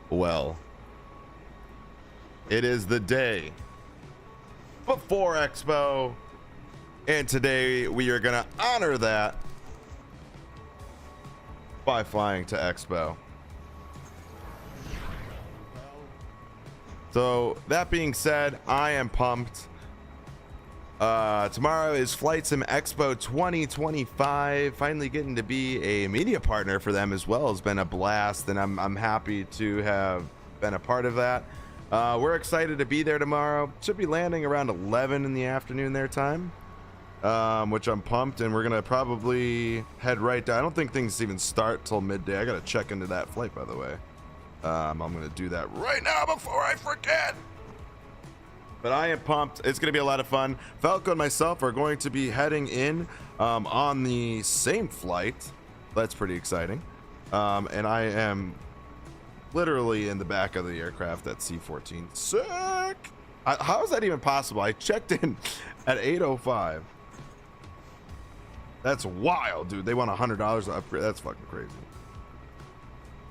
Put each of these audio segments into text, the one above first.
Well, it is the day before Expo, and today we are gonna honor that by flying to Expo. So that being said, I am pumped. Tomorrow is FlightSimExpo 2025. Finally getting to be a media partner for them as well has been a blast, and I'm happy to have been a part of that. We're excited to be there tomorrow. Should be landing around 11 in the afternoon their time, which I'm pumped, and we're gonna probably head right down. I don't think things even start till midday. I gotta check into that flight, by the way. I'm gonna do that right now before I forget. But I am pumped. It's going to be a lot of fun. Falco and myself are going to be heading in on the same flight. That's pretty exciting. And I am literally in the back of the aircraft at C-14. Sick! How is that even possible? I checked in at 8:05. That's wild, dude. They want $100 to upgrade. That's fucking crazy.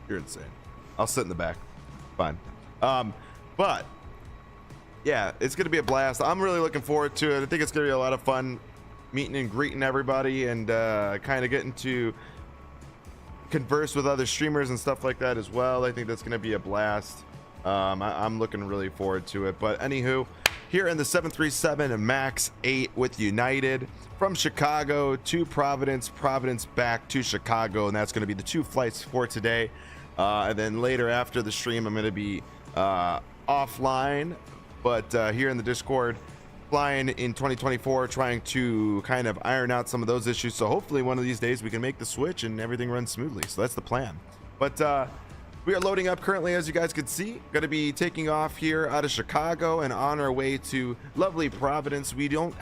You're insane. I'll sit in the back. Fine. But yeah, it's gonna be a blast. I'm really looking forward to it. I think it's gonna be a lot of fun meeting and greeting everybody, and kind of getting to converse with other streamers and stuff like that as well. I think that's gonna be a blast. I'm looking really forward to it. But anywho, here in the 737 MAX 8 with United from Chicago to Providence, Providence back to Chicago, and that's gonna be the 2 flights for today. And then later after the stream, I'm gonna be offline, but here in the Discord, flying in 2024, trying to kind of iron out some of those issues. So hopefully one of these days we can make the switch and everything runs smoothly. So that's the plan. But we are loading up currently, as you guys can see. Going to be taking off here out of Chicago and on our way to lovely Providence. We only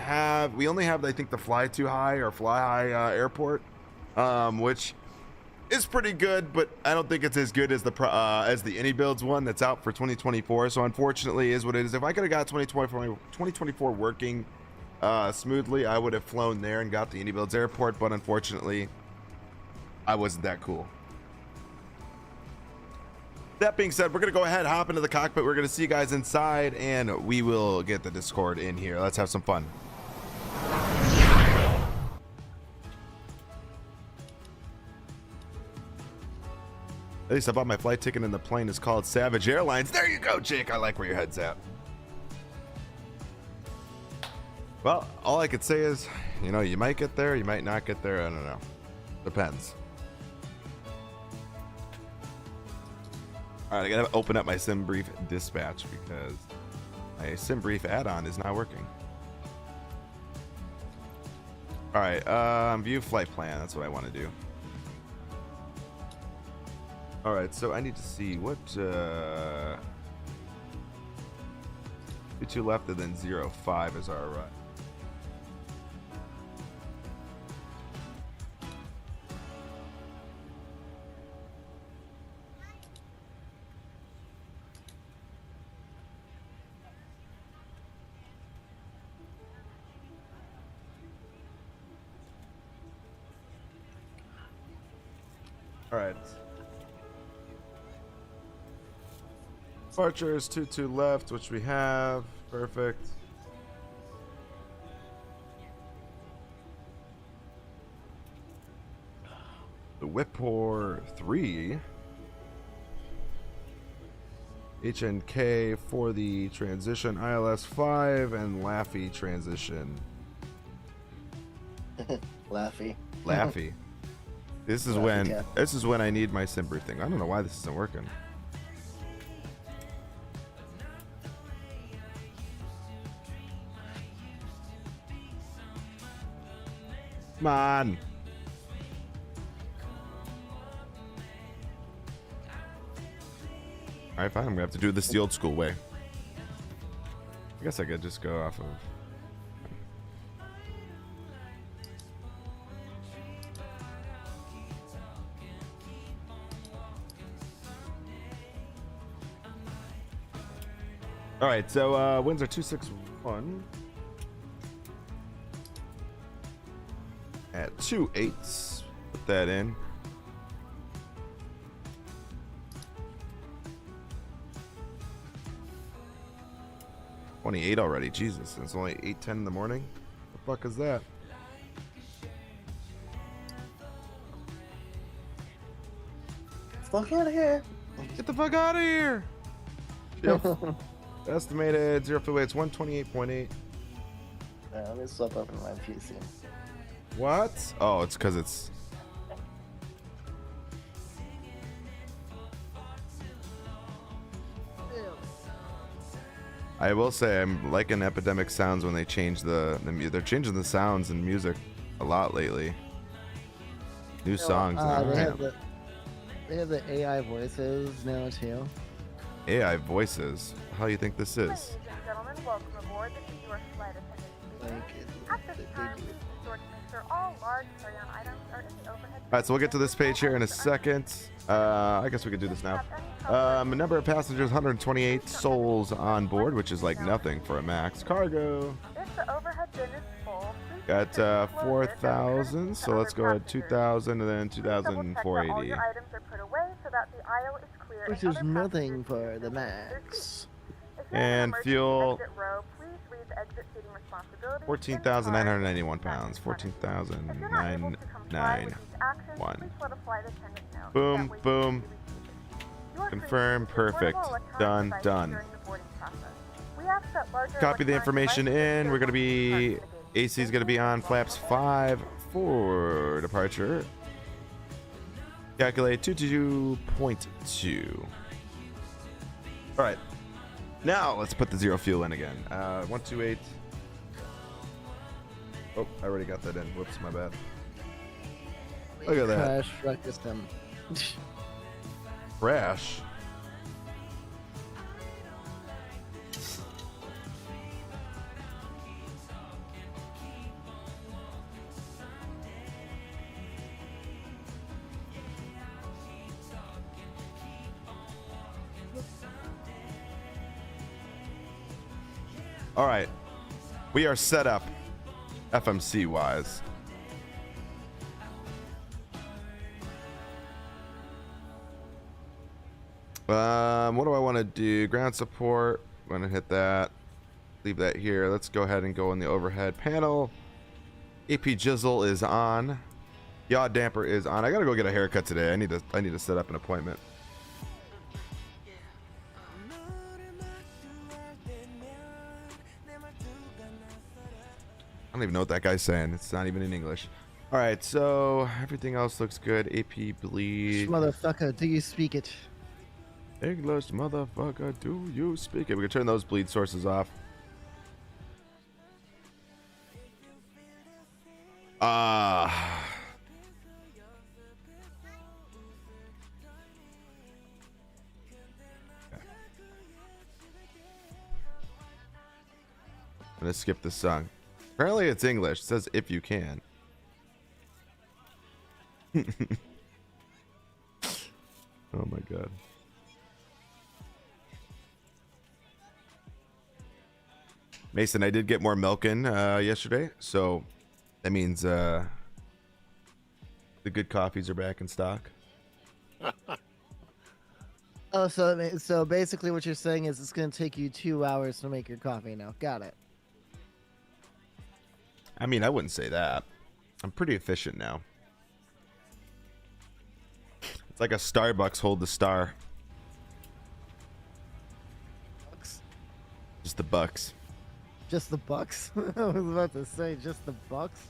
have, I think, the Fly Too High or Fly High airport, which is pretty good, but I don't think it's as good as the AnyBuilds one that's out for 2024. So unfortunately, is what it is. If I could have got 2024 working smoothly, I would have flown there and got the AnyBuilds airport. But unfortunately, I wasn't that cool. That being said, we're gonna go ahead, hop into the cockpit. We're gonna see you guys inside, and we will get the Discord in here. Let's have some fun. At least I bought my flight ticket, and the plane is called Savage Airlines. There you go, Jake. I like where your head's at. Well, all I could say is, you know, you might get there, you might not get there. I don't know. Depends. All right, I gotta open up my SimBrief dispatch because my SimBrief add-on is not working. All right, view flight plan. That's what I want to do. All right, so I need to see what 2 left and then 05 is our right. All right. Departure is 22 left, which we have. Perfect. The Whippoor 3. HNK for the transition. ILS 5 and Laffy transition. Laffy. Laffy. This is when I need my SimBrief thing. I don't know why this isn't working. Come on. All right, fine. I'm gonna have to do this the old school way. I guess I could just go off of. All right, so wins are 261 at 2/8. Put that in. $28 already. Jesus, it's only 8:10 in the morning. The fuck is that? Fuck out of here. Get the fuck out of here. Estimated zero fuel weights 128.8. Let me swap up in my PC. What? Oh, it's because it's. I will say I'm liking Epidemic Sounds when they change they're changing the sounds and music a lot lately. New songs now. They have the AI voices now too. AI voices. How do you think this is? Ladies and gentlemen, welcome aboard. This is your flight attendant speaking. At this time, please be sure to make sure all large carry-on items are in the overhead. All right, so we'll get to this page here in a second. I guess we could do this now. A number of passengers, 128 souls on board, which is like nothing for a max cargo. If the overhead bin is full, Got 4,000, so let's go at 2,000 and then 2,480. all your items are put away so that the aisle is clear. Which and is other nothing passengers for the can max. If you're in an And emergency fuel. exit row, please read the exit seating responsibilities. 14,991 pounds. If you're not able to comply with these actions, 14,991. please let a flight attendant know. Boom, That way you boom. can be received. You are free to Confirm, use your perfect. portable electronic Done, devices done. during the boarding process. We ask that larger Copy the electronic information devices in. We're going to be. turn to the gate. AC is going to be on flaps 5 for departure. Calculate 22.2. All right. Now let's put the zero fuel in again. 128. Oh, I already got that in. Whoops, my bad. Look at that. Crash wreck system. Crash. All right, we are set up FMC wise. What do I want to do? Ground support. I'm gonna hit that. Leave that here. Let's go ahead and go in the overhead panel. AP Jizzle is on. Yaw damper is on. I gotta go get a haircut today. I need to set up an appointment. I don't even know what that guy's saying. It's not even in English. All right, so everything else looks good. AP bleed. Motherfucker, do you speak it? English, motherfucker, do you speak it? We can turn those bleed sources off. I'm gonna skip this song. Apparently it's English. It says if you can. Oh my god. Mason, I did get more milk in yesterday, so that means the good coffees are back in stock. Oh, so basically what you're saying is it's going to take you 2 hours to make your coffee now. Got it. I mean, I wouldn't say that. I'm pretty efficient now. It's like a Starbucks hold the star. Bucks. Just the bucks. Just the bucks? I was about to say just the bucks.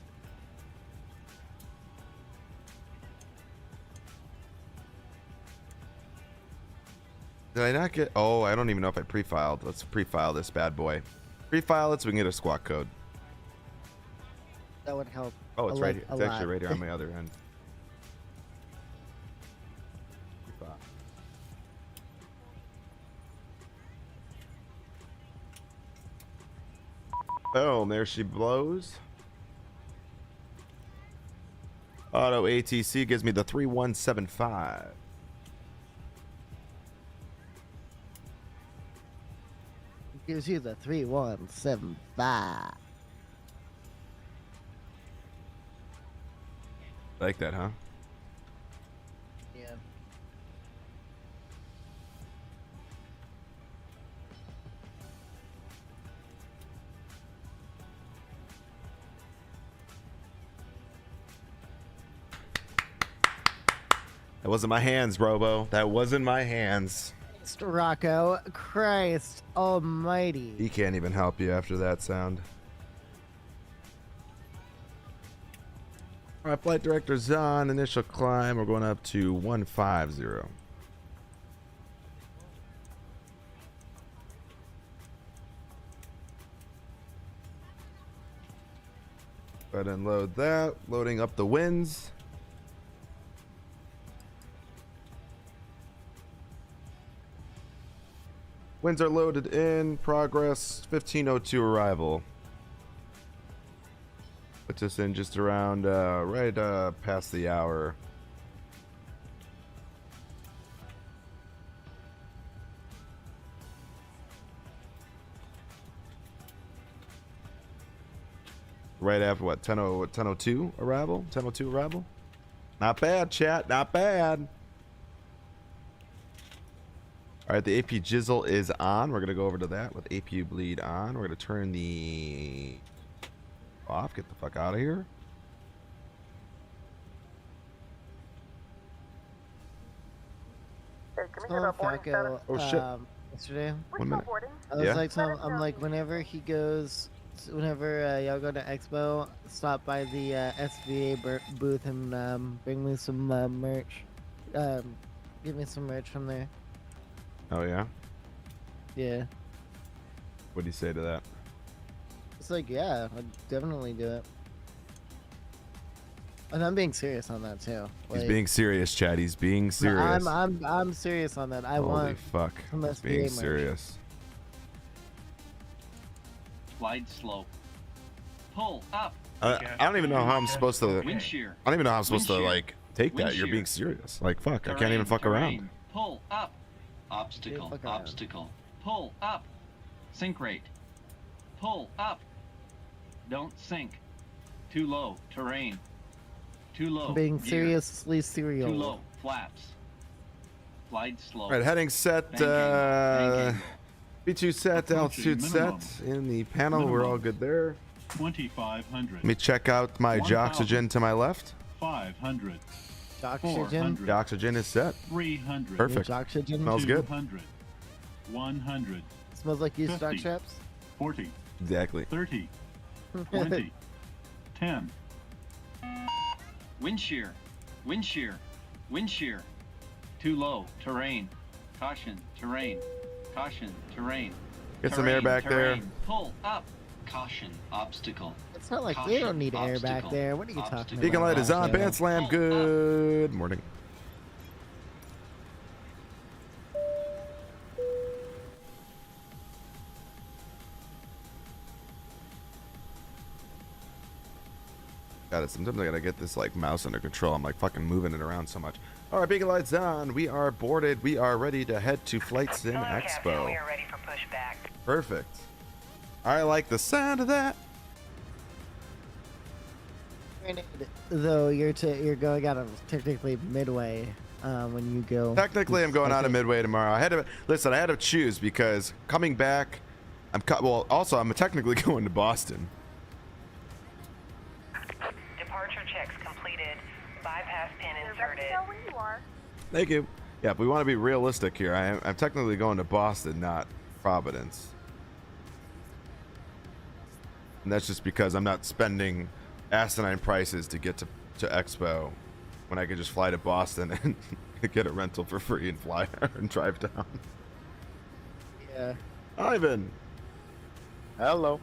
Did I not get... Oh, I don't even know if I pre-filed. Let's pre-file this bad boy. Pre-file it so we can get a squawk code. That would help. Oh, it's right here. A It's actually lot. right here on my other end. Oh, and there she blows. Auto ATC gives me the 3175. Gives you the 3175. Like that, huh? Yeah. That wasn't my hands, Robo. That wasn't my hands. Mr. Rocco, Christ almighty. He can't even help you after that sound. All right, flight director's on. Initial climb. We're going up to 150. Go ahead and load that. Loading up the winds. Winds are loaded in. Progress 1502 arrival. Puts us in just around right past the hour. Right after what? 10:02 arrival? 10:02 arrival? Not bad, chat. Not bad. All right, the AP Jizzle is on. We're going to go over to that with APU bleed on. We're going to turn the off. Get the fuck out of here. Hey, can we get a boarding status? Oh, shit. Yesterday, We're 1 still minute. boarding. I was Yeah. like, I'm like, whenever he goes, whenever y'all go to Expo, stop by the SVA booth and bring me some merch. Give me some merch from there. Oh, yeah? Yeah. What do you say to that? It's like, yeah, I'd definitely do it. And I'm being serious on that too. He's Like, being serious, Chad. He's being serious. I'm serious on that. I Holy want fuck. some He's SBA being merch. serious. Slide slope. Pull up. I don't even know how I'm supposed to. Wind shear. I don't even know how I'm supposed to Wind shear. like take Wind that. You're shear. being serious. Like fuck. I can't Terrain, even fuck terrain. around. Pull up. Obstacle. fuck around. Obstacle. Pull up. Sink rate. Pull up. Don't sink. Too low. Terrain. Too low. I'm being Gear. seriously Too serial. low. Flaps. Slide slope. All right, heading set. Bank angle. B2 set. Approaching Altitude minimum. set. In the panel, we're all good there. 2,500. Let me check out my 1,000. Joxygen to my left. 500. Oxygen. 400. The oxygen is set. 300. Perfect. Oxygen. Smells good. 200. 100. Smells like used stock 50. traps. 40. Exactly. 30. 20. 10. Wind shear. Wind shear. Wind shear. Too low. Terrain. Caution. Terrain. Caution. Terrain. Get some air Terrain, back there. terrain. Pull up. Caution. Obstacle. It's not like they Caution, don't need air back obstacle, there. What are you talking obstacle. about? Beacon light is on. Rocco? Band slam. Good morning. Got it. Sometimes I gotta get this like mouse under control. I'm like fucking moving it around so much. All right, beacon lights on. We are boarded. We are ready to head to FlightSim Expo. We are ready for pushback. Perfect. I like the sound of that. Granted, though you're going out of technically midway when you go. Technically, I'm going out of Okay. midway tomorrow. I had to choose because coming back, also I'm technically going to Boston. Departure checks completed. Bypass pin They're ready to inserted. go when you are. Thank you. Yeah, but we want to be realistic here. I'm technically going to Boston, not Providence. And that's just because I'm not spending asinine prices to get to Expo when I could just fly to Boston and get a rental for free and fly and drive down. Yeah. Ivan. Hello.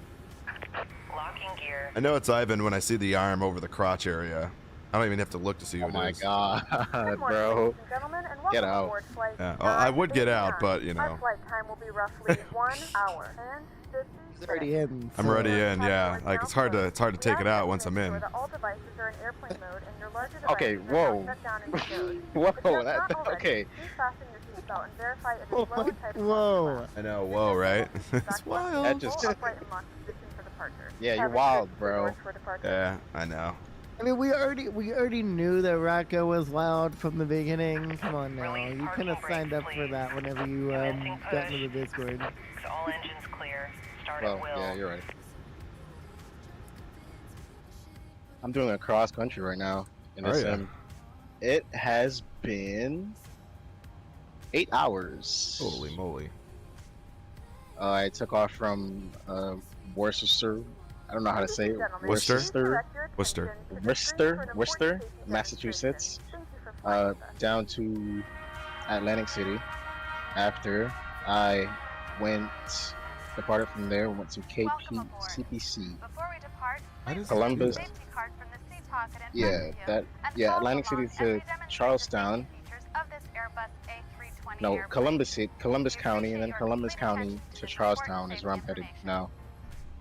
Locking gear. I know it's Ivan when I see the arm over the crotch area. I don't even have to look to see who Oh it my is. god, Good morning, bro. ladies and gentlemen, and welcome Get out. aboard flight Yeah, well, I would get out, 989. but, you know. Our flight time will be roughly 1 hour and 50 He's already minutes. in. I'm so- already in, yeah. Like it's hard to take it out once I'm in. All devices are in airplane mode and your larger Okay, devices are now whoa. shut down and stowed. Whoa, If you have that, not already, okay. please fasten your seatbelt and verify it is Oh low my- and tight. whoa. I know. Whoa, right? It's wild. That just- Full upright and locked position for departure. Yeah, you're Have wild, restricted bro. doors for departure. Yeah, I know. I mean, we already knew that Rocco was wild from the beginning. Come on now, Release you parking kind of brakes, signed up for please. that whenever you Commencing got into the push. Discord. All engines clear. Start Well, at will. yeah, you're right. I'm doing a cross country right now in Oh, this yeah. sim. It has been 8 hours. Holy moly. I took off from Worcester. I don't know how to say it. Worcester? Worcester, Worcester. Worcester, Massachusetts, down to Atlantic City. After I departed from there, went to CPC. Before we depart, How does it do Columbus. that? safety card from the seat pocket in Yeah, front of you, that. and Yeah, follow Atlantic City along as to we demonstrate the Charlestown. safety features of this Airbus A320 No, airplane. Columbus We County, and then appreciate your Columbus complete County attention to this Charlestown important is where I'm safety headed information. now.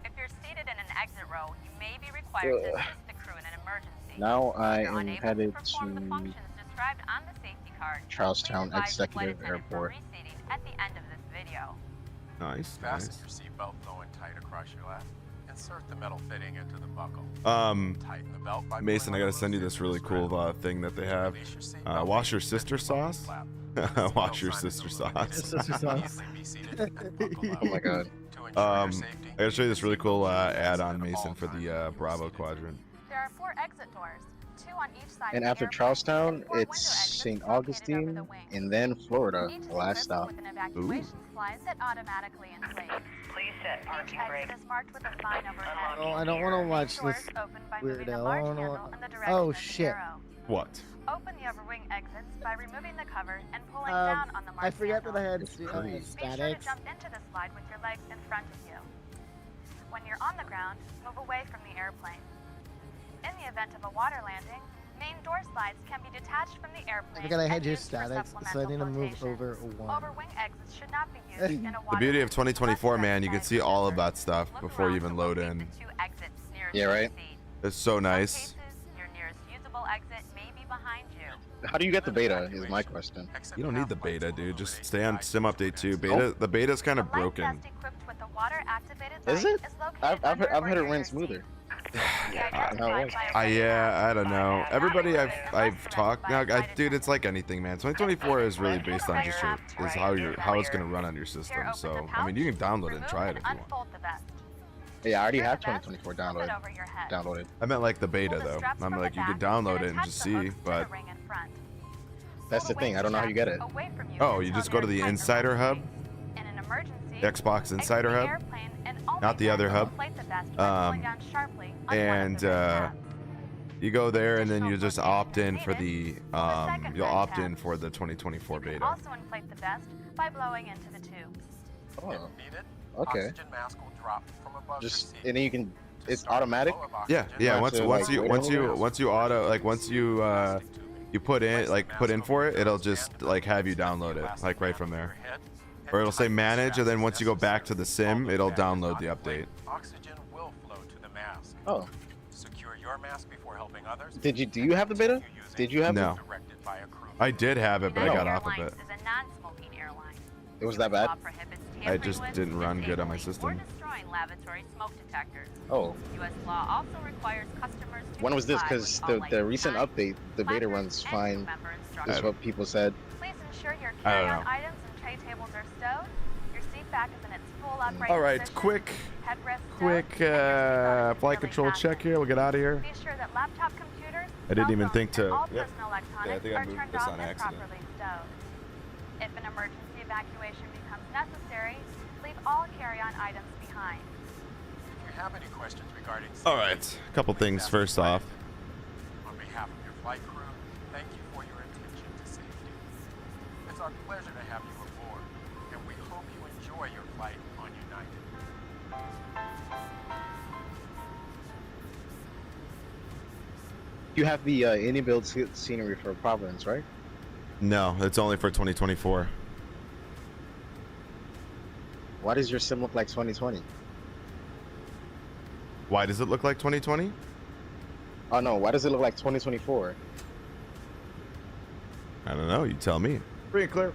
If you're seated in an exit row, you may be required to Ugh. assist the crew in an emergency. Now I If you're am unable headed to perform the to functions described on the safety card, Charlestown please advise the flight Executive attendant for Airport. reseating at the end of this video. Nice, Fasten nice. your seatbelt low and tight across your lap. Insert the metal fitting into the buckle. Mason, Tighten the belt by I pulling gotta on send you the this really loose cool strap. thing that they have. Release your seatbelt Wash your and sister zip the buckle sauce. flap. Wash your Seatbelt sign sister is illuminated. sauce. Sister sauce. Easily be seated and buckle up. Oh my god. To ensure your safety, I gotta show you this really cool fasten add-on, at Mason, all for times the when you are Bravo seated. quadrant. There are 4 exit doors, 2 on each side And of the after airplane, Charlestown, and 4 window it's exits St. located over Augustine, the wing. and then Florida, Each is the last equipped stop. with an evacuation slide set automatically in place. Please set Each parking exit brake. is marked with a sign overhead. Oh, I don't want to watch Doors this open by moving the weirdo. large I don't handle wanna- in the direction Oh of the shit. arrow. What? Open the overwing exits by removing the cover and pulling down on the marked I forgot that I handle. had It's crazy. Be sure to statics. jump into the slide with your legs in front of you. When you're on the ground, move away from the airplane. In the event of a water landing, main door slides can be detached from the airplane. I forgot I had and your used for statics, so I need to move supplemental over flotation. one. Overwing exits should not be used in a The water beauty of landing 2024, unless man, you can directed see by all of visitors. that stuff Look before you around even to load locate in. the 2 exits nearest Yeah, your right? seat. It's so In some nice. cases, your nearest usable exit may be behind you. How do you get the beta is my question. Exit You don't need path the lights beta, will dude. Just illuminate stay the on guidance Sim Update 2. coordinates. The beta's kind of The light broken. vest equipped with the water-activated Is light it? is located I've under heard or it near run your smoother. seat. Be identified no, by it is. a Yeah, I don't know. Everybody I've Unless talked now, directed by a dude, it's like anything, man. 2024 is really based on just your, is how it's gonna run on your Tear system. open So the I mean, you can pouch, download it and remove try it if you want. unfold the vest. Yeah, I already Secure have the vest, 2024 slip it over your head. downloaded. I meant like the beta Pull the though. straps I'm from like the you could back download it and attach just the see, hooks to the but ring in front. That's Pull the thing, weight I don't know how you get it. straps away from you oh, you until just go to you're the tight Insider around Hub, the In an emergency, Xbox exit Insider the Hub, airplane and only not the then other hub. inflate the vest by pulling down sharply on one of and the red tabs. you go there and then you Additional just rotation opt in is for needed. the Pull the second you'll red opt tab. in for the 2024 You can beta. also inflate the vest by blowing into the tubes. Oh, If needed, okay. oxygen mask will drop from above your Just seat. and then you can. To It's start automatic. flow of Yeah, oxygen, yeah. Not Once to, once like, you wait once over you there. once you auto like once you you put in like put in for it, it'll just like have you download it like right from there. Or it'll say manage, and then once you go back to the sim, it'll download the update. Oxygen will flow to the mask. Oh, Secure your mask before helping others. do you have the beta? Did you have No. Directed by a crew I did have it, but I United got off of Airlines it. is a non-smoking airline. It was that bad? Law prohibits I just tampering with, didn't run good on my disabling, system. Or destroying lavatory smoke detectors. Oh, U.S. law also requires customers to when was this? comply Because with all the license recent signs, update, the beta placards, runs and fine. crew member Is instructions. what people said. Please ensure your I don't carry-on know. items and tray tables are stowed. Your seat back is in its full upright All right, position. quick Headrest stowed, quick and your seatbelt is flight securely control check fastened. here. We'll get out of here. Be sure that laptop computers, I didn't cell even phones, think to- and all yep. personal electronics Yeah, I think I are moved turned this off on and accident. properly stowed. If an emergency evacuation becomes necessary, leave all carry-on items behind. If you have any questions regarding All right, a couple things first off. On behalf of your flight crew, thank you for your attention to safety. It's our pleasure to have you aboard, and we hope you enjoy your flight on United. You have the in-built scenery for Providence, right? No, it's only for 2024. Why does your sim look like 2020? Why does it look like 2020? Oh no, why does it look like 2024? I don't know. You tell me. Free and clear.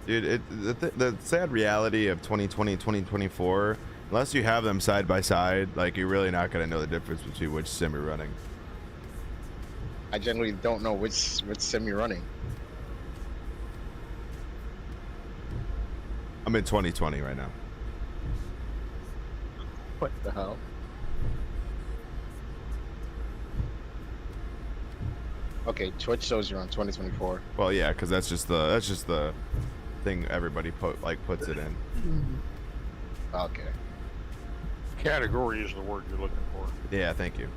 Dude, the sad reality of 2020 and 2024, unless you have them side by side, like you're really not gonna know the difference between which sim you're running. I generally don't know which sim you're running. I'm in 2020 right now. What the hell? Okay, Twitch shows you're on 2024. Well, yeah, because that's just the thing everybody puts it in. Okay. Category is the word you're looking for. Yeah, thank you.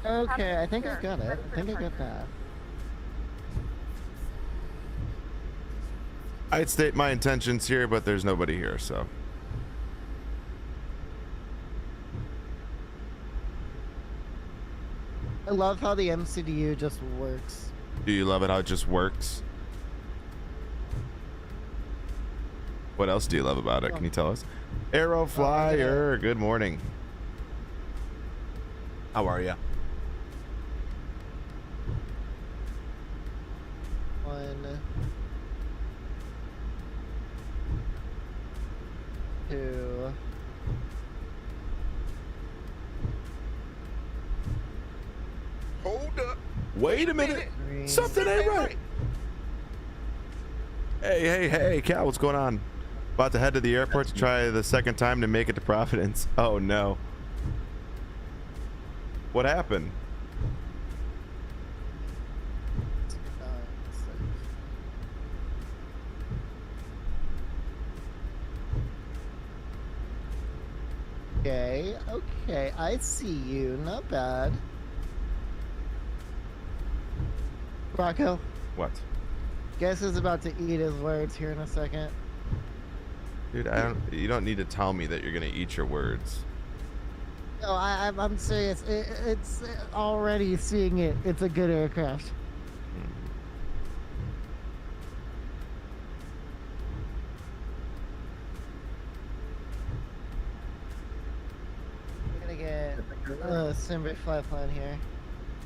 Okay, I think I got it. I think I got that. I'd state my intentions here, but there's nobody here, so. I love how the MCDU just works. Do you love it how it just works? What else do you love about it? Can you tell us? Arrow Flyer, good morning. How are you? 1, 2. Hold up. Wait a minute. 3. Something ain't right. Hey, Cal, what's going on? About to head to the airport to try the second time to make it to Providence. Oh no. What happened? Okay, I see you. Not bad. Rocco, What? guess who's about to eat his words here in a second? Dude, you don't need to tell me that you're gonna eat your words. No, I'm serious. It's already seeing it. It's a good aircraft. I'm gonna get Simber flight plan here.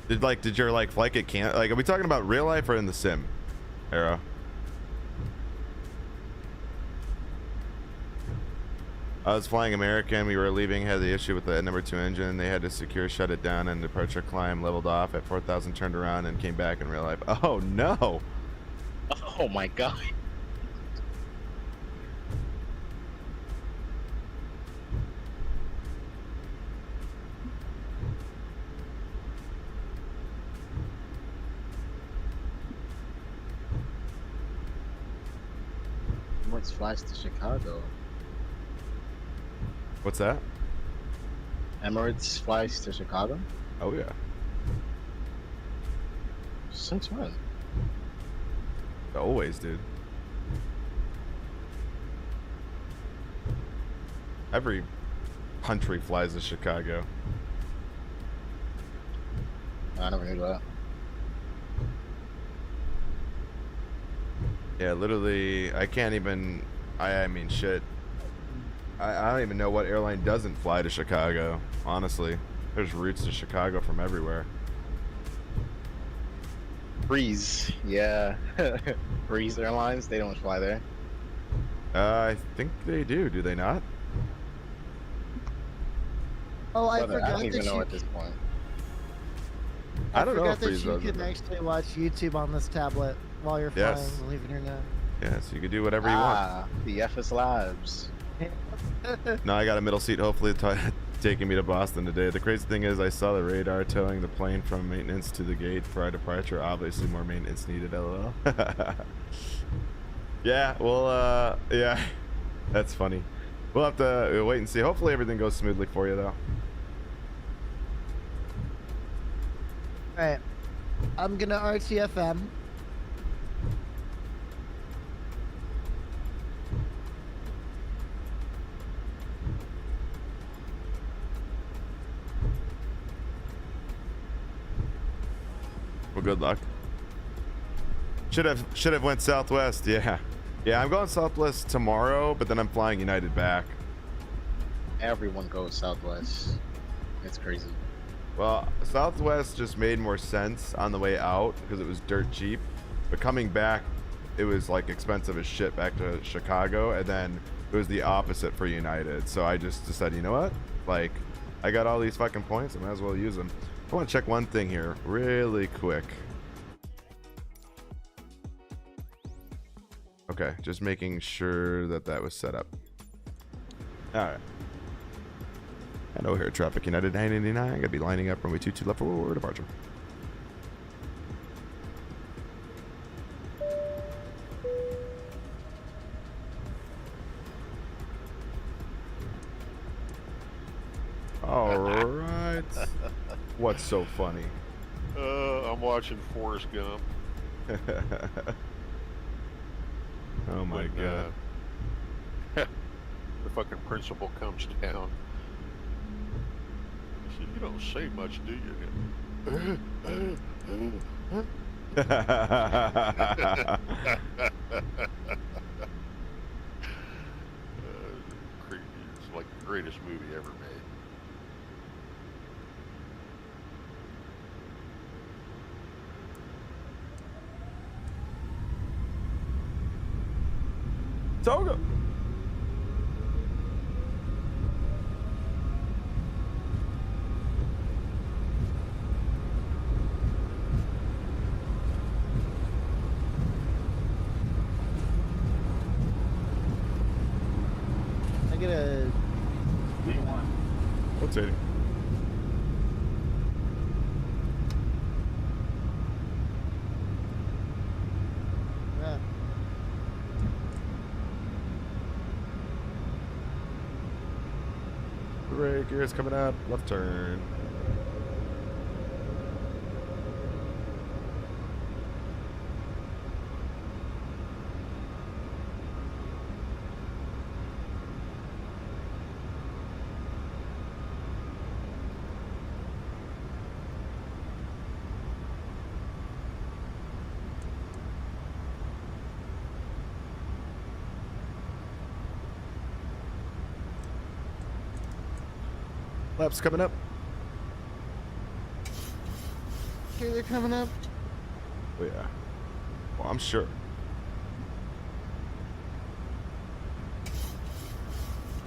Did your flight get are we talking about real life or in the sim? Arrow. I was flying American. We were leaving, had the issue with the number 2 engine. They had to secure, shut it down, and departure climb leveled off at 4,000, turned around, and came back in real life. Oh no! Oh my god. Emirates flies to Chicago. What's that? Emirates flies to Chicago? Oh yeah. Since when? Always, dude. Every country flies to Chicago. I never knew that. Yeah, literally, I can't even. I mean, shit. I don't even know what airline doesn't fly to Chicago. Honestly, there's routes to Chicago from everywhere. Breeze, yeah. Breeze Airlines, they don't fly there. I think they do. Do they not? Oh, I Brother, I forgot don't even that know you. at this point. I don't know forgot if that Breeze you does can it. actually watch YouTube on this tablet while you're flying. Yes. Believe it or not. Yeah, so you can do whatever you want. Ah, the FS Labs. No, I got a middle seat. Hopefully, taking me to Boston today. The crazy thing is, I saw the radar towing the plane from maintenance to the gate for our departure. Obviously, more maintenance needed. LOL. Yeah. Well. Yeah. That's funny. We'll have to wait and see. Hopefully, everything goes smoothly for you, though. Alright. I'm gonna RTFM. Well, good luck. Should have went Southwest. Yeah. Yeah, I'm going Southwest tomorrow, but then I'm flying United back. Everyone goes Southwest. It's crazy. Well, Southwest just made more sense on the way out because it was dirt cheap, but coming back, it was like expensive as shit back to Chicago, and then it was the opposite for United. So I just decided, you know what? Like, I got all these fucking points, I might as well use them. I want to check one thing here really quick. Okay, just making sure that that was set up. All right. Hello here, traffic United 989. Gonna be lining up runway 22 left for departure. All right. What's so funny? I'm watching Forrest Gump. Oh my when, god. The fucking principal comes down. He said, "You don't say much, do you?" It's like the greatest movie ever made. Toga. I get a V1. What's 80? yeah. Hooray, gears coming up. Left turn. Laps coming up. Okay, they're coming up. Oh yeah. Well, I'm sure.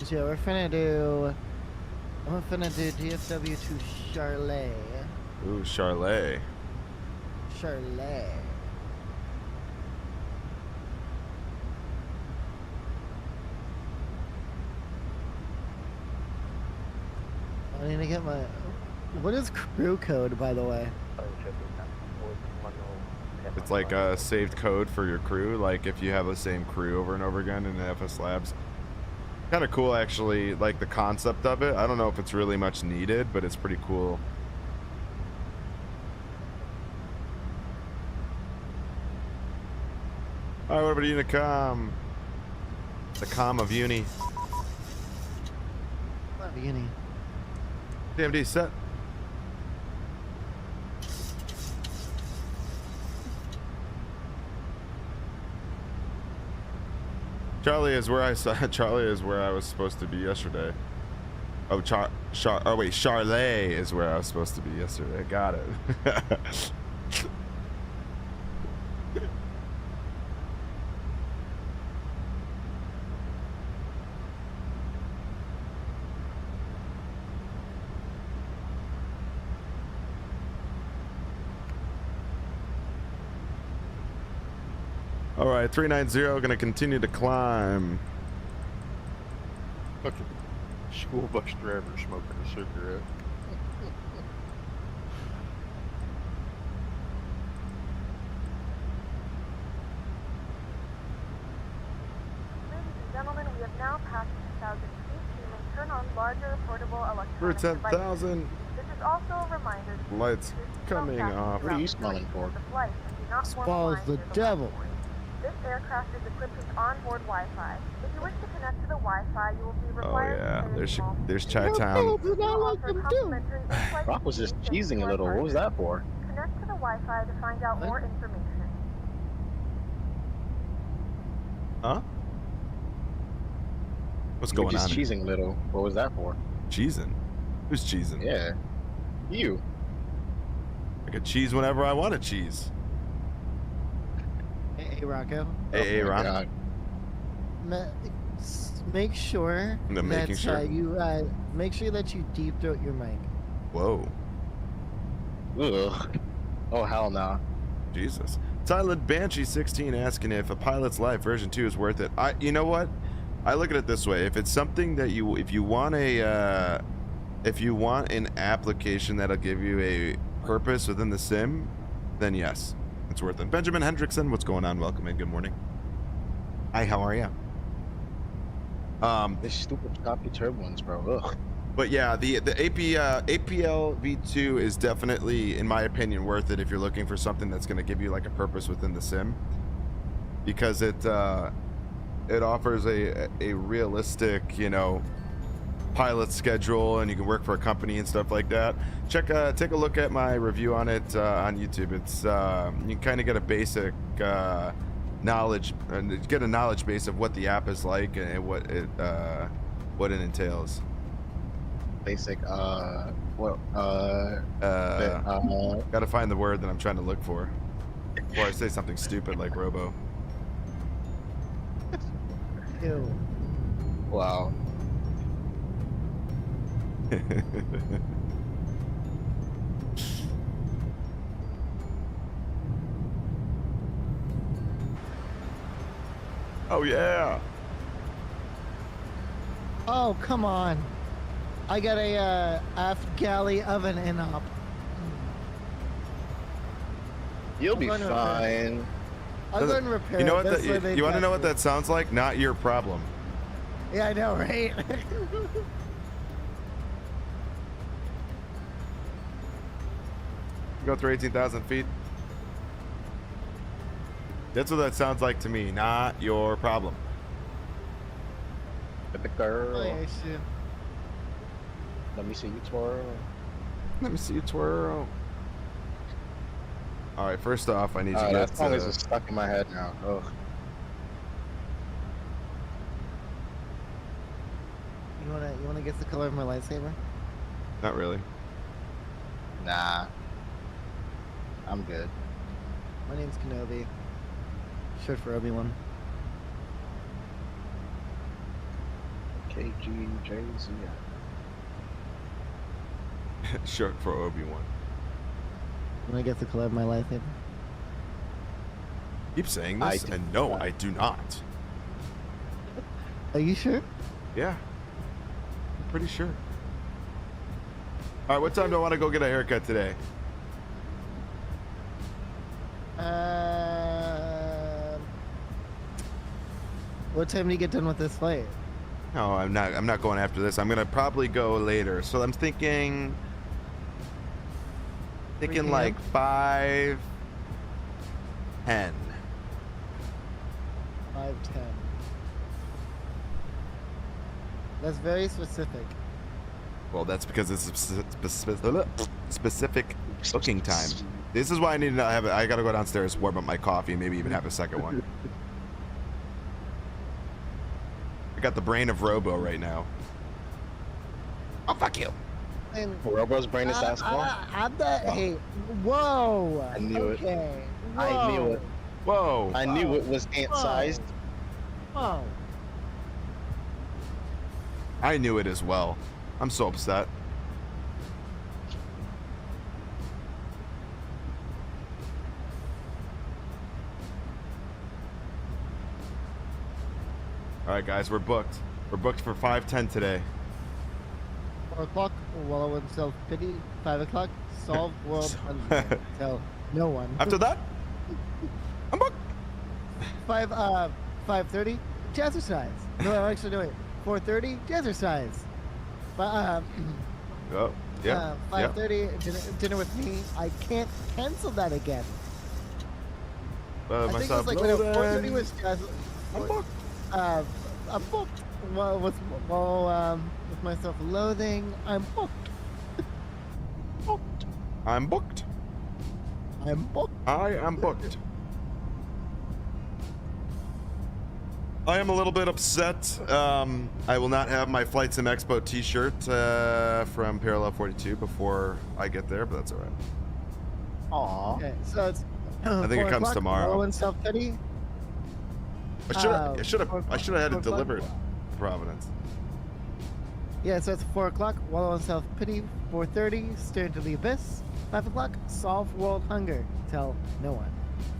So we're finna do. I'm finna do DFW to Charlotte. Ooh, Charlotte. Charlotte. I need to get my. What is crew code, by the way? It's like a saved code for your crew. Like if you have the same crew over and over again in the FS Labs. Kind of cool, actually. Like the concept of it. I don't know if it's really much needed, but it's pretty cool. All right, what about Unicom? The com of Uni. Not beginning. DMD set. Charlie is where I saw. Charlie is where I was supposed to be yesterday. Oh, oh wait, Charlotte is where I was supposed to be yesterday. Got it. All right, 390, gonna continue to climb. Fucking school bus driver smoking a cigarette. Ladies and gentlemen, we have now passed 10,000 feet. You may turn on larger portable We're electronic at 10,000. This is also a reminder to Lights coming off. What are you smelling for? Spall's the devil. This aircraft is equipped with onboard Wi-Fi. If you wish to connect to the Wi-Fi, you will be Oh required yeah, to pay a small there's fee. Chi-Town. Did not like them too. Complimentary in-flight Rock was just communication cheesing a to our little. What was partners. that for? Connect to the Wi-Fi to find out What? more information. Huh? What's You were going just on? cheesing a little. What was that for? Cheesing? Who's cheesing? Yeah. You. I can cheese whenever I want to cheese. Hey, Rocco. Hey, Oh my Ron. God. Make sure I'm making that sure. you make sure that you deep throat your mic. Whoa. Ugh. Oh hell no. Jesus. Silent Banshee 16 asking if a Pilot's Life version 2 is worth it. You know what? I look at it this way. If it's something that if you want an application that'll give you a purpose within the sim, then yes, it's worth it. Benjamin Hendrickson, what's going on? Welcome in. Good morning. Hi, how are you? This stupid choppy turbulence, bro. Ugh. But yeah, the APL V2 is definitely, in my opinion, worth it if you're looking for something that's going to give you like a purpose within the sim, because it offers a realistic, you know, pilot schedule, and you can work for a company and stuff like that. Take a look at my review on it on YouTube. It's you can kind of get a basic knowledge and get a knowledge base of what the app is like and what it entails. Basic. Gotta find the word that I'm trying to look for before I say something stupid like Robo. Ew. Wow. Oh yeah. Oh, come on. I got a aft galley oven in up. You'll be I'm gonna fine. I'm going to repair You know it. what? That's where they You want to know got what that sounds like? Not your problem. Yeah, I know, right? Go through 18,000 feet. That's what that sounds like to me. Not your problem. The girl. Oh, yeah, shit. Let me see you twirl. Let me see you twirl. All right. First off, I need to get. That song is just stuck in my head now. Ugh. You wanna guess the color of my lightsaber? Not really. Nah. I'm good. My name's Kenobi. Short for Obi-Wan. KGJZ. Short for Obi-Wan. Wanna guess the color of my lightsaber? Keep saying I this, do and no, not. I do not. Are you sure? Yeah, I'm pretty sure. All right, what time do I want to go get a haircut today? What time do you get done with this flight? No, I'm not. I'm not going after this. I'm gonna probably go later. So I'm thinking PM? like 5:10. 5:10. That's very specific. Well, that's because it's specific booking time. This is why I need to have it. I gotta go downstairs, warm up my coffee, maybe even have a second one. I got the brain of Robo right now. Oh, fuck you. And Robo's brain is that small? I'm not. Hey, whoa. I knew it. Okay. I knew it. Whoa. I knew it was ant-sized. Whoa. I knew it as well. I'm so upset. All right, guys, we're booked. We're booked for 5:10 today. 4 o'clock, wallow in self-pity. 5 o'clock, solve world hunger. Tell no one. After that, I'm booked. 5:30, jazzercise. No, actually, no, wait. 4:30, jazzercise. Oh, yeah. 5:30, dinner with me. I can't cancel that again. I think it was like 4:30 was jazz. I'm booked. I'm booked. Well, with my self-loathing, I'm booked. I'm booked. I'm booked. I am booked. I am a little bit upset. I will not have my FlightSimExpo t-shirt from Parallel 42 before I get there, but that's all right. Aw. Okay, so it's. I think it 4 comes o'clock, tomorrow. wallow in self-pity. I should have had it 4 o'clock? delivered to Providence. Yeah, so it's 4 o'clock, Wallow on South Pity. 4:30, Stare into the Abyss. 5 o'clock, Solve World Hunger. Tell no one.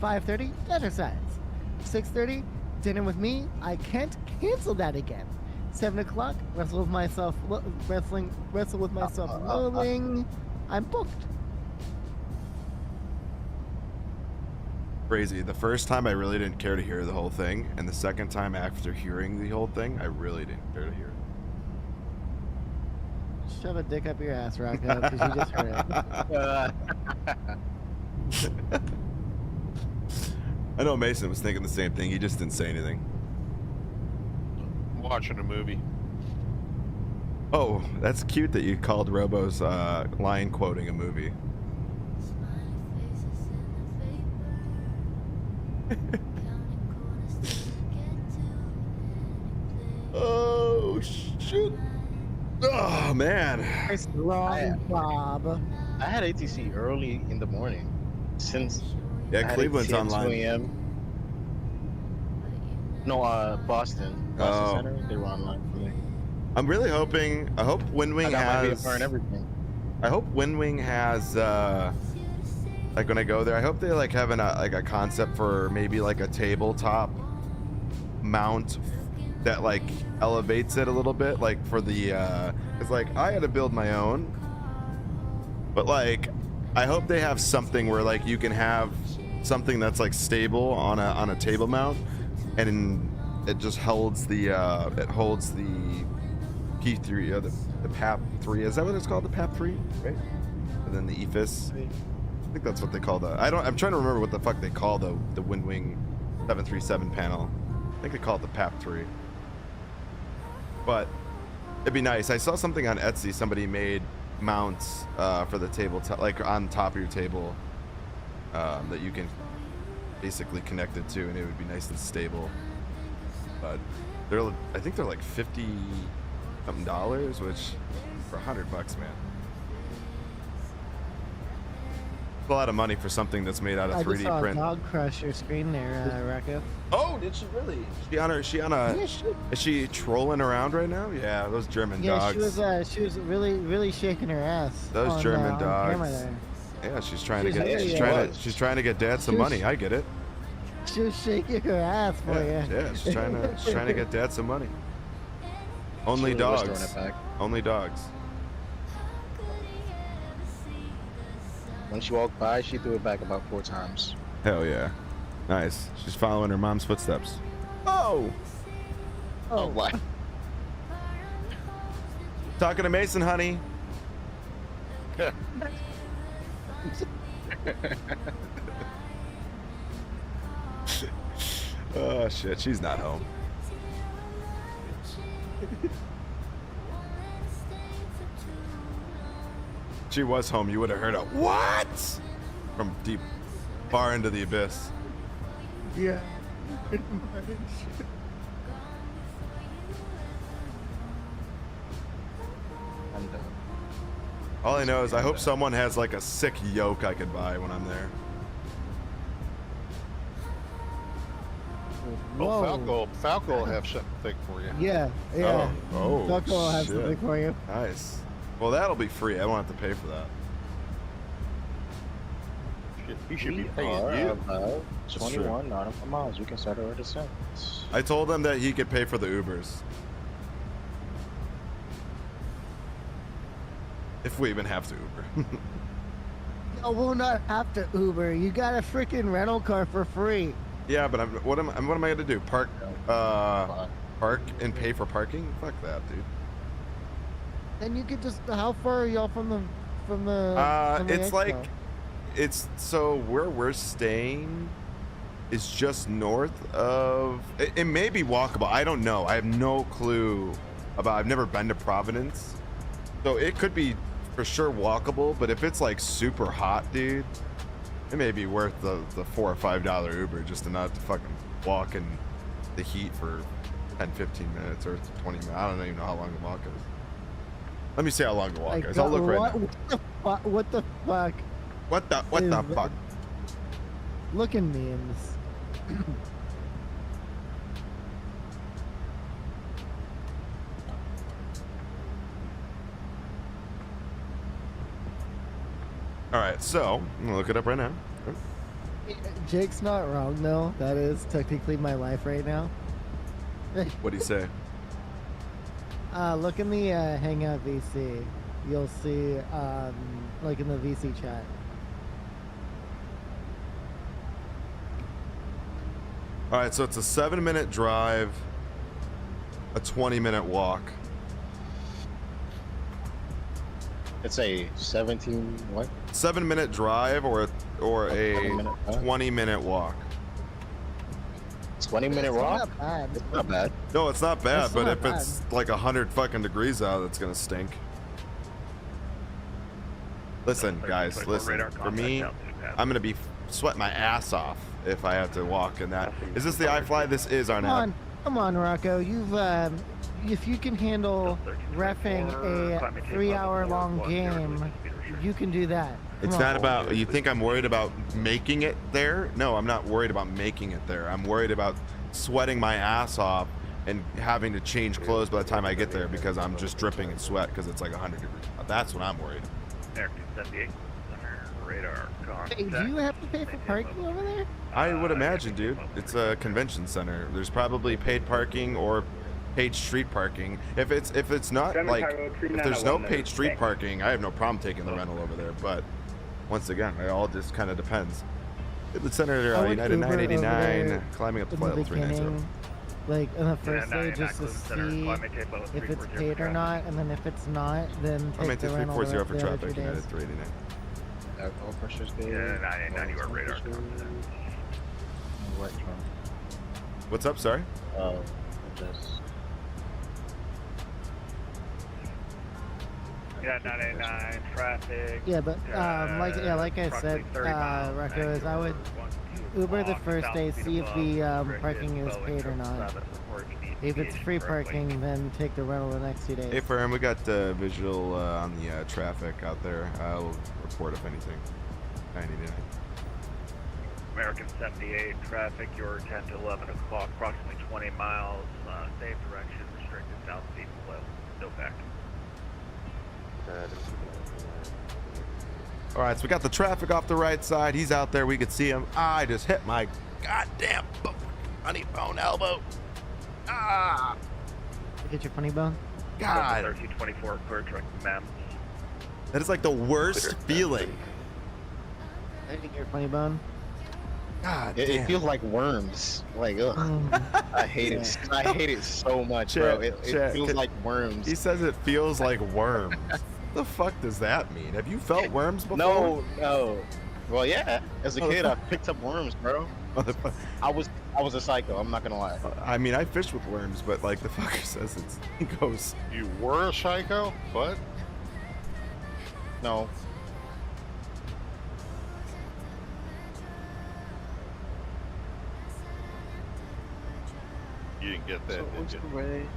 5:30, Better Science. 6:30, Dinner with Me. I can't cancel that again. 7 o'clock, Wrestle with myself. Wrestle with myself. Rolling. I'm booked. Crazy. The first time I really didn't care to hear the whole thing, and the second time after hearing the whole thing, I really didn't care to hear it. Shove a dick up your ass, Rocco, because you just heard it. I know Mason was thinking the same thing. He just didn't say anything. Watching a movie. Oh, that's cute that you called Robo's line quoting a movie. Oh, shoot. Oh, man. Nice long Bob. I had ATC early in the morning. Since I Yeah, had Cleveland's ATC at online. 2 a.m. No, Boston Oh. Center. They were online for me. I'm really hoping. I hope Windwing I got my has. VFR and everything. I hope Windwing has. Like when I go there, I hope they like have like a concept for maybe like a tabletop mount that like elevates it a little bit, like for the. Cause like I had to build my own, but like I hope they have something where like you can have something that's like stable on a table mount, and it just holds the P3, the PAP3. Is that what it's called? The PAP3, right? And then the EFIS. I think that's what they call the. I'm trying to remember what the fuck they call the Windwing 737 panel. I think they call it the PAP3. But it'd be nice. I saw something on Etsy. Somebody made mounts for the table, like on top of your table, that you can basically connect it to, and it would be nice and stable. But I think they're like $50 something, which for $100, man. It's a lot of money for something that's made out of 3D I just saw print. a dog crush your screen there, Rocco. Oh, did she really? Is she on a? Yeah, Is she trolling around right now? Yeah, those German dogs. She was really shaking her ass. Those on, German on camera dogs. there. Yeah, she's trying She's to get. really, She's trying to get Dad some money. I get it. She was shaking her ass for Yeah, you. yeah, she's trying to get Dad some money. Only She really was dogs. throwing it back. Only dogs. When she walked by, she threw it back about 4 times. Hell yeah. Nice. She's following her mom's footsteps. Oh. Oh, what? Talking to Mason, honey. Oh shit, she's not home. She was home, you would have heard a what from deep far into the abyss. Yeah. I'm done. All I know is I hope someone has like a sick yoke I could buy when I'm there. Oh, Falco will have something thick for you. Yeah. Oh, Falco will have shit. something for you. Nice. Well, that'll be free. I won't have to pay for that. He should be We paying are you. about That's 21 nautical miles. We can settle our descent. I told him that he could pay for the Ubers. If we even have to Uber. No, we'll not have to Uber. You got a freaking rental car for free. Yeah, but what am I gonna do? Park and pay for parking? Fuck that, dude. Then you could just. How far are y'all from the from the It's expo? like, it's so where we're staying is just north of. It may be walkable. I don't know. I have no clue about. I've never been to Providence, so it could be for sure walkable. But if it's like super hot, dude, it may be worth the $4 or $5 Uber just to not have to fucking walk in the heat for 10-15 minutes or 20 minutes. I don't even know how long the walk is. Let me see how long the walk Like, is. I'll look right now. What the fuck? What the is- fuck? Look at memes. All right, so I'm gonna look it up right now. Jake's not wrong though. That is technically my life right now. What do you say? Look in the Hangout VC. You'll see, like in the VC chat. All right, so it's a 7-minute drive, a 20-minute walk. It's a 17 what? 7-minute drive or a 20-minute walk. 20-minute It's walk? not bad. It's not bad. No, it's not bad, It's but not if it's like 100 fucking degrees out, it's gonna stink. Listen, guys, listen. For me, I'm gonna be sweating my ass off if I have to walk in that. Is this the iFly? This is our now. Come on, Rocco. You've if you can handle reffing a 3-hour-long game, you can do that. It's not about, you think I'm worried about making it there? No, I'm not worried about making it there. I'm worried about sweating my ass off and having to change clothes by the time I get there because I'm just dripping in sweat because it's like 100 degrees. That's what I'm worried. Hey, do you have to pay for parking over there? I would imagine, dude. It's a convention center. There's probably paid parking or paid street parking. If it's not like, if there's no paid street parking, I have no problem taking the rental over there. But once again, it all just kind of depends. The center, United 989, climbing up the flight level 390. Like in the first day, just to see if it's paid or not, and then if it's not, then take the rental. 340 for the other traffic, 2 United days. 389. Alcohol pressure's good. Yeah, 989, you are radar confident. What's up, sorry? Just Yeah, 989 traffic. Yeah, but like I said, Rocco, is I would Uber the first day, see if the parking is paid or not. If it's free parking, then take the rental the next 2 days. Hey, Firm, we got visual on the traffic out there. I'll report if anything. 989. American 78 traffic, you're 10 to 11 o'clock, approximately 20 miles, same direction, restricted south speed below, Zotac. All right, so we got the traffic off the right side. He's out there. We could see him. I just hit my goddamn funny bone elbow. Ah! Get your funny bone? God. 1324 clear track, ma'am. That is like the worst feeling. I think your funny bone. God it damn. feels like worms. Like, ugh. I hate it. I hate it so much, Chet, bro. It Chet, feels like worms. He says it feels like worms. What the fuck does that mean? Have you felt worms before? No. Well, yeah. As a kid, I picked up worms, bro. I was a psycho. I'm not gonna lie. I mean, I fish with worms, but like the fucker says, he goes. You were a psycho? What? No. You didn't get that, did you?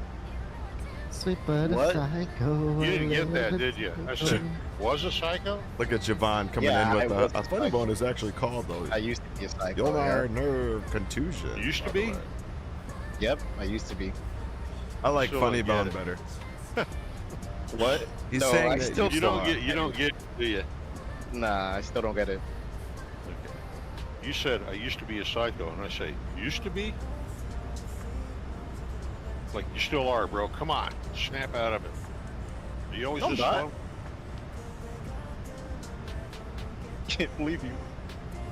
Sweet but a psycho. You didn't get that, did you? I said, was a psycho? Look at Javon coming Yeah, in with I was a a funny psycho. bone is actually called though. I used to be a psycho. Ulnar nerve contusion. You used to by the be? way. Yep, I used to be. I like Still funny don't bone get it. better. What? He's No, saying I that still You don't get, do you? Nah, I still don't get it. Okay. You said I used to be a psycho, and I say used to be. Like you still are, bro. Come on, snap out of it. Are you always I'm this not. slow? Can't believe you.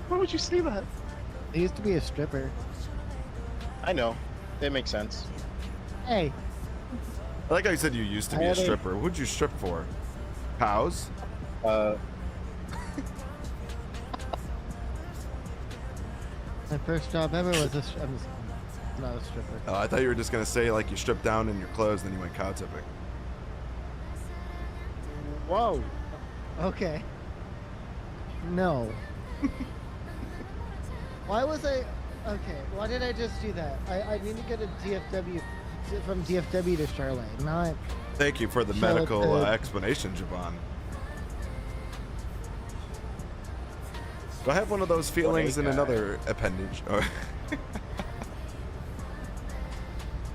Why would you say that? I used to be a stripper. I know. That makes sense. Hey, I like how you said you used to be a stripper. What'd you strip for? Cows? Uh, my first job ever was I'm not a stripper. Oh, I thought you were just gonna say like you stripped down in your clothes and then you went cow tipping. Whoa. Okay. No. Why was I? Okay. Why did I just do that? I need to get a DFW from DFW to Charlotte, not. Thank you for the Charlotte medical to- explanation, Javon. Do I have one of those feelings in guy. another appendage? Or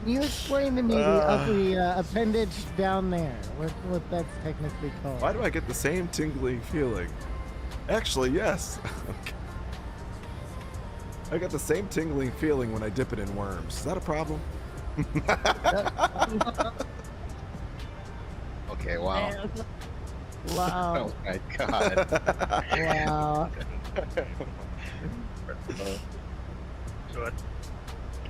Can you explain to me the appendage down there? What that's technically called? why do I get the same tingling feeling? Actually, yes. I got the same tingling feeling when I dip it in worms. Is that a problem? Okay, wow. Wow. Oh my god. Wow. So it,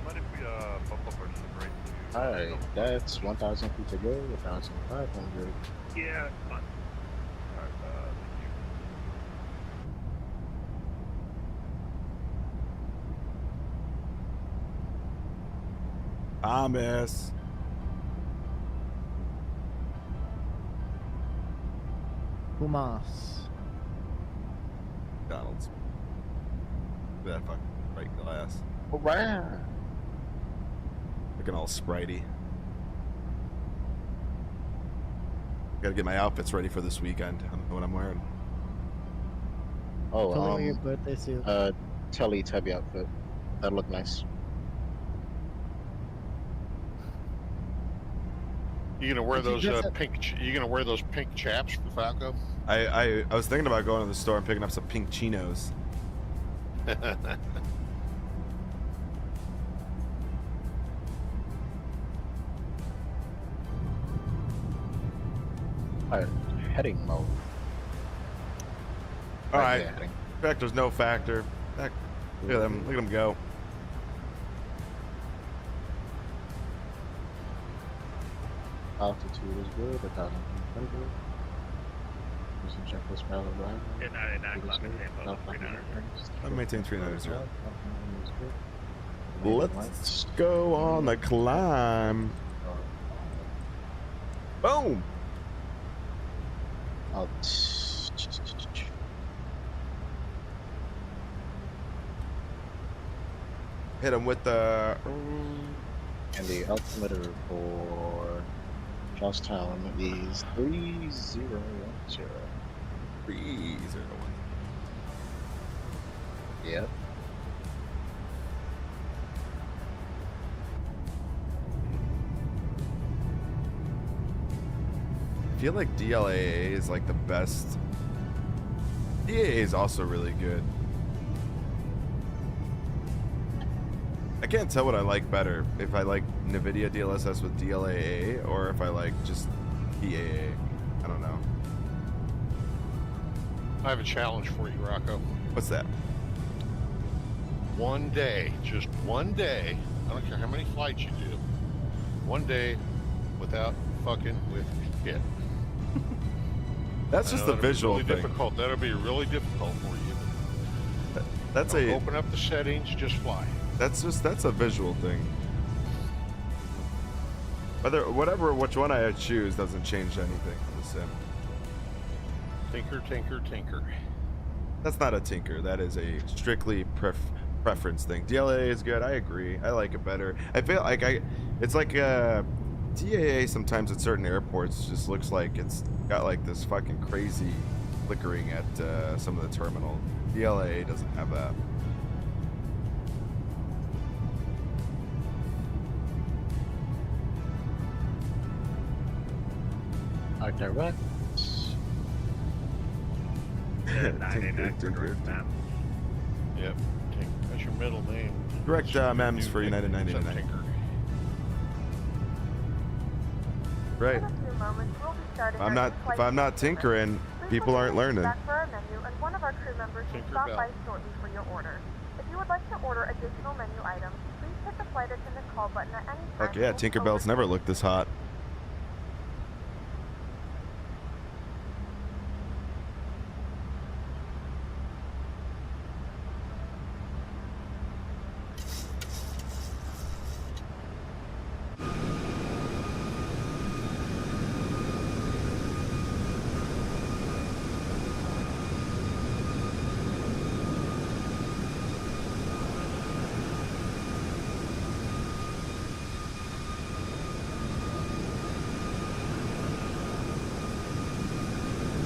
what if we bump up our rate to? Alright, that's 1,000 feet to go, 1,500. Yeah, it's fine. Alright, Thomas. Pumas. McDonald's. Look at that fucking bright glass. Alright. Looking all spritey. Gotta get my outfits ready for this weekend. I don't know what I'm wearing. Oh, Tell me your birthday suit. Teletubby outfit. That'd look nice. You gonna wear Did you those dress up- you gonna wear those pink chaps for Falco? I was thinking about going to the store and picking up some pink chinos. Alright, heading mode. All right. Yeah, heading. Factor's no factor. Heck, look at them. Look at them go. Altitude is good, 1,500. Using checklist rather than At 99 climb at tempo, 300. I maintain 390. Let's go on the climb. Boom. I'll Hit him with the. and the altimeter for Charlestown is 3010. 301. Yeah. I feel like DLAA is like the best. DAA is also really good. I can't tell what I like better, if I like NVIDIA DLSS with DLAA or if I like just DAA. I don't know. I have a challenge for you, Rocco. What's that? One day, just one day, I don't care how many flights you do, one day without fucking with shit. That's I just know a that'll be visual really thing. difficult. That'll be really difficult for you. That's Don't a open up the settings, just fly. that's a visual thing. Which one I choose doesn't change anything for the sim. Tinker, tinker, tinker. That's not a tinker. That is a strictly preference thing. DLA is good. I agree. I like it better. I feel like it's like DAA sometimes at certain airports just looks like it's got like this fucking crazy flickering at some of the terminal. DLA doesn't have that. Our direct. At 99 for direct map. Yep. Tinker. That's your middle name. Direct MEMS for Tinker, United 99. Tinker. Right. In a few moments, we'll be starting I'm our not. in-flight If I'm not service. tinkering, Please people aren't remain learning. back for our menu, and one of our crew members will Tinker stop Bell. by shortly for your order. If you would like to order additional menu items, please hit the flight attendant call button at any time. Fuck yeah, and we'll Tinkerbell's never looked this hot.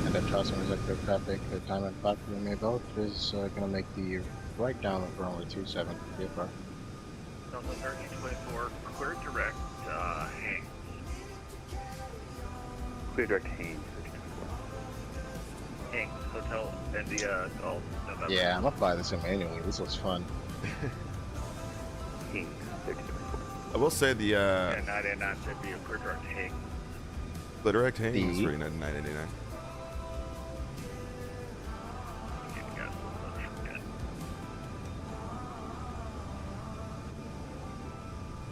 And that Charleston executive traffic, the time and platform may both is going to make the right down for only 27 VFR. Delta 1324, clear direct, Haynes. Clear direct Haynes, 1324. King Hotel India Golf November. Yeah, I'm gonna fly this sim anyway. This looks fun. King 664. I will say the And 99 should be a quicker King. Direct hang is The- free 99.99.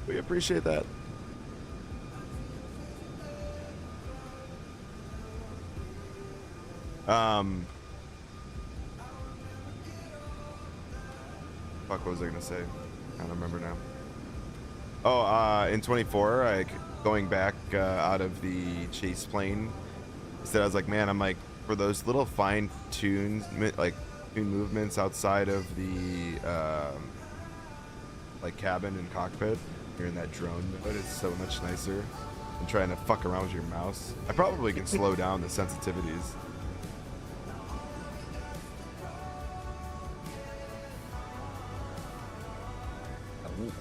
We appreciate that. Fuck, what was I gonna say? I don't remember now. Oh, in 24, going back out of the chase plane, instead I was like, man, I'm like, for those little fine tune movements outside of the like cabin and cockpit, you're in that drone mode, it's so much nicer than trying to fuck around with your mouse. I probably can slow down the sensitivities.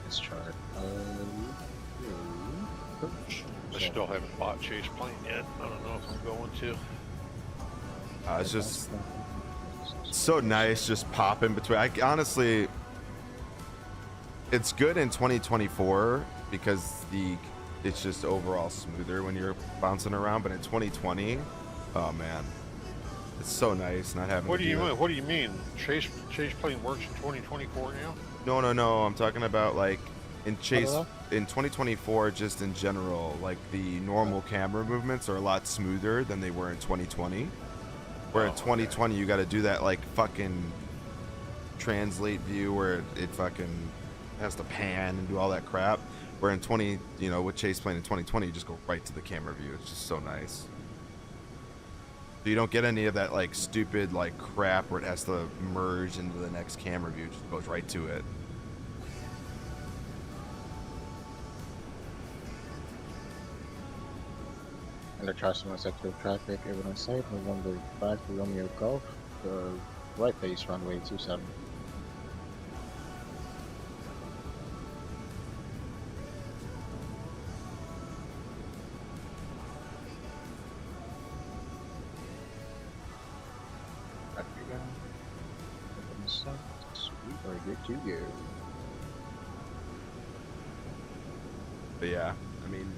This chart. I still haven't bought Chase Plane yet. I don't know if I'm going to. It's just so nice, just popping between. Honestly, it's good in 2024 because it's just overall smoother when you're bouncing around. But in 2020, oh man, it's so nice not having. What to do you that. mean? What do you mean? Chase Plane works in 2024 now? No. I'm talking about like in Chase Hello? in 2024, just in general. Like the normal camera movements are a lot smoother than they were in 2020. Where in 2020 you got to do that like fucking translate view where it fucking has to pan and do all that crap. Where in with Chase Plane in 2020, you just go right to the camera view. It's just so nice. So you don't get any of that like stupid like crap where it has to merge into the next camera view. It just goes right to it. Under Charleston sector of traffic, everyone safe. November 5 to Romeo Golf. Right base runway 27. We are good to go. But yeah, I mean,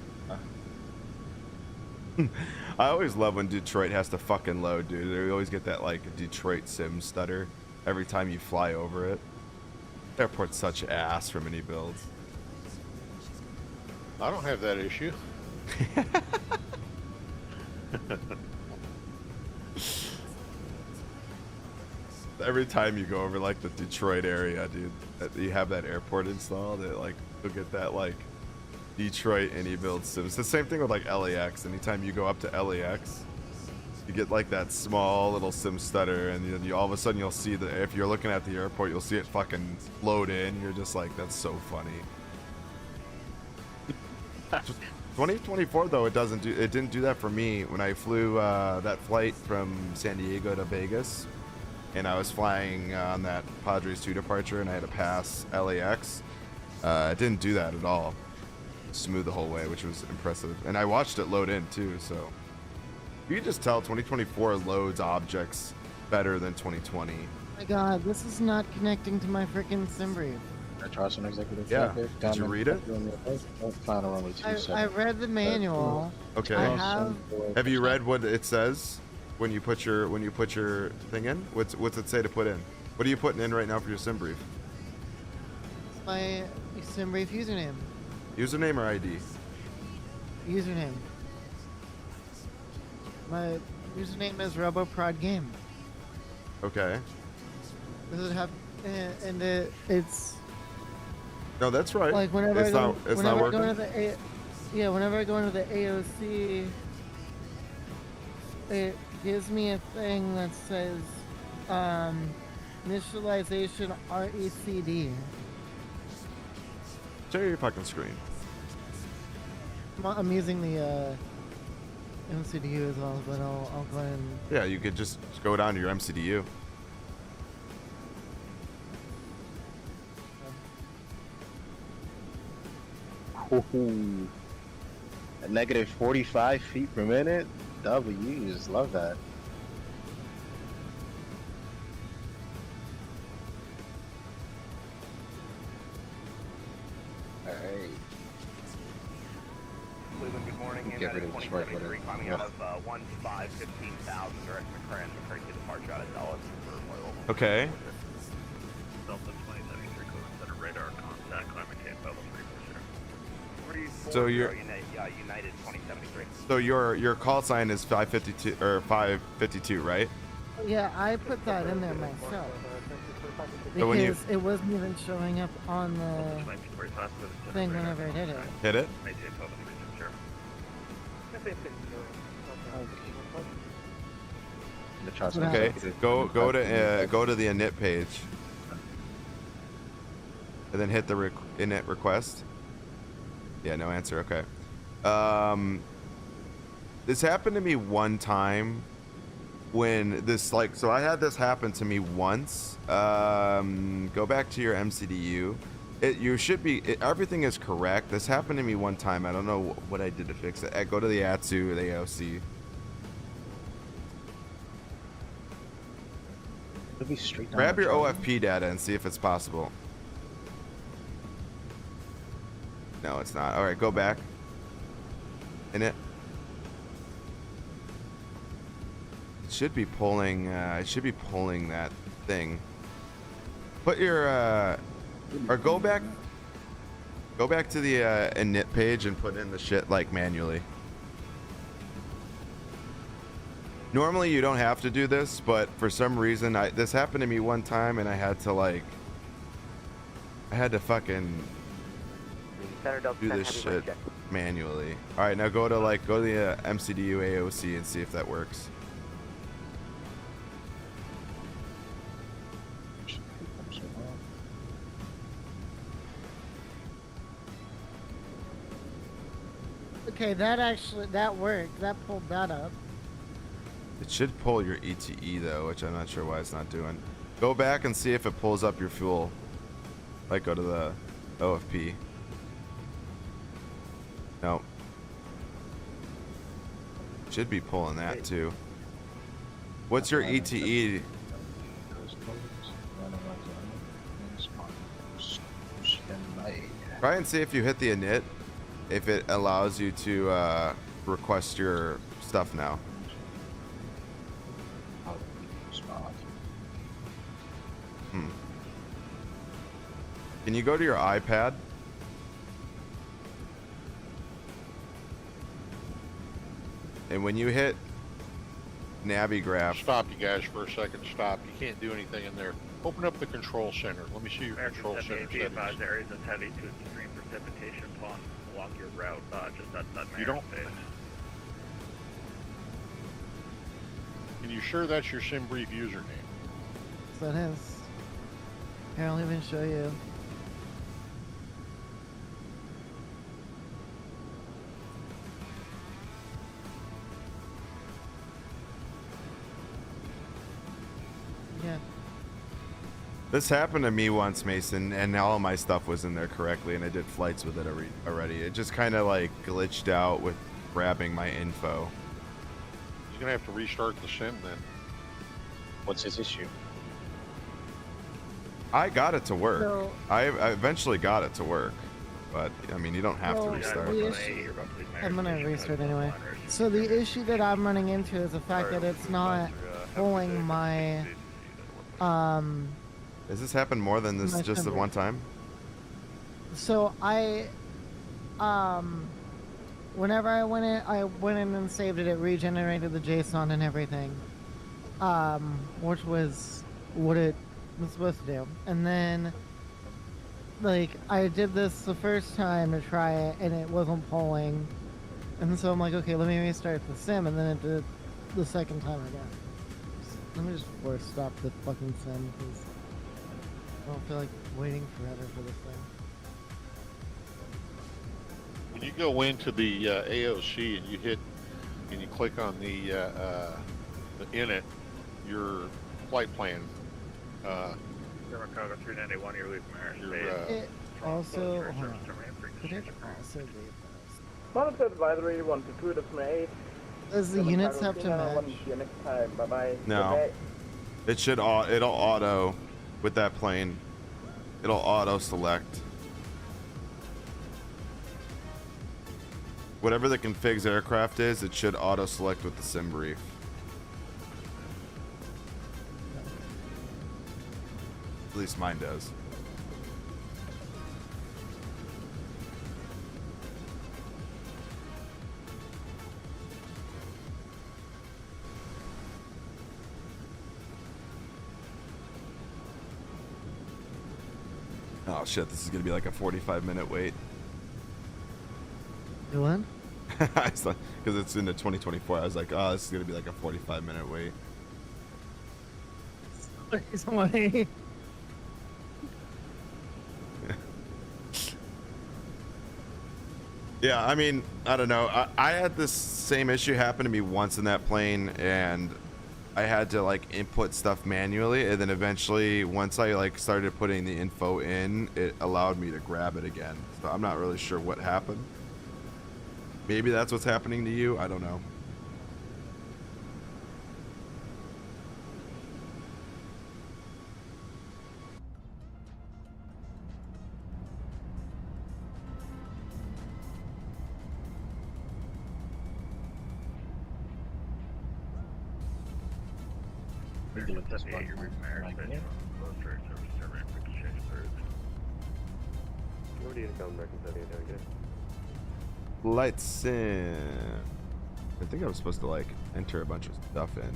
I always love when Detroit has to fucking load, dude. They always get that like Detroit sim stutter every time you fly over it. Airport's such ass for mini builds. I don't have that issue. Every time you go over like the Detroit area, dude, you have that airport installed, you'll get that like Detroit any build sim. It's the same thing with like LAX. Anytime you go up to LAX, you get like that small little sim stutter, and you all of a sudden you'll see that if you're looking at the airport, you'll see it fucking load in. You're just like, that's so funny. 2024 though, it didn't do that for me when I flew that flight from San Diego to Vegas, and I was flying on that Padres 2 departure, and I had to pass LAX. It didn't do that at all. Smooth the whole way, which was impressive, and I watched it load in too. So you can just tell 2024 loads objects better than 2020. Oh my god, this is not connecting to my freaking SimBrief. Charleston executive Yeah. traffic. Did you read it? Final runway 27. I read the manual. Okay. I Have you read what it says when you put your thing in? What's it say to put in? What are you putting in right now for your sim brief? My SimBrief username. Username or ID? Username. My username is RoboProdGame. Okay. Does it have? And it's No, that's right. like whenever it's I go, not. It's whenever not I go working. into the whenever I go into the AOC, it gives me a thing that says initialization RECD. Share your fucking screen. I'm using the MCDU as well, but I'll go ahead and. Yeah, you could just go down to your MCDU. Ooh. At negative 45 feet per minute. W's, love that. Right. Cleveland, good morning. Get rid of this right letter. Climbing out of 15,000 direct to current. Current departure out of Dallas for oil. Okay. Delta 2073, Cleveland Center radar contact. Climbing to level 340. So you're United 2073. so your call sign is 552 or 552, right? Yeah, I put that in there myself. So when you- Because it wasn't even showing up on the thing whenever I did it. Hit it. The charts Okay. executive. Go to the init page, and then hit the init request. Yeah, no answer. Okay. This happened to me one time when this so I had this happen to me once. Go back to your MCDU. You should be everything is correct. This happened to me one time. I don't know what I did to fix it. Go to the ATSU, the AOC. It'll be straight down Grab the your chart. OFP data and see if it's possible. No, it's not. All right, go back. In it. It should be pulling. It should be pulling that thing. Put your or go back. Go back to the init page and put in the shit like manually. Normally you don't have to do this, but for some reason this happened to me one time and I had to fucking do this shit manually. All right, now go to the MCDU AOC and see if that works. Okay, that worked. That pulled that up. It should pull your ETE though, which I'm not sure why it's not doing. Go back and see if it pulls up your fuel. Like go to the OFP. Nope. Should be pulling that too. What's your ETE? Try and see if you hit the init, if it allows you to request your stuff now. Can you go to your iPad? And when you hit Navigraph, Stop, you guys, for a second. Stop. You can't do anything in there. Open up the control center. Let me see your control center settings. Areas of heavy to extreme precipitation along your route, just outside You don't. Can you sure that's your SimBrief username? So it is. Here, I'll even show you. Yeah. this happened to me once, Mason, and all my stuff was in there correctly, and I did flights with it already. It just kind of like glitched out with grabbing my info. He's gonna have to restart the sim then. What's his issue? I got it to work. So, I eventually got it to work, but I mean, you don't have to Well, restart. the issue- I'm gonna restart anyway. So the issue that I'm running into is the fact that it's not pulling my Has this happened more than this My just the symbol. one time? So whenever I went in and saved it, it regenerated the JSON and everything, which was what it was supposed to do. And then, like, I did this the first time to try it, and it wasn't pulling. And so I'm like, okay, let me restart the sim, and then it did the second time again. Let me just force stop the fucking sim, because I don't feel like waiting forever for this thing. When you go into the AOC and you click on the init, your flight plan. Chicago 391, you're leaving Your, It also, hold on. Did it also do this? Monitor advisory 122.8. Does the units have to match? See you next time. Bye bye. No. It should. It'll auto with that plane. It'll auto select. whatever the configs aircraft is, it should auto select with the sim brief. At least mine does. Oh shit, this is gonna be like a 45-minute wait. You what? Because it's into 2024. I was like, oh, this is gonna be like a 45-minute wait. Somebody. Yeah, I mean, I don't know. I had this same issue happen to me once in that plane, and I had to like input stuff manually, and then eventually, once I like started putting the info in, it allowed me to grab it again. So I'm not really sure what happened. Maybe that's what's happening to you. I don't know. FlightSim. I think I was supposed to like enter a bunch of stuff in.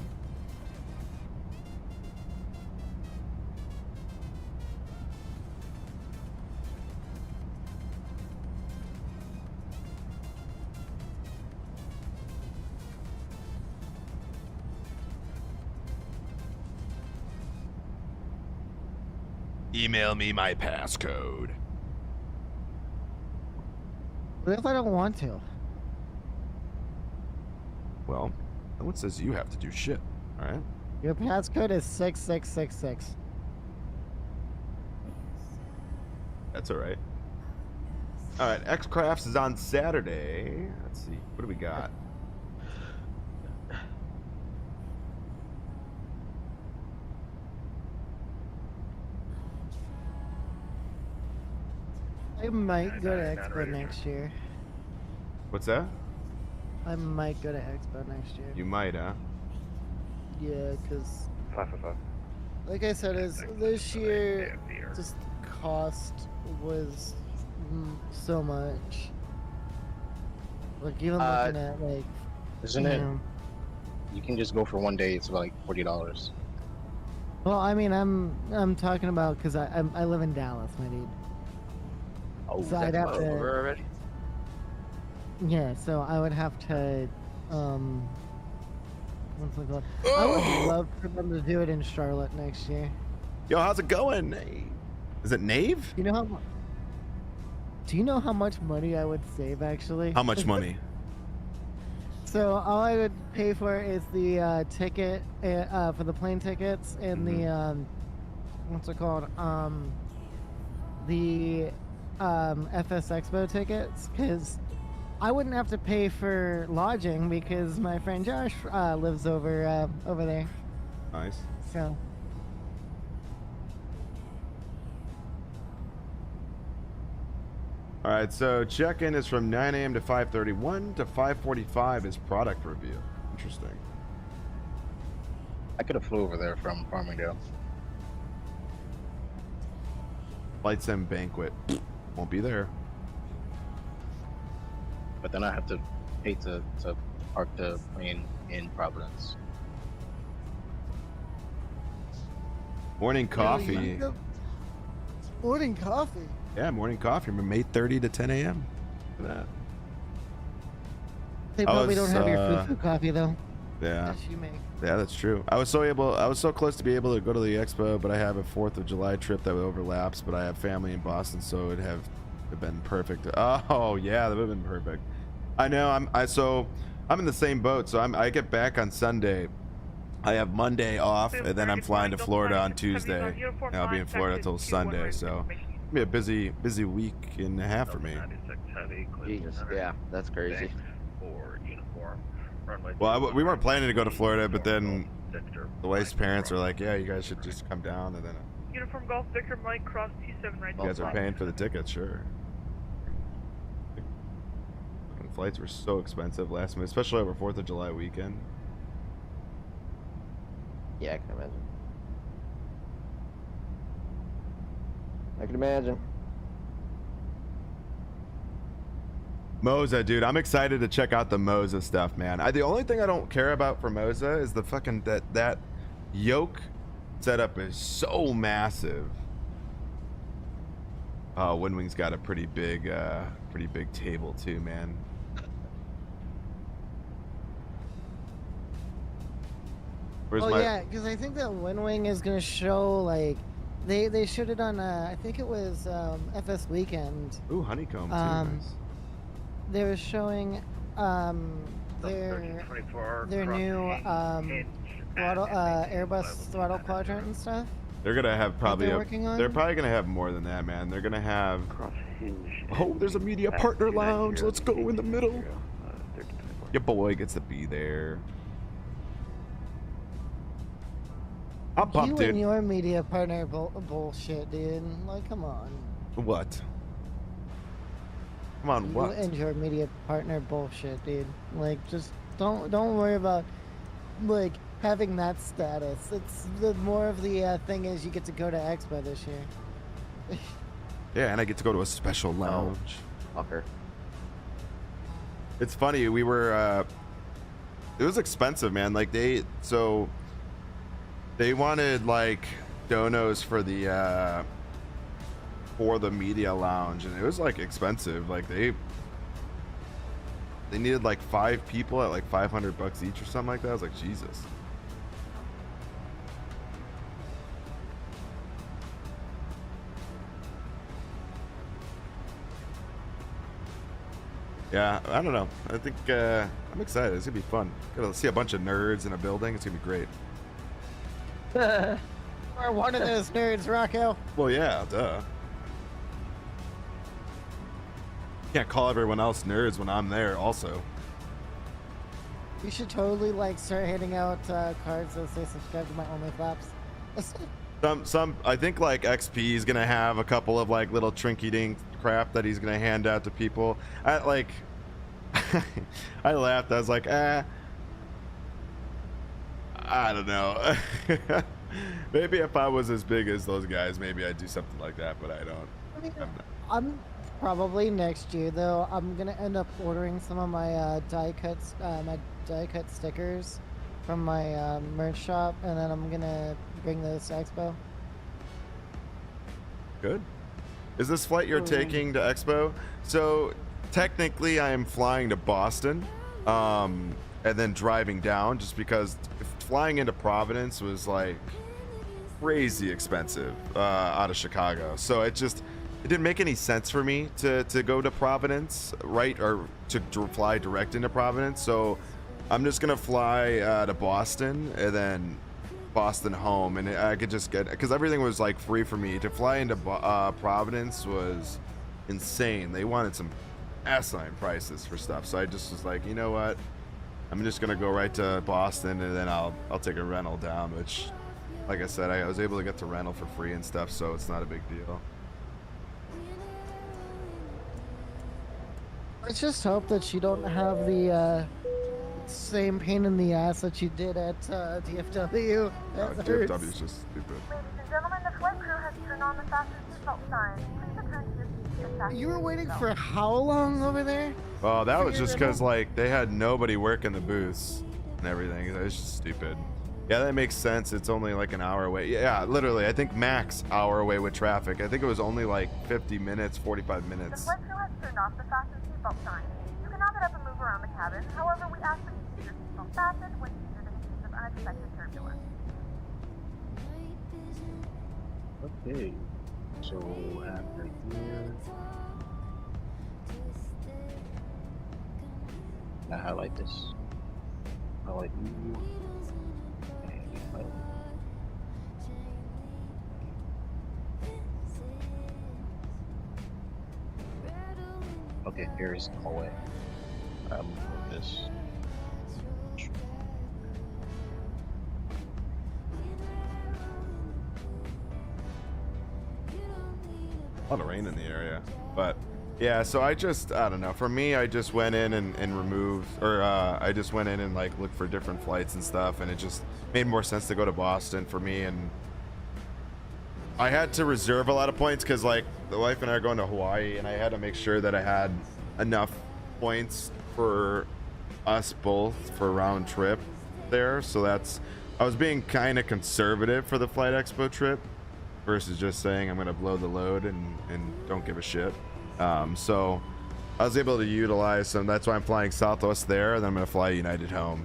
Email me my passcode. What if I don't want to? Well, no one says you have to do shit. All right. Your passcode is 6666. That's all right. All right. X Crafts is on Saturday. Let's see. What do we got? I might go to Expo next year. What's that? I might go to Expo next year. You might, huh? Yeah, because 555. like I said, is this year just cost was so much. Like even looking at like, Isn't you it? know, You can just go for one day. It's like $40. well, I mean, I'm talking about because I live in Dallas, my dude. Oh, So I'd have to, already? yeah. So I would have to, what's it called? I would love for them to do it in Charlotte next year. Yo, how's it going? Is it Nave? You know how? Do you know how much money I would save actually? How much money? So all I would pay for is the ticket for the plane tickets and the what's it called? The FS Expo tickets, because I wouldn't have to pay for lodging because my friend Josh lives over there. Nice. So All right, so check-in is from 9 a.m. to 5:31 to 5:45 is product review. Interesting. I could have flew over there from Farmingdale. FlightSim banquet won't be there. But then I have to pay to park the plane in Providence. Morning coffee. morning coffee. Yeah, morning coffee from 8:30 to 10 a.m. Look at that. They probably don't have your foo-foo coffee though. Yeah. Yes, you may. Yeah, that's true. I was so close to be able to go to the expo, but I have a 4th of July trip that overlaps, but I have family in Boston, so it would have been perfect. Oh yeah, that would have been perfect. I know. I'm in the same boat, so I get back on Sunday. I have Monday off, and then I'm flying to Florida on Tuesday. And I'll be in Florida till Sunday, so it'll be a busy week and a half for me. Jesus, yeah, that's crazy. Well, we weren't planning to go to Florida, but then the wife's parents are like, "Yeah, you guys should just come down," and then Uniform Golf Victor Mike Cross T7 right. you guys are paying for the ticket, sure. flights were so expensive last minute, especially over 4th of July weekend. Yeah, I can imagine. I can imagine. Moza, dude, I'm excited to check out the Moza stuff, man. The only thing I don't care about for Moza is the fucking that yoke setup is so massive. Windwing's got a pretty big table too, man. Where's my... yeah, because I think that Windwing is gonna show like they showed it on I think it was FS Weekend. Ooh, honeycomb too. Nice. They were showing their new throttle Airbus throttle quadrant and stuff. They're gonna have probably they're probably gonna have more than that, man. They're gonna have there's a media partner lounge. Let's go in the middle. Your boy gets to be there. I'm pumped, dude. You and your media partner bullshit, dude. Like, come on. What? Come on, what? You and your media partner bullshit, dude. Like, just don't worry about like having that status. It's the more of the thing is you get to go to Expo this year. Yeah, and I get to go to a special lounge. Fucker. It's funny, we were it was expensive, man. Like they wanted like donos for the media lounge, and it was like expensive. Like they needed like 5 people at like $500 each or something like that. I was like, Jesus. Yeah, I don't know. I think I'm excited. It's gonna be fun. Gonna see a bunch of nerds in a building. It's gonna be great. We're one of those nerds, Rocco. Well, yeah, duh. Can't call everyone else nerds when I'm there also. You should totally like start handing out cards that say subscribe to my OnlyFlaps. I think like XP is gonna have a couple of like little trinky dink crap that he's gonna hand out to people. I laughed. I was like, I don't know. Maybe if I was as big as those guys, maybe I'd do something like that, but I don't. I'm probably next year though. I'm gonna end up ordering some of my die cut stickers from my merch shop, and then I'm gonna bring those to Expo. Good. Is this flight you're taking to Expo? So technically I am flying to Boston and then driving down, just because flying into Providence was like crazy expensive out of Chicago. So it didn't make any sense for me to go to Providence, right? Or to fly direct into Providence. So I'm just gonna fly to Boston and then Boston home, and I could just get, because everything was like free for me. To fly into Providence was insane. They wanted some asinine prices for stuff, so I just was like, you know what, I'm just gonna go right to Boston, and then I'll take a rental down, which, like I said, I was able to get to rental for free and stuff, so it's not a big deal. Let's just hope that you don't have the same pain in the ass that you did at DFW. DFW is just stupid. Ladies and gentlemen, the flight crew has turned on the fasten seatbelt sign. Please return to your seats and fasten You were your waiting seatbelt. for how long over there? Well, that was just because like they had nobody working the booths and everything. It was just stupid. Yeah, that makes sense. It's only like an hour away. Yeah, literally, I think max hour away with traffic. I think it was only like 50 minutes, 45 The minutes. flight crew has turned off the fasten seatbelt sign. You can now get up and move around the cabin. However, we ask that you keep your seatbelt fastened when seated in case of unexpected turbulence. Okay, so after here, I highlight this. Highlight you. And highlight. Okay, here is the hallway. I'm moving this. A lot of rain in the area, but Yeah, so I don't know. For me, I just went in and removed, or I just went in and like looked for different flights and stuff, and it just made more sense to go to Boston for me. And I had to reserve a lot of points because like the wife and I are going to Hawaii, and I had to make sure that I had enough points for us both for round trip there. So I was being kind of conservative for the Flight Expo trip versus just saying I'm going to blow the load and don't give a shit. So I was able to utilize some. That's why I'm flying Southwest there, and then I'm going to fly United home.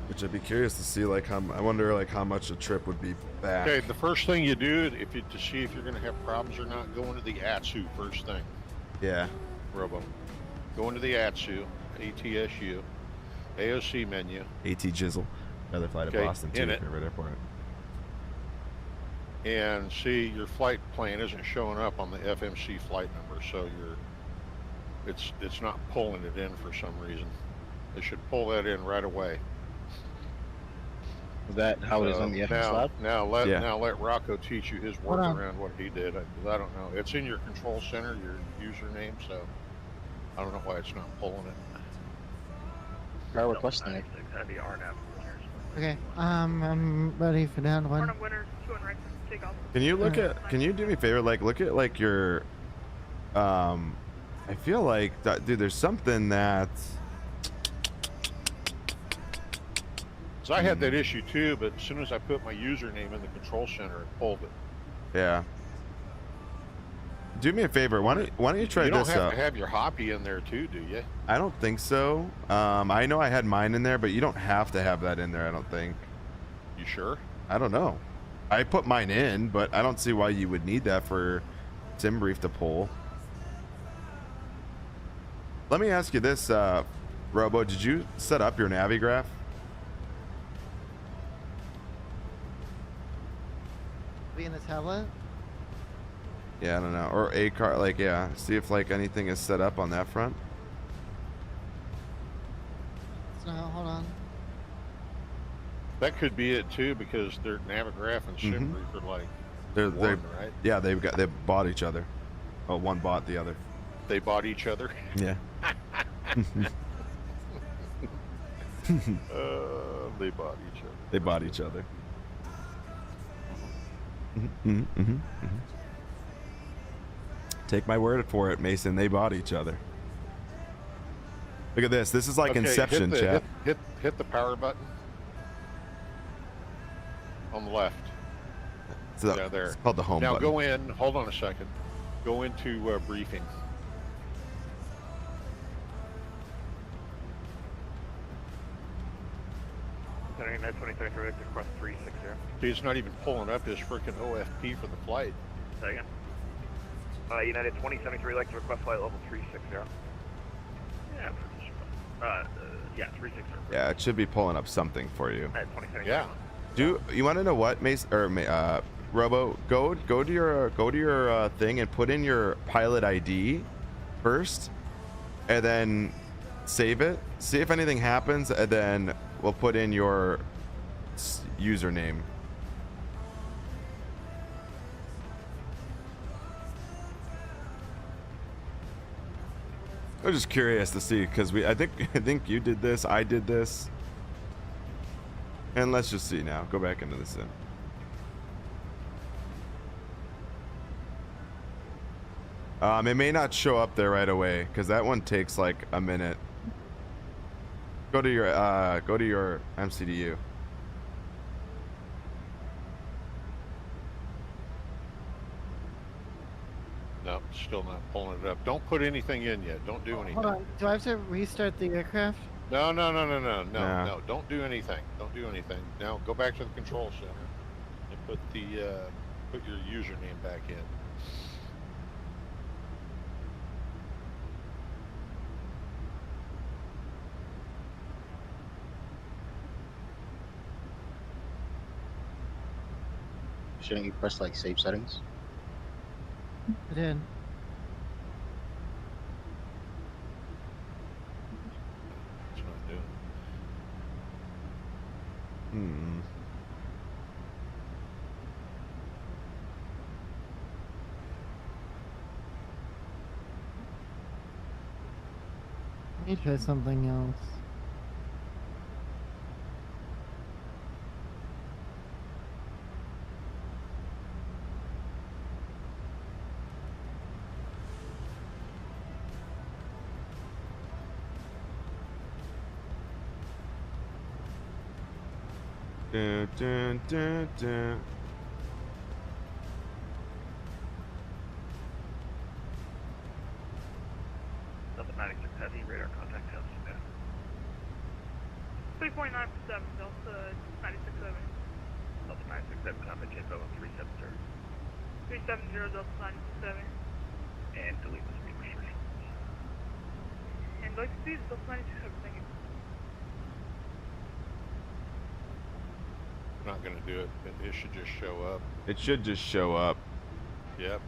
Which I'd be curious to see, like, I wonder, like, how much a trip would be back. Okay, the first thing you do to see if you're going to have problems or not, go into the ATSU first thing. Yeah. Robo. Go into the ATSU, ATSU, AOC menu. AT Jizzle. Another flight to Boston, too, favorite airport. And see your flight plan isn't showing up on the FMC flight number, so it's not pulling it in for some reason. It should pull that in right away. Is that how it is on the FMC lab? Now let Rocco teach you his workaround, what he did. Because I don't know. It's in your control center, your username, so I don't know why it's not pulling it. Try requesting it. Okay, I'm ready for down one. Can you can you do me a favor, like look at like your I feel like dude, there's something that So I had that issue too, but as soon as I put my username in the control center, it pulled it. Yeah. Do me a favor. Why don't you try this out? You don't have to have your Hoppy in there too, do you? I don't think so. I know I had mine in there, but you don't have to have that in there, I don't think. You sure? I don't know. I put mine in, but I don't see why you would need that for SimBrief to pull. Let me ask you this, Robo. Did you set up your Navigraph? Be in the tablet? Yeah, I don't know. Or a car, like, yeah. See if like anything is set up on that front. So, hold on. That could be it too, because their Navigraph and SimBrief are like They're right? Yeah, they bought each other. Oh, one bought the other. They bought each other. Yeah. They bought each other. They bought each other. Take my word for it, Mason. They bought each other. Look at this. This is like Inception, chat. Hit the power button on the left. So yeah, there. It's called the home now button. Go in. Hold on a second. Go into briefing. United 2033 across 360. See, it's not even pulling up his freaking OFP for the flight. Second. United 2073, like to request flight level 360. Yeah, 360. Yeah, it should be pulling up something for you. Yeah. Do you want to know what, Mason or Robo? Go to your thing and put in your pilot ID first, and then save it. See if anything happens, and then we'll put in your username. I'm just curious to see, because I think you did this, I did this, and let's just see now. Go back into the sim. It may not show up there right away because that one takes like a minute. Go to your MCDU. No, still not pulling it up. Don't put anything in yet. Don't do anything. Hold on. Do I have to restart the aircraft? No. Don't do anything. Don't do anything. Now go back to the control center and put your username back in. Shouldn't you press like save settings? I did. Let me try something else. Dun, dun, dun, dun. Delta 96 Heavy, radar contact house. 3.9 for 7, Delta 96 Heavy. Delta 96 Heavy, contact info on 370. 370 Delta 96 Heavy. And delete the speed restrictions. And like speed, Delta 96 Heavy, thank you. Not gonna do it. It should just show up. It should just show up. Yep.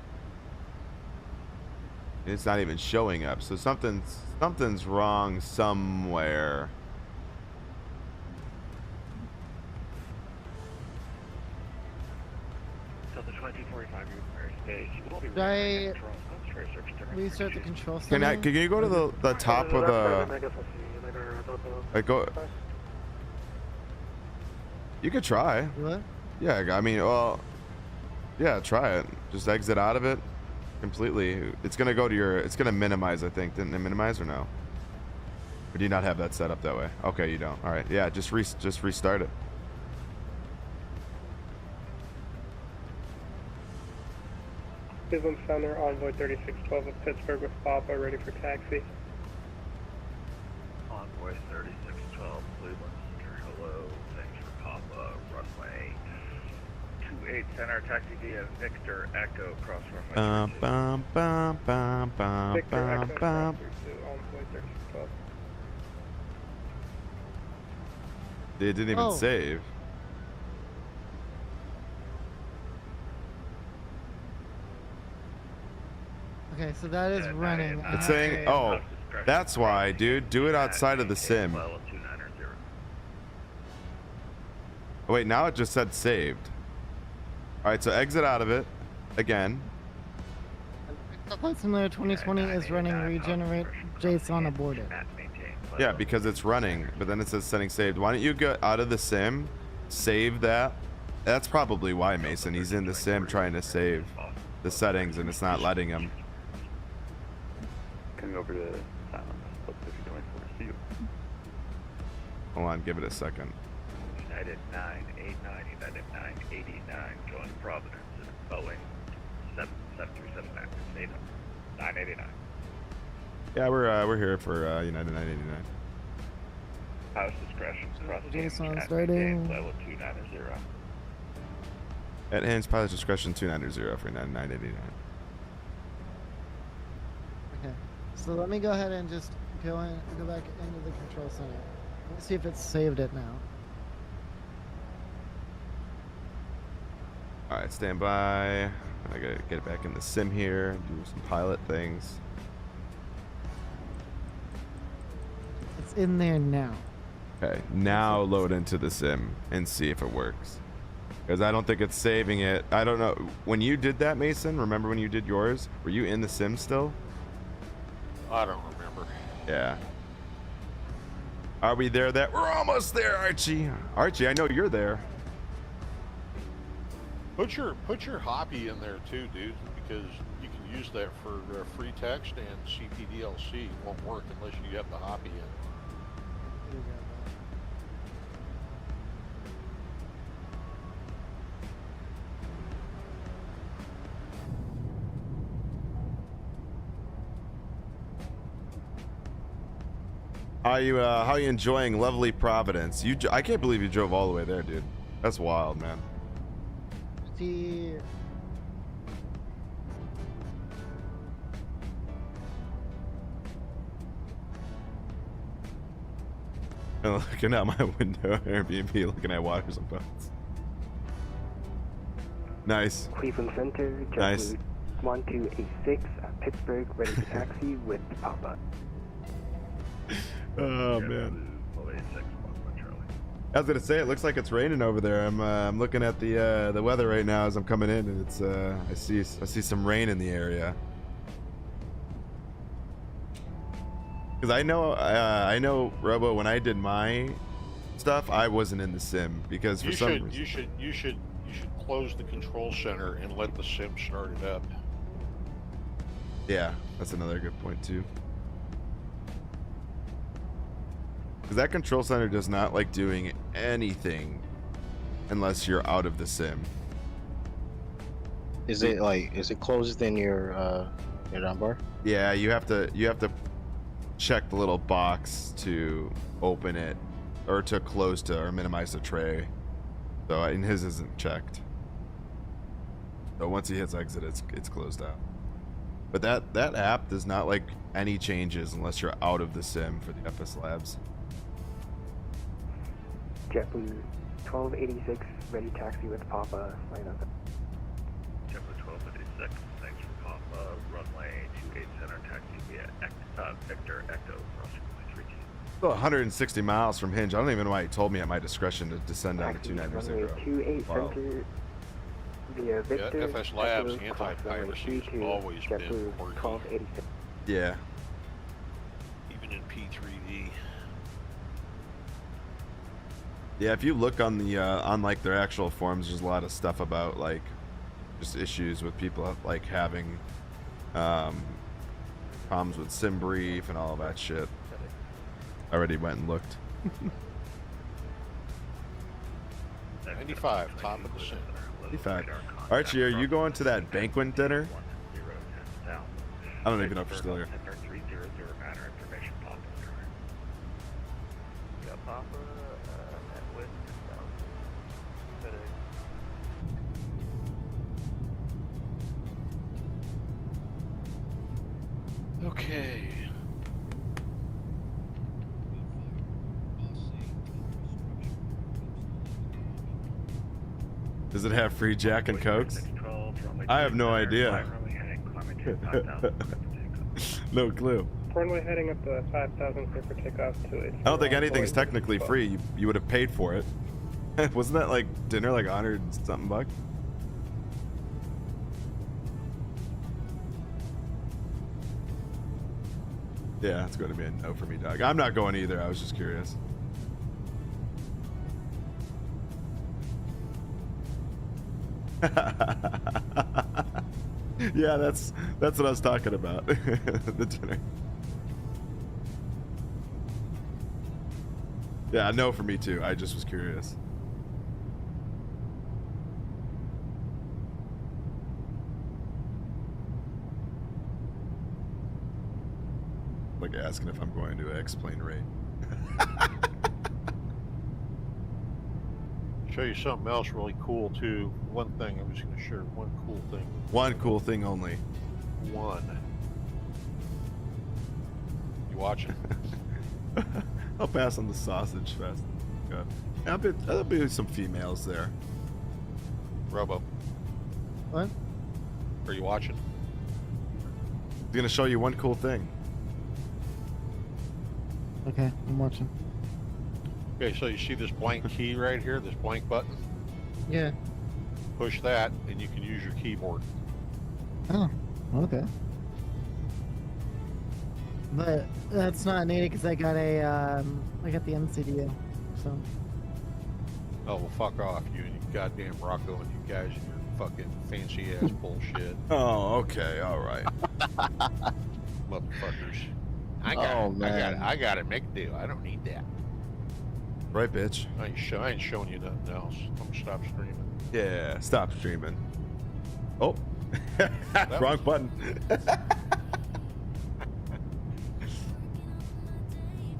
It's not even showing up. So something's wrong somewhere. Delta 2245, your airspace. You will be Should I restart the control center? Can you go to the top of the? Like go. You could try. What? Yeah, I mean, well, yeah, try it. Just exit out of it completely. It's gonna go to your. It's gonna minimize, I think. Didn't it minimize or no? Or do you not have that set up that way? Okay, you don't. All right, yeah, just restart it. Cleveland Center, Envoy 3612 of Pittsburgh with Papa, ready for taxi. Envoy 3612, Cleveland Center, hello, thanks for Papa, runway 28 Center, taxi via Victor Echo, cross runway 32. Bum, bum, bum, bum, Victor bum, Echo, bum. to Envoy 3612. It didn't even Oh. save. Okay, so that is running. It's saying, oh, that's why, dude. Do it outside of the sim. Level 290. Oh, wait, now it just said saved. All right, so exit out of it again. Flight Simulator 2020 is running regenerate JSON aborted. Yeah, because it's running, but then it says setting saved. Why don't you go out of the sim, save that? That's probably why, Mason. He's in the sim trying to save the settings, and it's not letting him. Coming over to silence, Delta 24, see you. Hold on, give it a second. United 989, United 989, going to Providence, Boeing 737 MAX, 989. Yeah, we're here for United 989. House discretion, cross JSON at starting. level 290. At hands pilot discretion 290 for 989. Okay, so let me go ahead and just go back into the control center. Let's see if it's saved it now. All right, stand by. I gotta get it back in the sim here. Do some pilot things. It's in there now. Okay, now load into the sim and see if it works. Because I don't think it's saving it. I don't know. When you did that, Mason, remember when you did yours? Were you in the sim still? I don't remember. Yeah. Are we there? We're almost there, Archie. Archie, I know you're there. Put your hobby in there too, dude, because you can use that for free text, and CPDLC won't work unless you have the hobby in. How are you enjoying lovely Providence? I can't believe you drove all the way there, dude. That's wild, man. See. Looking out my window, Airbnb, looking at waters and boats. Nice. Cleveland Center, Nice. 1286, Pittsburgh, ready for taxi with Papa. Oh man. I was gonna say it looks like it's raining over there. I'm looking at the weather right now as I'm coming in, and it's I see some rain in the area. Because I know Robo, when I did my stuff, I wasn't in the sim because for some reason. You should close the control center and let the sim start it up. Yeah, that's another good point too. Because that control center does not like doing anything unless you're out of the sim. Is it closed in your down bar? Yeah, you have to check the little box to open it or to close to or minimize the tray. So and his isn't checked. So once he hits exit, it's closed out. But that app does not like any changes unless you're out of the sim for the FS Labs. JetBlue 1286, ready taxi with Papa, line up. JetBlue 1286, thanks for Papa, runway 28 center, taxi via Victor Echo, crossing runway 32. Still 160 miles from Hinge. I don't even know why he told me at my discretion to descend down to 290. Runway 28 center, via Victor Yeah, FS Labs Echo, anti-piracy has always been JetBlue working. 1286. Yeah. Even in P3D. Yeah, if you look on the on like their actual forums, there's a lot of stuff about like just issues with people like having problems with sim brief and all of that shit. I already went and looked. 95, top of the sim. 95. Archie, are you going to that banquet dinner? I don't even know if you're still here. Okay. Does it have free Jack and Cokes? I have no idea. No clue. Runway heading up to 5,000 clear for takeoff to it. I don't think anything's technically free. You would have paid for it. Wasn't that like dinner like 100 something bucks? Yeah, it's going to be a no for me, dog. I'm not going either. I was just curious. Yeah, that's what I was talking about. The dinner. Yeah, no for me too. I just was curious. Like asking if I'm going to explain rate. Show you something else really cool too. One thing I was going to share. One cool thing. One cool thing only. One. You watching? I'll pass on the sausage fest. God. There'll be some females there. Robo. What? Are you watching? I'm gonna show you one cool thing. Okay, I'm watching. Okay, so you see this blank key right here, this blank button? Yeah. Push that, and you can use your keyboard. Oh, okay. But that's not needed because I got a I got the MCDO, so. Oh well, fuck off, you and your goddamn Rocco and you guys and your fucking fancy ass bullshit, Oh, okay, all right. motherfuckers. I got it. Make a deal. I don't need that. Right, bitch. I ain't showing you nothing else. I'm gonna stop streaming. Yeah, stop streaming. Oh, wrong button.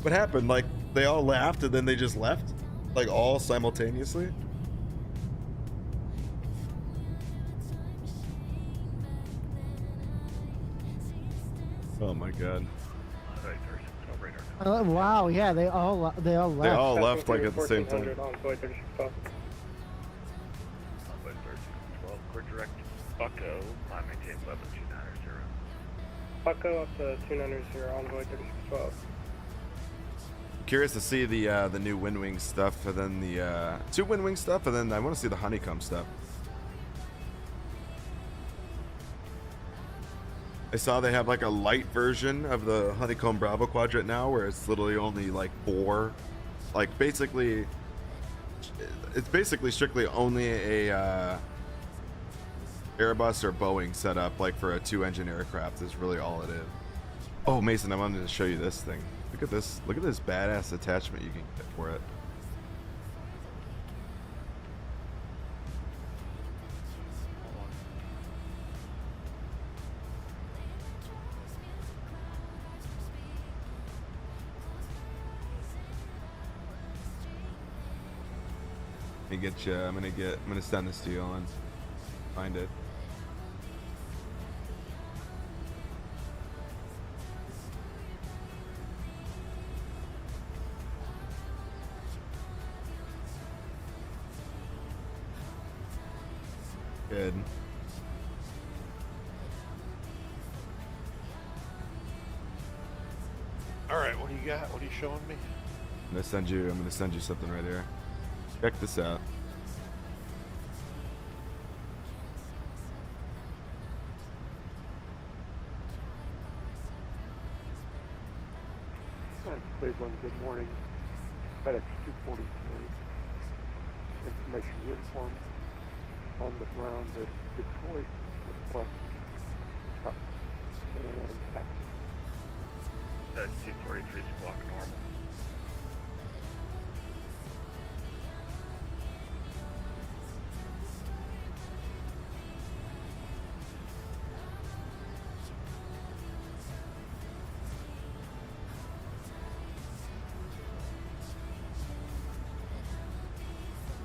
What happened? Like they all laughed and then they just left, like all simultaneously. Oh my god. Wow, yeah, they all left. They all left like at the same time. On Void 3612. Void 3612, core direct Bucko, climb maintain level 290. Bucko up to 290 on Void 3612. Curious to see the new Wind Wing stuff, and then the two Wind Wing stuff, and then I want to see the Honeycomb stuff. I saw they have like a light version of the Honeycomb Bravo quadrant now, where it's literally only like 4, like basically, it's basically strictly only a Airbus or Boeing setup, like for a 2-engine aircraft is really all it is. Oh, Mason, I wanted to show you this thing. Look at this badass attachment you can get for it. I'm gonna send this to you and find it. Good. All right, what do you got? What are you showing me? I'm gonna send you something right here. Check this out. Cleveland, good morning. FedEx 243. Information uniform on the ground at Detroit with plus truck and taxi. FedEx 243 is block normal.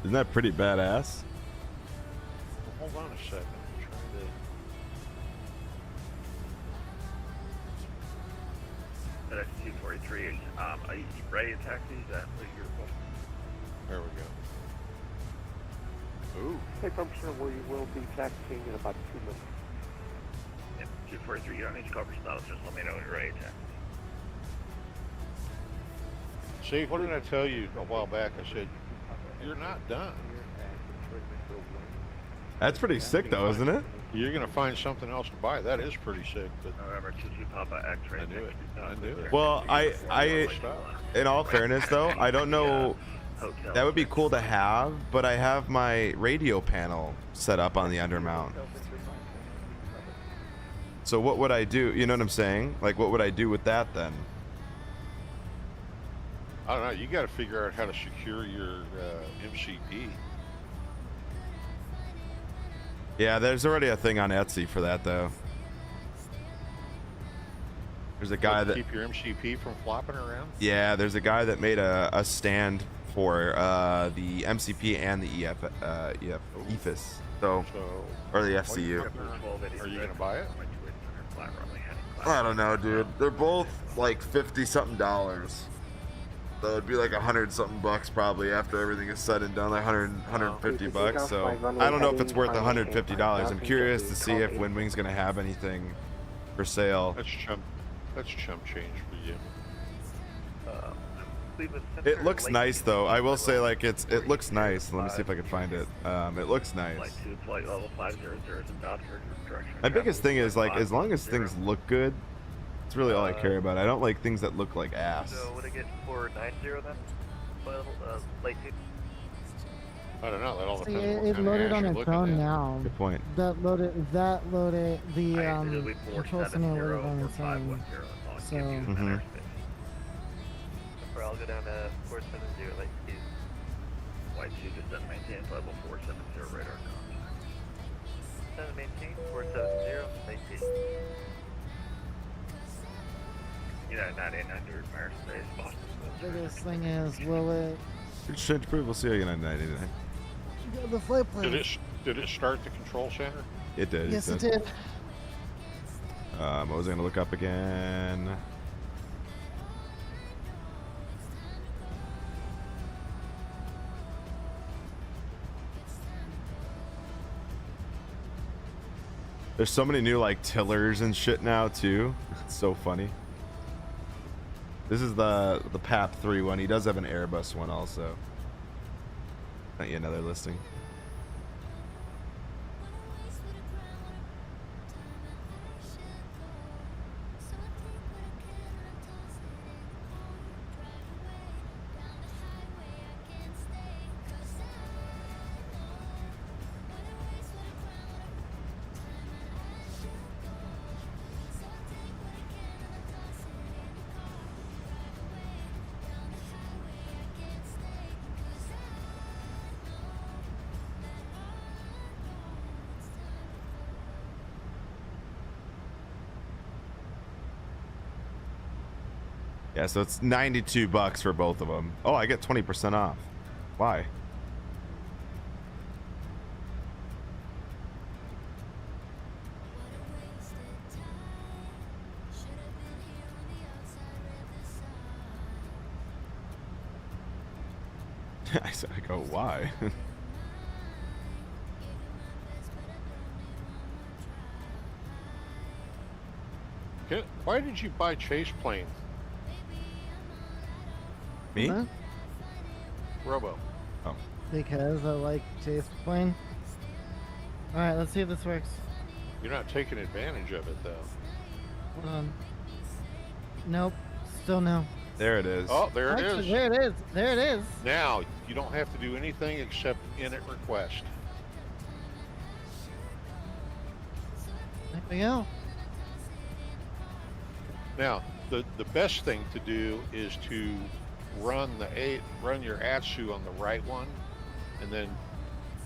Isn't that pretty badass? Well, hold on a second. I'm trying to... FedEx 243, are you ready to taxi? Is that what your question? There we go. Ooh. Hey, from sure where you will be taxiing in about 2 minutes. Yeah, 243, you don't need to cover status, just let me know when you're ready to taxi. See, what did I tell you a while back? I said, you're not done. That's pretty sick though, isn't it? You're gonna find something else to buy. That is pretty sick. But November 22 Papa X-ray. I knew it. I knew it. Well, I, in all fairness though, I don't know. That would be cool to have, but I have my radio panel set up on the undermount. So what would I do? You know what I'm saying? Like, what would I do with that then? I don't know. You got to figure out how to secure your MCP. Yeah, there's already a thing on Etsy for that though. There's a guy that keep your MCP from flopping around. Yeah, there's a guy that made a stand for the MCP and the EFIS. So, or the FCU. Are you gonna buy it? I don't know, dude. They're both like $50-something. So it'd be like $100-something probably after everything is said and done, like $150. So I don't know if it's worth $150. I'm curious to see if Windwing's gonna have anything for sale. That's chump change for you. It looks nice though. I will say, like, it looks nice. Let me see if I can find it. It looks nice. My biggest thing is, like, as long as things look good, it's really all I care about. I don't like things that look like ass. So would I get 490 then? Late I don't know. That all See, depends on what it kind of loaded ass on you're its looking own at. now. Good point. That loaded the control center loaded on its own. So I'll go down to 470 Lake Keys. White 2 just doesn't maintain level 470 radar contact. Doesn't maintain 470 Lake Keys. You know, 9800 Maris Space, Boston. biggest thing is, will it? Exchange proof. We'll see how you get 99. The flight plan. Did it start the control center? It did. Yes, it did. What was I gonna look up again? There's so many new like tillers and shit now too. It's so funny. This is the PAP 3 one. He does have an Airbus one also. Not yet another listing. Yeah, so it's $92 for both of them. Oh, I get 20% off. Why? I go, why? Why did you buy Chase Plane? Me? Huh? Robo. Oh. Because I like Chase Plane. Alright, let's see if this works. You're not taking advantage of it, though. Hold on. Nope. Still no. There it is. Oh, there it Actually, is. there it is. There it is. Now, you don't have to do anything except init request. There we go. Now, the best thing to do is to run your ATSU on the right one, and then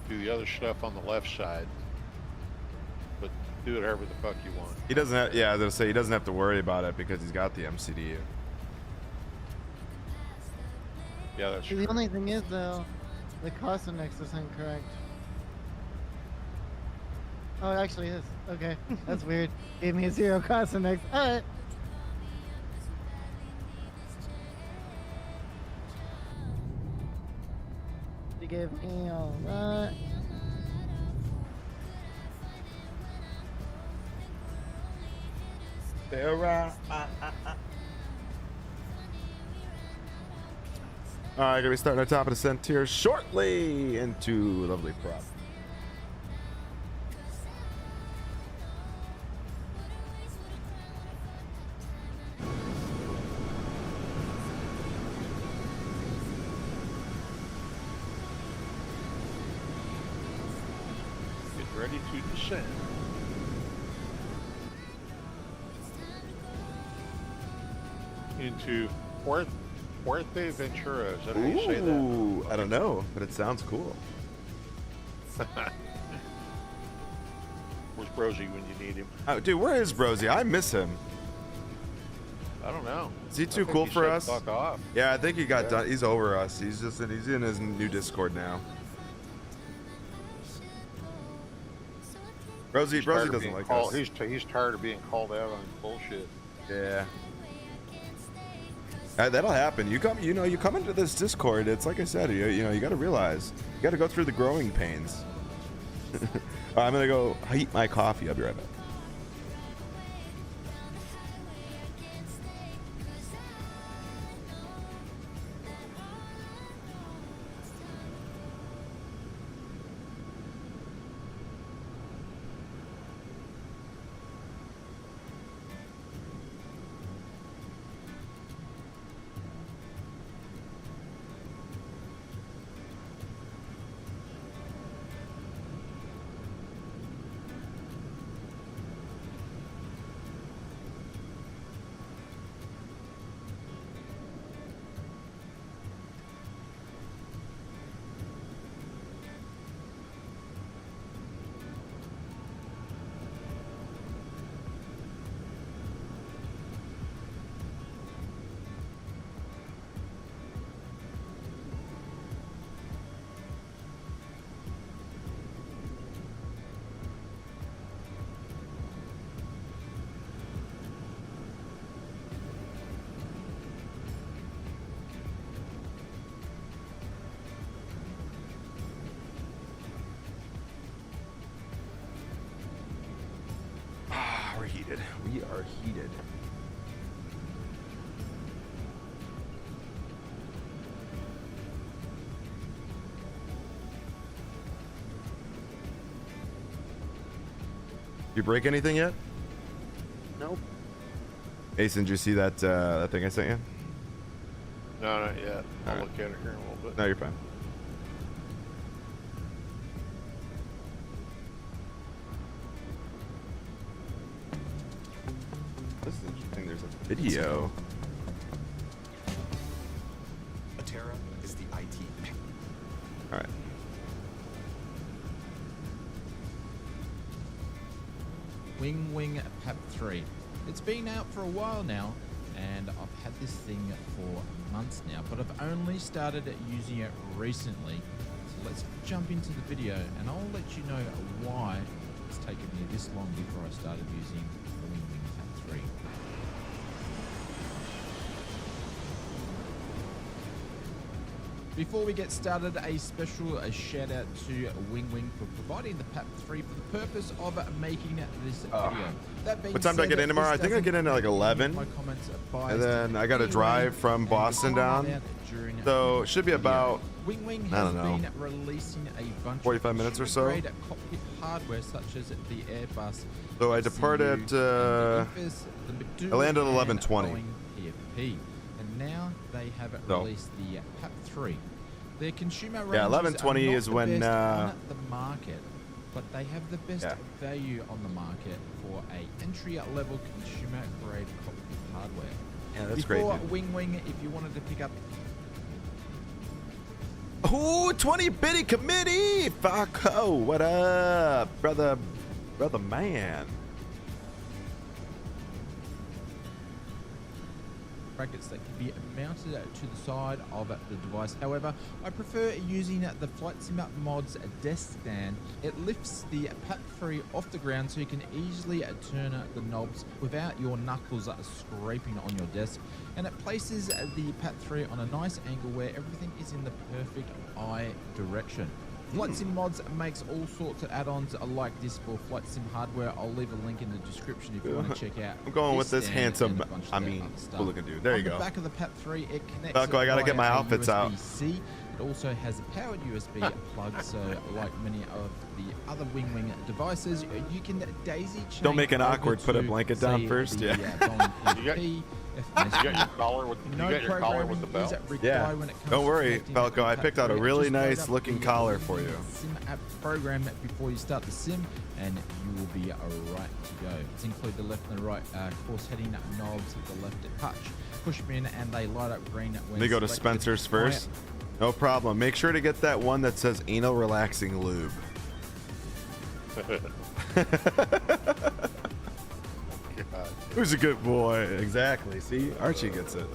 do the other stuff on the left side. But do it however the fuck you want. He doesn't have, yeah, I was gonna say he doesn't have to worry about it because he's got the MCDU. Yeah, that's See, true. the only thing is, though, the cost index is incorrect. Oh, it actually is. Okay, that's weird. Gave me a 0 cost index. Alright. You gave me all that. All right, gonna be starting our top of the descent here shortly into lovely prop. Get ready to descend. Into Fuerteventura. Is that how you say that? Ooh, I don't know, but it sounds cool. Where's Brosy when you need him? Oh, dude, where is Brosy? I miss him. I don't know. Is he I too think cool he for said us? Fuck off. Yeah, I think he got Yeah. done. He's over us. He's in his new Discord now. Brosy He's tired of doesn't being like called- us. He's tired of being called out on bullshit. Yeah. That'll happen. You come into this Discord. It's like I said. You got to realize you got to go through the growing pains. I'm gonna go heat my coffee. I'll be right back. We're heated. We are heated. You break anything yet? Nope. Ace, did you see that that thing I sent you? No, not yet. I'll All right. look at it here in a little bit. No, you're fine. This is interesting. There's a video. Atera is the IT. All right. Wing Pep 3. It's been out for a while now, and I've had this thing for months now, but I've only started using it recently. So let's jump into the video and I'll let you know why it's taken me this long before I started using the Wing Tap 3. Before we get started, a special shout out to Wing for providing the PAP 3 for the purpose of making this video. That being What time do I said, get in tomorrow? I this think I get in at like doesn't 11. my comments are And biased then I got to in drive any way, from and Boston we'll find down. out during So the it should be video. about, Wing I has don't know, been releasing a bunch 45 minutes or so. great cockpit hardware such as the Airbus. So I departed, I landed at 11:20. PFP, and now they have So. released the PAP 3. Their consumer Yeah, ranges 11:20 are not is the when, best on the market, but they have the best Yeah. value on the market for a entry-level consumer-grade cockpit hardware. Yeah, that's Before great, dude. Wing, if you wanted to pick up. Ooh, 20 bitty committee! Falco, what up, brother man? Brackets that can be mounted to the side of the device. However, I prefer using the FlightSim Mods desk stand. It lifts the PAP 3 off the ground so you can easily turn the knobs without your knuckles scraping on your desk, and it places the PAP 3 on a nice angle where everything is in the perfect eye direction. FlightSim Mods makes all sorts of add-ons like this for FlightSim hardware. I'll leave a link in the description if you want to check out. I'm going with this stand handsome, and a bunch of I their mean, other stuff. good-looking dude. There you On go. the back of the PAP 3, it connects Falco, I gotta get my via a outfits out. USB-C. It also has a powered USB plug, so like many of the other Wing devices, you can daisy chain. Don't make it over awkward, put a to, blanket down say, first, the, yeah. Boeing You got- PFP, You got your collar with, you no got your collar with the programming is belt? required Yeah. when it comes Don't to worry, connecting Falco, the I PAP picked out a 3. really Just load nice up looking the collar for you. Sim app program before you start the sim, and you will be right to go. It's include the left and the right course heading knobs with the left touch. Push them in and they light up green when Let me go to selected. Spencer's first. No problem. Make sure to get that one that says anal relaxing lube. God. Who's a good boy? Exactly. See, Archie gets it.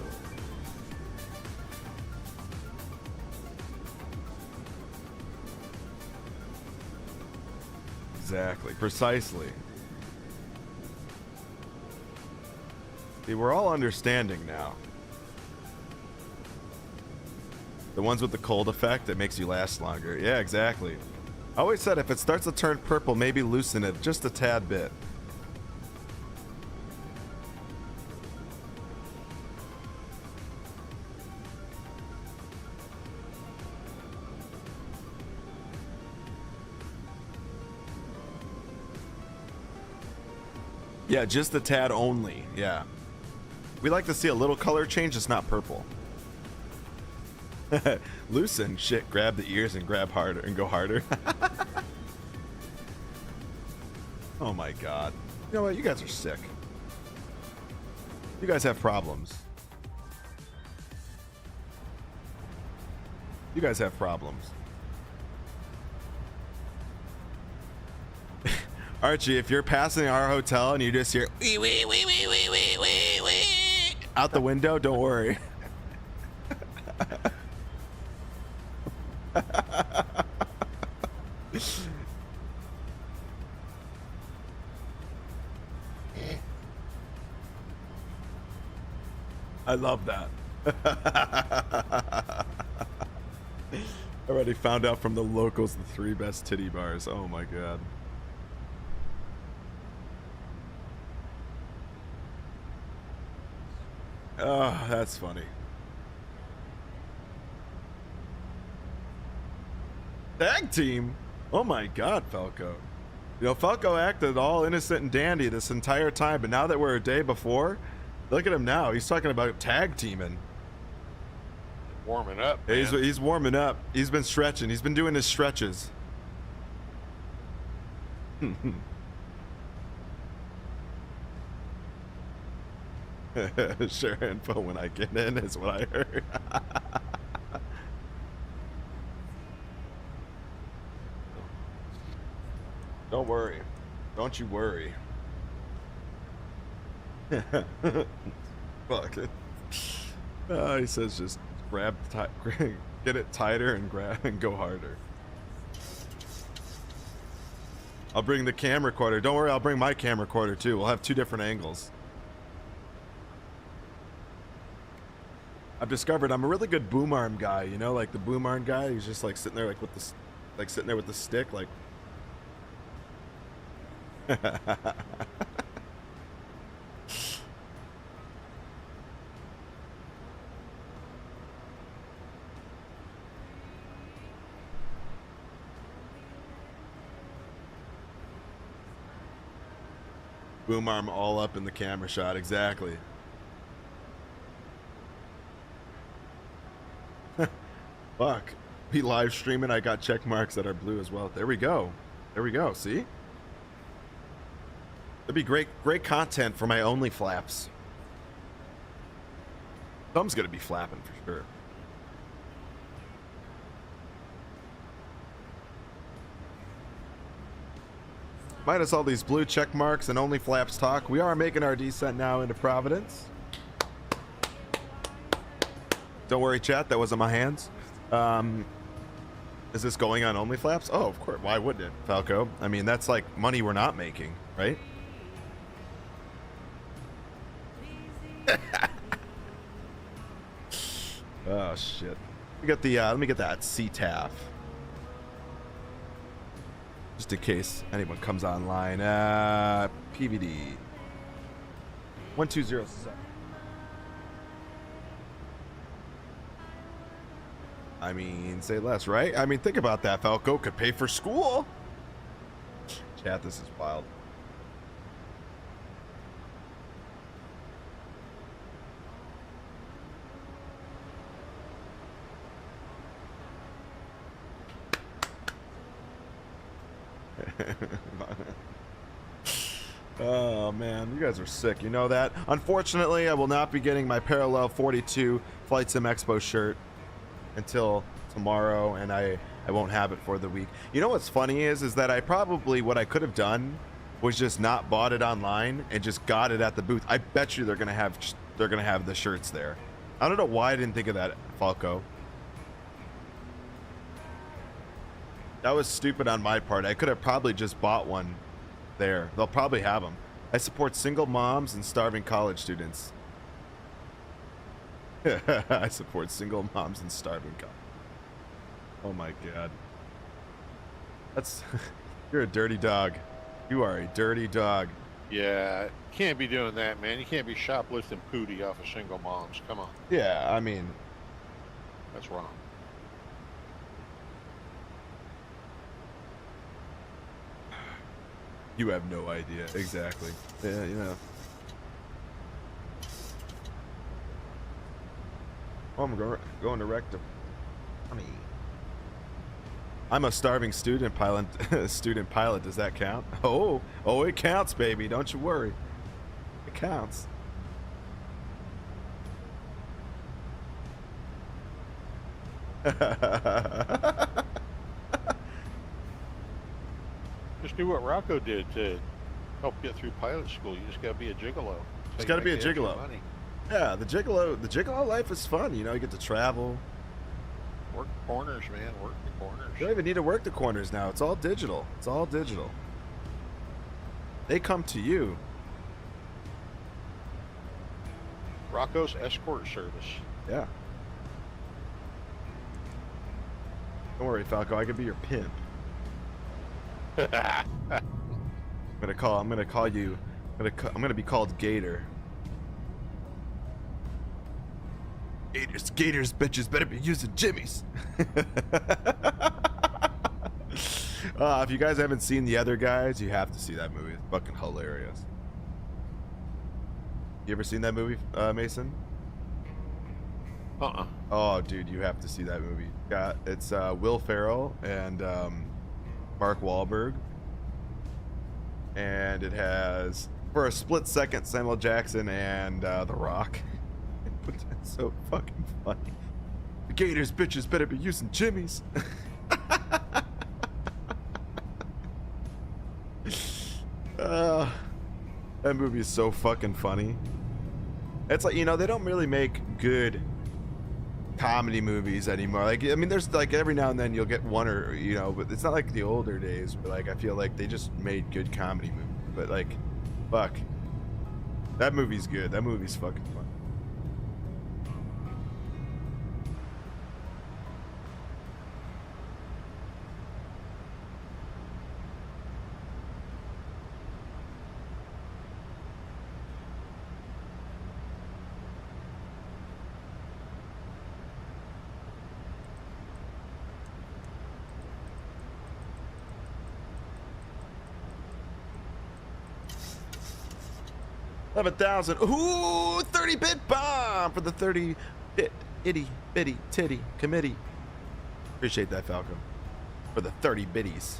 Exactly. Precisely. See, we're all understanding now. The ones with the cold effect that makes you last longer. Yeah, exactly. I always said if it starts to turn purple, maybe loosen it just a tad bit. Yeah, just a tad only. Yeah. We like to see a little color change, it's not purple. Loosen shit, grab the ears and grab harder and go harder. Oh my god. You know what? You guys are sick. You guys have problems. You guys have problems. Archie, if you're passing our hotel and you just hear wee wee wee wee wee wee wee wee out the window, don't worry. I love that. Already found out from the locals the 3 best titty bars. Oh my god. Oh, that's funny. Tag team? Oh my god, Falco. You know, Falco acted all innocent and dandy this entire time, but now that we're a day before, look at him now. He's talking about tag teaming. Warming up, man. He's warming up. He's been stretching. He's been doing his stretches. Share info when I get in is what I heard. Don't worry. Don't you worry. Fuck it. He says just grab get it tighter and grab and go harder. I'll bring the camera recorder. Don't worry, I'll bring my camera recorder too. We'll have 2 different angles. I've discovered I'm a really good boom arm guy, you know, like the boom arm guy. He's just like sitting there like with the sitting there with the stick like boom arm all up in the camera shot, exactly. Fuck. We live streaming. I got check marks that are blue as well. There we go. There we go. See? That'd be great content for my only flaps. Thumb's gonna be flapping for sure. Minus all these blue check marks and only flaps talk, we are making our descent now into Providence. Don't worry, chat, that wasn't my hands. Is this going on only flaps? Oh, of course. Why wouldn't it, Falco? I mean, that's like money we're not making, right? Oh shit. Let me get that CTAF. Just in case anyone comes online. PVD 1207. I mean, say less, right? I mean, think about that. Falco could pay for school. Chat, this is wild. Oh man, you guys are sick, you know that. Unfortunately, I will not be getting my parallel 42 FlightSimExpo shirt until tomorrow, and I won't have it for the week. You know what's funny is that I probably, what I could have done was just not bought it online and just got it at the booth. I bet you they're gonna have the shirts there. I don't know why I didn't think of that, Falco. That was stupid on my part. I could have probably just bought one there. They'll probably have them. I support single moms and starving college students. I support single moms and starving college. Oh my god. That's... You're a dirty dog. You are a dirty dog. Yeah, can't be doing that, man. You can't be shoplifting pootie off of single moms. Come on. Yeah, I mean... That's wrong. You have no idea. Exactly. Yeah, you know. Oh, I'm going to wreck the... Honey. I'm a starving student pilot. Student pilot. Does that count? Oh, it counts, baby. Don't you worry. It counts. Just do what Rocco did to help get through pilot school. You just gotta be a gigolo. Just gotta be a gigolo. Yeah, the gigolo life is fun. You know, you get to travel. Work the corners, man. Work the corners. You don't even need to work the corners now. It's all digital. It's all digital. They come to you. Rocco's escort service. Yeah. Don't worry, Falco. I can be your pimp. I'm gonna call you. I'm gonna be called Gator. Gators, bitches better be using jimmies. If you guys haven't seen The Other Guys, you have to see that movie. It's fucking hilarious. You ever seen that movie, Mason? Oh, dude, you have to see that movie. It's Will Ferrell and Mark Wahlberg, and it has, for a split second, Samuel Jackson and The Rock. It's so fucking funny. The Gators bitches better be using jimmies. That movie is so fucking funny. It's like, you know, they don't really make good comedy movies anymore. Like, I mean, there's like every now and then you'll get one or, you know, but it's not like the older days. But like, I feel like they just made good comedy movies. But like, fuck, that movie's good. That movie's fucking fun. $11,000. Ooh, 30-bit bomb for the 30-bit itty bitty titty committee. Appreciate that, Falcon, for the 30 bitties.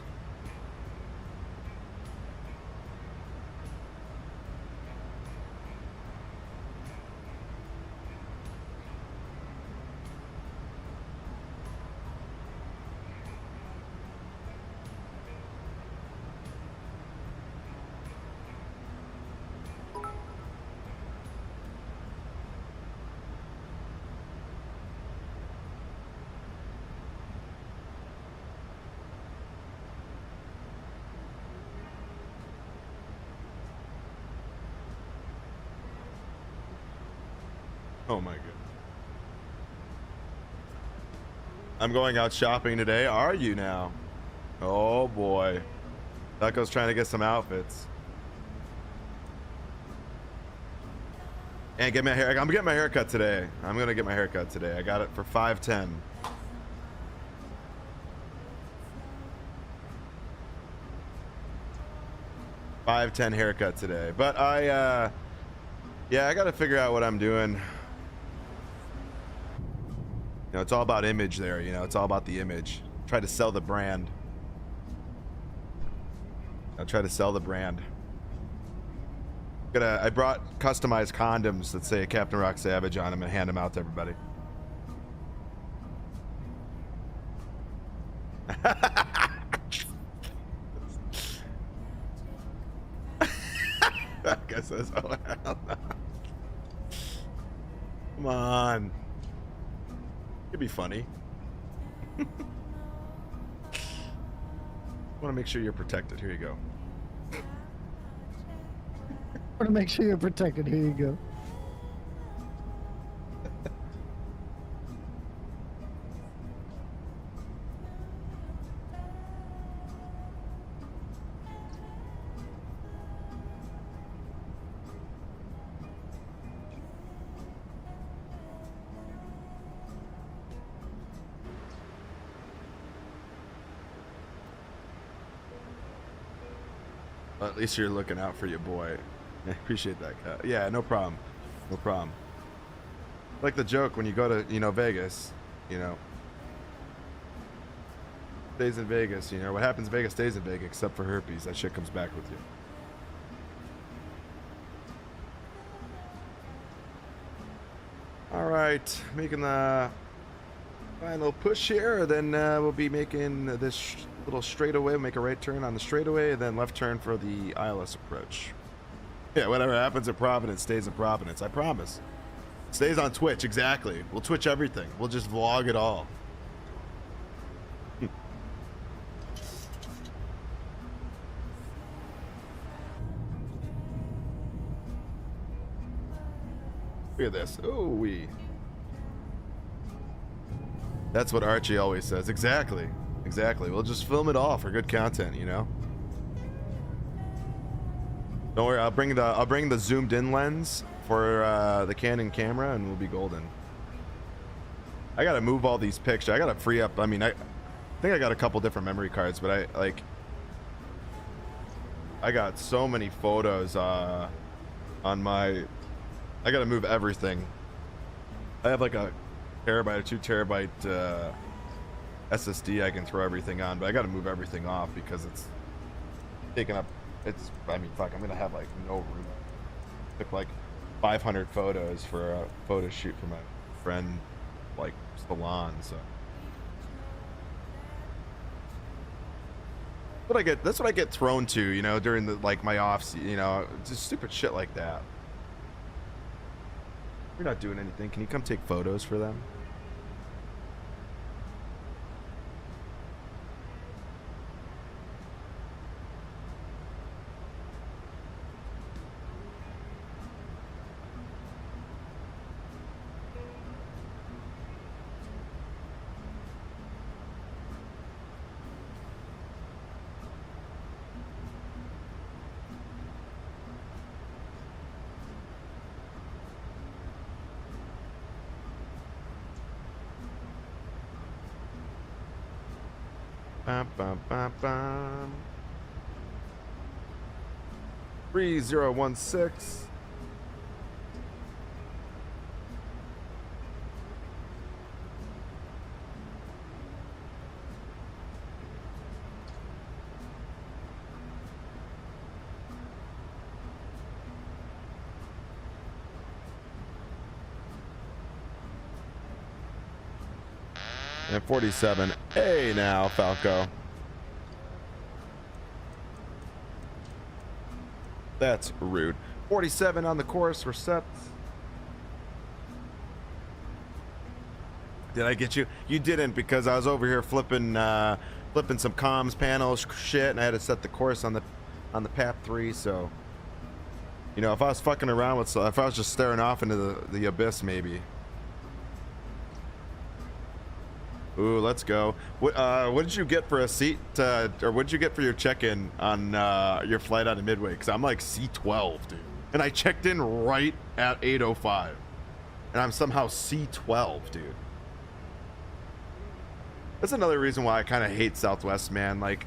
Oh my god. I'm going out shopping today. Are you now? Oh boy. Ducko's trying to get some outfits. And get my hair. I'm getting my haircut today. I'm gonna get my haircut today. I got it for $5.10. $5.10 haircut today. But yeah, I gotta figure out what I'm doing. You know, it's all about image there, you know, it's all about the image. Try to sell the brand. I'll try to sell the brand. I brought customized condoms that say Captain Rock Savage on them and hand them out to everybody. I guess that's all I have. Come on. It'd be funny. Want to make sure you're protected. Here you go. Want to make sure you're protected. Here you go. Well, at least you're looking out for your boy. I appreciate that, Kat. Yeah, no problem. No problem. Like the joke when you go to, you know, Vegas, you know. Stays in Vegas, you know. What happens in Vegas stays in Vegas, except for herpes. That shit comes back with you. All right, making the final push here. Then we'll be making this little straightaway. Make a right turn on the straightaway, and then left turn for the ILS approach. Yeah, whatever happens in Providence stays in Providence. I promise. Stays on Twitch, exactly. We'll Twitch everything. We'll just vlog it all. Look at this. Ooh wee. That's what Archie always says. Exactly. Exactly. We'll just film it all for good content, you know. Don't worry. I'll bring the zoomed in lens for the Canon camera, and we'll be golden. I gotta move all these pictures. I gotta free up. I mean, I think I got a couple different memory cards, but I got so many photos on my. I gotta move everything. I have like a terabyte or 2 terabyte SSD I can throw everything on, but I gotta move everything off because it's taking up. I mean, fuck. I'm gonna have like no room. Took like 500 photos for a photo shoot for my friend, like salon. So that's what I get thrown to, you know, during the my offs, you know, just stupid shit like that. You're not doing anything. Can you come take photos for them? Bum, bum, bum, bum. 3016. And 47. Hey now, Falco. That's rude. 47 on the course for sets. Did I get you? You didn't, because I was over here flipping flipping some comms panels shit, and I had to set the course on the PAP 3. So, you know, if I was fucking around with, if I was just staring off into the abyss, maybe. Ooh, let's go. What did you get for a seat, or what did you get for your check-in on your flight out of Midway? Because I'm like C12, dude. And I checked in right at 8:05. And I'm somehow C12, dude. That's another reason why I kind of hate Southwest, man. Like,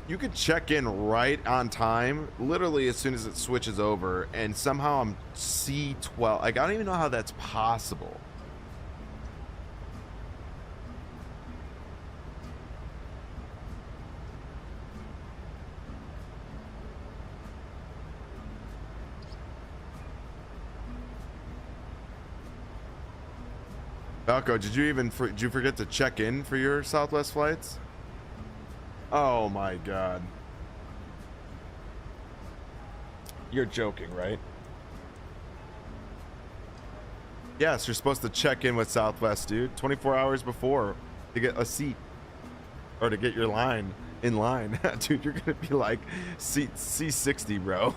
you could check in right on time, literally as soon as it switches over, and somehow I'm C12. Like, I don't even know how that's possible. Falco, did you forget to check in for your Southwest flights? Oh my god. You're joking, right? Yes, you're supposed to check in with Southwest, dude. 24 hours before to get a seat. Or to get your line in line. Dude, you're gonna be like seat C60, bro.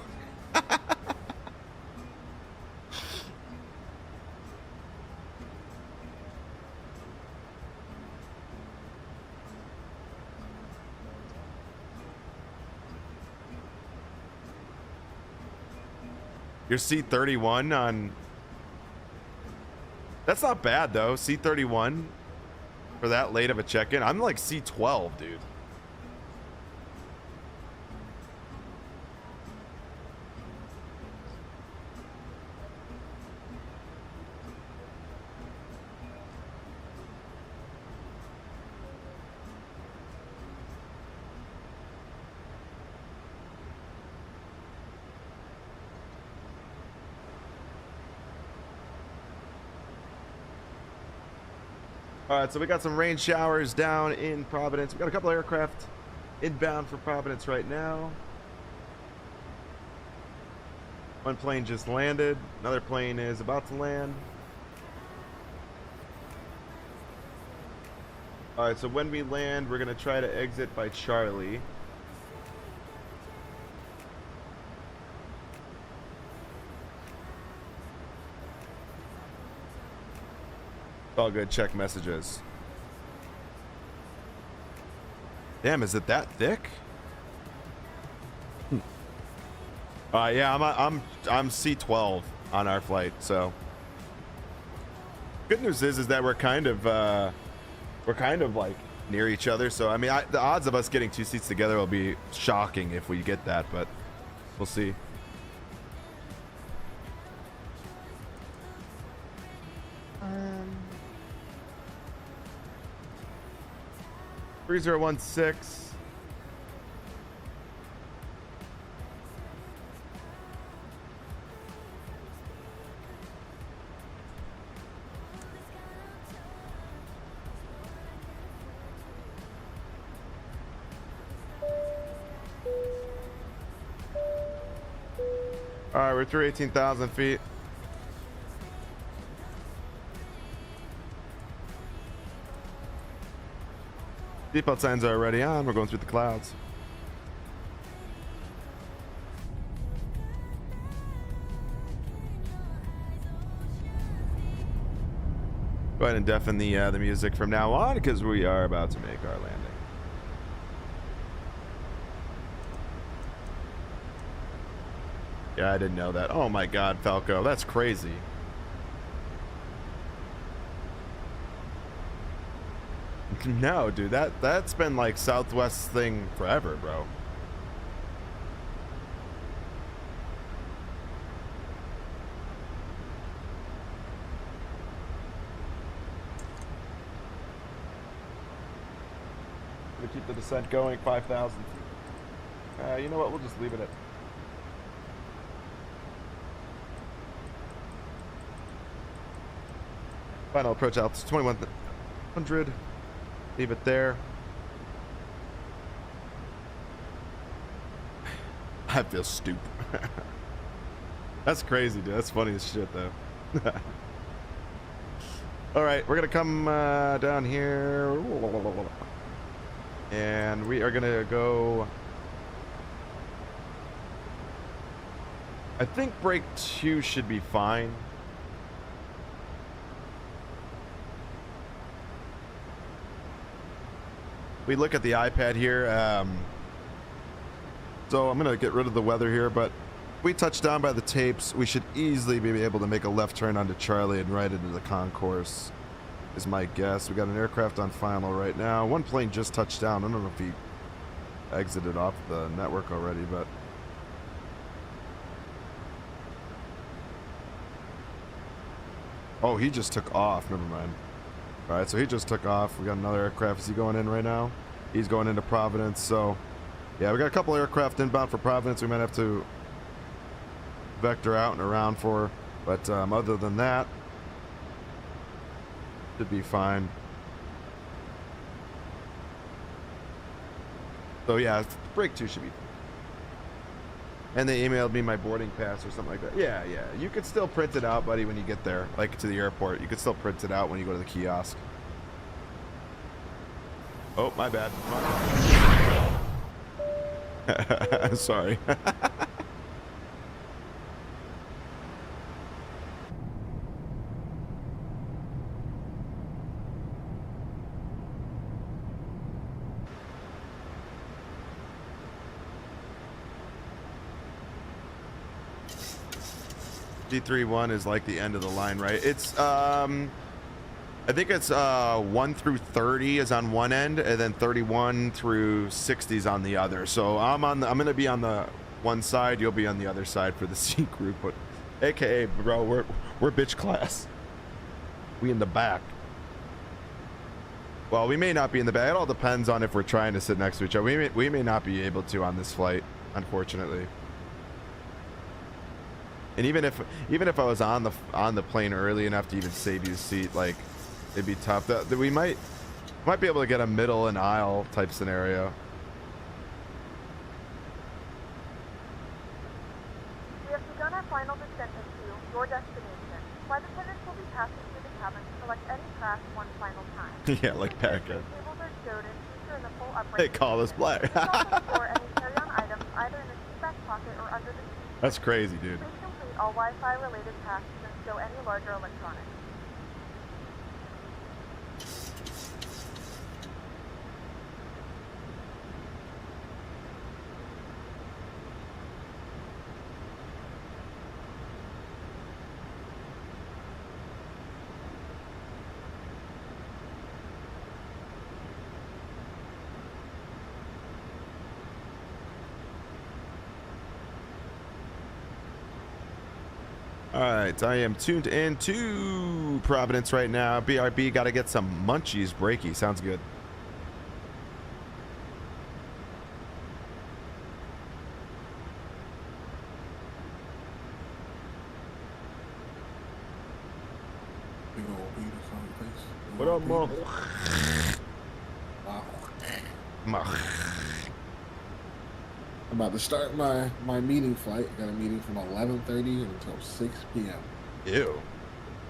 Your C31 on... That's not bad, though. C31 for that late of a check-in. I'm like C12, dude. All right, so we got some rain showers down in Providence. We got a couple aircraft inbound for Providence right now. One plane just landed. Another plane is about to land. All right, so when we land, we're gonna try to exit by Charlie. All good. Check messages. Damn, is it that thick? Yeah, I'm C12 on our flight. So good news is that we're kind of like near each other. So I mean, the odds of us getting two seats together will be shocking if we get that, but we'll see. Um, 3016. All right, we're through 18,000 feet. Seatbelt signs are already on. We're going through the clouds. Go ahead and deafen the music from now on because we are about to make our landing. Yeah, I didn't know that. Oh my God, Falco, that's crazy. No, dude, that's been like Southwest thing forever, bro. We keep the descent going, 5,000 feet. You know what? We'll just leave it at. Final approach altitude 2100. Leave it there. I feel stupid. That's crazy, dude. That's funny as shit, though. All right, we're gonna come down here, and we are gonna go. I think brake 2 should be fine. We look at the iPad here, so I'm gonna get rid of the weather here, but if we touch down by the tapes, we should easily be able to make a left turn onto Charlie and right into the concourse, is my guess. We got an aircraft on final right now. One plane just touched down. I don't know if he exited off the network already, but oh, he just took off. Never mind. All right, so he just took off. We got another aircraft. Is he going in right now? He's going into Providence. So, yeah, we got a couple aircraft inbound for Providence. We might have to vector out and around for, but other than that, should be fine. So yeah, brake 2 should be fine. And they emailed me my boarding pass or something like that. Yeah, yeah. You could still print it out, buddy, when you get there, like to the airport. You could still print it out when you go to the kiosk. Oh, my bad. Sorry. G31 is like the end of the line, right? It's I think it's 1 through 30 is on one end, and then 31 through 60 is on the other. So I'm gonna be on the one side, you'll be on the other side for the C group, but AKA, bro, we're bitch class. We in the back. Well, we may not be in the back. It all depends on if we're trying to sit next to each other. We may not be able to on this flight, unfortunately. And even if I was on the plane early enough to even save you a seat, like it'd be tough. That we might be able to get a middle and aisle type scenario. We have begun our final descent into your destination. Flight attendants will be passing through the cabin to select any crash one final time. Yeah, like Packa. Tables are stowed in, feature in the full upright. They call us black. Also store any carry-on items either in the seat back pocket or under the seat. That's crazy, dude. Please complete all Wi-Fi related tasks and stow any larger electronics. All right, I am tuned in to Providence right now. BRB, got to get some munchies breaky. Sounds good. What up, Mo? I'm about to start my meeting flight. Got a meeting from 11:30 until 6 p.m. Ew.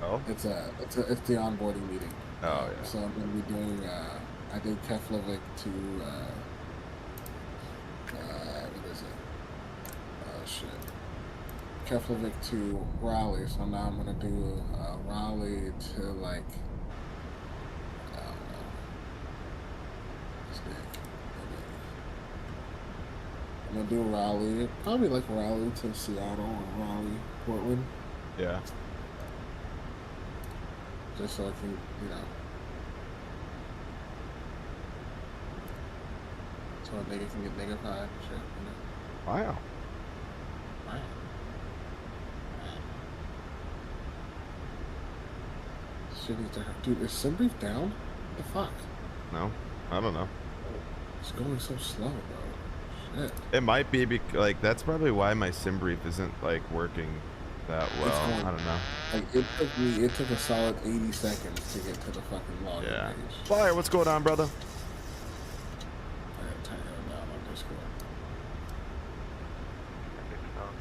Oh. It's the onboarding meeting. Oh yeah. So I'm gonna be doing I did Keflavik to what is it? Oh shit. Keflavik to Raleigh, so now I'm gonna do Raleigh to like I don't know. I'm gonna do Raleigh, probably like Raleigh to Seattle or Raleigh, Portland. Yeah. Just so I can, you know. So a nigga can get niggified and shit, you know. Wow. Wow. Shit needs to hurt. Dude, is SimBrief down? What the fuck? No, I don't know. It's going so slow, bro. Shit. It might be like that's probably why my SimBrief isn't like working that well. Going, I don't know. Like it took a solid 80 seconds to get to the fucking login page. Fire, what's going on, brother? I gotta turn it down on Discord. Epic sounds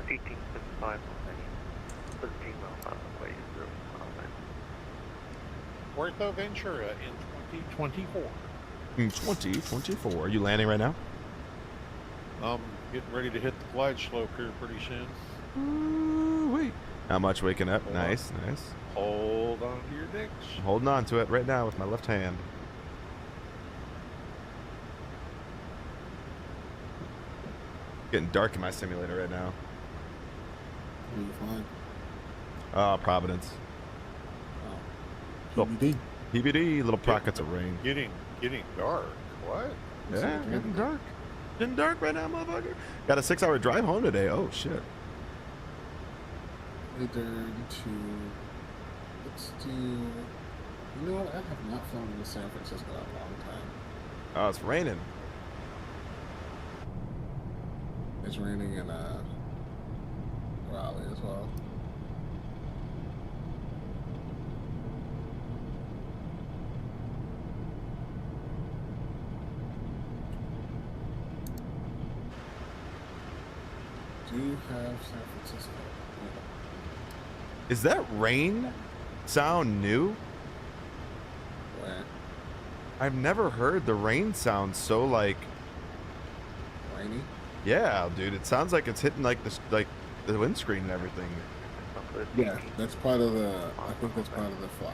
18.5 already. Put Gmail on the way through comment. Puerto Ventura in 2024. In 2024. Are you landing right now? Getting ready to hit the glide slope here pretty soon. Wait. How much waking up? Nice, nice. Hold on to your dicks. I'm holding on to it right now with my left hand. Getting dark in my simulator right now. Where you flying? Providence. Oh. PBD. PBD, little pockets of rain. Getting dark. What? Yeah, getting dark. Getting dark right now, motherfucker. Got a 6-hour drive home today. Oh shit. Return to. Let's do. You know what? I have not flown to San Francisco in a long time. Oh, it's raining. It's raining in Raleigh as well. Do you have San Francisco? Is that rain sound new? Where? I've never heard the rain sound so like Rainy? Yeah, dude, it sounds like it's hitting like the windscreen and everything. Yeah, that's part of the. I think that's part of the fly.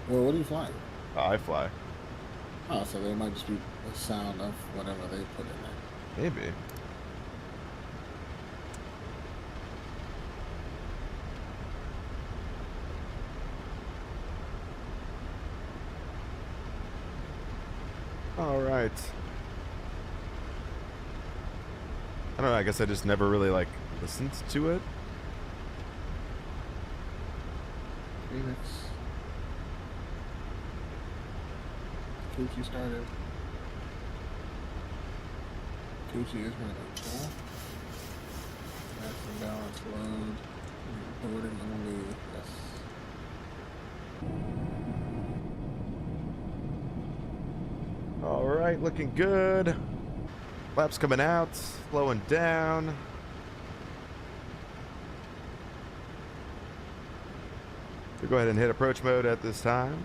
Well, what are you flying? I fly. Oh, so there might just be the sound of whatever they put in there. Maybe. All right. I don't know. I guess I just never really like listened to it. Phoenix. Coochie started. Coochie is running cool. Maximum balance load. Boarding only. Yes. All right, looking good. Flaps coming out, slowing down. We'll go ahead and hit approach mode at this time.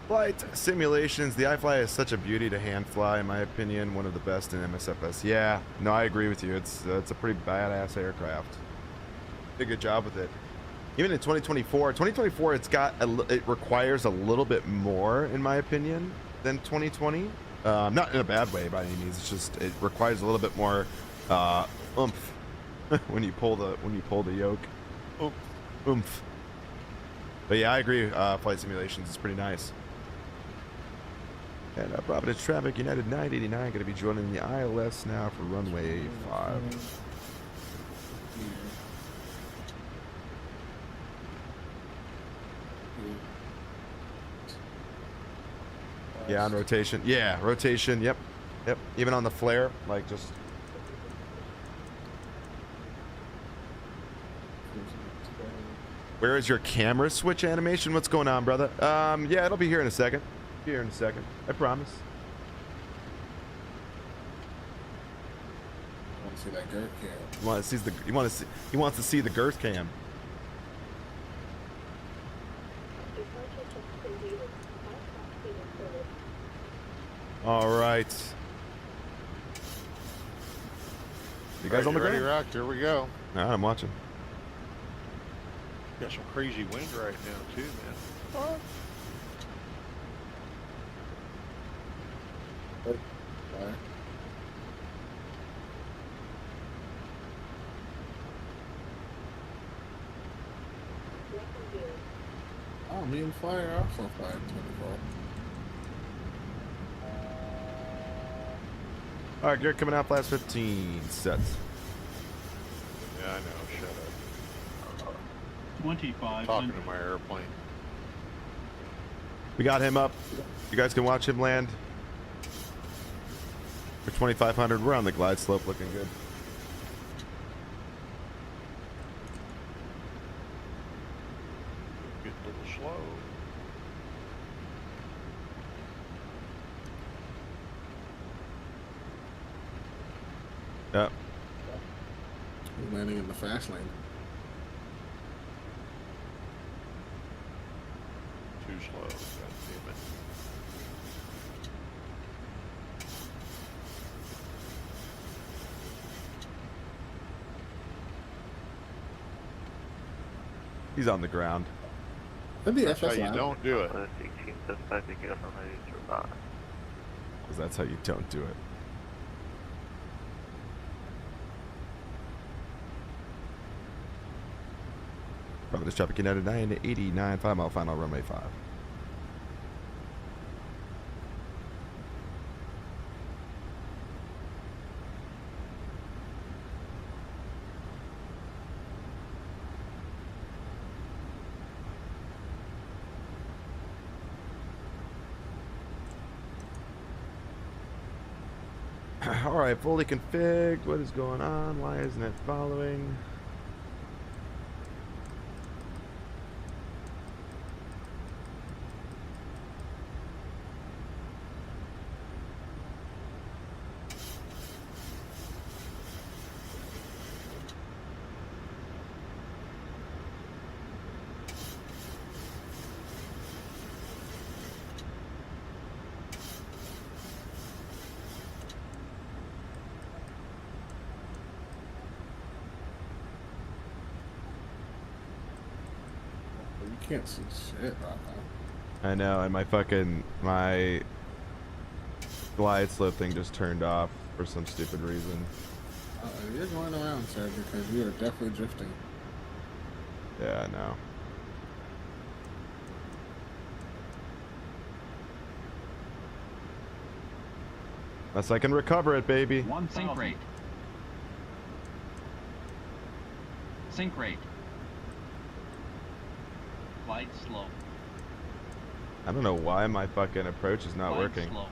Flight simulations. The iFly is such a beauty to hand fly, in my opinion. One of the best in MSFS. Yeah, no, I agree with you. It's a pretty badass aircraft. Did a good job with it. Even in 2024, it requires a little bit more, in my opinion, than 2020. Not in a bad way by any means. It's just it requires a little bit more oomph when you pull the yoke. Oomph. But yeah, I agree. Flight simulations is pretty nice. And Providence traffic, United 989, going to be joining the ILS now for runway 5. Yeah, on rotation. Yeah, rotation. Yep. Even on the flare, like just. Where is your camera switch animation? What's going on, brother? Yeah, it'll be here in a second. I promise. I want to see that girth cam. He wants to see the girth cam. All right. You guys on the ready, ground? Rock? Here we go. Nah, I'm watching. Got some crazy wind right now too, man. What? Alright. Oh, me and Flyer are also flying 24. All right, Garrett coming out last 15 sets. Yeah, I know. Shut up. 25. Talking to my airplane. We got him up. You guys can watch him land. For 2,500, we're on the glide slope, looking good. Getting a little slow. Yep. We're landing in the fast lane. Too slow. God damn it. He's on the ground. That's how you don't do it. Because that's how you don't do it. Providence traffic United 989, 5 mile final runway 5. Alright, fully configured. What is going on? Why isn't it following? You can't see shit right now. I know, and my glide slope thing just turned off for some stupid reason. You're going around, sir, because you are definitely drifting. Yeah, I know. Unless I can recover it, baby. Sync rate. Sync rate. Glide slow. I don't know why my fucking approach is not Glide working. slow.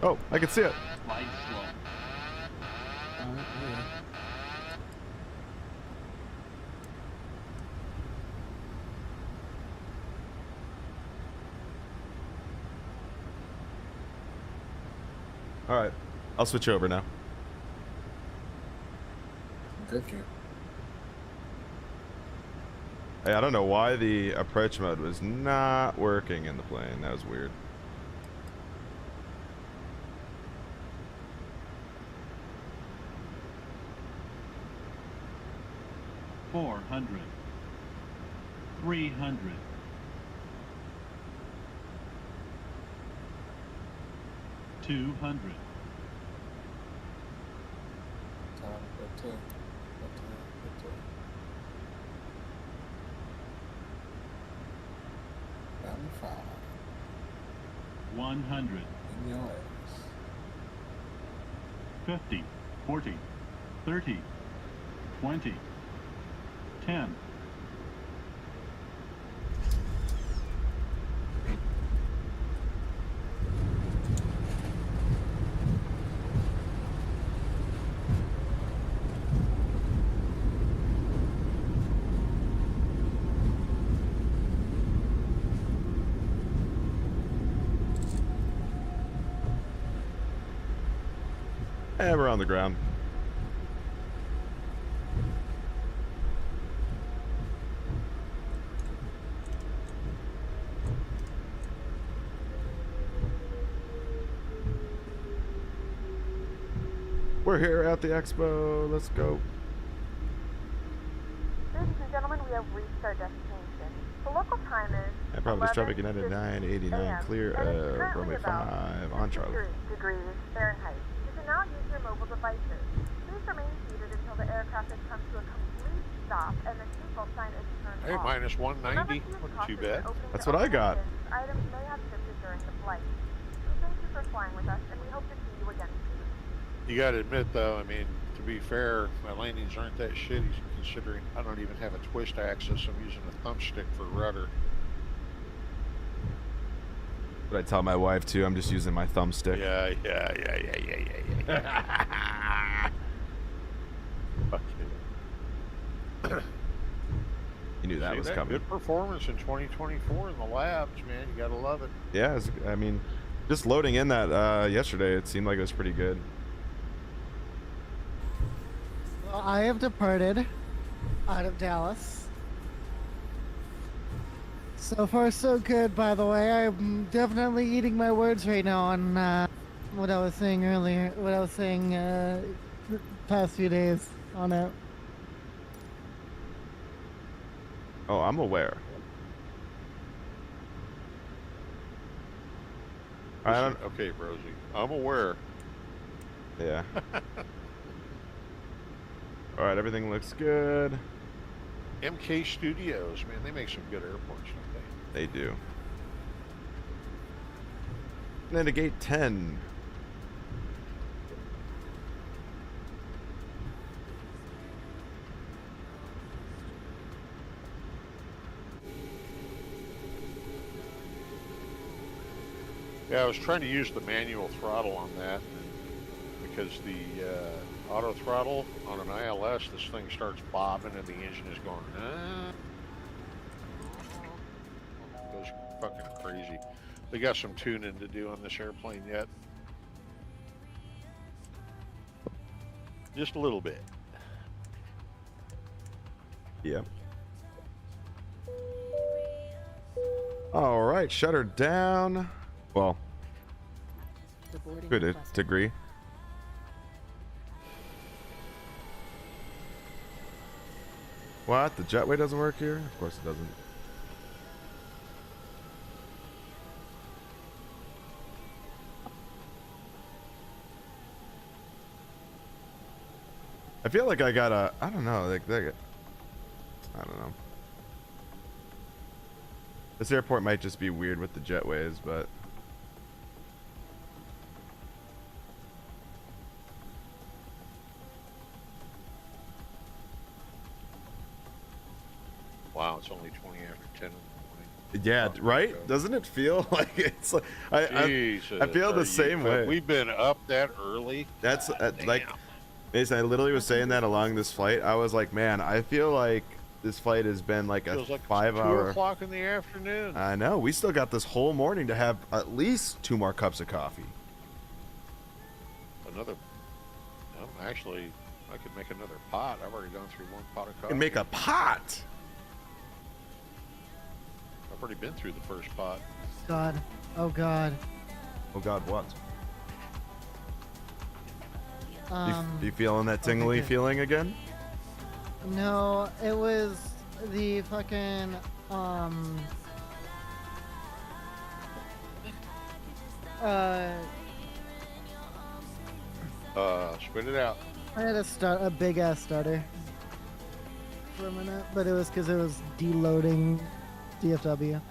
Oh, I can see it. Glide slow. All right, I'll switch over now. Good kid. Hey, I don't know why the approach mode was not working in the plane. That was weird. $400. $300. $200. $100. 50, 40, 30, 20, 10. we're on the ground. We're here at the expo. Let's go. Ladies and gentlemen, we have reached our destination. The local time is I probably traffic United 989 clear runway 5 on Charlie. degrees Fahrenheit. You can now use your mobile devices. Please remain seated until the aircraft has come to a complete stop and the seatbelt sign is turned Hey, off. minus 190. Wasn't too bad. Opening That's what I got. Items may have shifted during the flight. We thank you for flying with us, and we hope to see you again soon. You got to admit, though, I mean, to be fair, my landings aren't that shitty considering I don't even have a twist axis. I'm using a thumbstick for rudder. But I tell my wife too, I'm just using my thumbstick. Yeah. Fuck you. You knew that was coming. Good performance in 2024 in the labs, man. You gotta love it. Yeah, I mean, just loading in that yesterday, it seemed like it was pretty good. Well, I have departed out of Dallas. So far, so good, by the way. I'm definitely eating my words right now on what I was saying earlier, what I was saying the past few days on it. Oh, I'm aware. Okay, Rosie. I'm aware. Yeah. All right, everything looks good. MK Studios, man, they make some good airports, don't they? They do. And then to gate 10. Yeah, I was trying to use the manual throttle on that because the auto throttle on an ILS, this thing starts bobbing and the engine is going, goes fucking crazy. They got some tuning to do on this airplane yet. Just a little bit. Yep. All right, shut her down. Well, to a degree. What? The jetway doesn't work here? Of course it doesn't. I feel like I gotta, I don't know, I don't know. This airport might just be weird with the jetways, but wow, it's only 20 after 10 in the morning. Yeah, right? Doesn't it feel like it's like I feel the same way. We've been up that early. That's like Mason, I literally was saying that along this flight. I was like, man, I feel like this flight has been like a Feels like 5 hour. 2 o'clock in the afternoon. I know. We still got this whole morning to have at least 2 more cups of coffee. Another. Actually, I could make another pot. I've already gone through 1 pot of coffee. And make a pot. I've already been through the first pot. God. Oh God. Oh God, what? You feeling that tingly feeling again? No, it was the fucking spit it out. I had a big ass stutter for a minute, but it was because it was deloading DFW. It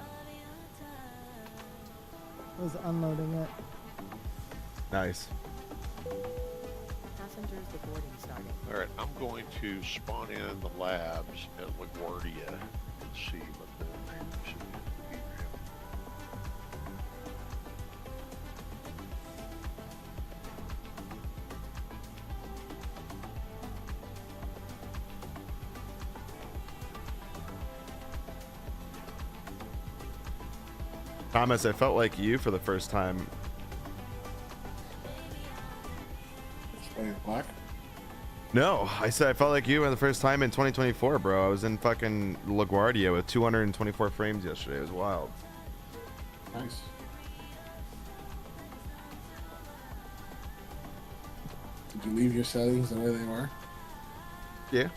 was unloading it. Nice. Passengers boarding starting. All right, I'm going to spawn in the labs at LaGuardia and see what the Thomas, I felt like you for the first time. Explain Black? No, I said I felt like you for the first time in 2024, bro. I was in fucking LaGuardia with 224 frames yesterday. It was wild. Nice. Did you leave your settings the way they were? Yeah.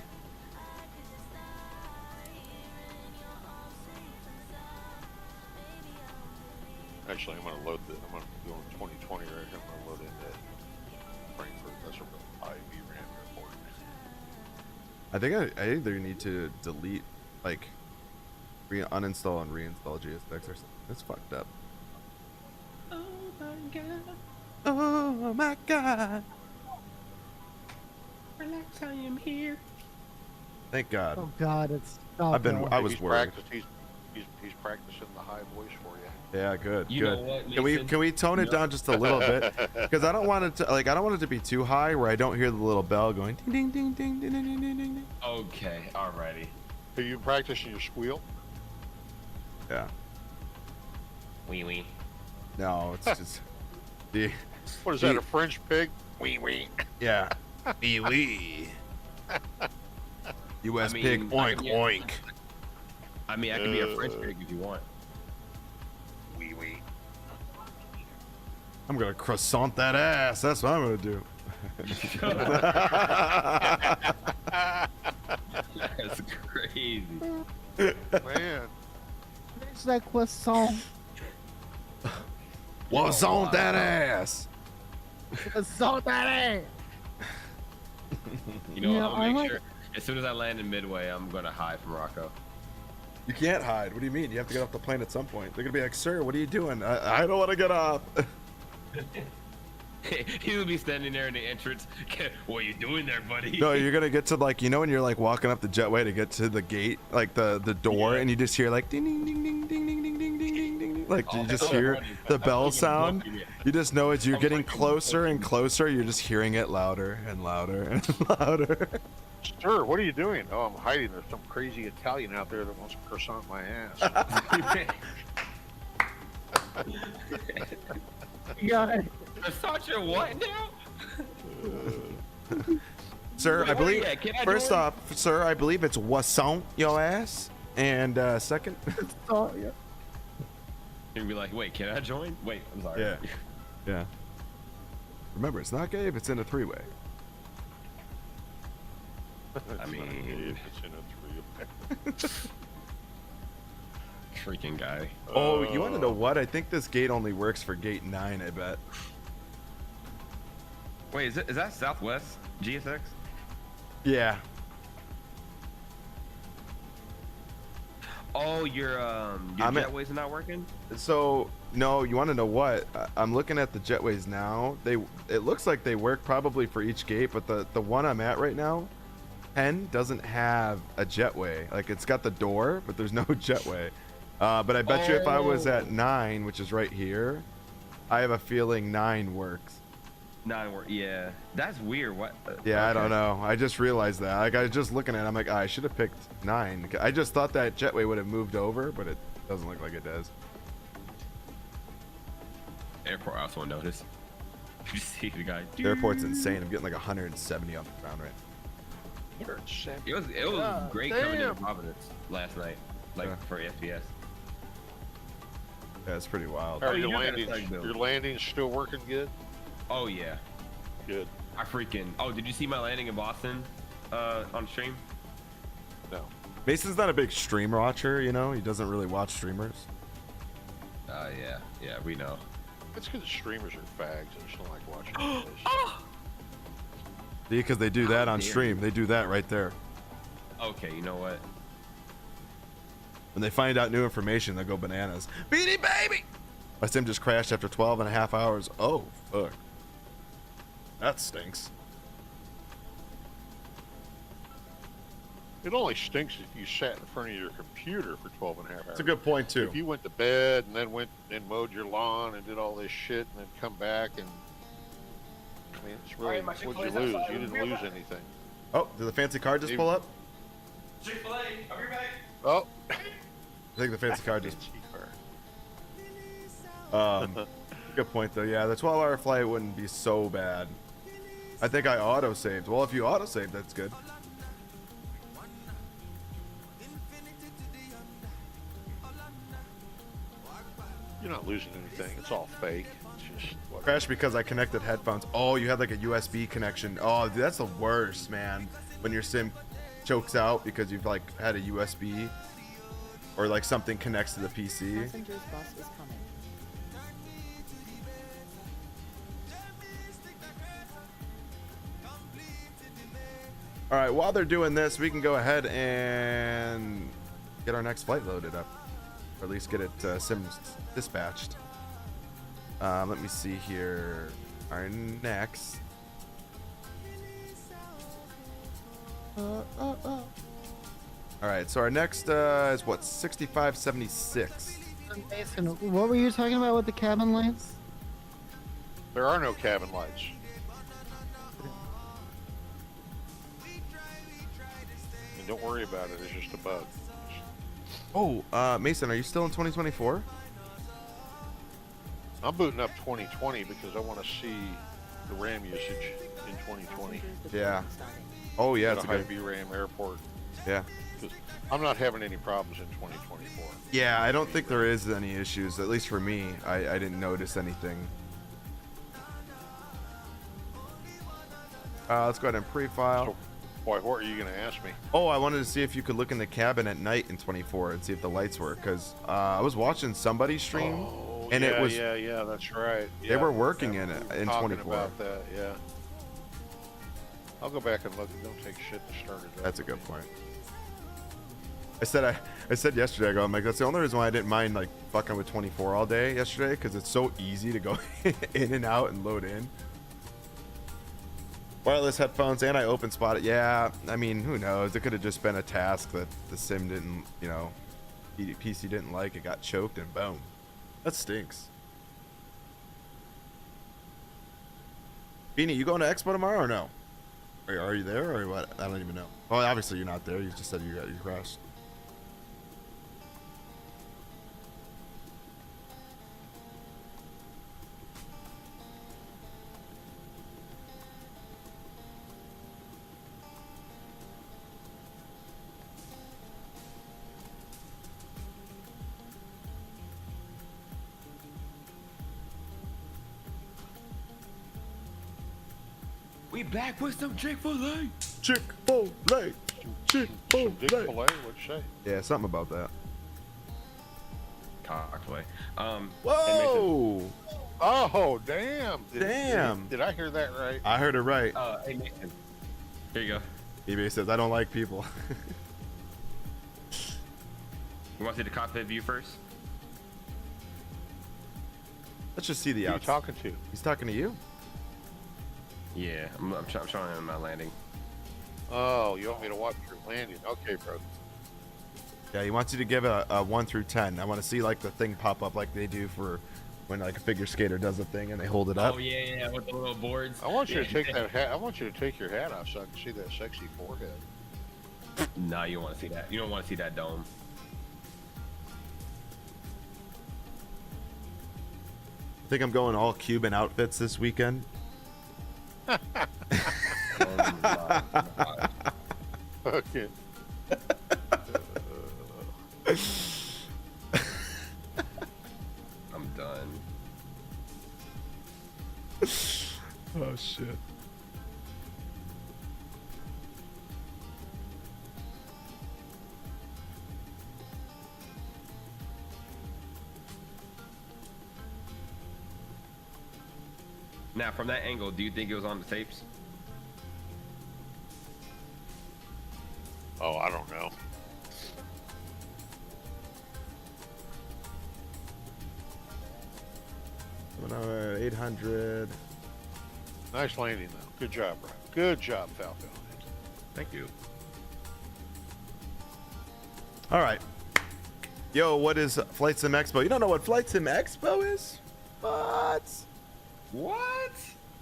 Actually, I'm gonna load the. I'm gonna go in 2020 right here. I'm gonna load in that Frankfurt. That's a real high VRAM report. I think I either need to delete, like, uninstall and reinstall GSX or something. It's fucked up. Oh my god. Oh my god. Relax, I am here. Thank God. Oh God, it's. Oh, I was He's worried. He's practicing the high voice for you. Yeah, good. You know good. what, Can we tone it down just a little bit? Because I don't want it to I don't want it to be too high where I don't hear the little bell going ding ding ding ding ding ding ding ding. Okay, alrighty. Are you practicing your squeal? Yeah. Wee wee. No, it's just the. What is that? A French pig? Wee wee. Yeah. Wee wee. U.S. pig. Oink oink. I mean, I could be a French pig if you want. Wee wee. I'm gonna croissant that ass. That's what I'm gonna do. That's crazy. Man. It's like croissant. Croissant that ass. Croissant that ass. You know, Yeah, I'm gonna make I sure as soon as I land in Midway, I'm gonna hide from Rocco. You can't hide. What do you mean? You have to get off the plane at some point. They're gonna be like, "Sir, what are you doing? I don't want to get off." He would be standing there in the entrance. What are you doing there, buddy? No, you're gonna get to, like, you know when you're like walking up the jetway to get to the gate, like the door, and you just hear like ding ding ding ding ding ding ding ding ding ding ding. Like you just hear the bell sound. You just know as you're getting closer and closer, you're just hearing it louder and louder and louder. Sir, what are you doing? Oh, I'm hiding. There's some crazy Italian out there that wants to croissant my ass. Yeah. Croissant your what now? Sir, I believe. First join? off, sir, I believe it's croissant your ass, and second. Oh, yeah. You'd be like, wait, can I join? Wait, I'm sorry. Yeah. Yeah. Remember, it's not gay if it's in a three-way. I mean, it's in a three. Freaking guy. Oh, you want to know what? I think this gate only works for gate 9, I bet. Wait, is that Southwest GSX? Yeah. Oh, your jetways are not working? So, no, you want to know what? I'm looking at the jetways now. It looks like they work probably for each gate, but the one I'm at right now, 10, doesn't have a jetway. Like, it's got the door, but there's no jetway. But I bet you if I was at 9, which is right here, I have a feeling 9 works. 9 work, yeah. That's weird. What? Yeah, I don't know. I just realized that. Like, I was just looking at it, I'm like, I should have picked 9. I just thought that jetway would have moved over, but it doesn't look like it does. Airport, I also noticed. You see the guy. The airport's insane. I'm getting like 170 off the ground right. It was great coming in Providence last night, like for FPS. Yeah, it's pretty wild. Are your landings still working good? Oh yeah. Good. I freaking. Oh, did you see my landing in Boston on stream? No. Mason's not a big stream watcher, you know. He doesn't really watch streamers. Yeah, we know. It's because streamers are fags. I just don't like watching this. Because they do that on stream. They do that right there. Okay, you know what? When they find out new information, they go bananas. Beanie Baby! My sim just crashed after 12 and a half hours. Oh, fuck. That stinks. It only stinks if you sat in front of your computer for 12 and a half hours. That's a good point, too. If you went to bed and then went and mowed your lawn and did all this shit and then come back and... I mean, it's really, what'd you lose? You didn't lose anything. Oh, did the fancy car just pull up? Chick-fil-A, I'll be right back. Oh. I think the fancy car just... Good point, though. Yeah, the 12-hour flight wouldn't be so bad. I think I auto saved. Well, if you auto saved, that's good. You're not losing anything. It's all fake. It's just what Crashed because I connected headphones. Oh, you had like a USB connection. Oh, dude, that's the worst, man. When your sim chokes out because you've like had a USB or like something connects to the PC. Passenger's bus is coming. All right, while they're doing this, we can go ahead and get our next flight loaded up, or at least get it sim dispatched. Let me see here. Our next. All right, so our next is what, 6576. Mason, what were you talking about with the cabin lights? There are no cabin lights. And don't worry about it. It's just a bug. Oh, Mason, are you still in 2024? I'm booting up 2020 because I want to see the RAM usage in 2020. Yeah. Oh yeah, it's it's a a good. high VRAM airport. Yeah. 'Cause I'm not having any problems in 2024. Yeah, I don't think there is any issues. At least for me, I didn't notice anything. Let's go ahead and pre-file. So, boy, what are you going to ask me? Oh, I wanted to see if you could look in the cabin at night in 24 and see if the lights work, because I was watching somebody stream, and yeah, it was yeah, that's right. they were working in it in talking 24. about that, yeah. I'll go back and look. It don't take shit to start it up. That's a good point. I said yesterday, I'm like, that's the only reason why I didn't mind like fucking with 24 all day yesterday, because it's so easy to go in and out and load in. Wireless headphones, and I open spot it. Yeah, I mean, who knows? It could have just been a task that the sim didn't, you know, PC didn't like. It got choked and boom. That stinks. Beanie, you going to Expo tomorrow or no? Are you there or what? I don't even know. Well, obviously you're not there. You just said you crashed. We back with some Chick-fil-A. Chick-fil-A. Chick-fil-A. Chick-fil-A, what'd you say? Yeah, something about that. Cockplay. Whoa! Oh, damn. Damn. Did I hear that right? I heard it right. Hey, Mason. Here you go. eBay says, I don't like people. You want to see the cockpit view first? Let's just see the Who you outs. talking to? He's talking to you? Yeah, I'm showing him my landing. Oh, you want me to watch your landing? Okay, bro. Yeah, he wants you to give a 1 through 10. I want to see like the thing pop up like they do for when like a figure skater does a thing and they hold it up. Oh yeah, with the little boards. I want you to take that hat. I want you to take your hat off so I can see that sexy forehead. No, you don't want to see that. You don't want to see that dome. I think I'm going all Cuban outfits this weekend. Okay. I'm done. Oh shit. Now, from that angle, do you think it was on the tapes? Oh, I don't know. Coming out at 800. Nice landing, though. Good job, Brian. Good job, Falcon. Thank you. All right. Yo, what is FlightSimExpo? You don't know what FlightSimExpo is? What?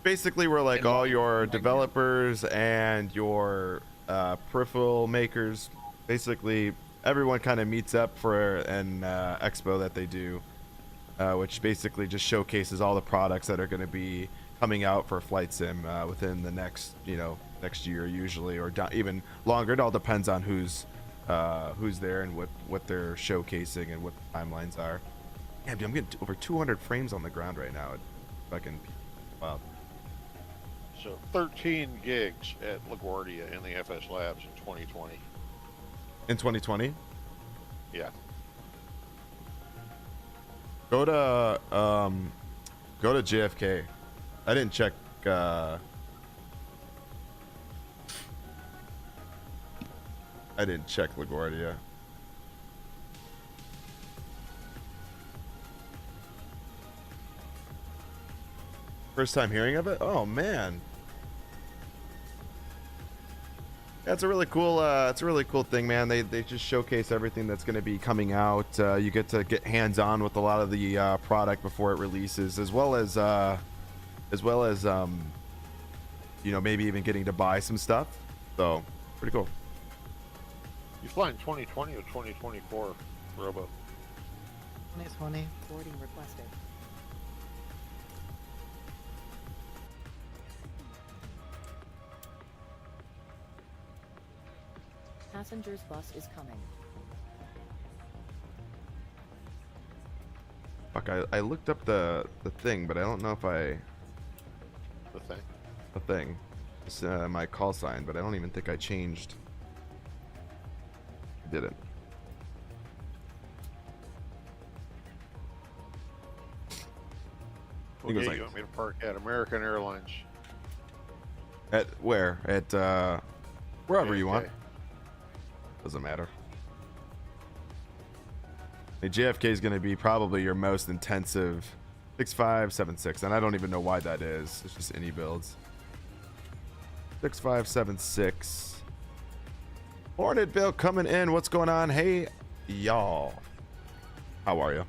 Basically, we're like all your developers and your peripheral makers. Basically, everyone kind of meets up for an expo that they do, which basically just showcases all the products that are going to be coming out for FlightSim within the next next year usually, or even longer. It all depends on who's there and what they're showcasing and what the timelines are. Yeah, dude, I'm getting over 200 frames on the ground right now. It fucking wow. So 13 gigs at LaGuardia in the FS Labs in 2020. In 2020? Yeah. Go to JFK. I didn't check. I didn't check LaGuardia. First time hearing of it? Oh man. That's a really cool. It's a really cool thing, man. They just showcase everything that's going to be coming out. You get to get hands-on with a lot of the product before it releases, as well as maybe even getting to buy some stuff. So pretty cool. You flying 2020 or 2024, Robo? 2020. Boarding requested. Passengers bus is coming. Fuck, I looked up the thing, but I don't know if I... The thing. It's my call sign, but I don't even think I changed. I didn't. Okay, you want me to park at American Airlines? At where? At wherever you want. Doesn't matter. The JFK is going to be probably your most intensive 6576, and I don't even know why that is. It's just any builds. 6576. Hornet Bill coming in. What's going on? Hey, y'all. How are you?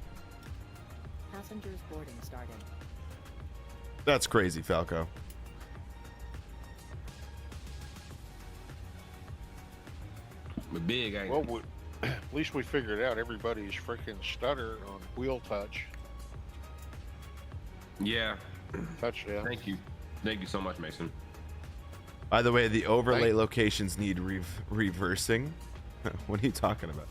Passengers boarding starting. That's crazy, Falco. But big, ain't Well, at least we figured out everybody's freaking stutter on wheel touch. Yeah. Touchdown. Thank you. Thank you so much, Mason. By the way, the overlay locations need reversing. What are you talking about?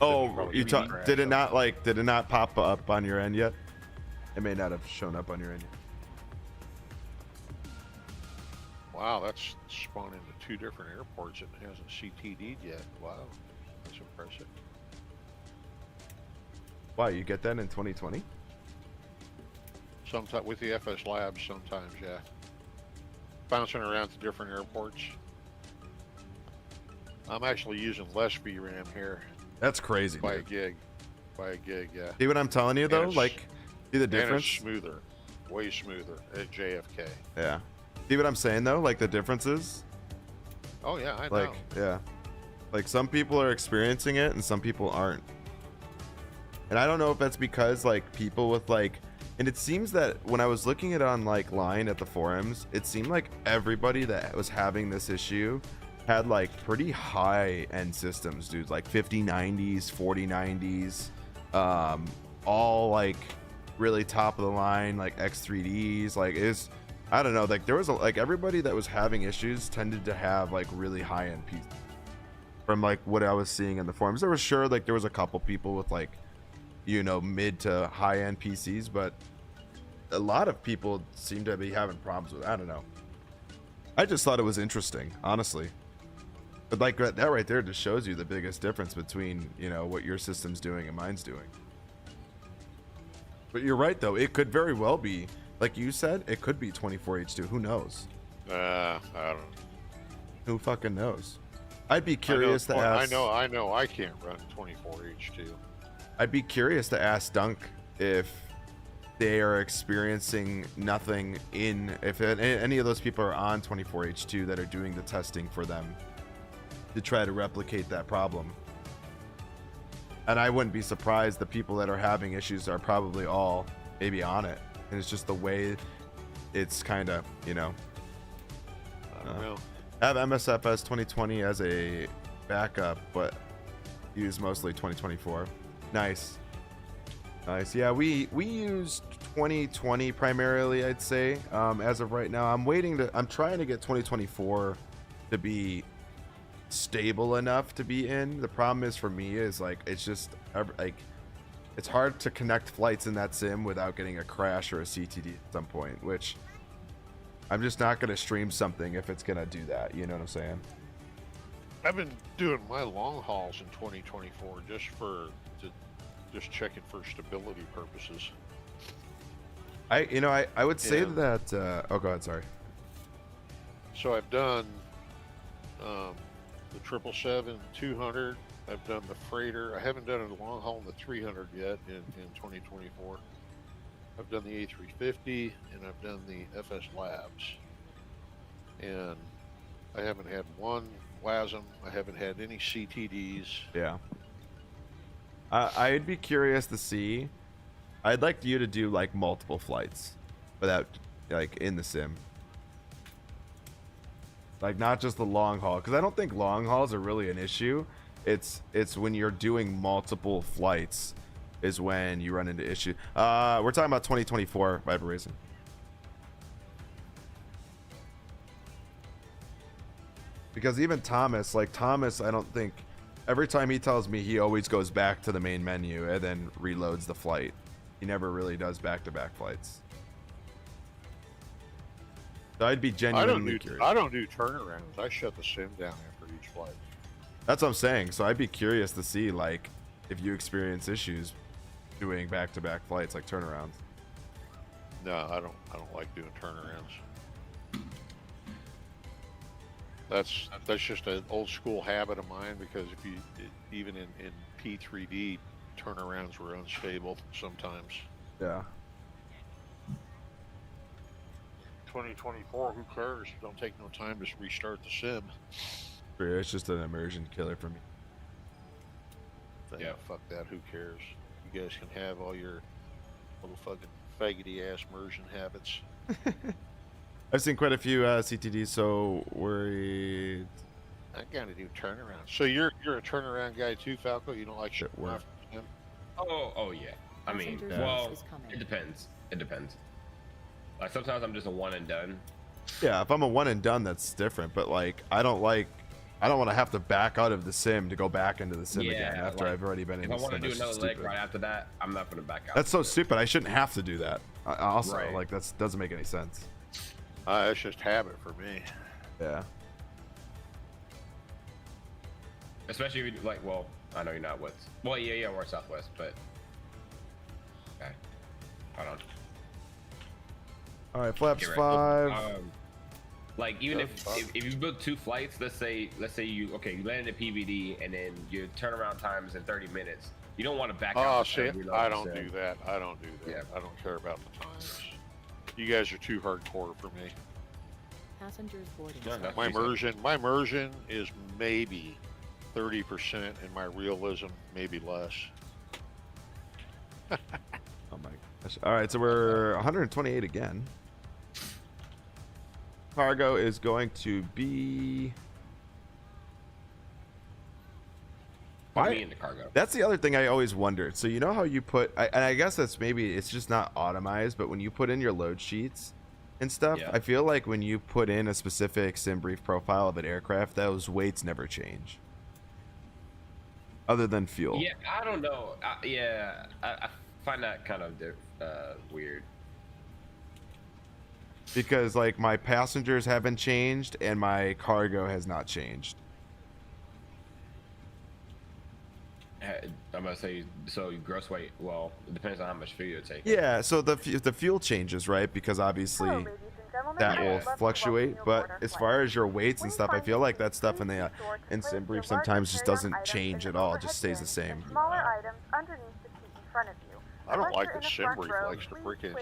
Oh, you did it not pop up on your end yet? It may not have shown up on your end yet. Wow, that's spawned into 2 different airports and it hasn't CTD'd yet. Wow, that's impressive. Wow, you get that in 2020? Sometimes with the FS Labs, sometimes, yeah. Bouncing around to different airports. I'm actually using less VRAM here. That's crazy, by dude. a gig. By a gig, yeah. See what I'm telling you, though? Like, see the difference? And it's smoother. Way smoother at JFK. Yeah. See what I'm saying, though? Like, the differences? Oh, yeah, I know. Like, yeah. Like, some people are experiencing it and some people aren't. And I don't know if that's because, like, people with, like... And it seems that when I was looking at it on, like, line at the forums, it seemed like everybody that was having this issue had, like, pretty high-end systems, dude. Like, 5090s, 4090s, all, like, really top of the line, like, X3Ds. Like, it's... I don't know, like, there was, like, everybody that was having issues tended to have, like, really high-end PCs. From, like, what I was seeing in the forums. There was there was a couple people with, like, you know, mid to high-end PCs, but a lot of people seem to be having problems with it. I don't know. I just thought it was interesting, honestly. But, like, that right there just shows you the biggest difference between, you know, what your system's doing and mine's doing. But you're right, though. It could very well be, like you said, it could be 24H2. Who knows? I don't know. Who fucking knows? I'd be curious to ask. I know I can't run 24H2. I'd be curious to ask Dunk if they are experiencing nothing if any of those people are on 24H2 that are doing the testing for them to try to replicate that problem. And I wouldn't be surprised the people that are having issues are probably all maybe on it. And it's just the way it's kind of, you know. I don't know. Have MSFS 2020 as a backup, but use mostly 2024. Nice. Nice. Yeah, we use 2020 primarily, I'd say. As of right now, I'm trying to get 2024 to be stable enough to be in. The problem is for me is like it's just like it's hard to connect flights in that sim without getting a crash or a CTD at some point, which I'm just not going to stream something if it's going to do that. You know what I'm saying? I've been doing my long hauls in 2024 just checking for stability purposes. I would say that oh, go ahead, sorry. So I've done the 777, 200. I've done the freighter. I haven't done a long haul in the 300 yet in 2024. I've done the A350 and I've done the FS Labs. And I haven't had one WASM. I haven't had any CTDs. Yeah. I'd be curious to see. I'd like you to do like multiple flights without like in the sim. Like not just the long haul, because I don't think long hauls are really an issue. It's when you're doing multiple flights is when you run into issue. We're talking about 2024 Viper Racing. Because even Thomas, I don't think every time he tells me he always goes back to the main menu and then reloads the flight. He never really does back-to-back flights. So I'd be genuinely curious. I don't do turnarounds. I shut the sim down after each flight. That's what I'm saying. So I'd be curious to see like if you experience issues doing back-to-back flights like turnarounds. No, I don't like doing turnarounds. That's just an old school habit of mine, because if you even in P3D turnarounds were unstable sometimes. Yeah. 2024, who cares? Don't take no time to restart the sim. It's just an immersion killer for me. Yeah, fuck that. Who cares? You guys can have all your little fucking faggoty ass immersion habits. I've seen quite a few CTDs, so worried. I gotta do turnarounds. So you're a turnaround guy too, Falco? You don't like shit work? Oh yeah. I mean, well, it depends. It depends. Like sometimes I'm just a one and done. Yeah, if I'm a one and done, that's different. But like, I don't want to have to back out of the sim to go back into the sim again after I've already been in the sim. If I want to do another leg right after that, I'm not gonna back out. That's so stupid. I shouldn't have to do that. Also, like that doesn't make any sense. It's just habit for me. Yeah. Especially if you like, well, I know you're not west. Well, yeah, we're southwest, but okay. Hold on. All right, flaps 5. Like even if you book 2 flights, let's say you landed at PVD and then your turnaround time is in 30 minutes. You don't want to back out. Oh shit! I don't do that. I don't do that. Yeah. I don't care about the times. You guys are too hardcore for me. Passengers boarding. My immersion is maybe 30%, and my realism maybe less. Oh my gosh! All right, so we're 128 again. Cargo is going to be. Me in the cargo. That's the other thing I always wondered. So you know how you put, and I guess that's maybe it's just not automized, but when you put in your load sheets and stuff, I feel like when you put in a specific sim brief profile of an aircraft, those weights never change. Other than fuel. Yeah, I don't know. I find that kind of weird. Because like my passengers haven't changed and my cargo has not changed. I'm gonna say so. Gross weight. Well, it depends on how much fuel you're taking. Yeah. So the fuel changes, right? Because obviously that will fluctuate. But as far as your weights and stuff, I feel like that stuff in the sim brief sometimes just doesn't change at all. It just stays the same. Smaller items underneath the seat in front of you. I don't like the sim brief likes to freaking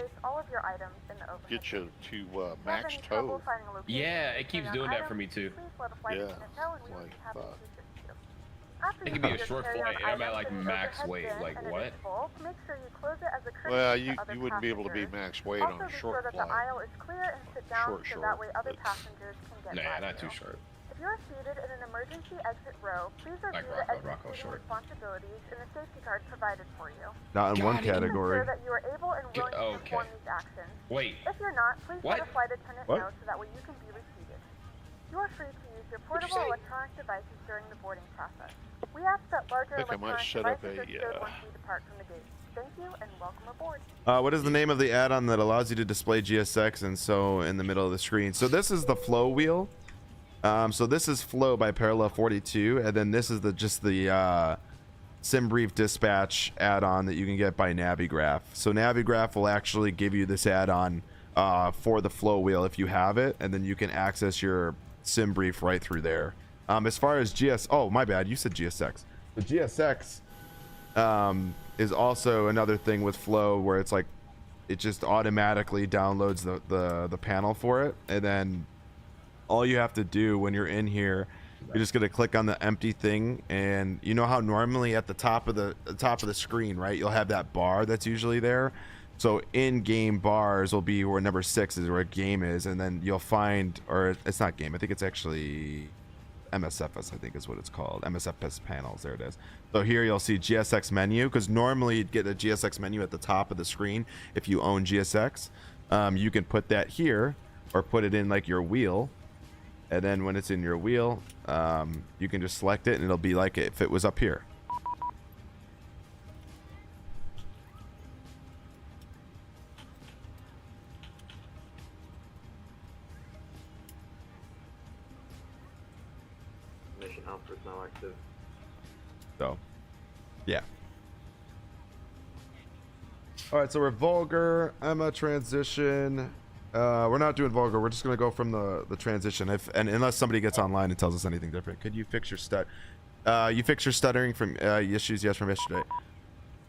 get you to max tow. Yeah, it keeps doing that for me too. Yeah. Like, it could be a short flight and I'm at like max weight. Like what? Well, you wouldn't be able to be max weight on a short flight. Short. Nah, not too short. you are seated in an emergency exit row, please review the exit seating responsibilities in the safety card provided for you. Not in one Please category. ensure that you are able and willing to perform these actions. Wait. If you're not, please let a flight attendant What? know so that way you can be reseated. You are free to use your portable electronic devices during the boarding process. We ask that larger I think I might electronic set up devices are a, stored once we depart from the gate. Thank you and welcome aboard. What is the name of the add-on that allows you to display GSX and so in the middle of the screen? So this is the flow wheel. So this is flow by Parallel 42, and then this is just the sim brief dispatch add-on that you can get by Navigraph. So Navigraph will actually give you this add-on for the flow wheel if you have it, and then you can access your sim brief right through there. As far as oh my bad, you said GSX. The GSX is also another thing with flow where it's like it just automatically downloads the panel for it, and then all you have to do when you're in here, you're just gonna click on the empty thing, and you know how normally at the top of the screen, right, you'll have that bar that's usually there. So in-game bars will be where number 6 is, where game is, and then you'll find, or it's not game, I think it's actually MSFS, I think is what it's called. MSFS panels, there it is. So here you'll see GSX menu, because normally you'd get a GSX menu at the top of the screen if you own GSX. You can put that here, or put it in like your wheel, and then when it's in your wheel, you can just select it and it'll be like if it was up here. Mission Alpha is now active. So, yeah. All right, so we're vulgar, Emma transition. We're not doing vulgar. We're just gonna go from the transition. And unless somebody gets online and tells us anything different, could you fix your you fix your stuttering from issues? Yes, from yesterday.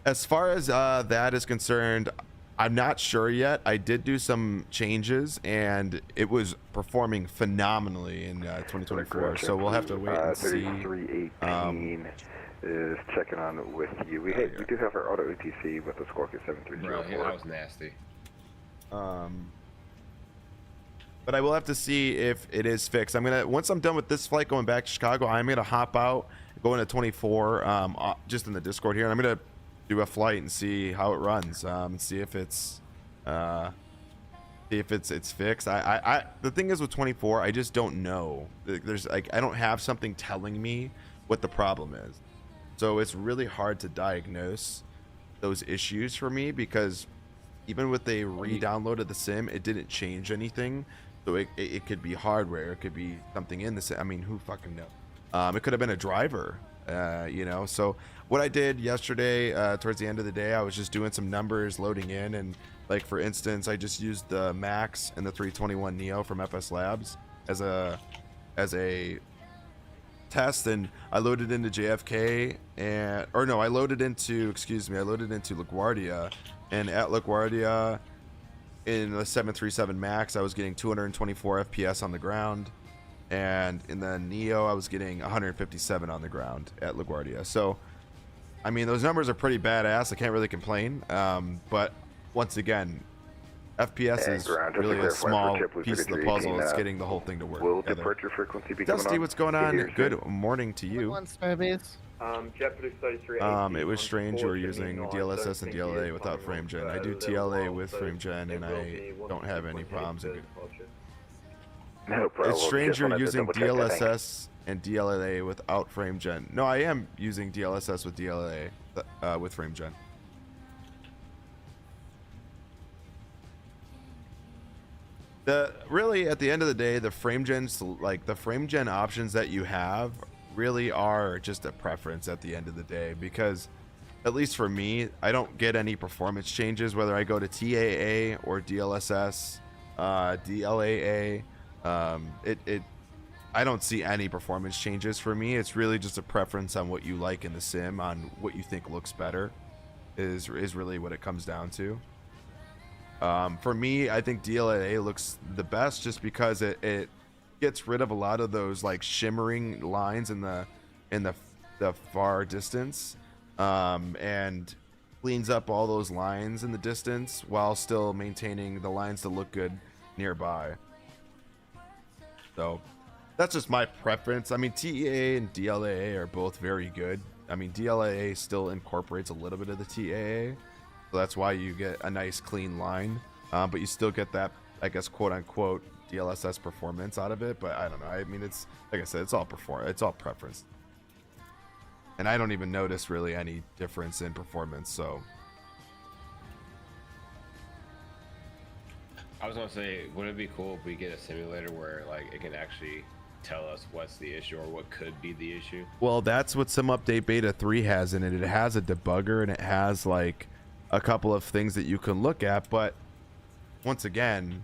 As far as that is concerned, I'm not sure yet. I did do some changes, and it was performing phenomenally in 2024. So we'll have to wait and see. 3318 is checking on with you. We do have our auto ATC with the Scorpio 7304. Bro, that was nasty. But I will have to see if it is fixed. Once I'm done with this flight going back to Chicago, I'm gonna hop out, go into 24, just in the Discord here, and I'm gonna do a flight and see how it runs, see if it's fixed. The thing is with 24, I just don't know. There's like, I don't have something telling me what the problem is, so it's really hard to diagnose those issues for me, because even with a re-download of the sim, it didn't change anything. So it could be hardware, it could be something in the sim. I mean, who fucking knows? It could have been a driver, you know. So what I did yesterday, towards the end of the day, I was just doing some numbers, loading in, and like for instance, I just used the Max and the 321 Neo from FS Labs as a test, and I loaded into JFK, I loaded into LaGuardia, and at LaGuardia in the 737 Max, I was getting 224 FPS on the ground, and in the Neo, I was getting 157 on the ground at LaGuardia. So, I mean, those numbers are pretty badass. I can't really complain. But once again, FPS is really a small piece of the puzzle. It's getting the whole thing to work. Will departure frequency be coming Dusty, on? what's going on? Good morning to you. JetBlue 33. It was strange you were using DLSS and DLA without frame gen. I do TLA with frame gen, and I don't have any problems. No problem. It's strange Just you're wanted to using double-check that. DLSS and DLA without frame gen. No, I am using DLSS with DLA with frame gen. Really, at the end of the day, the frame gen options that you have really are just a preference at the end of the day, because at least for me, I don't get any performance changes whether I go to TAA or DLSS, DLAA. I don't see any performance changes for me. It's really just a preference on what you like in the sim, on what you think looks better, is really what it comes down to. For me, I think DLAA looks the best just because it gets rid of a lot of those like shimmering lines in the far distance, and cleans up all those lines in the distance while still maintaining the lines that look good nearby. So That's just my preference. I mean, TEA and DLAA are both very good. I mean, DLAA still incorporates a little bit of the TAA, so that's why you get a nice clean line. But you still get that, I guess, quote unquote DLSS performance out of it. But I don't know. I mean, it's like I said, it's all preference, and I don't even notice really any difference in performance. So I was gonna say, would it be cool if we get a simulator where like it can actually tell us what's the issue or what could be the issue? well, that's what Sim Update Beta 3 has in it. It has a debugger and it has like a couple of things that you can look at. But once again,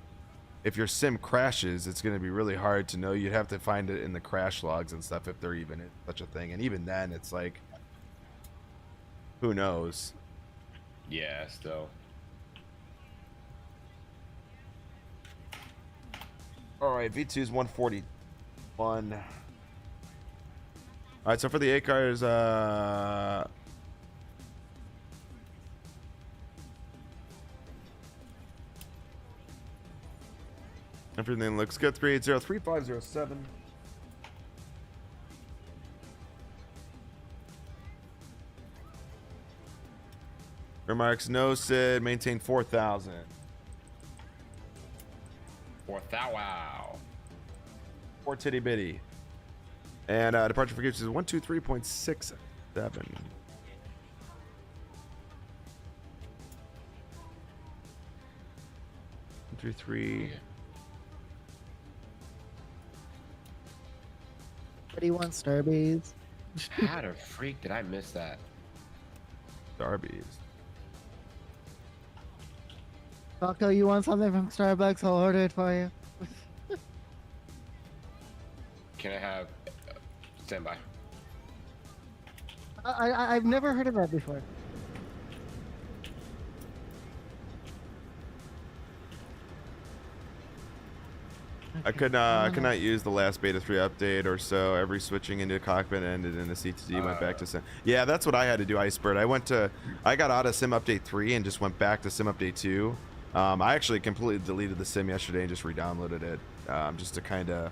if your sim crashes, it's going to be really hard to know. You'd have to find it in the crash logs and stuff if there even is such a thing. And even then, it's like, who knows? Yeah, still. All right, V2 is 141. All right, so for the 8 cars, everything looks good. 380-3507. Remarks, no Sid, maintain 4,000. 4,000. Wow. 4 titty bitty. And departure for Gooch is 123.67. 123. What do you want, Starbies? How the freak did I miss that? Starbies. Falco, you want something from Starbucks? I'll order it for you. Can I have standby? I've never heard of that before. I could not use the last beta 3 update or so. Every switching into cockpit ended in a C2D, went back to sim. Yeah, that's what I had to do, Icebird. I got out of sim update 3 and just went back to sim update 2. I actually completely deleted the sim yesterday and just re-downloaded it, just to kind of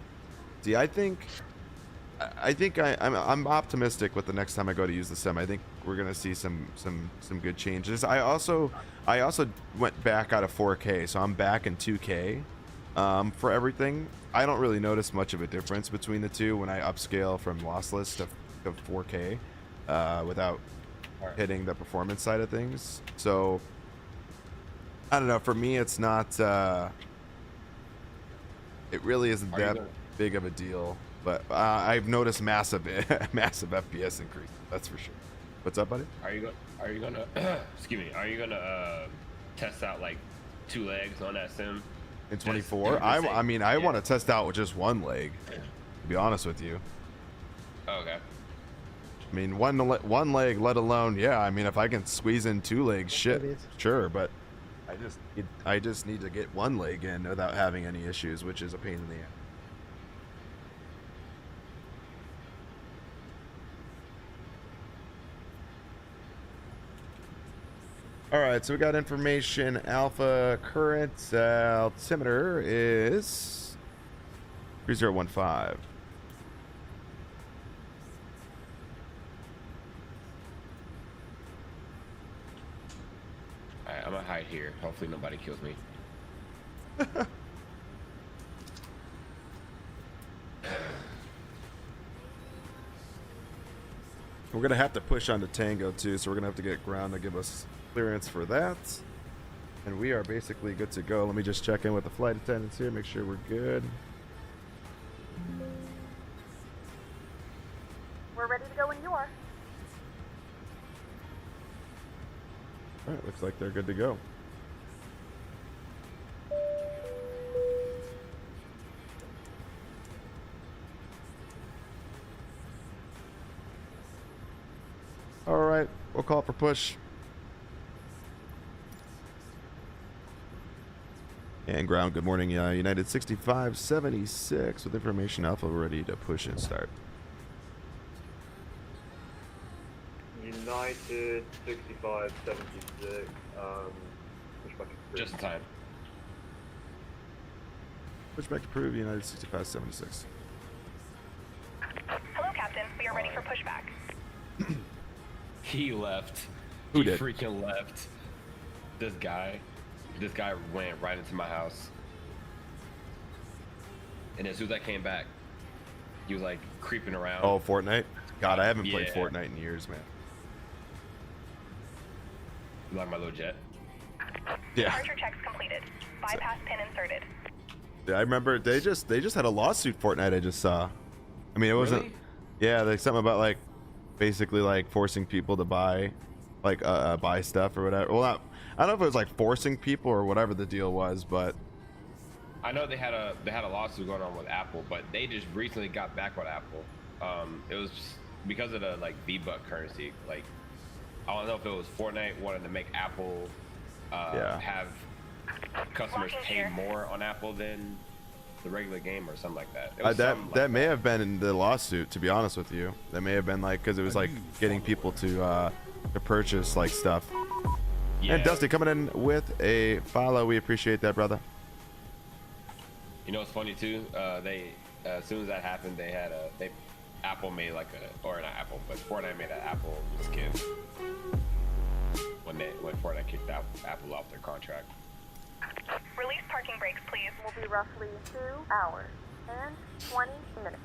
see. I think I'm optimistic with the next time I go to use the sim. I think we're gonna see some good changes. I also went back out of 4K, so I'm back in 2K. For everything, I don't really notice much of a difference between the two when I upscale from lossless to 4K without hitting the performance side of things. So I don't know. For me, it's not. It really isn't that big of a deal. But I've noticed massive FPS increase. That's for sure. What's up, buddy? Are you gonna excuse me? Are you gonna test out like 2 legs on that sim? In 24, I mean, I want to test out with just 1 leg. To be honest with you. Okay. I mean, one leg, let alone, yeah. I mean, if I can squeeze in 2 legs, shit, sure. But I just need to get 1 leg in without having any issues, which is a pain in the ass. All right, so we got information. Alpha current altimeter is 3015. All right, I'm gonna hide here. Hopefully nobody kills me. We're gonna have to push on the Tango too, so we're gonna have to get ground to give us clearance for that. And we are basically good to go. Let me just check in with the flight attendants here, make sure we're good. We're ready to go when you are. All right, looks like they're good to go. All right, we'll call for push. And ground, good morning, United 6576 with information Alpha ready to push and start. United 6576, pushback approved. Just in time. Pushback approved, United 6576. Hello, Captain. We are ready for pushback. He left. Who he did? freaking left. This guy went right into my house. And as soon as I came back, he was like creeping around. Oh, Fortnite? God, I haven't played Yeah. Fortnite in years, man. You like my little jet? Yeah. Departure checks completed. Bypass pin inserted. Yeah, I remember they just had a lawsuit Fortnite I just saw. I mean, it wasn't. Really? Yeah, like something about like basically like forcing people to buy like buy stuff or whatever. Well, not. I don't know if it was like forcing people or whatever the deal was, but I know they had a lawsuit going on with Apple, but they just recently got back with Apple. It was because of the like V-Buck currency. Like I don't know if it was Fortnite wanted to make Apple have customers pay more on Apple than the regular game or something like that. It was something that like may have been in the lawsuit. To be honest with you, that may have been like because it was like getting people to purchase like stuff. Yeah. And Dusty coming in with a follow. We appreciate that, brother. You know, it's funny too. They as soon as that happened, Apple made like or not Apple, but Fortnite made an Apple skin when Fortnite kicked Apple off their contract. Release parking brakes, please. Will be roughly 2 hours and 20 minutes.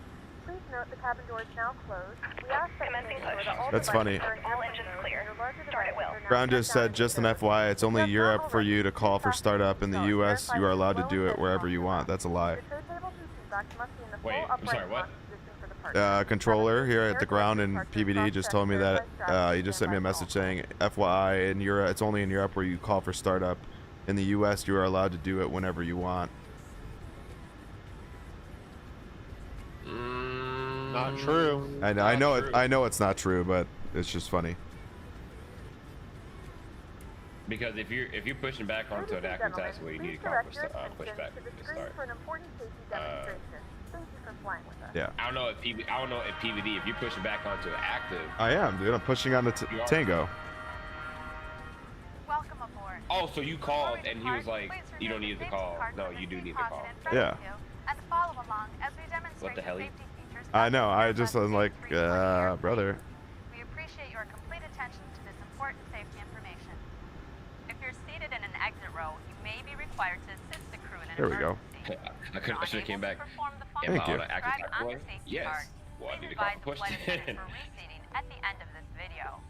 Please note the cabin door is now closed. We ask that you make sure that all That's funny. All engines clear. Start at will. Brown just said, just an FYI, it's only Europe for you to call for startup. In the US, you are allowed to do it wherever you want. That's a lie. Wait, I'm sorry, what? Controller here at the ground in PVD just told me that he just sent me a message saying, FYI, in Europe, it's only in Europe where you call for startup. In the US, you are allowed to do it whenever you want. Not true. I know it's not true, but it's just funny. Because if you're pushing back onto an active task, well, you need to call for pushback to start. Yeah. I don't know if PVD, if you're pushing back onto an active. I am, dude. I'm pushing on the Tango. Welcome aboard. Oh, so you called and he was like, you don't need to call. No, you do need to call. Yeah. And follow along as we demonstrate What the hell? safety features. I know. I just was like, brother. We appreciate your complete attention to this important safety information. If you're seated in an exit row, you may be required to assist the crew in an There we go. I should have came back. Thank you. Yes. Well, I need to call for push then. At the end of this video.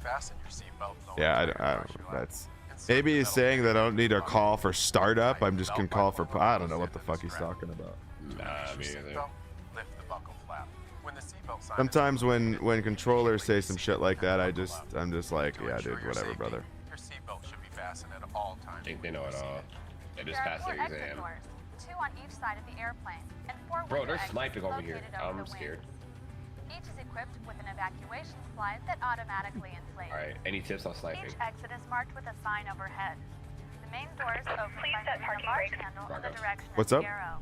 Fasten your seatbelt. Yeah, I don't. That's maybe he's saying that I don't need a call for startup. I'm just gonna call for. I don't know what the fuck he's talking about. Nah, me either. Lift the buckle flap. When the seatbelt sign Sometimes when controllers say some shit like that, I'm just like, yeah, dude, whatever, brother. Your seatbelt should be fastened at all times. I think they know it all. They just There are passed the 4 exit exam. doors, 2 on each side of the airplane, and 4 Bro, window they're exits sniping over here. located over I'm the scared. wings. Each is equipped with an evacuation slide that automatically inflates. All right. Any tips on sniping? Each exit is marked with a sign overhead. The main doors open by moving the large handle in the direction What's of up? the arrow.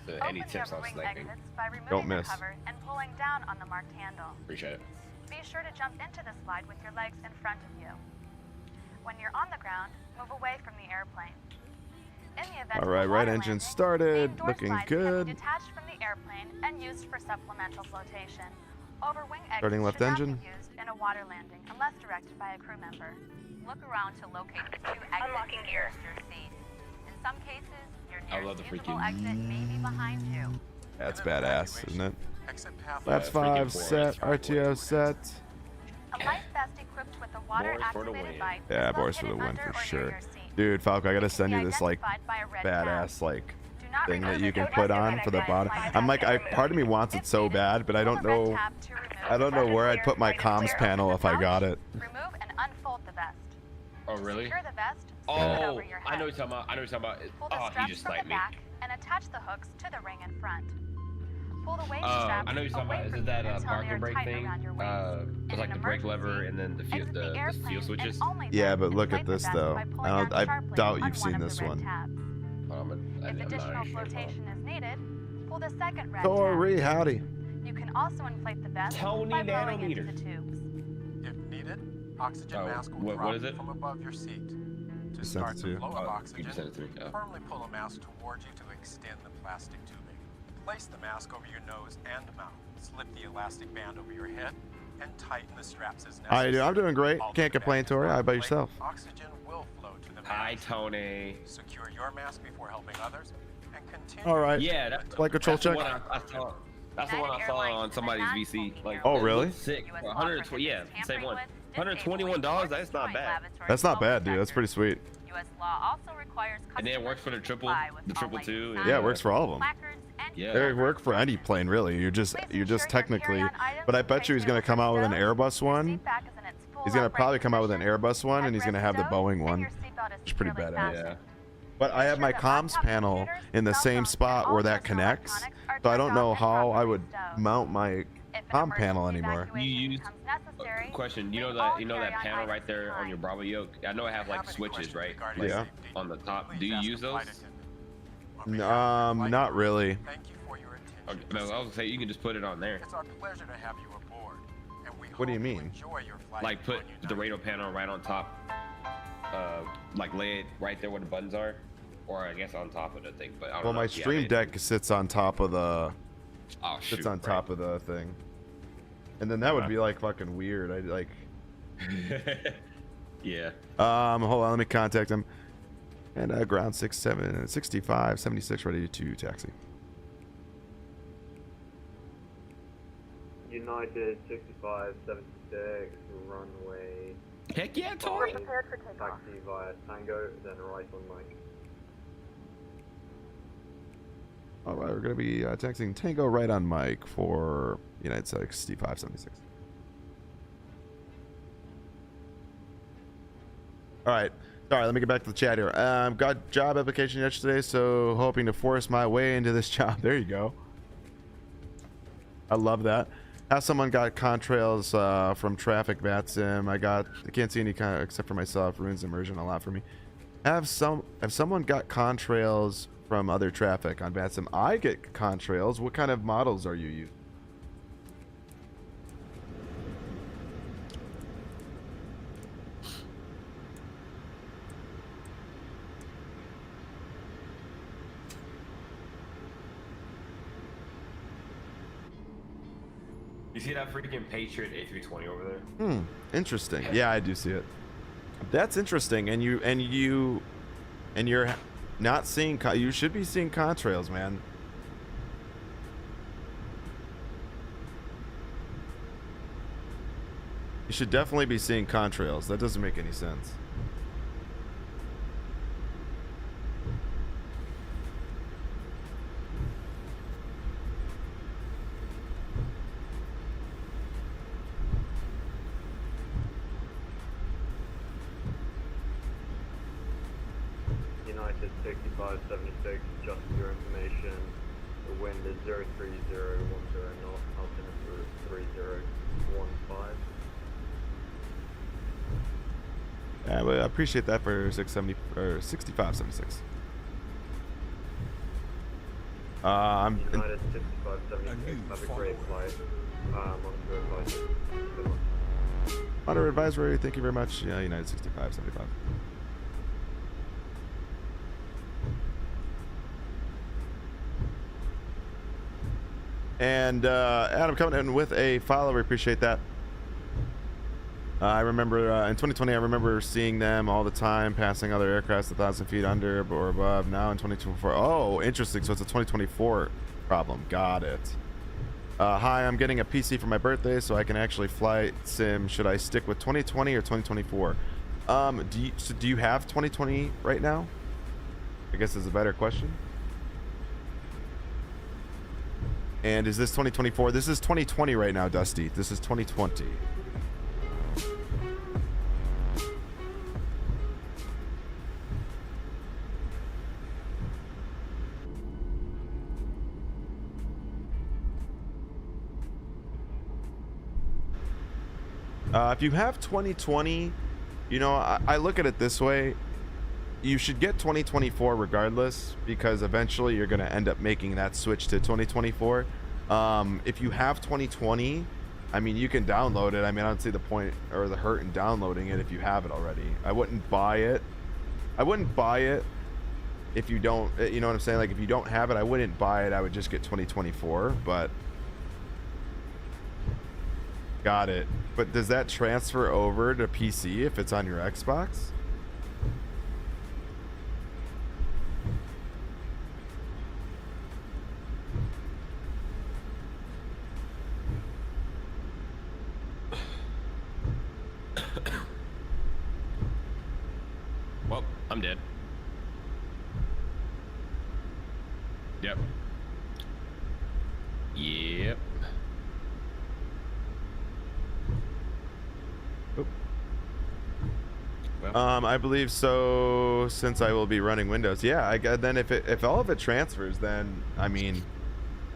So any Open tips the on upper wing sniping? exits by removing Don't the miss. cover and pulling down on the marked handle. Appreciate it. Be sure to jump into the slide with your legs in front of you. When you're on the ground, move away from the airplane. In the event All of a right, right water engine landing, started, main door looking slides good. Can be detached from the airplane and used for supplemental flotation. Over wing exits Starting left should engine. not be used in a water landing unless directed by a crew member. Look around to locate the 2 exits Unlocking gear. nearest your seat. In some cases, your I love nearest the usable freaking- exit may be behind you. That's badass, isn't it? Exit path. That's freaking 5 set. RTO set. A life vest equipped with a water-activated light is Yeah, boys for the located win under for or near sure. your seat. Dude, Falco, I gotta It can send be you this like identified by a red badass like Do not thing that remove you it can unless put you're on for the bottom. I'm like, part of me wants it so bad, but I don't know. I don't know where I'd put my comms panel if I got it. Remove and unfold the vest. Oh, really? Secure the vest, Oh, slip it over your head. I know what you're talking about. I know what you're talking Pull about. the Oh, he straps just from the sniped me. back and attach the hooks to the ring in front. Pull the waist I straps know what you're talking away about. Is from it that you until they parking are brake tight thing? around your waist. It's like the brake lever and then the fuel, Exit the airplane fuel and switches. only Yeah, then but look inflate at the this vest though. by pulling I down sharply doubt on you've seen of the this red one. tabs. If I'm additional not sure. flotation is needed, pull the second red Tori, tab. howdy. You can also inflate the vest Tony by blowing into nanometer. the tubes. If needed, oxygen Oh, mask will what drop is it? from above your seat. To Just sent start it to the you. flow of You oxygen, just sent it to me. Oh. firmly pull a mask towards you to extend the plastic tubing. Place the mask over your nose and mouth. Slip the elastic band over your head and tighten the straps as necessary. I'm doing great. Can't complain, Tori. How about yourself? Oxygen will flow to the mask. Hi, Tony. Secure your mask before helping others and continue. All right. Yeah, that's Flight control check. That's the one I saw on somebody's VC. Like, Oh, it really? looked sick. 120. Yeah, same one. $121. That's not bad. That's not bad, dude. That's pretty sweet. U.S. law also requires And then it works for the triple two. Yeah, it works for all of them. Yeah. It work for any plane, really. You're just technically. But I bet you he's gonna come out with an Airbus one. He's gonna probably come out with an Airbus one, and he's gonna have the Boeing one. It's pretty badass. Yeah. But I have my comms panel in the same spot where that connects, so I don't know how I would mount my comm panel anymore. You use question. You know that panel right there on your Bravo yoke. I know I have like switches, right? Like, Yeah. On the top. Do you use those? Not really. Okay, no, I was gonna say you can just put it on there. It's our pleasure to have you aboard. And we What do you hope mean? enjoy your flight Like put on the radio panel right on top. Like lay it right there where the buttons are, or I guess on top of the thing. But I don't Well, know my if you have Stream it. Deck sits on top of the. Oh, sits shoot, on top of the thing. And then that would be like fucking weird. I like. Yeah. Hold on, let me contact him. And ground 65 76 ready to taxi. United 6576 runway. Heck yeah, Tori. Prepared for takeoff. Taxi via Tango, then right on Mike. All right, we're gonna be taxiing Tango right on Mike for United 65 76. All right. Sorry, let me get back to the chat here. Got job application yesterday, so hoping to force my way into this job. There you go. I love that. Have someone got contrails from traffic Vatsim. I can't see any except for myself. Ruins immersion a lot for me. Have someone got contrails from other traffic on Vatsim? I get contrails. What kind of models are you using? You see that freaking Patriot A320 over there? Interesting. Yeah, I do see it. That's interesting. And you're not seeing. You should be seeing contrails, man. You should definitely be seeing contrails. That doesn't make any sense. United 6576, just for your information. The wind is 03010 knots, altimeter 3015. Yeah, but I appreciate that for 670 or 6576. I'm United 6576, have a great flight. Monitor advisory. Thank you very much. Yeah, United 6575. And Adam coming in with a follow. We appreciate that. I remember in 2020, I remember seeing them all the time, passing other aircraft 1,000 feet under or above. Now in 2024, oh, interesting. So it's a 2024 problem. Got it. Hi, I'm getting a PC for my birthday, so I can actually flight sim. Should I stick with 2020 or 2024? Do you have 2020 right now? I guess is a better question. And is this 2024? This is 2020 right now, Dusty. This is 2020. If you have 2020, you know, I look at it this way. You should get 2024 regardless, because eventually you're going to end up making that switch to 2024. If you have 2020, I mean, you can download it. I mean, I don't see the point or the hurt in downloading it if you have it already. I wouldn't buy it. I wouldn't buy it if you don't, you know what I'm saying? Like if you don't have it, I wouldn't buy it. I would just get 2024, but got it. But does that transfer over to PC if it's on your Xbox? Well, I'm dead. Yep. Yep. Well, I believe so, since I will be running Windows. Yeah, then if all of it transfers, then I mean,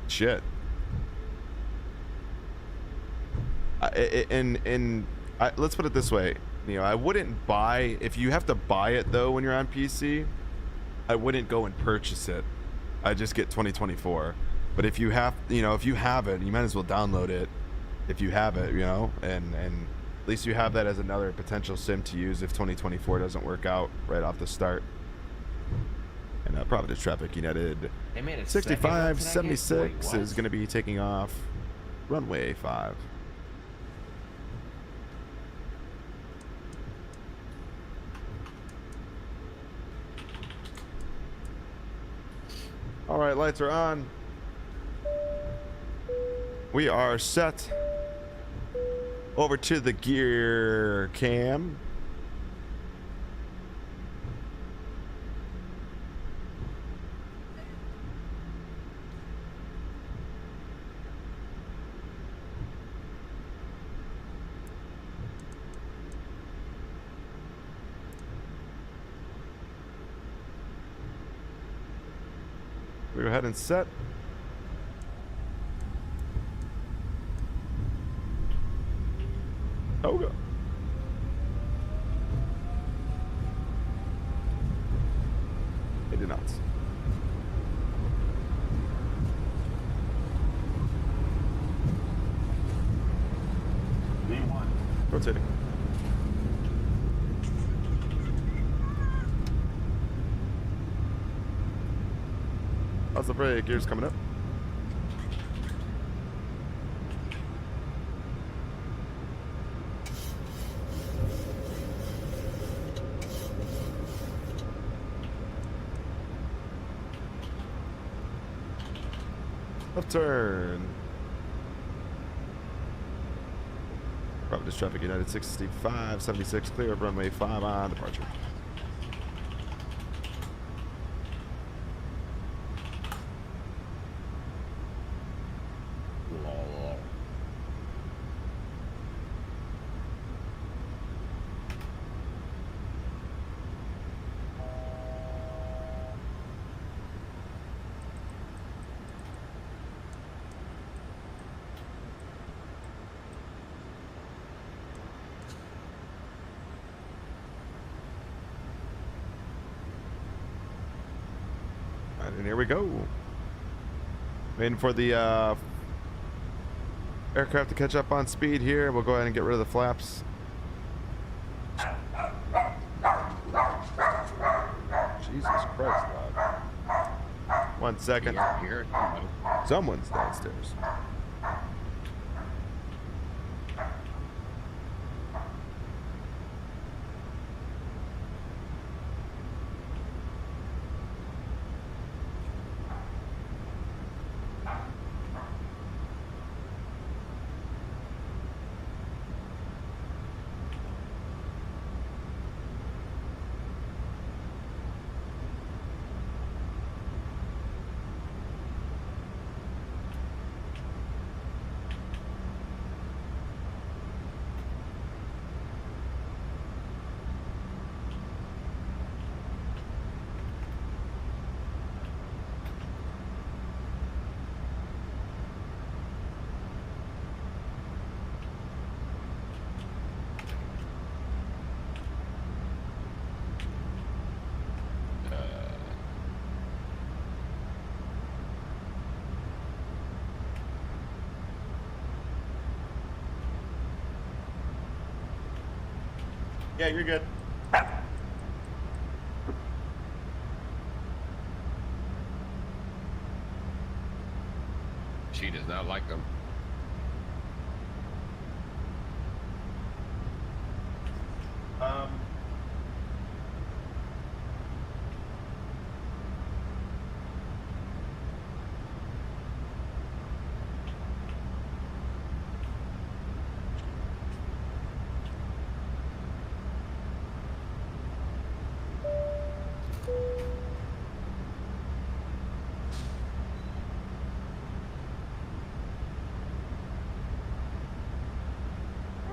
shit. Let's put it this way, I wouldn't buy, if you have to buy it though when you're on PC, I wouldn't go and purchase it. I just get 2024. But if you have, if you have it, you might as well download it. If you have it, and at least you have that as another potential sim to use if 2024 doesn't work out right off the start. And Providence Traffic United they made it 6576 is going to be taking off runway 5. All right, lights are on. We are set. Over to the gear cam. We go ahead and set. Toga. They did not. V1. Rotating. How's the brake? Gears coming up. Left turn. Providence Traffic United 6576 clear of runway 5 on departure. And here we go. Waiting for the aircraft to catch up on speed here. We'll go ahead and get rid of the flaps. Jesus Christ, dog. 1 second. Here. Someone's downstairs. Yeah, you're good. not like them.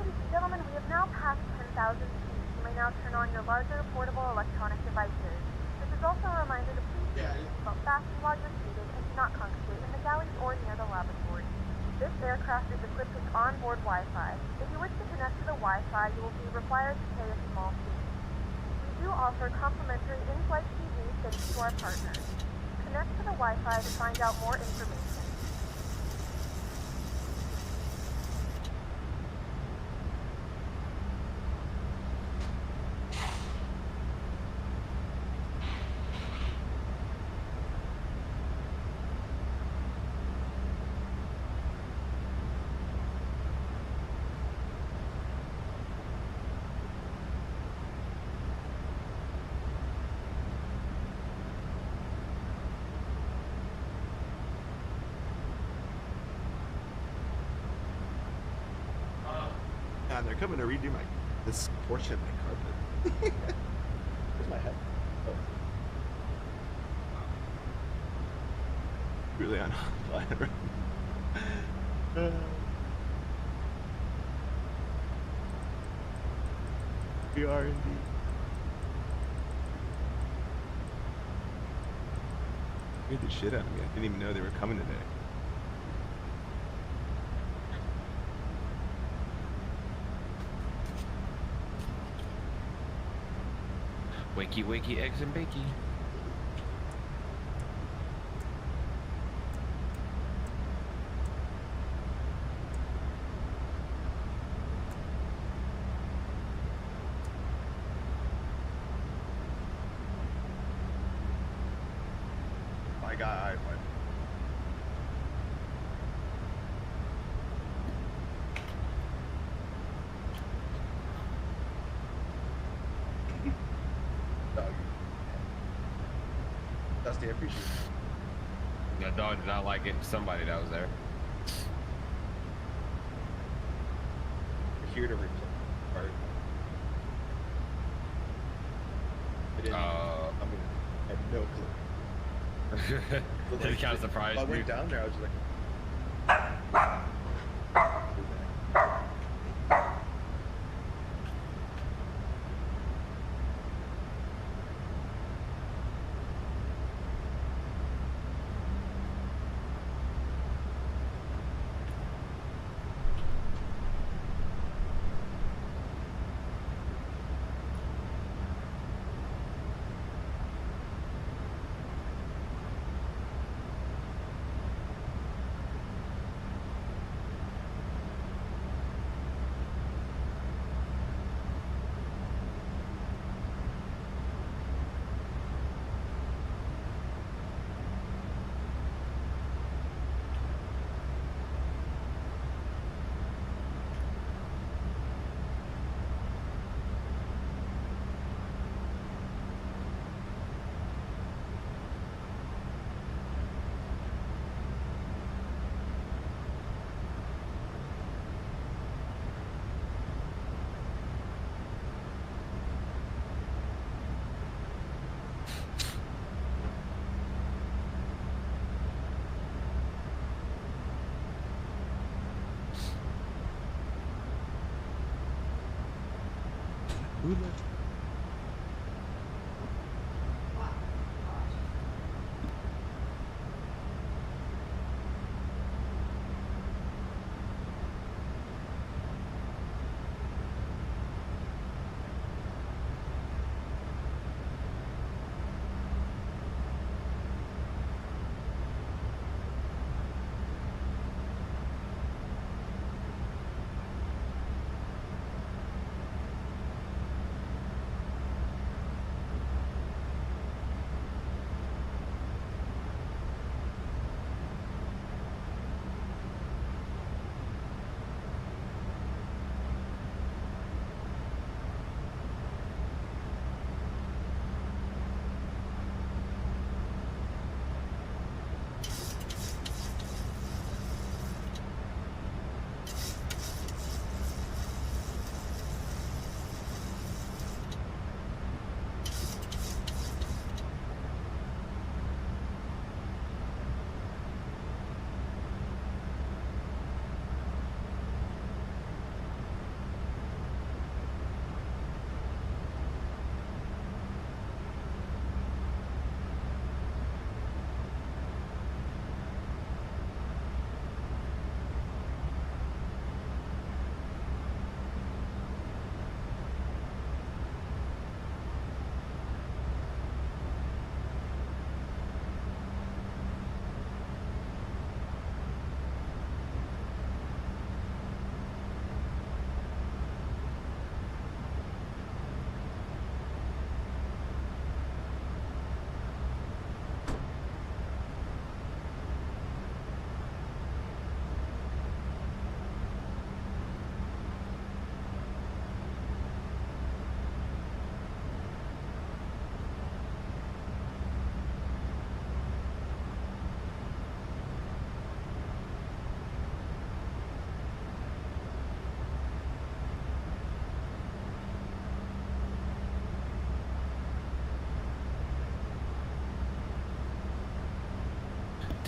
Ladies and gentlemen, we have now passed 10,000 feet. You may now turn on your larger portable electronic devices. This is also a reminder to please keep your seatbelt fastened while you're seated and do not congregate in the galleys or near the lavatory. This aircraft is equipped with onboard Wi-Fi. If you wish to connect to the Wi-Fi, you will be required to pay a small fee. We do offer complimentary in-flight TV thanks to our partners. Connect to the Wi-Fi to find out more information. God, they're coming to redo this portion of my carpet. Where's my head? Oh. Really on fire. We are indeed. Scared the shit out of me. I didn't even know they were coming today. Wakey, wakey, eggs and bakey. I got iPhone. Dusty, I appreciate it. That dog did not like it. Somebody that was there. We're here to replace part. I didn't. I mean, I had no clue. But, It kind of surprised I you. went down there. I was just like.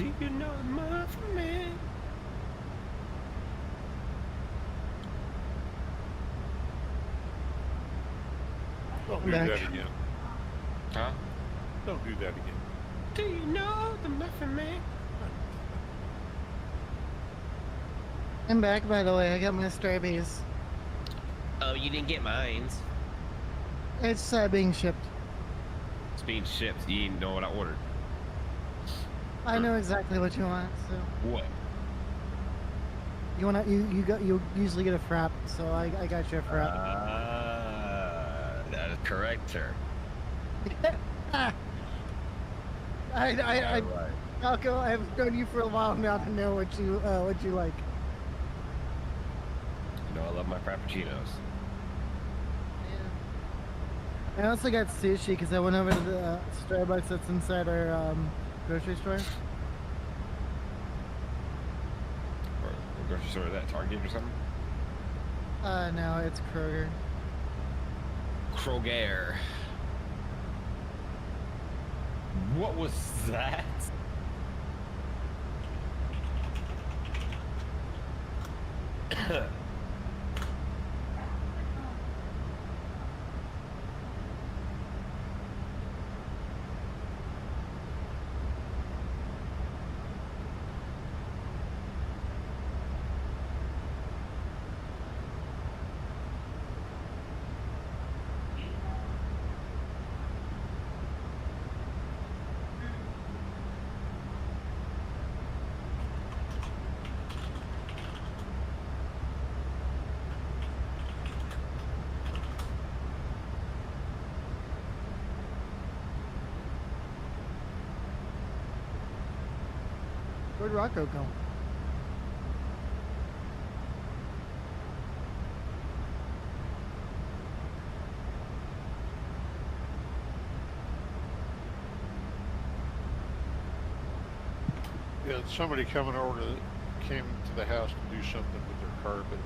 Do you know the Muffin Man? Don't do that again. Huh? Don't do that again. Do you know the Muffin Man? I'm back, by the way. I got my Starbase. Oh, you didn't get mines. It's being shipped. It's being shipped. You didn't know what I ordered. I know exactly what you want. So What? you want you usually get a frap, so I got you a frap. That is correct, sir. I Falco, I've known you for a while now to know what you like. You know I love my frappuccinos. I also got sushi because I went over to the Starbucks that's inside our grocery store. Or grocery store, is that Target or something? No, it's Kroger. Kroger. What was that? Where'd Rocco go? Yeah, somebody coming over came to the house to do something with their carpet.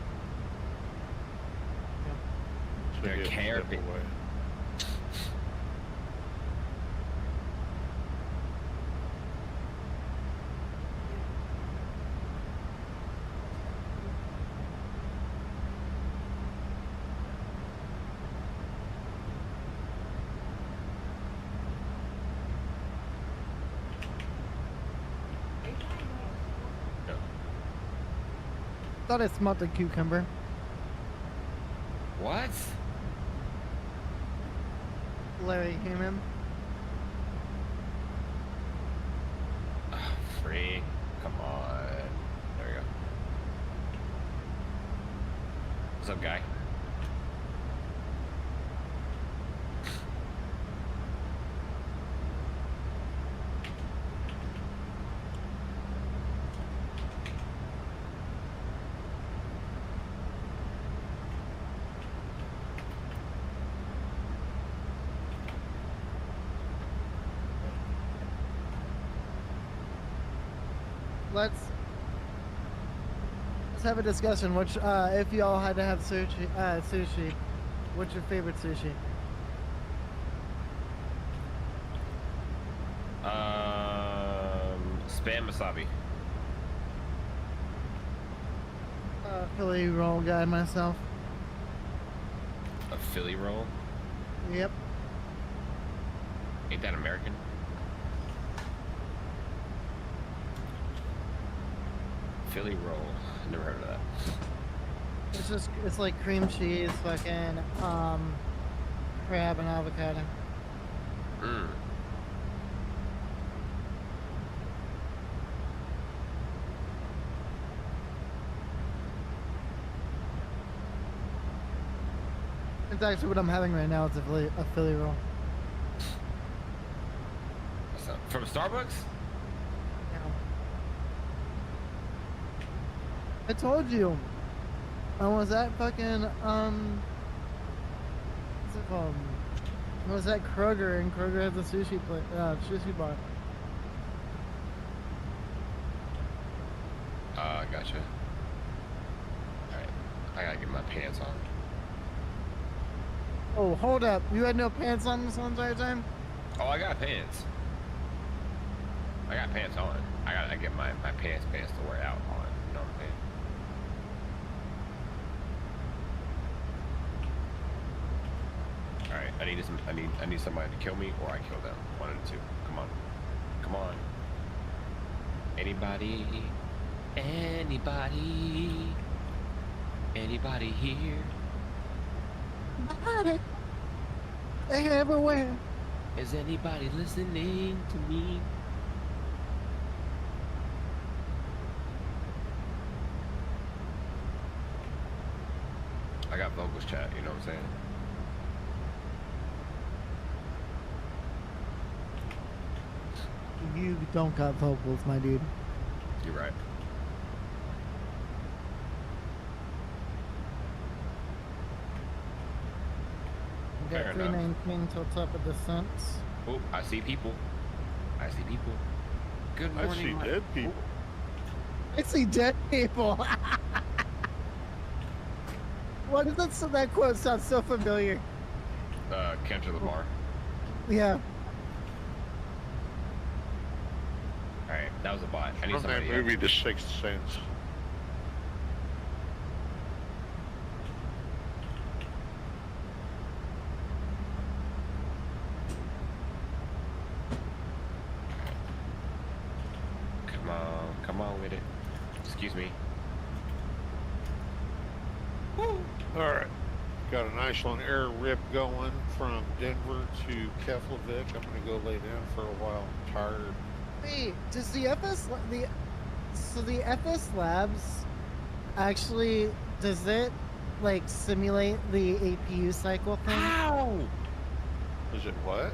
So Their he had to step carpet. away. Thought I smelled a cucumber. What? Larry came in. Free. Come on. There we go. What's up, guy? Let's have a discussion. Which, if y'all had to have sushi, what's your favorite sushi? Spam wasabi. Philly roll guy myself. A Philly roll? Yep. Ain't that American? Philly roll. Never heard of that. It's like cream cheese, fucking crab and avocado. Mm. It's actually what I'm having right now. It's a Philly roll. What's up? From Starbucks? I told you. I was at fucking what's it called? I was at Kroger, and Kroger has a sushi sushi bar. Gotcha. Alright. I gotta get my pants on. Oh, hold up. You had no pants on this whole entire time? Oh, I got pants. I got pants on. I gotta get my pants to wear out on. You know what I'm saying? All right, I need somebody to kill me or I kill them. One of the two. Come on, come on. Anybody here? Nobody. They're everywhere. Is anybody listening to me? I got vocals chat, you know what I'm saying? You don't got vocals, my dude. You're right. We got 319 till top of descent. Oh, I see people. I see people. Good morning. I see dead people. I see dead people. What is that? So that quote sounds so familiar. Kendrick Lamar. Yeah. Alright, that was a bot. I need From that somebody. movie, The Sixth Sense. Come on with it. Excuse me. Alright. Got a nice little air rip going from Denver to Keflavik. I'm going to go lay down for a while. I'm tired. Hey, does the FS Labs actually, does it like simulate the APU cycle thing? Ow! Is it what?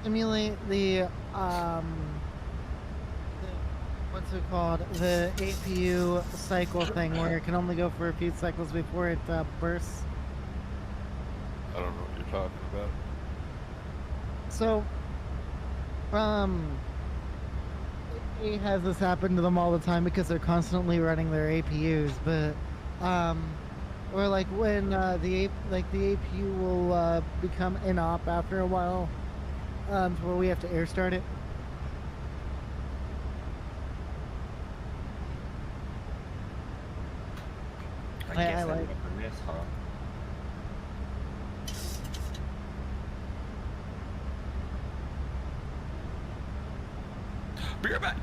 Simulate the what's it called? The APU cycle thing where it can only go for a few cycles before it bursts. I don't know what you're talking about. So, it has this happen to them all the time because they're constantly running their APUs, but or like when the APU will become in-op after a while, to where we have to air start it. I guess I I like. never missed, huh? Be right back.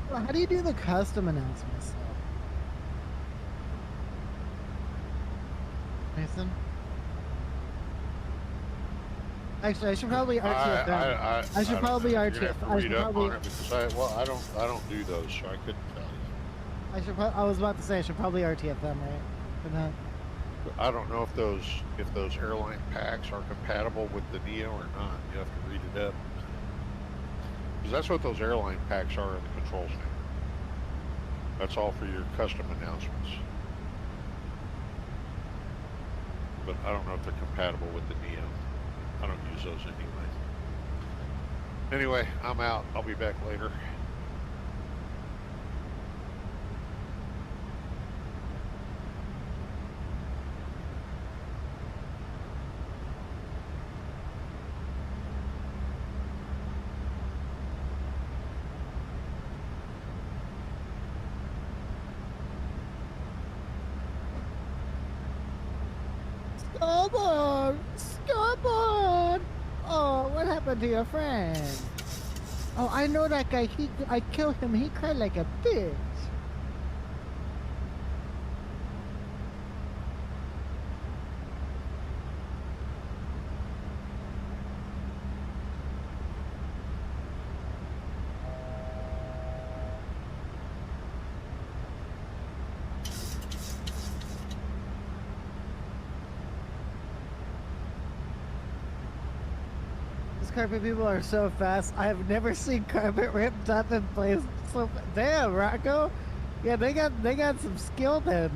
Well, how do you do the custom announcements? Mason? Actually, I should probably RTF them. I should probably RTF. I should probably. I don't do those, so I couldn't tell you. I should. I was about to say I should probably RTF them, right? But not. I don't know if those airline packs are compatible with the Neo or not. You have to read it up. Because that's what those airline packs are in the control center. That's all for your custom announcements. But I don't know if they're compatible with the Neo. I don't use those anyway. Anyway, I'm out. I'll be back later. Starboard! Starboard! Oh, what happened to your friend? Oh, I know that guy. I killed him. He cried like a bitch. Carpet people are so fast. I have never seen carpet ripped up in place so damn, Rocco. Yeah, they got some skill then.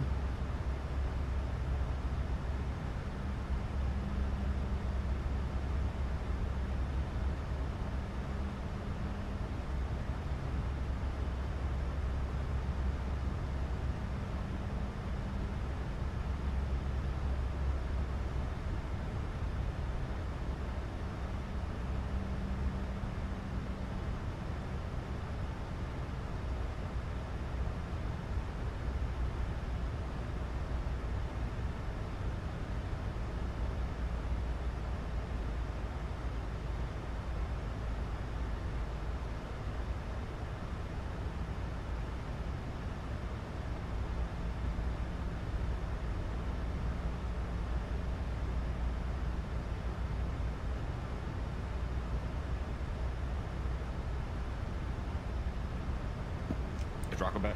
Taco Bell.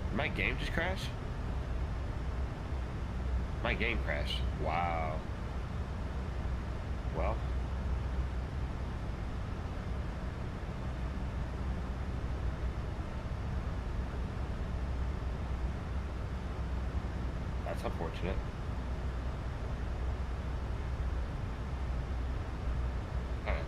Did my game just crash? My game crashed. Wow. Well. That's unfortunate. Alright.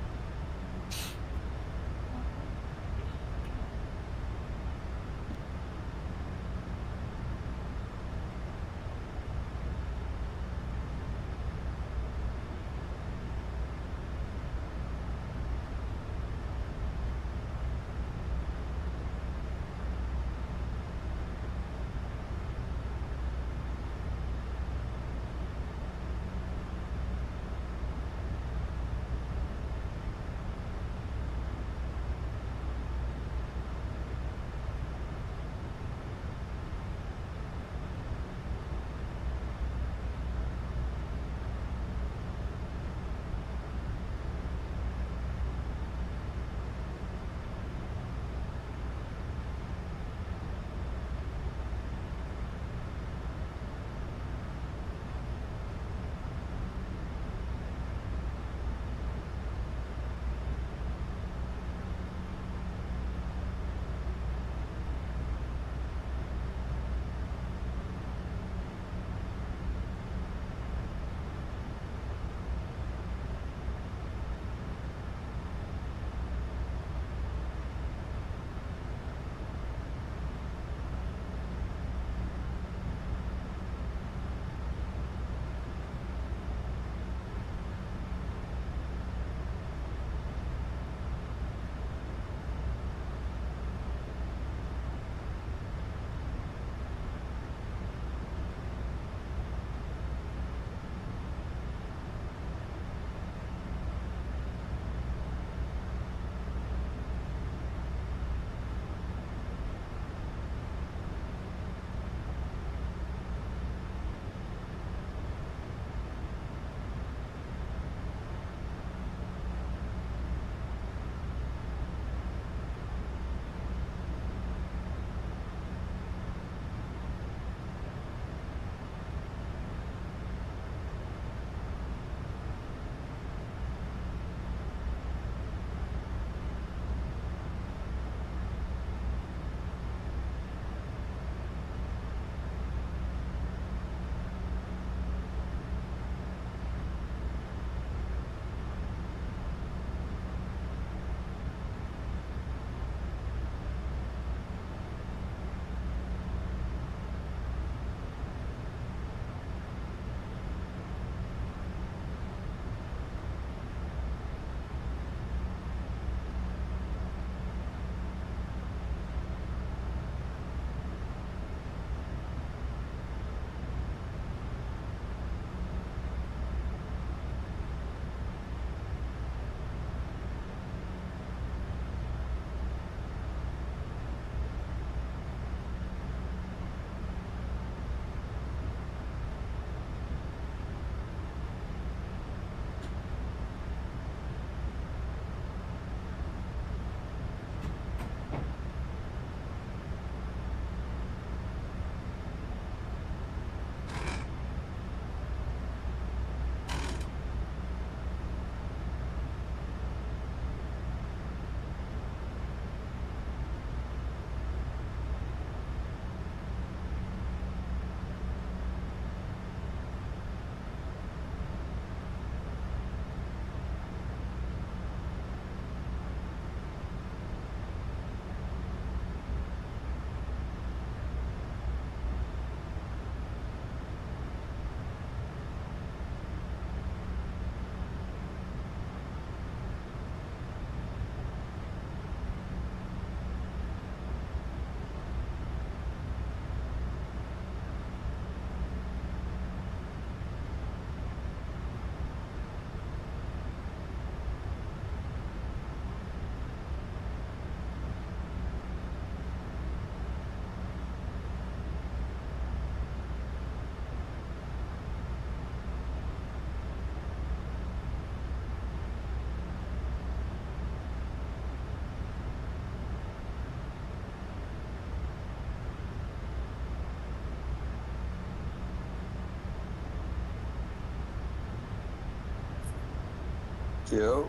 Yo.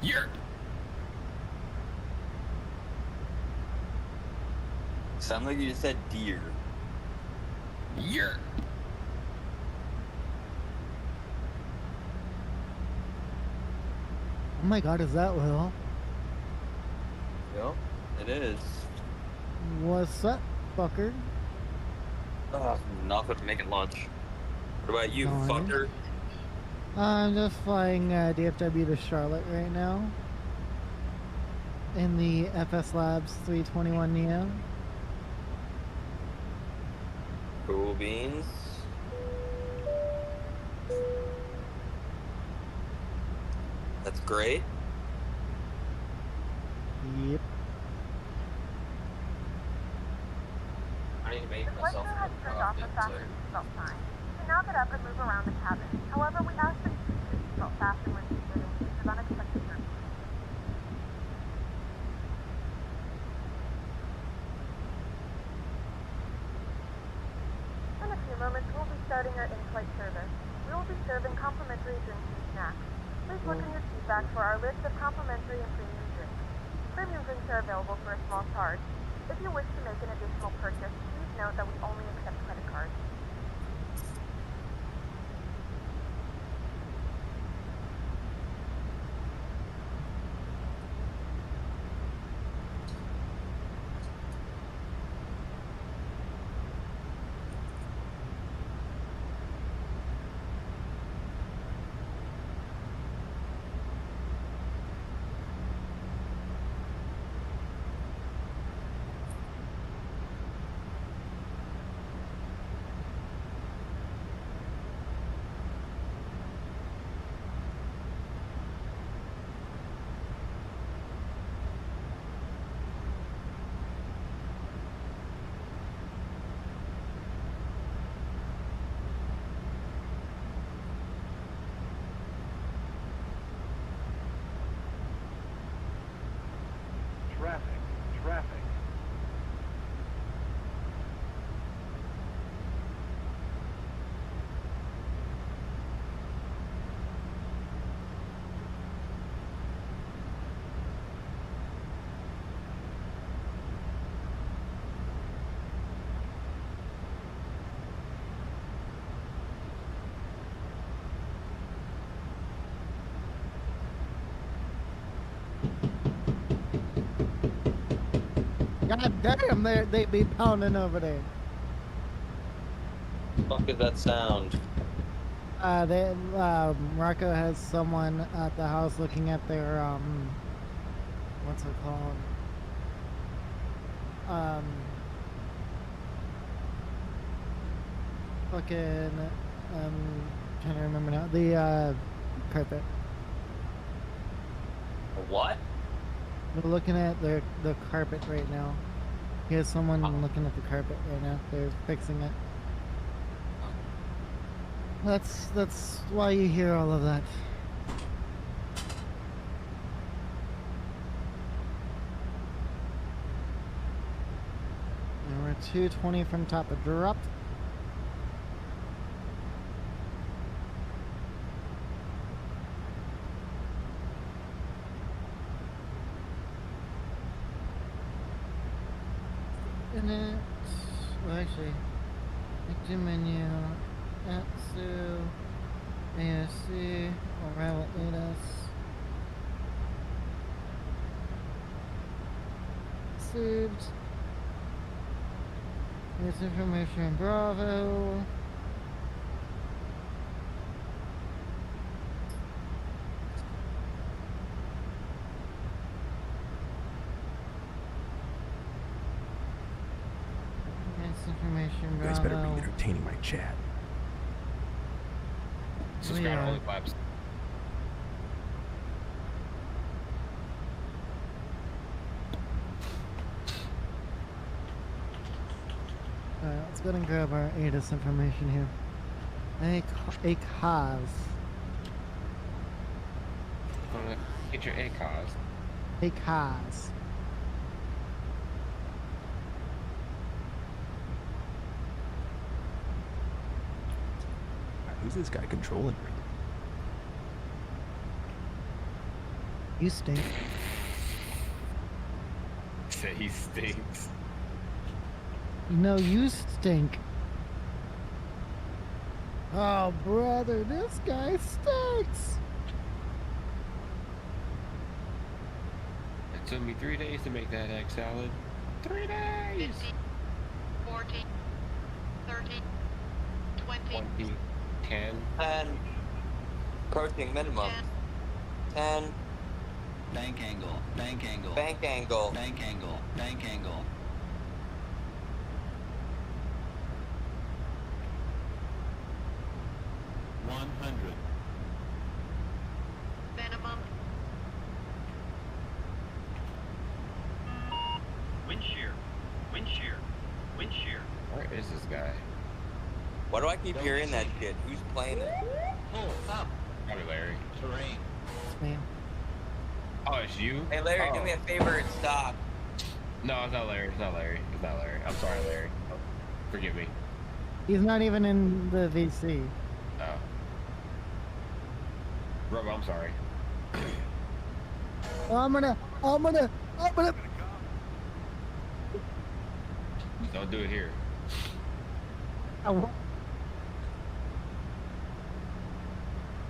Yerp. Sound like you just said deer. Yerp. Oh my god, is that Will? Yep, it is. What's up, fucker? Nothing, making lunch. What about you, Nice. fucker? I'm just flying DFW to Charlotte right now. In the FS Labs 321 Neo. Cool beans. That's great. Yep. I need to make The flight myself crew has turned off the fasten seatbelt sign. You can now get up and move around the cabin. However, we ask that you keep your seatbelt fastened when seated in case of unexpected turbulence. In a few moments, we'll be starting our in-flight service. We will be serving complimentary drinks and snacks. Please look in your seat back for our list of complimentary and premium drinks. Premium drinks are available for a small charge. If you wish to make an additional purchase, please note that we only accept credit cards. Traffic. God damn, they be pounding over there. Fuck is that sound? Rocco has someone at the house looking at their, what's it called? Fucking, trying to remember now. The, carpet. What? We're looking at the carpet right now. He has someone looking at the carpet right now. They're fixing it. That's why you hear all of that. And we're 220 from top of drop. In it, well actually, active menu, Atsu, ASC, Arrival Addons, saved, here's information Bravo, information You guys better Bravo. be entertaining my chat. Subscribe to Holy Claps. Alright, let's go ahead and grab our ADIS information here. A cause. Get your ACOS. A cause. Who's this guy controlling me? You stink. Say he stinks. No, you stink. Oh, brother, this guy stinks. It took me 3 days to make that egg salad. 3 days. 50, 40, 30, 20, 20, 10. 10. Approaching minimum. 10. Bank angle, bank angle. Bank angle. Bank angle, bank angle. minimum. Wind shear. Wind shear. Wind shear. Where is this guy? Why do I keep hearing that shit? Who's playing it? Pull up. Probably Larry. Terrain. It's me. Oh, it's you? Hey, Larry, do me a favor and stop. No, it's not Larry. It's not Larry. It's not Larry. I'm sorry, Larry. Forgive me. He's not even in the VC. Oh. Robo, I'm sorry. Oh, I'm gonna. Don't do it here. Oh,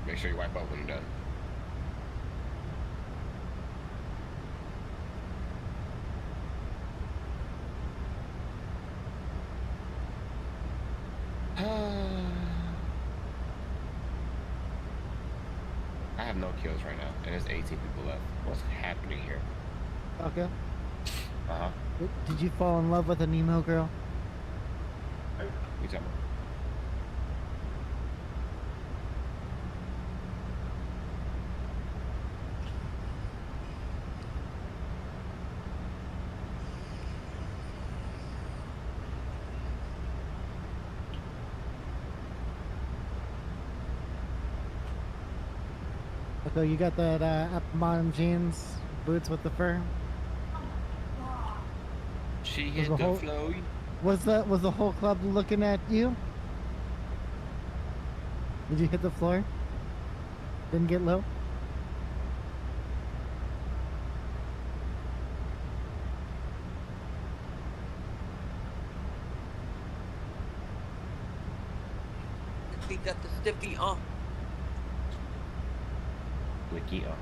Make sure you wipe out when you're done. I have no kills right now, and there's 18 people left. What's happening here? okay. Uh-huh. Did you fall in love with an emo girl? What you talking about? Okay, you got that up bottom jeans, boots with the fur. She Was hit the the whole- flow. Was the whole club looking at you? Did you hit the floor? Didn't get low? He got the stiffy on. Wiki up.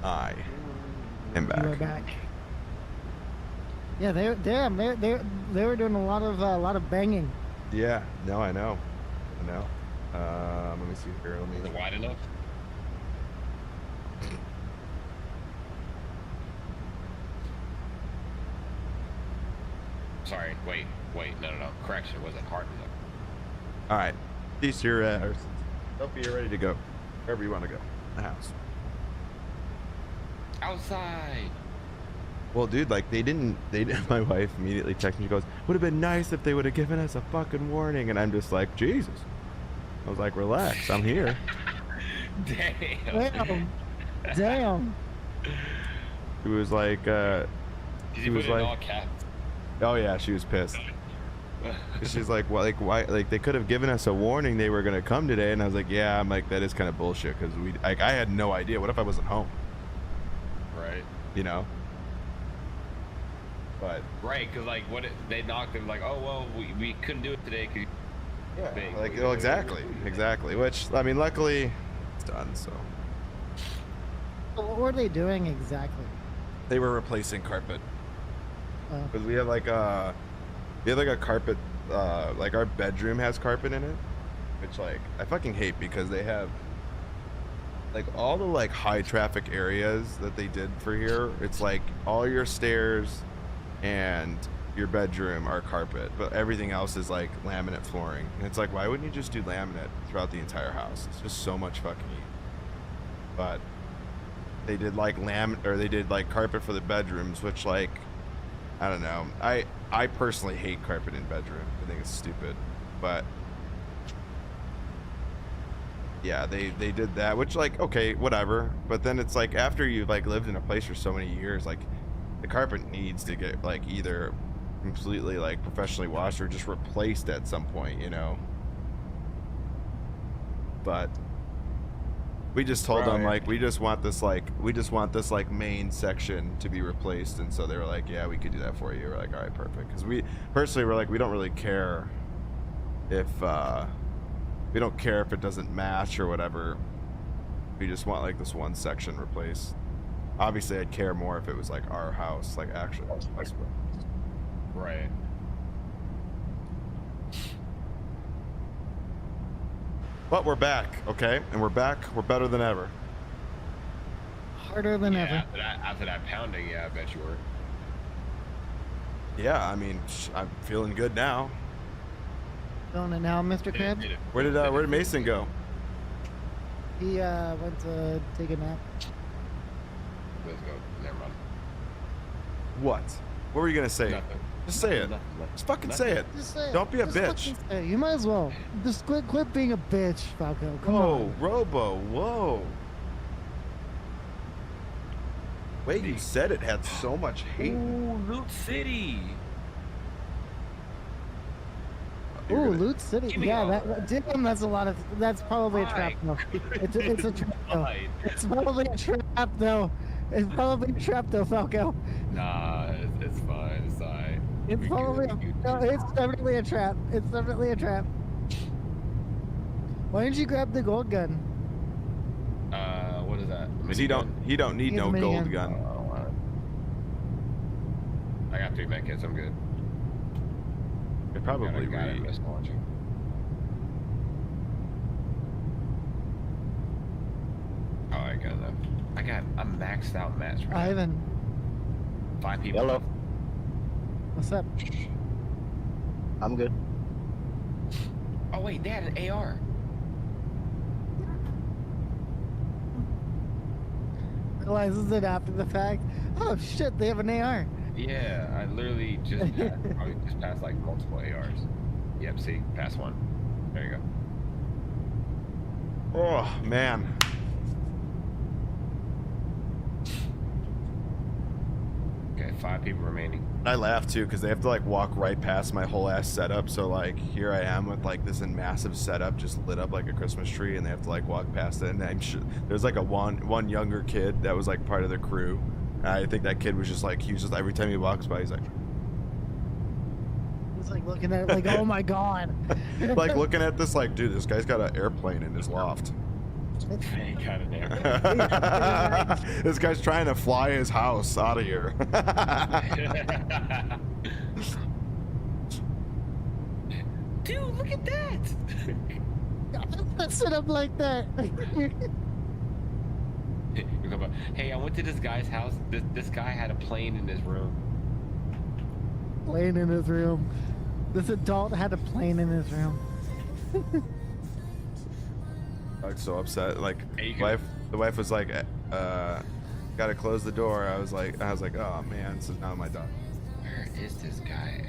I am back. You are back. Yeah, they were doing a lot of banging. Yeah, no, I know. Let me see here. Is it wide enough? Sorry, wait, no. Correction, was it hard enough? All right, these your Sophie, you're ready to go. Wherever you want to go. The house. Outside. Well, dude, like they didn't. My wife immediately texted me. She goes, "Would have been nice if they would have given us a fucking warning." And I'm just like, Jesus. I was like, relax, I'm here. Damn. Damn. She was like, She was like, all caps. Oh yeah, she was pissed. She's like, well, like why? Like they could have given us a warning they were gonna come today, and I was like, yeah, I'm like that is kind of bullshit because I had no idea. What if I wasn't home? Right. You know. But. Right, because like they knocked him like, oh well, we couldn't do it today because. Yeah. Like well, exactly. Which I mean, luckily, it's done. So. What were they doing exactly? They were replacing carpet. Oh. Because we have like a carpet, like our bedroom has carpet in it, which like I fucking hate because they have like all the like high traffic areas that they did for here. It's like all your stairs and your bedroom are carpet, but everything else is like laminate flooring. And it's like, why wouldn't you just do laminate throughout the entire house? It's just so much fucking heat. But they did like they did like carpet for the bedrooms, which like, I don't know. I personally hate carpet in bedroom. I think it's stupid, but yeah, they did that, which like, okay, whatever. But then it's like after you've like lived in a place for so many years, like the carpet needs to get like either completely like professionally washed or just replaced at some point, you know. But we just told them like we just want this like main section to be replaced, and so they were like, yeah, we could do that for you. We're like, all right, perfect. Because we personally were like, we don't really care if we don't care if it doesn't match or whatever. We just want like this one section replaced. Obviously, I'd care more if it was like our house, like actually. Right. But we're back, okay? And we're back. We're better than ever. Harder than ever. After that pounding, yeah, I bet you were. Yeah, I mean, I'm feeling good now. Feeling it now, Mr. Krabs? Where did Mason go? He went to take a nap. Let's go. Never mind. What? What were you gonna say? Nothing. Just say it. Just fucking say it. Just say it. Don't be a Just bitch. fucking say it. You might as well. Just quit being a bitch, Falco. Come Whoa, on. Robo, whoa. Wait, you said it had so much hate. Ooh, Loot City. Ooh, Loot City. Give me Yeah, all damn, that's a lot of. That's probably a trap though. It's a trap though. It's probably a trap though. It's probably a trap though, Falco. Nah, it's fine. It's alright. It's probably no, it's definitely a trap. It's definitely a trap. Why didn't you grab the gold gun? What is that? Because he don't need no gold gun. I got 3 medkits. I'm good. It probably got it. Just watching. Oh, I got enough. I'm maxed out match. Right Ivan. Now. 5 people. Hello. What's up? I'm good. Oh wait, they had an AR. Realizes it after the fact. Oh shit, they have an AR. Yeah, I literally just passed like multiple ARs. Yep, see, pass one. There you go. Oh man. Okay, 5 people remaining. I laugh too because they have to like walk right past my whole ass setup. So like here I am with like this massive setup just lit up like a Christmas tree, and they have to like walk past it. And I'm sure there's like a one younger kid that was like part of the crew. And I think that kid was just like every time he walks by, he's like looking at it like, oh my god. like looking at this like, dude, this guy's got an airplane in his loft. He got an airplane. This guy's trying to fly his house out of here. Dude, look at that! Let's set up like that. Hey, I went to this guy's house. This guy had a plane in his room. Plane in his room. This adult had a plane in his room. I was so upset. Like, the wife was like, gotta close the door. I was like, oh man, so now my dog. Where is this guy?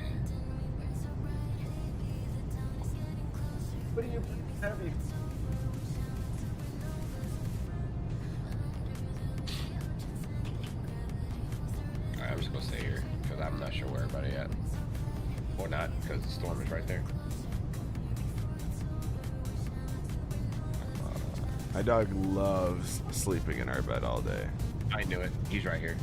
What are you heavy? Alright, I'm just gonna stay here because I'm not sure where everybody at. Or not, because the storm is right there. My dog loves sleeping in our bed all day. I knew it. He's right here.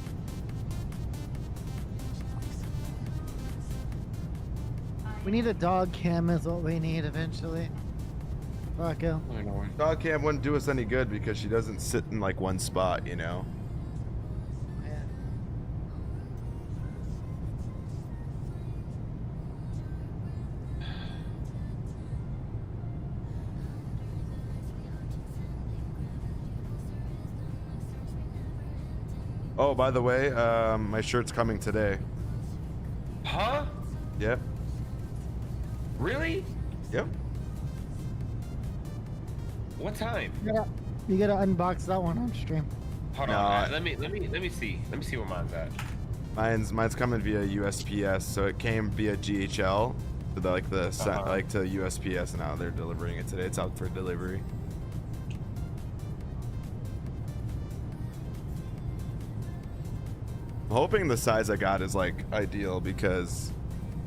We need a dog cam is what we need eventually. Rocco. Dog cam wouldn't do us any good because she doesn't sit in like one spot, you know? Oh, by the way, my shirt's coming today. Huh? Yep. Really? Yep. What time? You gotta unbox that one on stream. Hold on. Let me see. Let me see where mine's at. Mine's coming via USPS, so it came via GHL to to USPS, and now they're delivering it today. It's out for delivery. I'm hoping the size I got is like ideal because.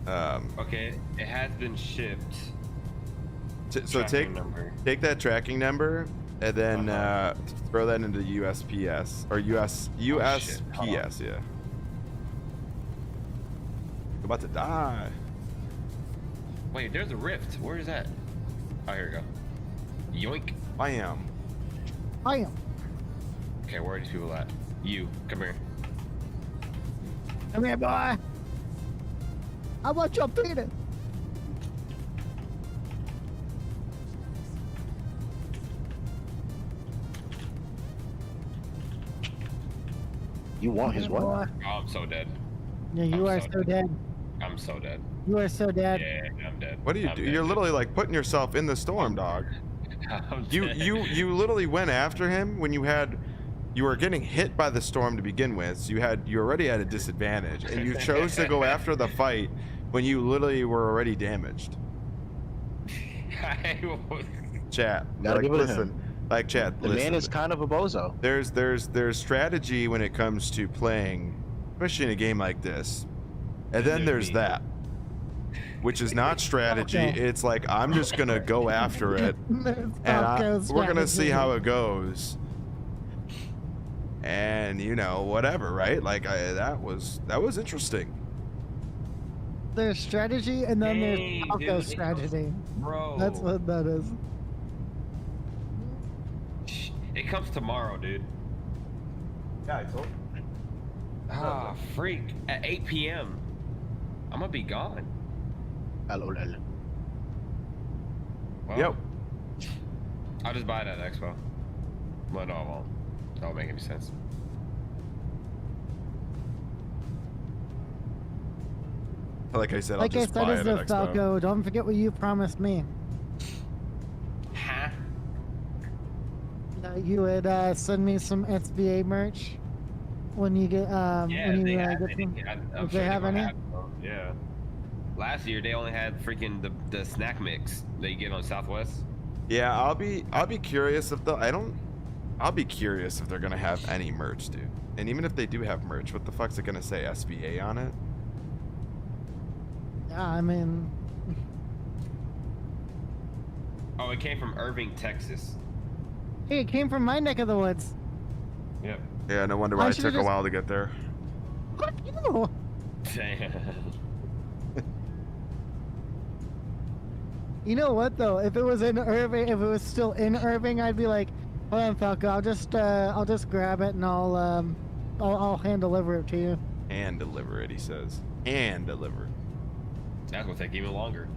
Okay, it has been shipped. So take that tracking number and then throw that into USPS or USPS. Yeah. I'm about to die. Wait, there's a rift. Where is that? Oh, here we go. Yoink. Bam. Bam. Okay, where are these people at? You, come here. Come here, boy. I want your peanut. You want his what? Boy. Oh, I'm so dead. Yeah, you are so dead. I'm so dead. You are so dead. Yeah, I'm dead. What do you do? You're literally like putting yourself in the storm, dog. You literally went after him when you were getting hit by the storm to begin with. So you already had a disadvantage, and you chose to go after the fight when you literally were already damaged. Chat, like, listen, like chat. The man is kind of a bozo. There's strategy when it comes to playing, especially in a game like this, and then there's that, which is not strategy. It's like I'm just gonna go after it, and we're gonna see how it goes. And you know, whatever, right? Like that was interesting. There's strategy, and then there's Falco strategy. Bro, that's what that is. It comes tomorrow, dude. Yeah, I told you. Ah, freak! At 8 p.m. I'm gonna be gone. Hello, Lel. Well, yep. I'll just buy it at Expo. Well, no, I won't. That won't make any sense. Like I said, like I'll just I said, buy is it the at Expo. Falco. Don't forget what you promised me. Huh? That you would send me some SBA merch when you get when you get them. If they have any. Yeah. Last year they only had freaking the snack mix that you get on Southwest. Yeah, I'll be curious if I'll be curious if they're gonna have any merch, dude. And even if they do have merch, what the fuck's it gonna say SBA on it? Yeah, I mean. Oh, it came from Irving, Texas. Hey, it came from my neck of the woods. Yep. Yeah, no wonder why it took a while to get there. Fuck you. Damn. You know what though? If it was in Irving, if it was still in Irving, I'd be like, "Hold on, Falco. I'll just grab it and I'll hand deliver it to you." Hand deliver it, he says. Hand deliver. That's gonna take even longer.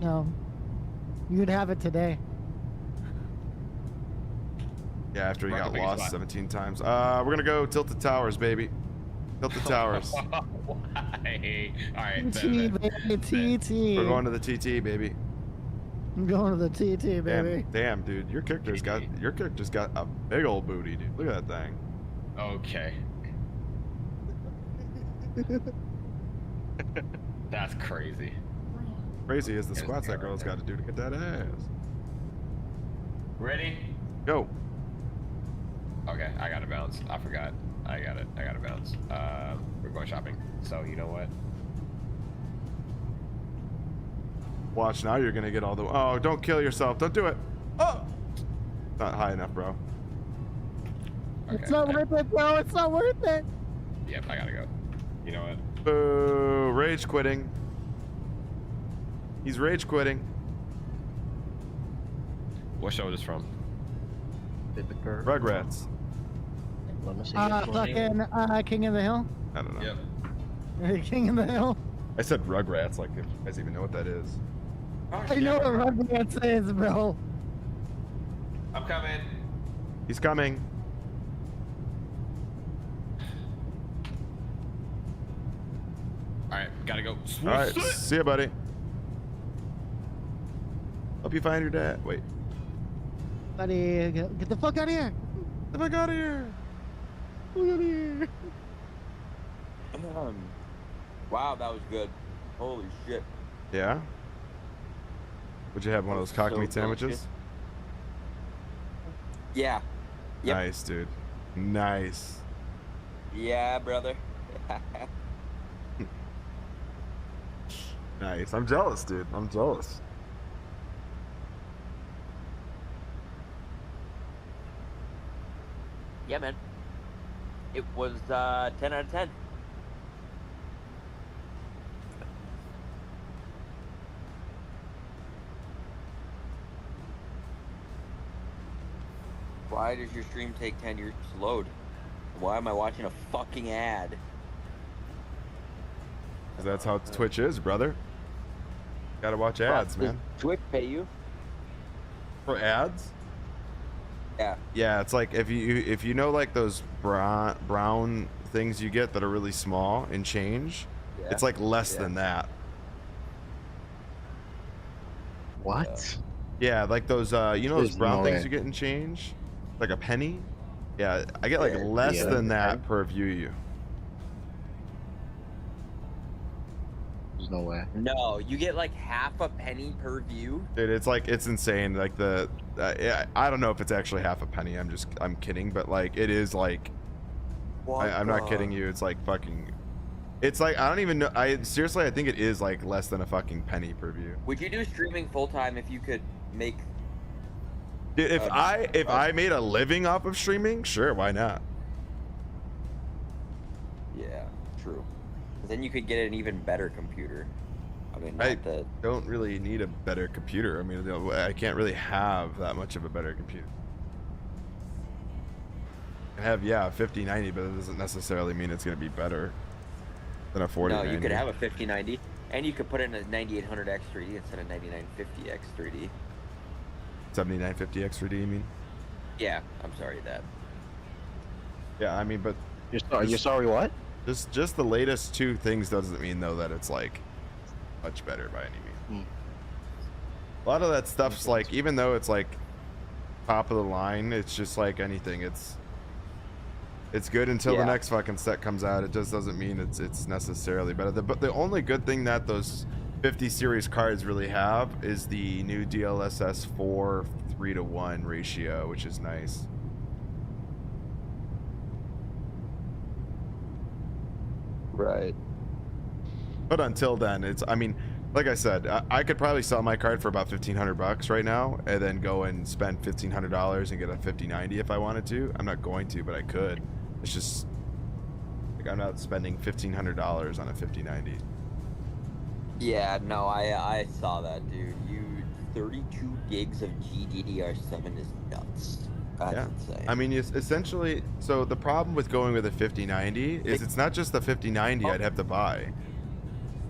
No, you'd have it today. Yeah, after he got lost 17 times. We're gonna go Tilted Towers, baby. Tilted Towers. Why? All right. TT, baby, TT. We're going to the TT, baby. I'm going to the TT, baby. Damn, dude, your character's got a big old booty, dude. Look at that thing. Okay. That's crazy. Crazy is the squats that girl's got to do to get that ass. Ready? Go. Okay, I gotta bounce. I forgot. I gotta bounce. We're going shopping. So you know what? Watch, now you're gonna get all the. Oh, don't kill yourself. Don't do it. Oh, not high enough, bro. Okay. It's not worth it, bro. It's not worth it. Yep, I gotta go. You know what? Boo! Rage quitting. He's rage quitting. What show is this from? Rugrats. Let me see. Fucking King of the Hill. I don't know. Yep. King of the Hill. I said Rugrats, like if you guys even know what that is. I know what Rugrats is, bro. I'm coming. He's coming. All right, gotta go. All right, see ya, buddy. Hope you find your dad. Wait. Buddy, get the fuck out of here. Get the fuck out of here. Get out of here. Wow, that was good. Holy shit. Yeah? Would you have one of those cock meat sandwiches? Yeah. Yep. Nice, dude. Nice. Yeah, brother. Nice. I'm jealous, dude. I'm jealous. Yeah, man. It was 10 out of 10. Why does your stream take 10 years to load? Why am I watching a fucking ad? 'Cause that's how Twitch is, brother. Gotta watch ads, Does man. Twitch pay you? For ads? Yeah. Yeah, it's like if you know like those brown things you get that are really small and change, Yeah. it's like less Yeah. than that. What? Yeah, like those you know those There's brown no things way. you get in change, like a penny. Yeah, I get like Yeah, less yeah. than that per view. There's no way. No, you get like half a penny per view. Dude, it's insane. Like I don't know if it's actually half a penny. I'm kidding, but like it is like. I'm not kidding you. It's like fucking. It's like I don't even know. I think it is like less than a fucking penny per view. Would you do streaming full time if you could make? Dude, if I made a living off of streaming, sure, why not? Yeah, true. Then you could get an even better computer. I mean, I not the. don't really need a better computer. I mean, I can't really have that much of a better computer. I have, yeah, a 5090, but it doesn't necessarily mean it's going to be better than a 4090. No, you could have a 5090, and you could put in a 9800X 3D instead of 9950X 3D. 7950X 3D, you mean? Yeah, I'm sorry that. Yeah, I mean, but You're sorry what? Just the latest two things doesn't mean though that it's like much better by any means. A lot of that stuff's like, even though it's like top of the line, it's just like anything. It's good until the next fucking set comes out. It just doesn't mean it's necessarily better. But the only good thing that those 50 series cards really have is the new DLSS 4 3:1 ratio, which is nice. Right. But until then, I mean, like I said, I could probably sell my card for about $1,500 right now, and then go and spend $1,500 and get a 5090 if I wanted to. I'm not going to, but I could. It's just like I'm not spending $1,500 on a 5090. Yeah, no, I saw that, dude. 32 gigs of GDDR7 is nuts. That's insane. I mean, essentially, so the problem with going with a 5090 is it's not just the 5090 I'd have to buy.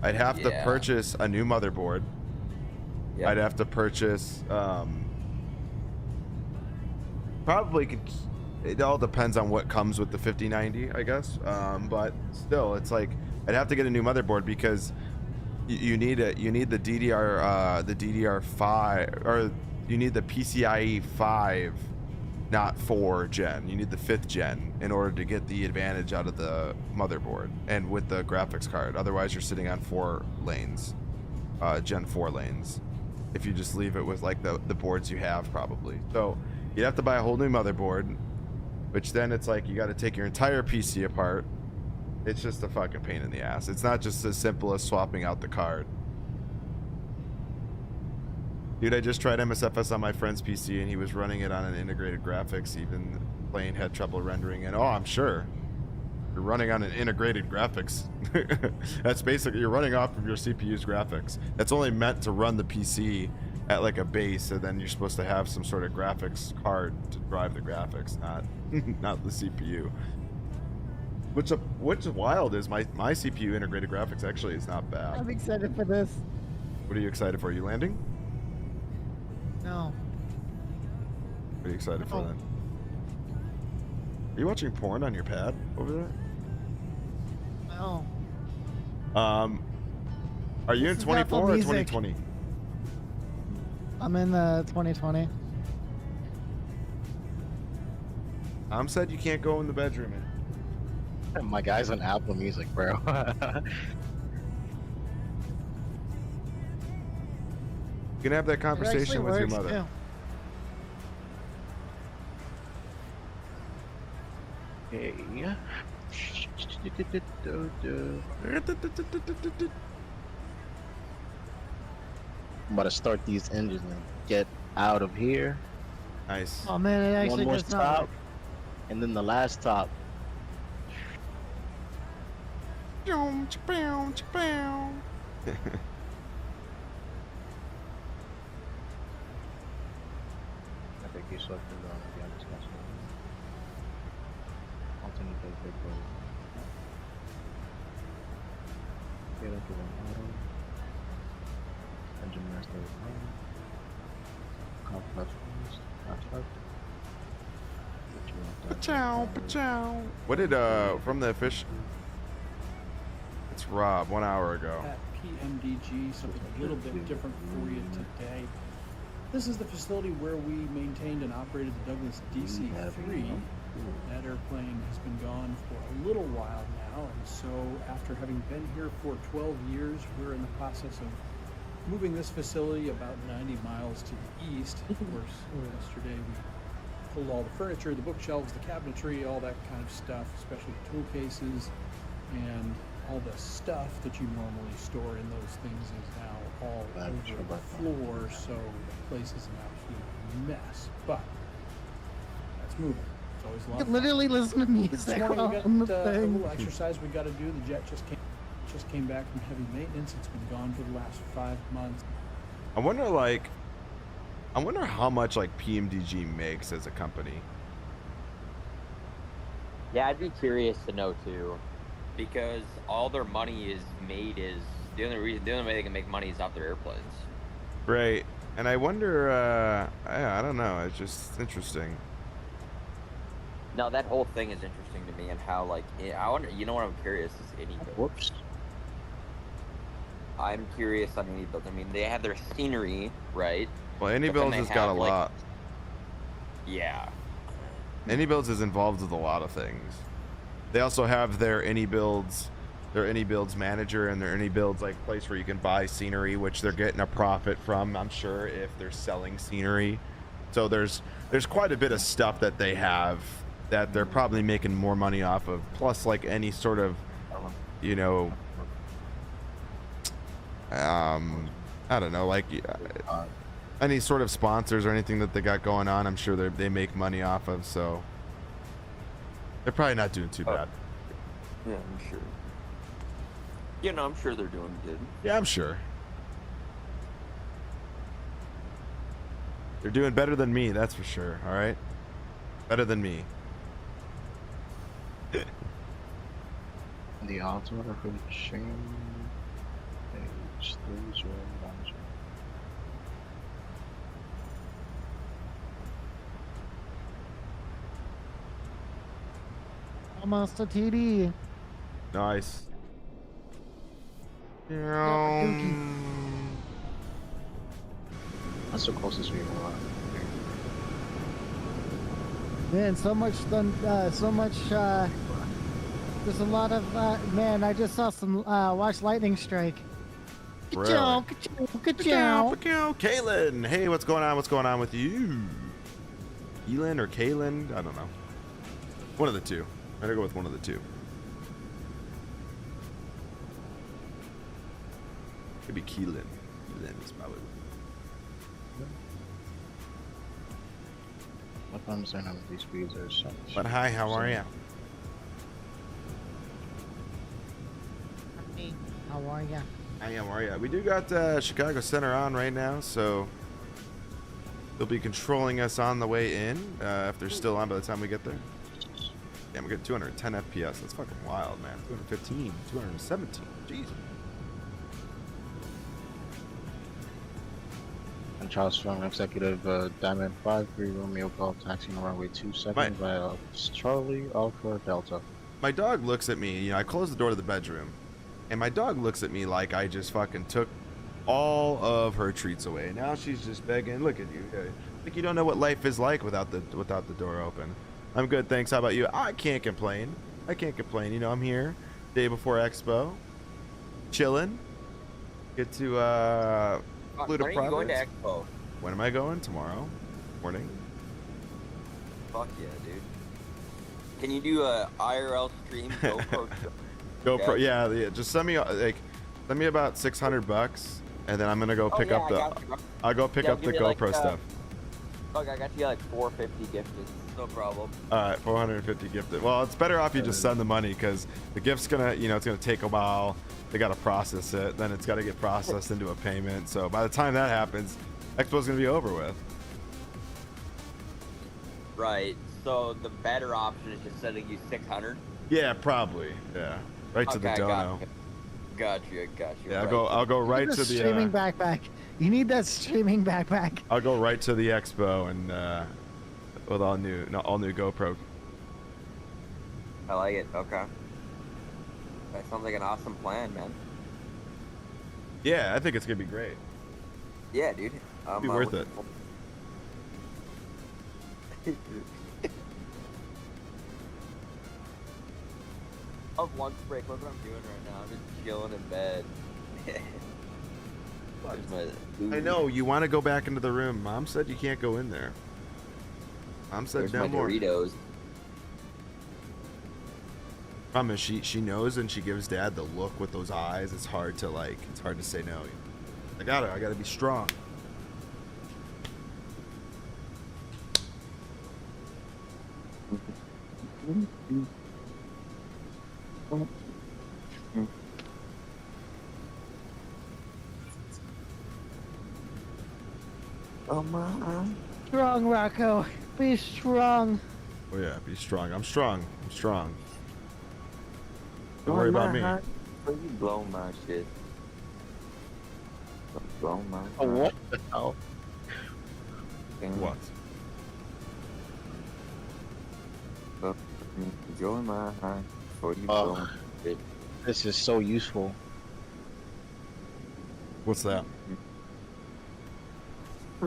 I'd have to purchase a new motherboard. Yep. I'd have to purchase, probably could, it all depends on what comes with the 5090, I guess. But still, it's like, I'd have to get a new motherboard because you need the DDR5, or you need the PCIe 5, not 4 gen. You need the 5th gen in order to get the advantage out of the motherboard and with the graphics card. Otherwise, you're sitting on 4 lanes, Gen 4 lanes, if you just leave it with like the boards you have probably. So you'd have to buy a whole new motherboard, which then it's like you got to take your entire PC apart. It's just a fucking pain in the ass. It's not just as simple as swapping out the card. Dude, I just tried MSFS on my friend's PC and he was running it on an integrated graphics. Even playing had trouble rendering, and oh, I'm sure you're running on an integrated graphics. That's basically, you're running off of your CPU's graphics. That's only meant to run the PC at like a base, and then you're supposed to have some sort of graphics card to drive the graphics, not the CPU. Which is wild is my CPU integrated graphics actually is not bad. I'm excited for this. What are you excited for? Are you landing? No. What are you excited for then? Are you watching porn on your pad over there? No. Are you in This is 24 Apple or Music. 2020? I'm in 2020. Tom said you can't go in the bedroom. My guy's on Apple Music, bro. You can have that conversation with your mother. Hey. I'm about to start these engines and get out of here. Nice. Oh man, it actually One more does not stop, work. and then the last stop. I think you selected the other stuff. Alternate the big road. Get into the auto. Engine master on. Complex first. That's right. Pachow, pachow. What did from the fish? It's Rob 1 hour ago. At PMDG, something a little bit different for you today. This is the facility where we maintained and operated the Douglas DC-3. That airplane has been gone for a little while now, and so after having been here for 12 years, we're in the process of moving this facility about 90 miles to the east. Of course, yesterday we pulled all the furniture, the bookshelves, the cabinetry, all that kind of stuff, especially tool cases, and all the stuff that you normally store in those things is now all over the floor, so the place is an absolute mess. But that's moving. It's always a lot of fun. Literally listen to music This morning we on got the a thing. little exercise we got to do. The jet just came back from heavy maintenance. It's been gone for the last 5 months. I wonder how much like PMDG makes as a company. Yeah, I'd be curious to know too, because all their money is made is the only way they can make money is off their airplanes. Right. And I wonder, I don't know. It's just interesting. No, that whole thing is interesting to me, and how like I wonder. You know what I'm curious is any builds. Whoops. I'm curious on any builds. I mean, they have their scenery, right? Well, Any But then Builds they has got a have, like- lot. Yeah. Any Builds is involved with a lot of things. They also have their Any Builds manager and their Any Builds like place where you can buy scenery, which they're getting a profit from, I'm sure, if they're selling scenery. So there's quite a bit of stuff that they have that they're probably making more money off of. Plus, like any sort of, you know, I don't know, like any sort of sponsors or anything that they got going on, I'm sure they make money off of. So they're probably not doing too bad. Yeah, I'm sure. You know, I'm sure they're doing good. Yeah, I'm sure. They're doing better than me, that's for sure. All right, better than me. The odds are for the chain. Page 3 manager. Almost a TD. Nice. That's the closest we are. Man, so much there's a lot of man, I just saw some watch lightning strike. Really? Ka-chow, ka-chow, ka-chow. Kaylin, hey, what's going on? What's going on with you? Elin or Kaylin? I don't know. One of the two. I'm gonna go with one of the two. Could be Keelan. Keelan is probably. I don't understand how these speeds are such. But hi, how are you? Hey, how are ya? Hi, how are you? We do got Chicago Center on right now, so they'll be controlling us on the way in if they're still on by the time we get there. Yeah, we get 210 FPS. That's fucking wild, man. 215, 217. Jeez. And Charles Strong, Executive Diamond 53 Romeo Golf, taxiing runway 27 via Charlie Alpha Delta. My dog looks at me, you know, I close the door to the bedroom, and my dog looks at me like I just fucking took all of her treats away. Now she's just begging, look at you. Like you don't know what life is like without the door open. I'm good, thanks. How about you? I can't complain. You know, I'm here day before Expo, chilling. Get to When are you going to Expo? When am I going? Tomorrow morning. Fuck yeah, dude. Can you do a IRL stream GoPro? GoPro, yeah. Just send me send me about $600, and then I'm gonna go pick up the. I'll go pick up the GoPro stuff. Look, I got you like 450 gifted. No problem. All right, 450 gifted. Well, it's better off you just send the money because the gift's gonna, it's gonna take a while. They gotta process it, then it's gotta get processed into a payment. So by the time that happens, Expo's gonna be over with. Right. So the better option is just sending you 600. Yeah, probably. Yeah, right to the dono. Gotcha. Yeah, I'll go right to the streaming backpack. You need that streaming backpack. I'll go right to the Expo and with all new GoPro. I like it. Okay. That sounds like an awesome plan, man. Yeah, I think it's gonna be great. Yeah, dude. It'll be worth it. Of lunch break, look what I'm doing right now. I'm just chilling in bed. I know you want to go back into the room. Mom said you can't go in there. Mom said no more. Doritos. Problem is she knows and she gives Dad the look with those eyes. It's hard to say no. I gotta be strong. Oh my. Strong, Rocco. Be strong. Oh yeah, be strong. I'm strong. Don't worry about me. You blow my shit. Don't blow my. Oh, what the hell? What? Enjoy my heart before you blow my shit. This is so useful. What's that?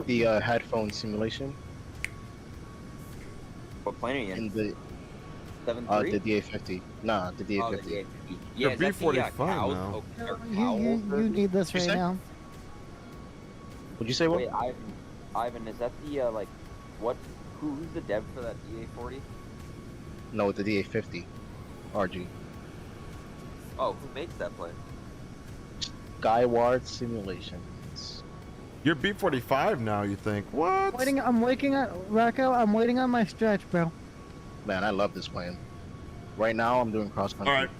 The headphone simulation. What plane are you in? In the 7-3? the DA50. Nah, the DA50. Oh, the DA50. You're Yeah, is that B45 the, cows? now. You need this right now. Would you say what? Wait, Ivan, is that the who's the dev for that DA40? No, the DA50. RG. Oh, who makes that plane? Skyward Simulations. You're B45 now, you think? What? I'm waiting on Rocco. I'm waiting on my stretch, bro. Man, I love this plane. Right now, I'm doing cross country. All right.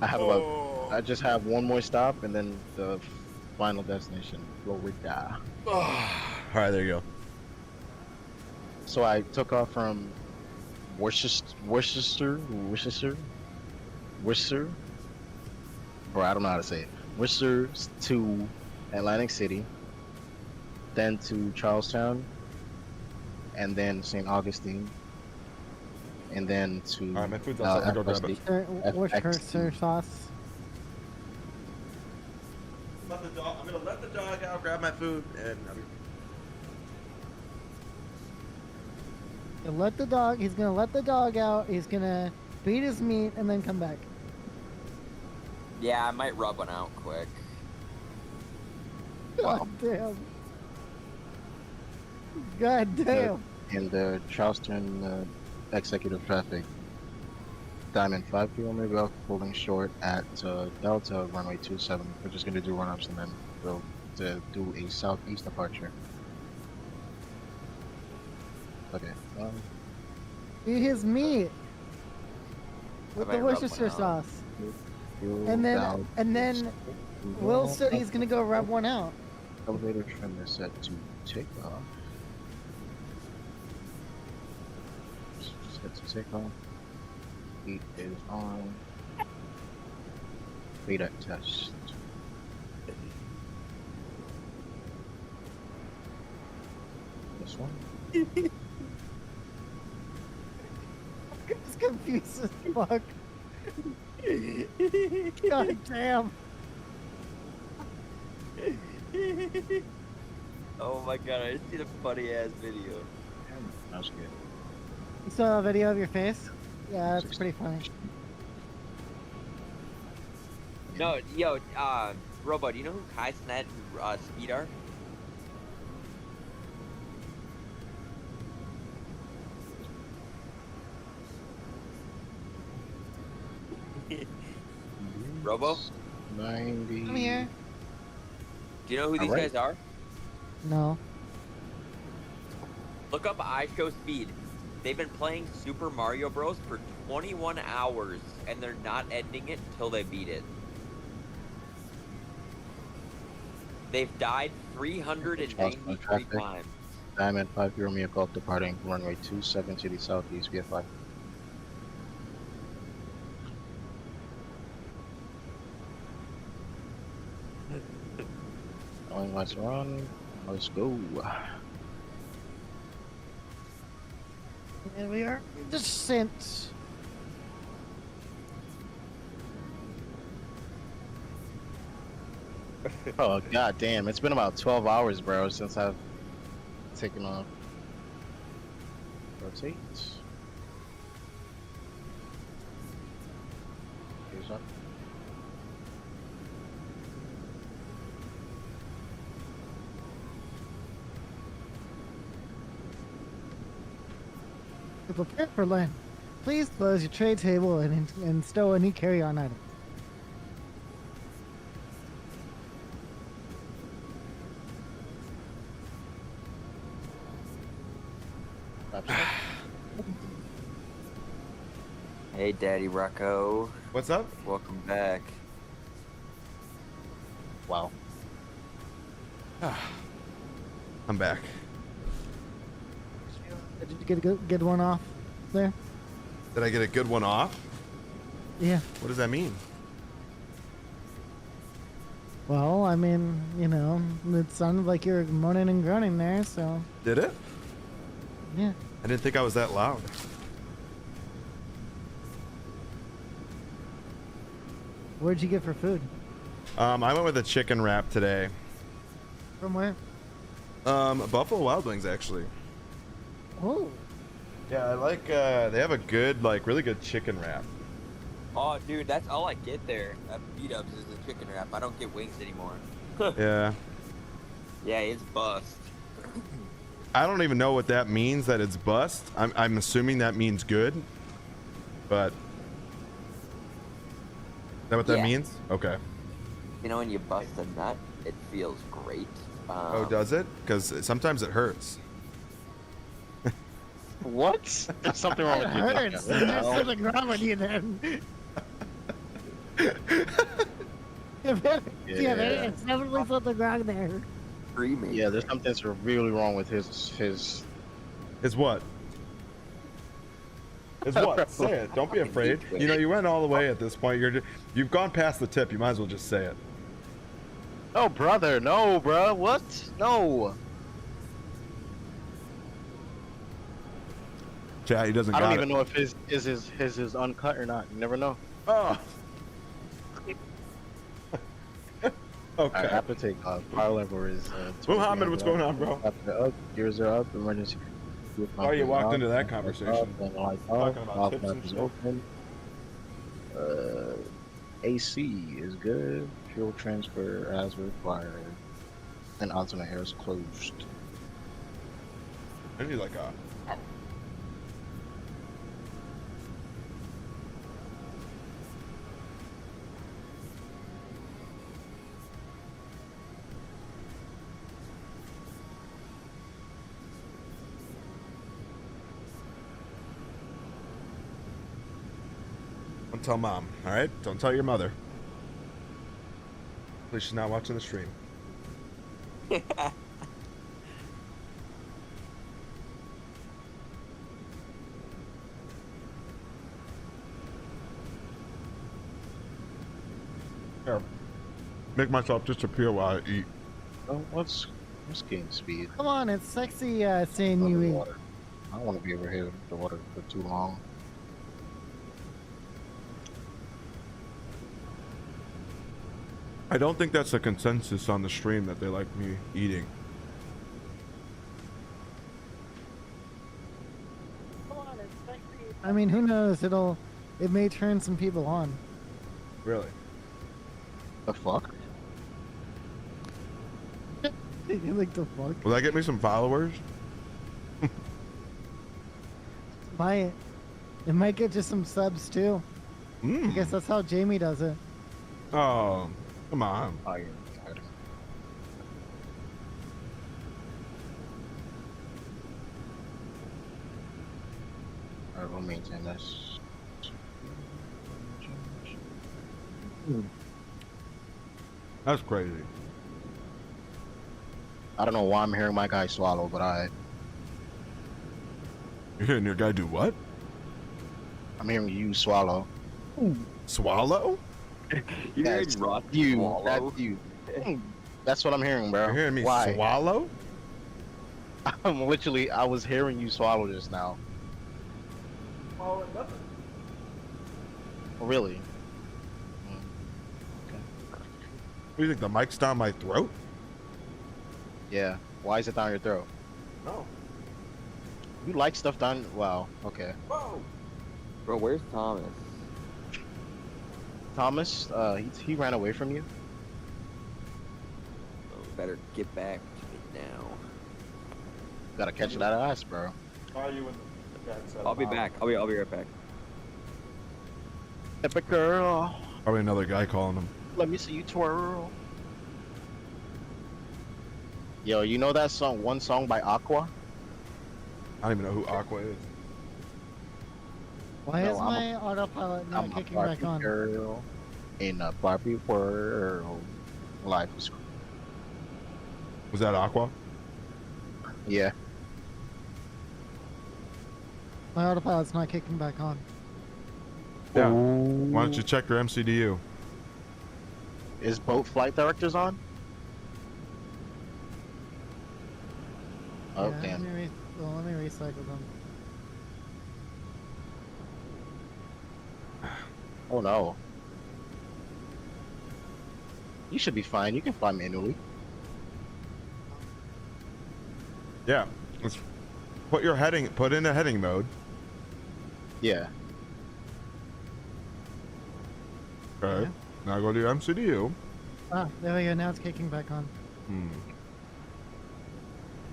I have I just have one more stop and then the final destination, Florida. All right, there you go. So I took off from Worcester. Bro, I don't know how to say it. Worcester to Atlantic City, then to Charlestown, and then St. Augustine, and then to all right, my food's outside. I'll go grab it. Worcestershire sauce. I'm gonna let the dog out, grab my food, and He's gonna let the dog out. He's gonna beat his meat and then come back. Yeah, I might rub one out quick. God damn. God damn. In the Charleston executive traffic, Diamond 5 kilometer holding short at Delta runway 27. We're just gonna do run-ups and then we'll do a southeast departure. Okay. Eat his meat with the Worcestershire sauce. And then Will said he's gonna go rub one out. Elevator trim is set to take off. Set to take off. Heat is on. Beta test. This one. It's confused as fuck. God damn. Oh my god, I just seen a funny ass video. That was good. You saw a video of your face? Yeah, that's pretty funny. No, yo, Robo, do you know who Kai Snet and Speed are? Robo? 90. I'm here. Do you know who these Alright. guys are? No. Look up iShow Speed. They've been playing Super Mario Bros. For 21 hours, and they're not ending it until they beat it. They've died 393 times. Diamond 5 Romeo Golf departing runway 27 to the southeast VFI. Going let's run. Let's go. And we are descent. Oh god damn, it's been about 12 hours, bro, since I've taken off. Rotate. Here's up. To prepare for land, please close your tray table and stow any carry-on items. Hey, Daddy Rocco. What's up? Welcome back. Wow. I'm back. Did you get a good one off there? Did I get a good one off? Yeah. What does that mean? Well, I mean, you know, it sounded like you were moaning and groaning there, so. Did it? Yeah. I didn't think I was that loud. Where'd you get for food? I went with a chicken wrap today. From where? Buffalo Wild Wings, actually. Oh. Yeah, I like, they have a good, like, really good chicken wrap. Oh, dude, that's all I get there at B-Dubs is the chicken wrap. I don't get wings anymore. Yeah. Yeah, it's bust. I don't even know what that means, that it's bust. I'm assuming that means good. But... Is that what that Yeah. means? Okay. You know when you bust a nut, it feels great. Oh, does it? Because sometimes it hurts. What? There's something wrong It with you. hurts. There's something wrong with you then. Yeah, there's definitely something wrong there. Yeah, there's something that's really wrong with his Is what? Is what? Say it. Don't be afraid. You know, you went all the way at this point. You've gone past the tip. You might as well just say it. Oh, brother, no, bro. What? No. Chat, he doesn't I got don't it. even know if his is uncut or not. You never know. Oh. Okay. I have to take power level is. Muhammad, what's going on, bro? Up, gears are up, emergency. Oh, you walked into that conversation. Talking about tips and shit. open. AC is good. Fuel transfer as required. And alternate air is closed. I need like a... Don't tell mom, all right? Don't tell your mother. Please, she's not watching the stream. Here, make myself disappear while I eat. Oh, what's game speed? Come on, it's sexy seeing you eat. Water. I don't want to be over here with the water for too long. I don't think that's a consensus on the stream that they like me eating. I mean, who knows? It may turn some people on. Really? The fuck? Like the fuck? Will that get me some followers? Buy it. It might get you some subs too. I guess that's how Jamie does it. Oh, come on. Oh, yeah. Alright, we'll maintain this. That's crazy. I don't know why I'm hearing my guy swallow, but You're hearing your guy do what? I'm hearing you swallow. Swallow? You heard That's Rock you. swallow? That's you. That's what I'm hearing, bro. You're hearing me Why? swallow? I was hearing you swallow just now. Oh, nothing. Really? What do you think, the mic's down my throat? Yeah. Why is it down your throat? No. You like stuff down. Wow. Okay. Whoa. Bro, where's Thomas? Thomas, he ran away from you. Oh, better get back to me now. Gotta catch that ass, bro. Are you in the back side? I'll be back. I'll be right back. Epic girl. Probably another guy calling him. Let me see you twirl. Yo, you know that song? One song by Aqua. I don't even know who Aqua is. Why No, is I'm my autopilot not I'm a kicking Barbie back on? girl in a Barbie world. Life is. Was that Aqua? Yeah. My autopilot's not kicking back on. Yeah. Why don't you check your MCDU? Is both flight directors on? Oh, Yeah, damn. Let me recycle them. Oh, no. You should be fine. You can fly manually. Yeah. Let's put in a heading mode. Yeah. Okay. Yeah. Now go to your MCDU. Ah, there we go. Now it's kicking back on.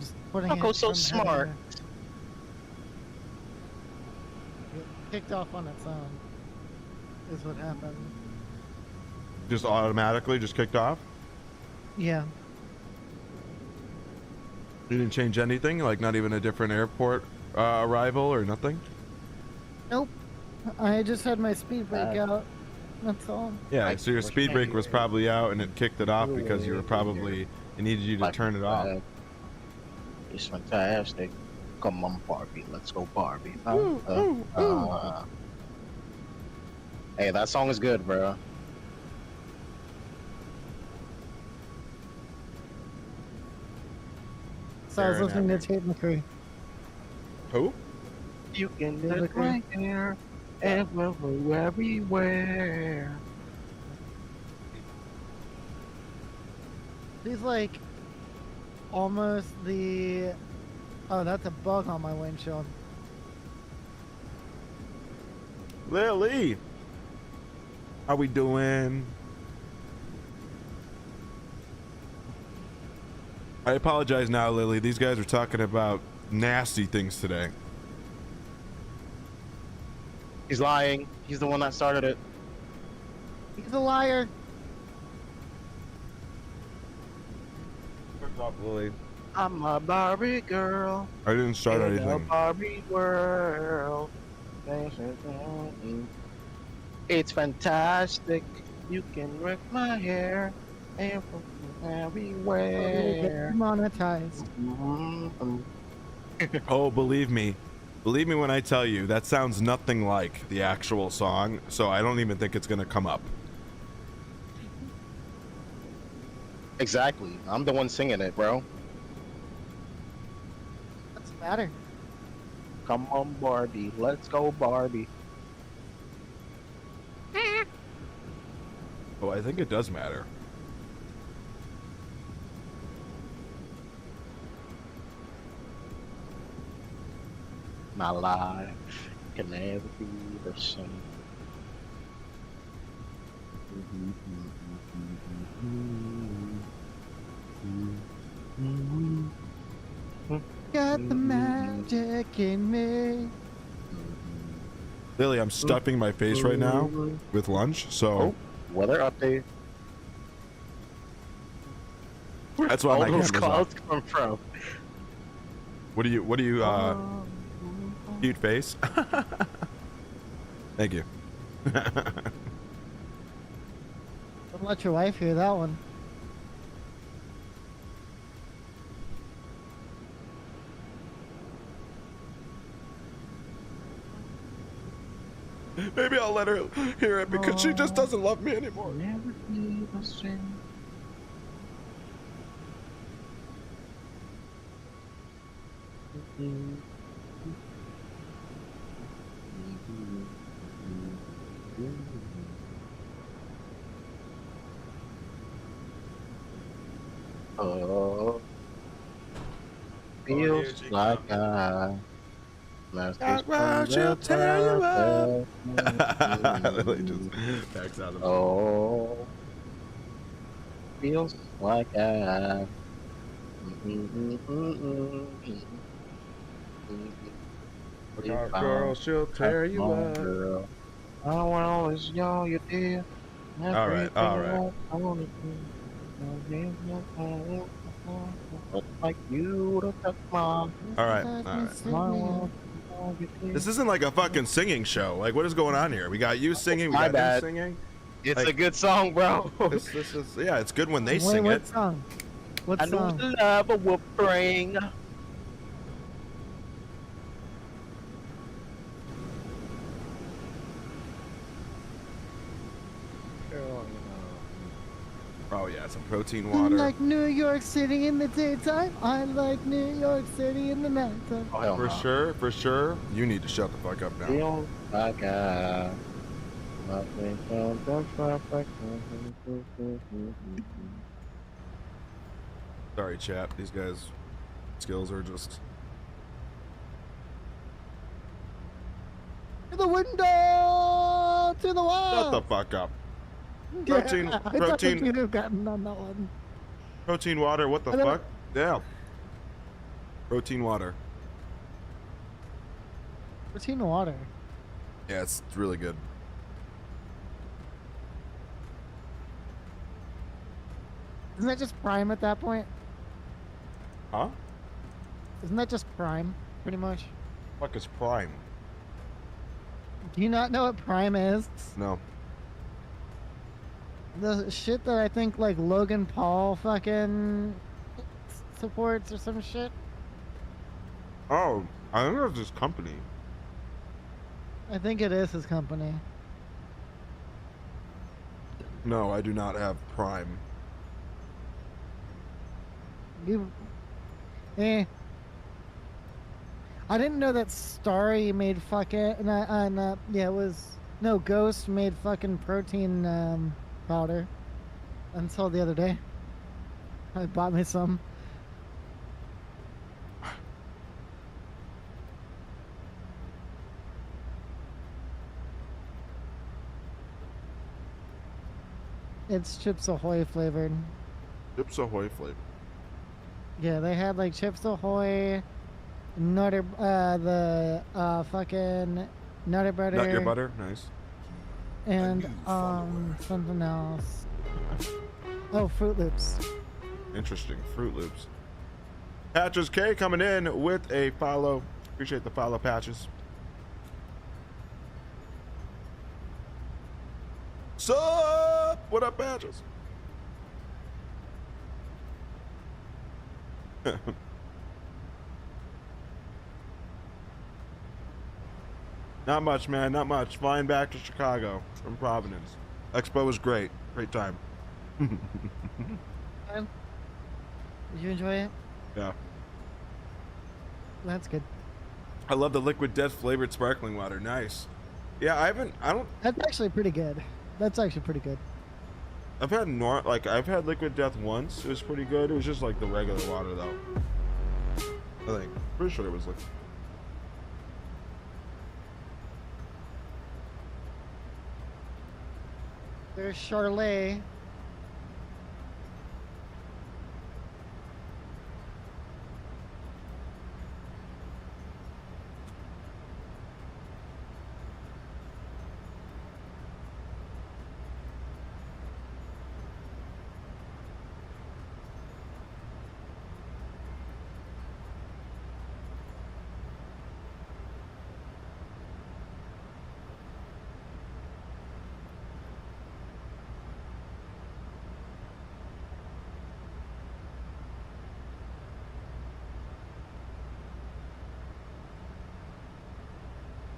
Just putting How it so from smart? heading to- It kicked off on its own. Is what happened. Just automatically just kicked off? Yeah. You didn't change anything? Like not even a different airport arrival or nothing? Nope. I just had my speed brake out. That's all. Yeah, so your speed brake was probably out and it kicked it off because you were probably, it needed you to turn it off. It's fantastic. Come on, Barbie. Let's go, Barbie. Hey, that song is good, bro. So I was listening to Tate McCree. Who? You can Tate look McCree. right here, everywhere. He's like almost the. Oh, that's a bug on my windshield. Lily! How we doing? I apologize now, Lily. These guys are talking about nasty things today. He's lying. He's the one that started it. He's a liar. Turns off, Lily. I'm a Barbie girl. I didn't start in a anything. Barbie world. It's fantastic. You can wreck my hair everywhere. Monetized. Oh, believe me when I tell you, that sounds nothing like the actual song, so I don't even think it's gonna come up. Exactly. I'm the one singing it, bro. What's the matter? Come on, Barbie. Let's go, Barbie. Oh, I think it does matter. My life can never be the same. Got the magic in me. Lily, I'm stuffing my face right now with lunch, so Weather update. That's why all my those camera's clouds off. come from. What do you cute face? Thank you. Don't let your wife hear that one. Maybe I'll let her hear it because she just doesn't love me anymore. Never be the same. Oh, feels like I must she'll tear you up. Literally just backs out of Oh, feels like I. Girl, she'll tear you up. Girl. I want all this, y'all, you did. All right, all right. I want to like you to touch my. All right, all right. This isn't like a fucking singing show. Like, what is going on here? We got you singing. We My got bad. them singing. It's Like, a good song, bro. This is yeah. It's good when they Wait, sing what it. song? What I song? know the love a will bring. Oh yeah, some protein I water. like New York City in the daytime. I like New York City in the nighttime. Oh, hell For no. sure, for sure. You need to shut the fuck up now. Feels like I. Sorry, chat. These guys' skills are just. To the window! To the wall! Shut the fuck up. Yeah, Protein, I thought protein, you'd have gotten on that one. protein water. What the I never- fuck? Yeah. Protein water. Protein water. Yeah, it's really good. Isn't that just Prime at that point? Huh? Isn't that just Prime, pretty much? Fuck is Prime? Do you not know what Prime is? No. The shit that I think like Logan Paul fucking supports or some shit. Oh, I think it's this company. I think it is his company. No, I do not have Prime. You, I didn't know that Starry made fucking yeah, it was no Ghost made fucking protein powder until the other day. I bought me some. It's Chips Ahoy flavored. Chips Ahoy flavor. Yeah, they had like Chips Ahoy, Nutter, the fucking Nutter Butter. Nut your butter, nice. And something else. Oh, Fruit Loops. Interesting. Fruit Loops. Patches K coming in with a follow. Appreciate the follow, Patches. Sup? What up, Patches? Not much, man. Not much. Flying back to Chicago from Providence. Expo was great. Great time. Did you enjoy it? Yeah. That's good. I love the Liquid Death flavored sparkling water. Nice. Yeah, I don't. That's actually pretty good. That's actually pretty good. I've had I've had Liquid Death once. It was pretty good. It was just like the regular water though. I think. Pretty sure it was like. There's Charlet.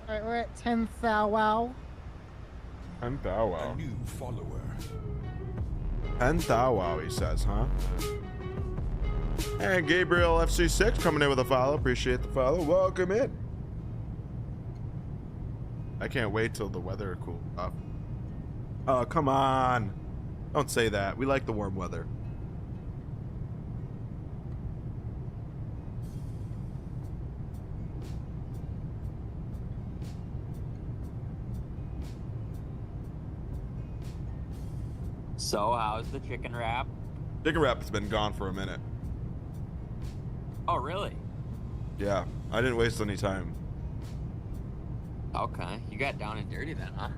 All right, we're at 10 thou wow. 10 thou wow. A new follower. 10 thou wow, he says, huh? And Gabriel FC6 coming in with a follow. Appreciate the follow. Welcome in. I can't wait till the weather cools off. Oh, come on. Don't say that. We like the warm weather. So, how's the chicken wrap? Chicken wrap has been gone for a minute. Oh, really? Yeah, I didn't waste any time. Okay, you got down and dirty then, huh?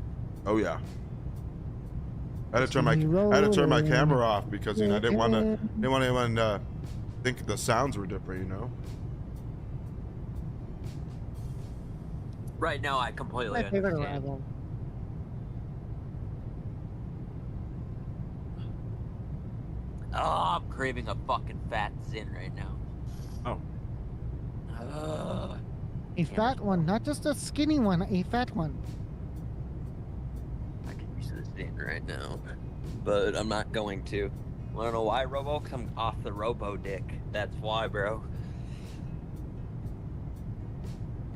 Oh yeah. I had to turn my camera off because I didn't want anyone to think the sounds were different, you know. Right now, I completely My favorite understand. rival. Oh, I'm craving a fucking fat zin right now. Oh. A fat one, not just a skinny one, a fat one. I can use this zin right now, but I'm not going to. Wanna know why, Robo? 'Cause I'm off the Robo dick. That's why, bro.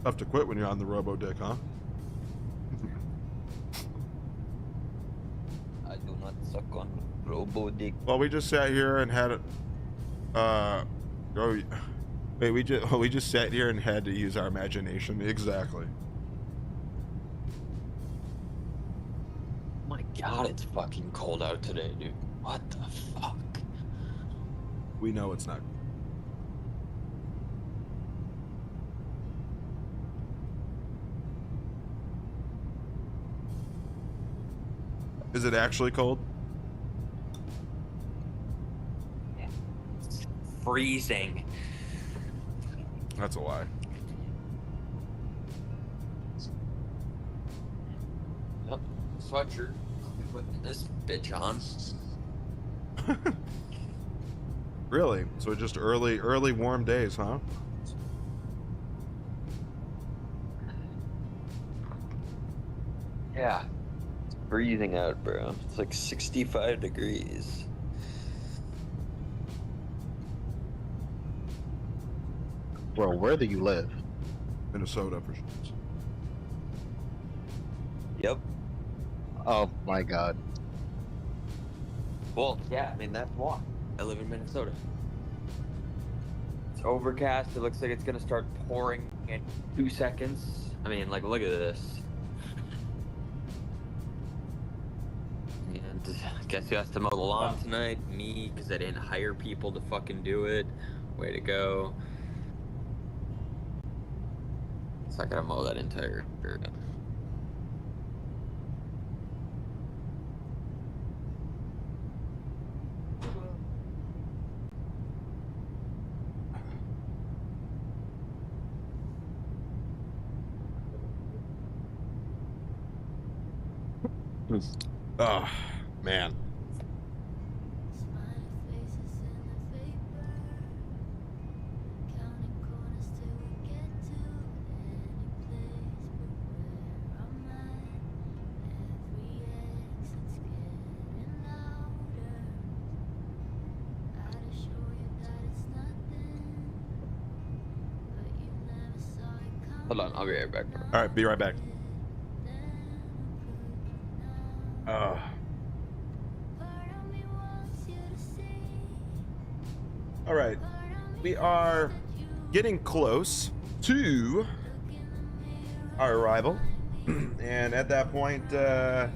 Tough to quit when you're on the robo dick, huh? I do not suck on Robo dick. Well, we just sat here and had we just sat here and had to use our imagination. Exactly. My God, it's fucking cold out today, dude. What the fuck? We know it's not. Is it actually cold? It's freezing. That's a lie. Yep, sweatshirt. I'll be putting this bitch on. Really? So just early warm days, huh? Yeah. It's freezing out, bro. It's like 65 degrees. Bro, where do you live? Minnesota, for sure. Yep. Oh my God. Well, yeah, I mean, that's why. I live in Minnesota. It's overcast. It looks like it's gonna start pouring in 2 seconds. I mean, like, look at this. And guess who has to mow the lawn tonight? Me, because I didn't hire people to fucking do it. Way to go. So I gotta mow that entire area. Oh, man. Hold on, I'll be right back, bro. All right, be right back. All right, we are getting close to our arrival, and at that point, I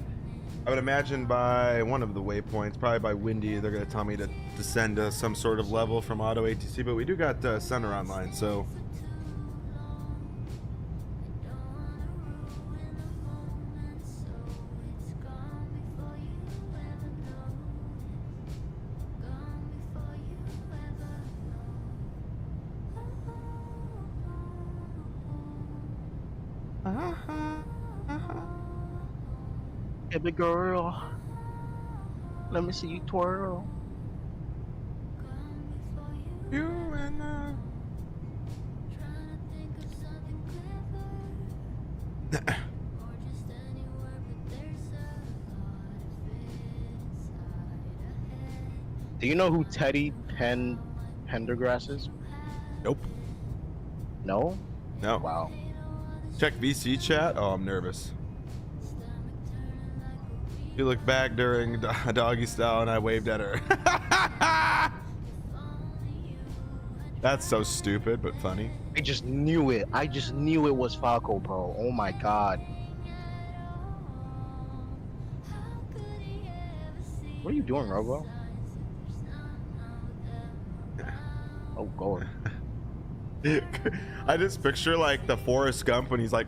would imagine by one of the waypoints, probably by Windy, they're going to tell me to descend to some sort of level from auto ATC, but we do got center online, so Baby girl, let me see you twirl. You and I. Do you know who Teddy Pendergrass is? Nope. No? No. Wow. Check VC chat. Oh, I'm nervous. You look back during doggy style and I waved at her. That's so stupid, but funny. I just knew it. I just knew it was Falco, bro. Oh my god. What are you doing, Robo? Oh, God. I just picture like the Forrest Gump when he's like,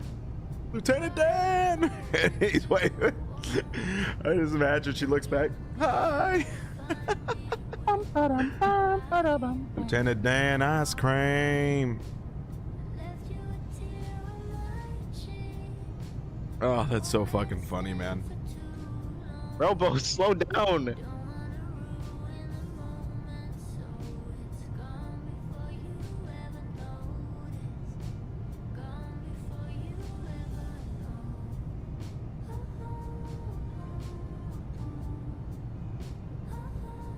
Lieutenant Dan! And he's waving. I just imagine she looks back. Hi! Lieutenant Dan ice cream. Oh, that's so fucking funny, man. Robo, slow down.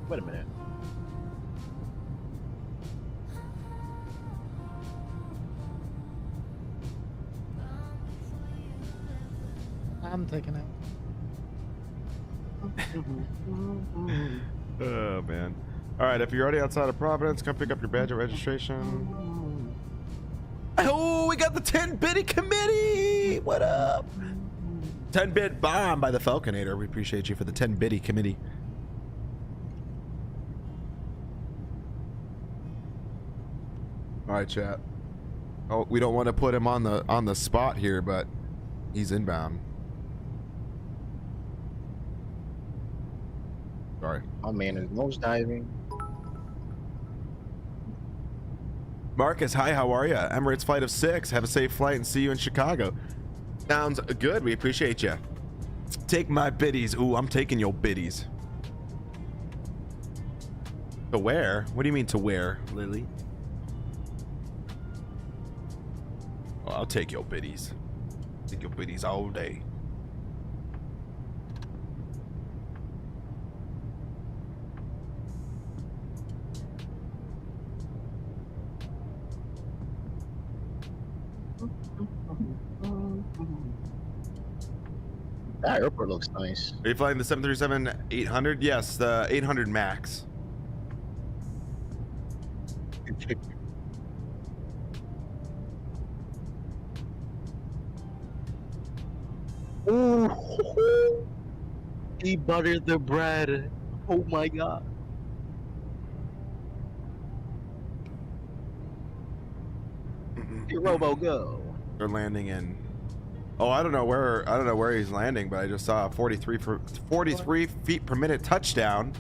Wait a minute. I'm taking it. Oh, man. All right, if you're already outside of Providence, come pick up your badge of registration. Oh, we got the 10-bitty committee. What up? 10-bit bomb by the Falconator. We appreciate you for the 10-bitty committee. All right, chat. Oh, we don't want to put him on the spot here, but he's inbound. Sorry. Oh man, is nose diving. Marcus, hi, how are you? Emirates flight of 6. Have a safe flight and see you in Chicago. Sounds good. We appreciate you. Take my biddies. Ooh, I'm taking your biddies. To where? What do you mean to where, Lily? Oh, I'll take your biddies. Take your biddies all day. That airport looks nice. Are you flying the 737-800? Yes, the 800 Max. Ooh, he buttered the bread. Oh my god. Hey, Robo, go. They're landing in. Oh, I don't know where he's landing, but I just saw a 43 feet per minute touchdown.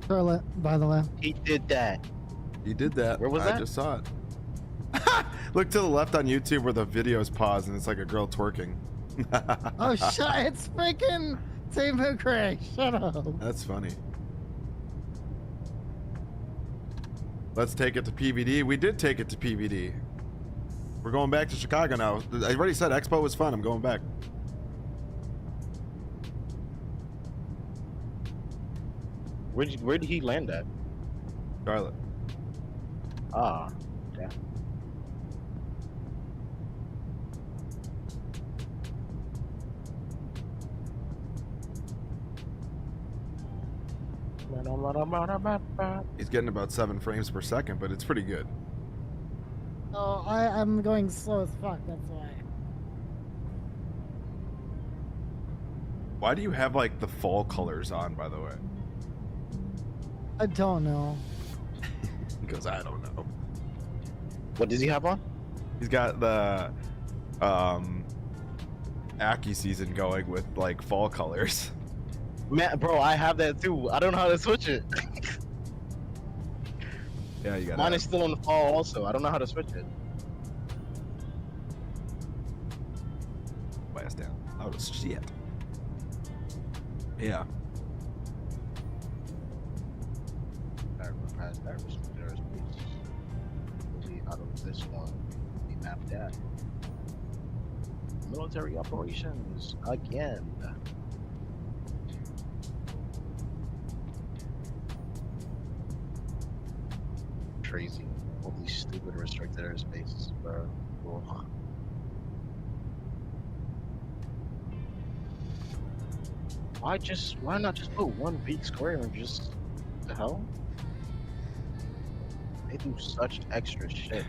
Charlotte, by the way. He did that. He did that. Where was I that? just saw it. Look to the left on YouTube where the video is paused and it's like a girl twerking. Oh, shut! It's freaking Same for Craig. Shut up. That's funny. Let's take it to PVD. We did take it to PVD. We're going back to Chicago now. I already said Expo was fun. I'm going back. Where did he land at? Charlotte. Ah, yeah. He's getting about 7 frames per second, but it's pretty good. Oh, I'm going slow as fuck. That's why. Why do you have like the fall colors on, by the way? I don't know. Because I don't know. What does he have on? He's got the Aki season going with like fall colors. Man, bro, I have that too. I don't know how to switch it. Yeah, you got Mine is still on the fall also. I don't know how to switch it. Blast down. Oh shit. Yeah. Out of this one, we mapped that. military operations again. Crazy. All these stupid restricted airspaces, bro. Ugh. Why not just put one peak square and just the hell? They do such extra shit.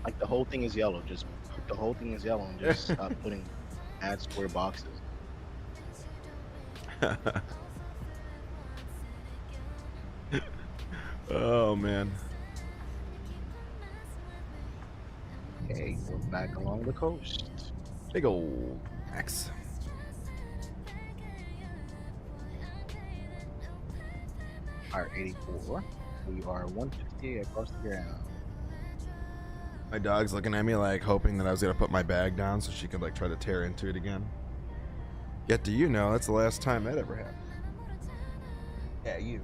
Like the whole thing is yellow. Just put the whole thing is yellow and just stop putting add square boxes. Oh man. Okay, we're back along the coast. Big old X. Our 84. We are 150 across the ground. My dog's looking at me like hoping that I was gonna put my bag down so she could like try to tear into it again. Yet do you know that's the last time that ever happened? Yeah, you.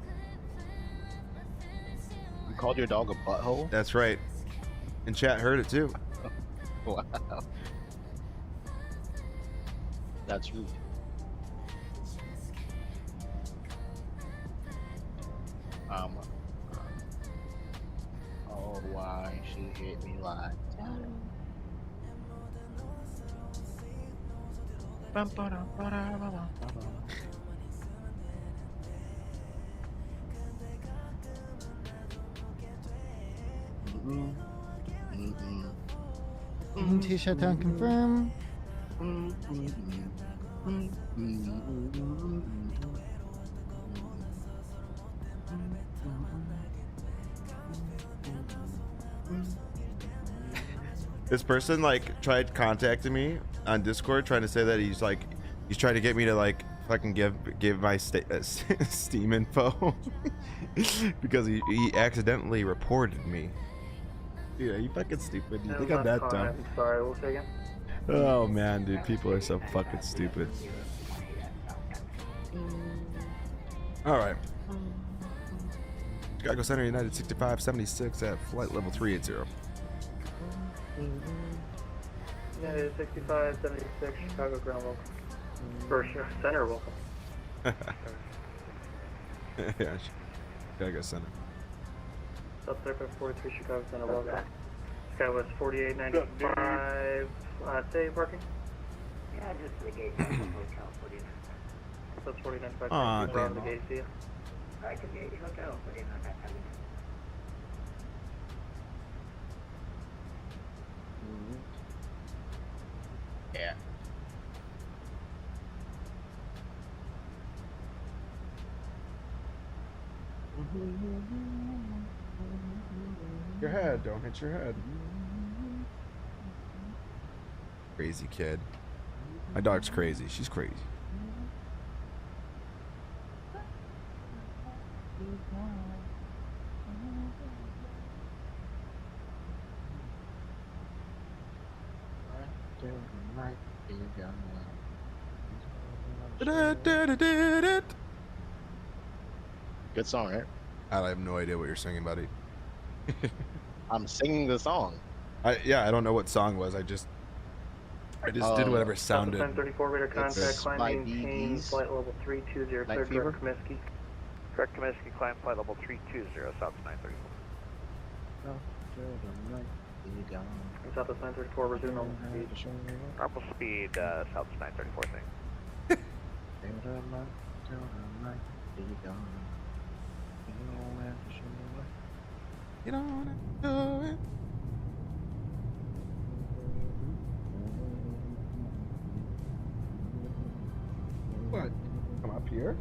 You called your dog a butthole? That's right. And chat heard it too. Wow. That's rude. Oh, why she hit me like that? T-shirt down confirm. This person like tried contacting me on Discord trying to say that he's trying to get me to like fucking give my Steam info because he accidentally reported me. Dude, are you fucking stupid? You think I'm that dumb? I'm sorry, we'll say again. Oh man, dude, people are so fucking stupid. All right. Chicago Center, United 6576 at flight level 380. United 6576, Chicago ground welcome. First center welcome. Yeah, Chicago Center. Subsec 43, Chicago center welcome. Skywest 4895, stay parking? Yeah, just the gate hotel, please. That's 4995, Aw, around damn. the gate, see ya. I can get hotel, please. Yeah. Your head, don't hit your head. Crazy kid. My dog's crazy. She's crazy. Good song, right? I have no idea what you're singing, buddy. I'm singing the song. Yeah, I don't know what song it was. I just did whatever sounded. 1034 radar contact, It's climb by maintain, BDs. flight level 320, Night clear Fever? direct Comiskey. Correct, Comiskey, climb flight level 320, South 934. Southwest 934, resume normal speed. Normal speed, South 934 thing. You don't wanna do it. What? Come up here?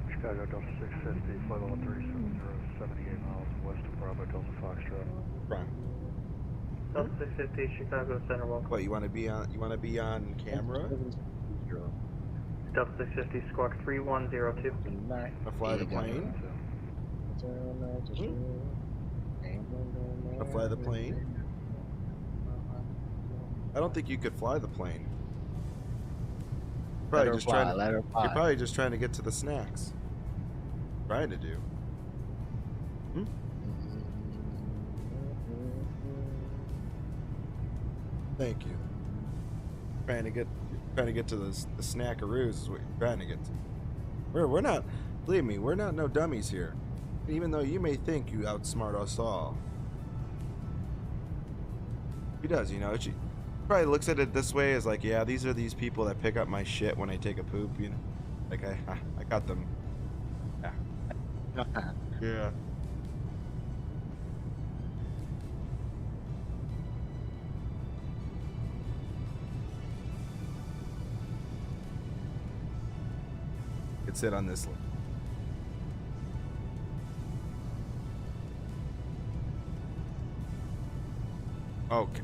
Chicago Delta 650, flight level 370, 78 miles west of Bravo Delta Foxtrot. Run. Delta 650, Chicago Center, welcome. What, you wanna be on camera? Delta 650, squawk 3102. To fly the plane? Wanna fly the plane? I don't think you could fly the plane. Let Probably her just fly, trying to, let her fly. You're probably just trying to get to the snacks. Trying to do. Hmm? Thank you. Trying to get to the snackaroos is what you're trying to get to. We're not, believe me, we're not no dummies here. Even though you may think you outsmart us all. He does, you know. She probably looks at it this way as like, yeah, these are these people that pick up my shit when I take a poop, you know. Like I got them. Yeah. Yeah. Could sit on this one. Okay.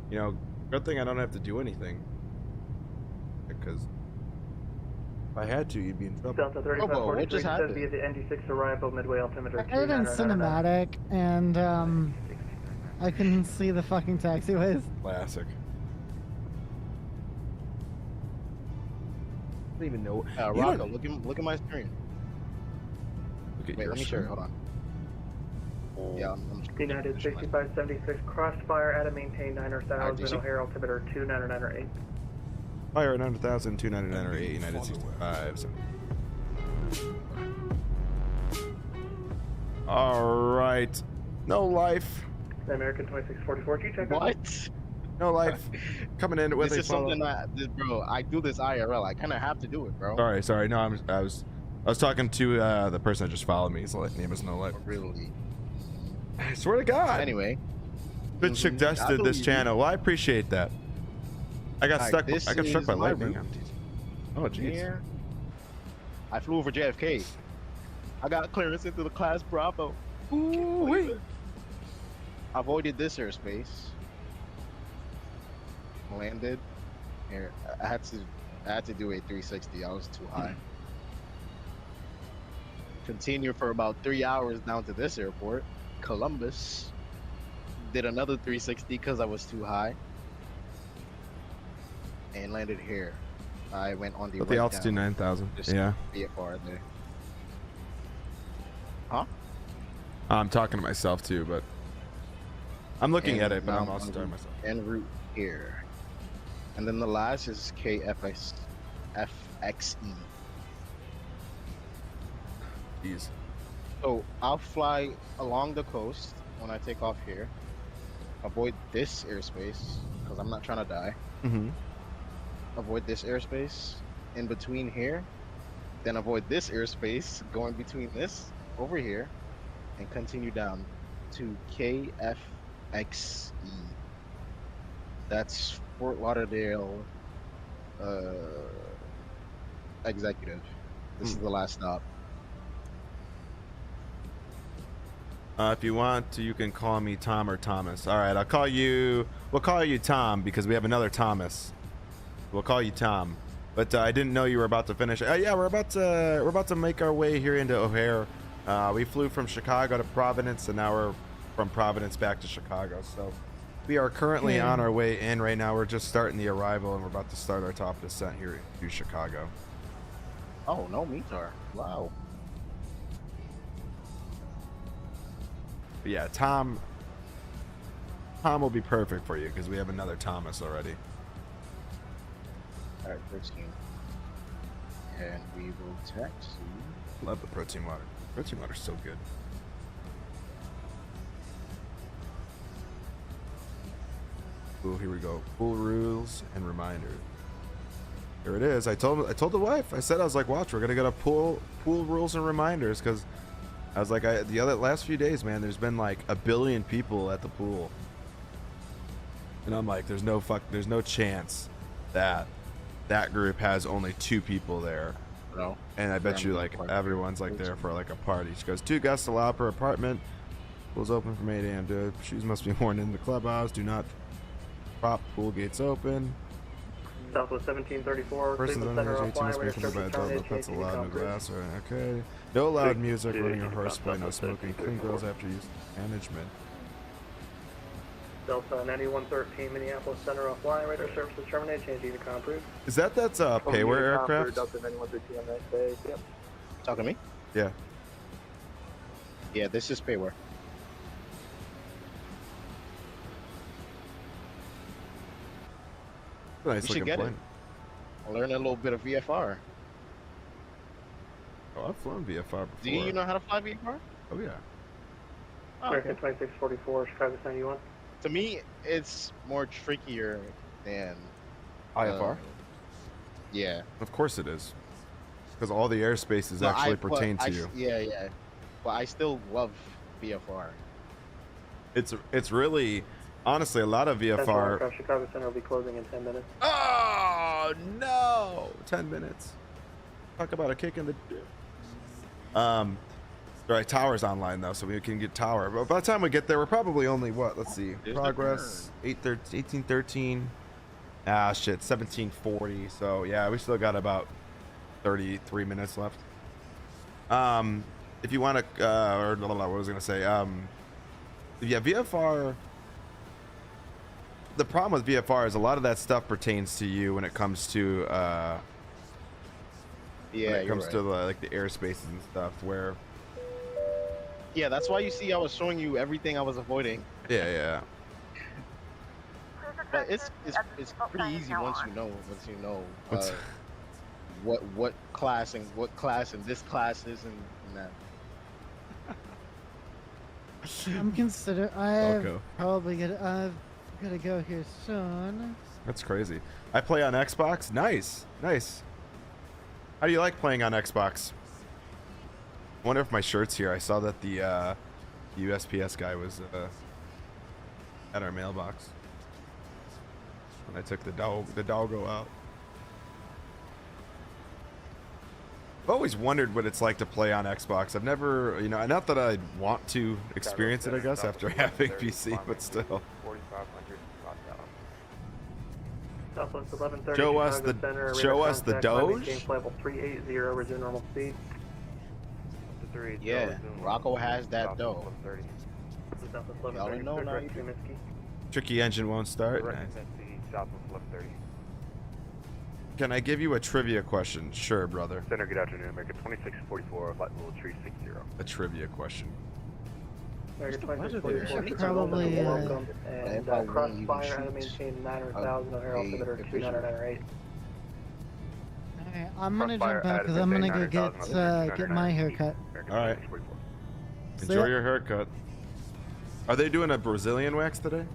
You know, good thing I don't have to do anything. Because if I had to, you'd be in trouble. Delta 3543 says via the ND6 arrival, midway altimeter I did it in 2999. cinematic, and I couldn't see the fucking taxiways. Classic. I don't even know. Rocco, look at my screen. Look at Wait, your let me show screen. you. Hold on. Yeah, I'm United 6576, crossfire at a maintain 9,000, O'Hare altimeter 2998. Fire at 900,000, 299 or 8, United 65. So. Alright. No life. American 2644, G-check. What? No life. Coming in with This a is follow. something bro, I do this IRL. I kind of have to do it, bro. Sorry. No, I was talking to the person that just followed me. His name is No Life. Really? I swear to God. Anyway. Good suggested this channel. Well, I appreciate that. I got stuck. I got struck by lightning. Oh, jeez. I flew over JFK. I got clearance into the class Bravo. Ooh, wait. Avoided this airspace. Landed. Here, I had to do a 360. I was too high. Continue for about 3 hours down to this airport, Columbus. Did another 360 because I was too high. And landed here. I went on the At the altitude 9,000. Yeah. VFR there. Huh? I'm talking to myself too, but I'm looking at it, but I'm also talking to myself. En route here. And then the last is KFXE. Jeez. So I'll fly along the coast when I take off here. Avoid this airspace because I'm not trying to die. Mm-hmm. Avoid this airspace in between here. Then avoid this airspace going between this over here and continue down to KFXE. That's Fort Lauderdale Executive. This is the last stop. If you want to, you can call me Tom or Thomas. All right, I'll call you. We'll call you Tom because we have another Thomas. We'll call you Tom. But I didn't know you were about to finish. Yeah, we're about to make our way here into O'Hare. We flew from Chicago to Providence, and now we're from Providence back to Chicago. So we are currently on our way in right now. We're just starting the arrival, and we're about to start our top descent here to Chicago. Oh, no METAR. Wow. But yeah, Tom will be perfect for you because we have another Thomas already. Alright, protein. And we will taxi. Love the protein water. Protein water's so good. Ooh, here we go. Pool rules and reminders. Here it is. I told the wife. I said, I was like, watch, we're gonna get a pool rules and reminders because I was like, the last few days, man, there's been like 1 billion people at the pool, and I'm like, there's no chance that group has only 2 people there. No. And I bet you like everyone's like there for like a party. She goes, 2 guests allowed per apartment. Pool's open from 8 a.m. to shoes must be worn in the clubhouse. Do not prop pool gates open. Southwest 1734, Persons Cleveland under Center age 18 offline, must be radar accompanied by service adult, no terminated, pencil changing allowed, no to glass, or okay. No loud music, Six, running a two, horseplay, no Southwest smoking, clean 1734. girls after use management. Delta 9113, Minneapolis Center offline, radar services terminated, changing to com approved. Is that's payware aircraft? Delta 9113 on that day, yep. Talking to me? Yeah. Yeah, this is payware. Nice You should looking get plane. it. Learn a little bit of VFR. Oh, I've flown VFR before. Do you know how to fly VFR? Oh yeah. Oh, American okay. 2644, Chicago 91. To me, it's more trickier than IFR? Yeah. Of course it is. Because all the airspaces No, actually but pertain to you. Yeah, yeah. But I still love VFR. It's really, honestly, a lot of VFR. Chicago Center will be closing in 10 minutes. Oh no! 10 minutes. Talk about a kick in the. Right, tower's online though, so we can get tower. But by the time we get there, we're probably only what? Let's see. Progress 1813. Ah shit, 1740. So yeah, we still got about 33 minutes left. If you want to, or what was I gonna say? Yeah, VFR. The problem with VFR is a lot of that stuff pertains to you when it comes to when it comes to like the airspaces and stuff. Where Yeah, that's why you see I was showing you everything I was avoiding. yeah. But it's pretty easy once you know what class and this class is and that. I'm Okay. probably gonna go here soon. That's crazy. I play on Xbox. Nice. How do you like playing on Xbox? I wonder if my shirt's here. I saw that the USPS guy was at our mailbox when I took the doggo out. I've always wondered what it's like to play on Xbox. I've never, not that I want to experience it, I guess, after having PC, but still. 4500 southbound. Southwest 1130, Show us Chicago the- Center, show radar us the contact, Doge? maintain level 380, resume normal speed. Yeah, Rocco has that dough. Southwest Y'all 1130, know now. direct to Minsky. Tricky engine won't start. Nice. Southwest 1130. Can I give you a trivia question? Sure, brother. Center, good afternoon. American 2644, flight level 360. A trivia question. American Should 2644, probably, welcome. And if I win, crossfire, you how to shoot maintain 900,000, O'Hare altimeter a 2998. Alright, I'm gonna Crossfire jump out because I'm gonna go get my haircut. All right. Enjoy your haircut. Are they doing a Brazilian wax today?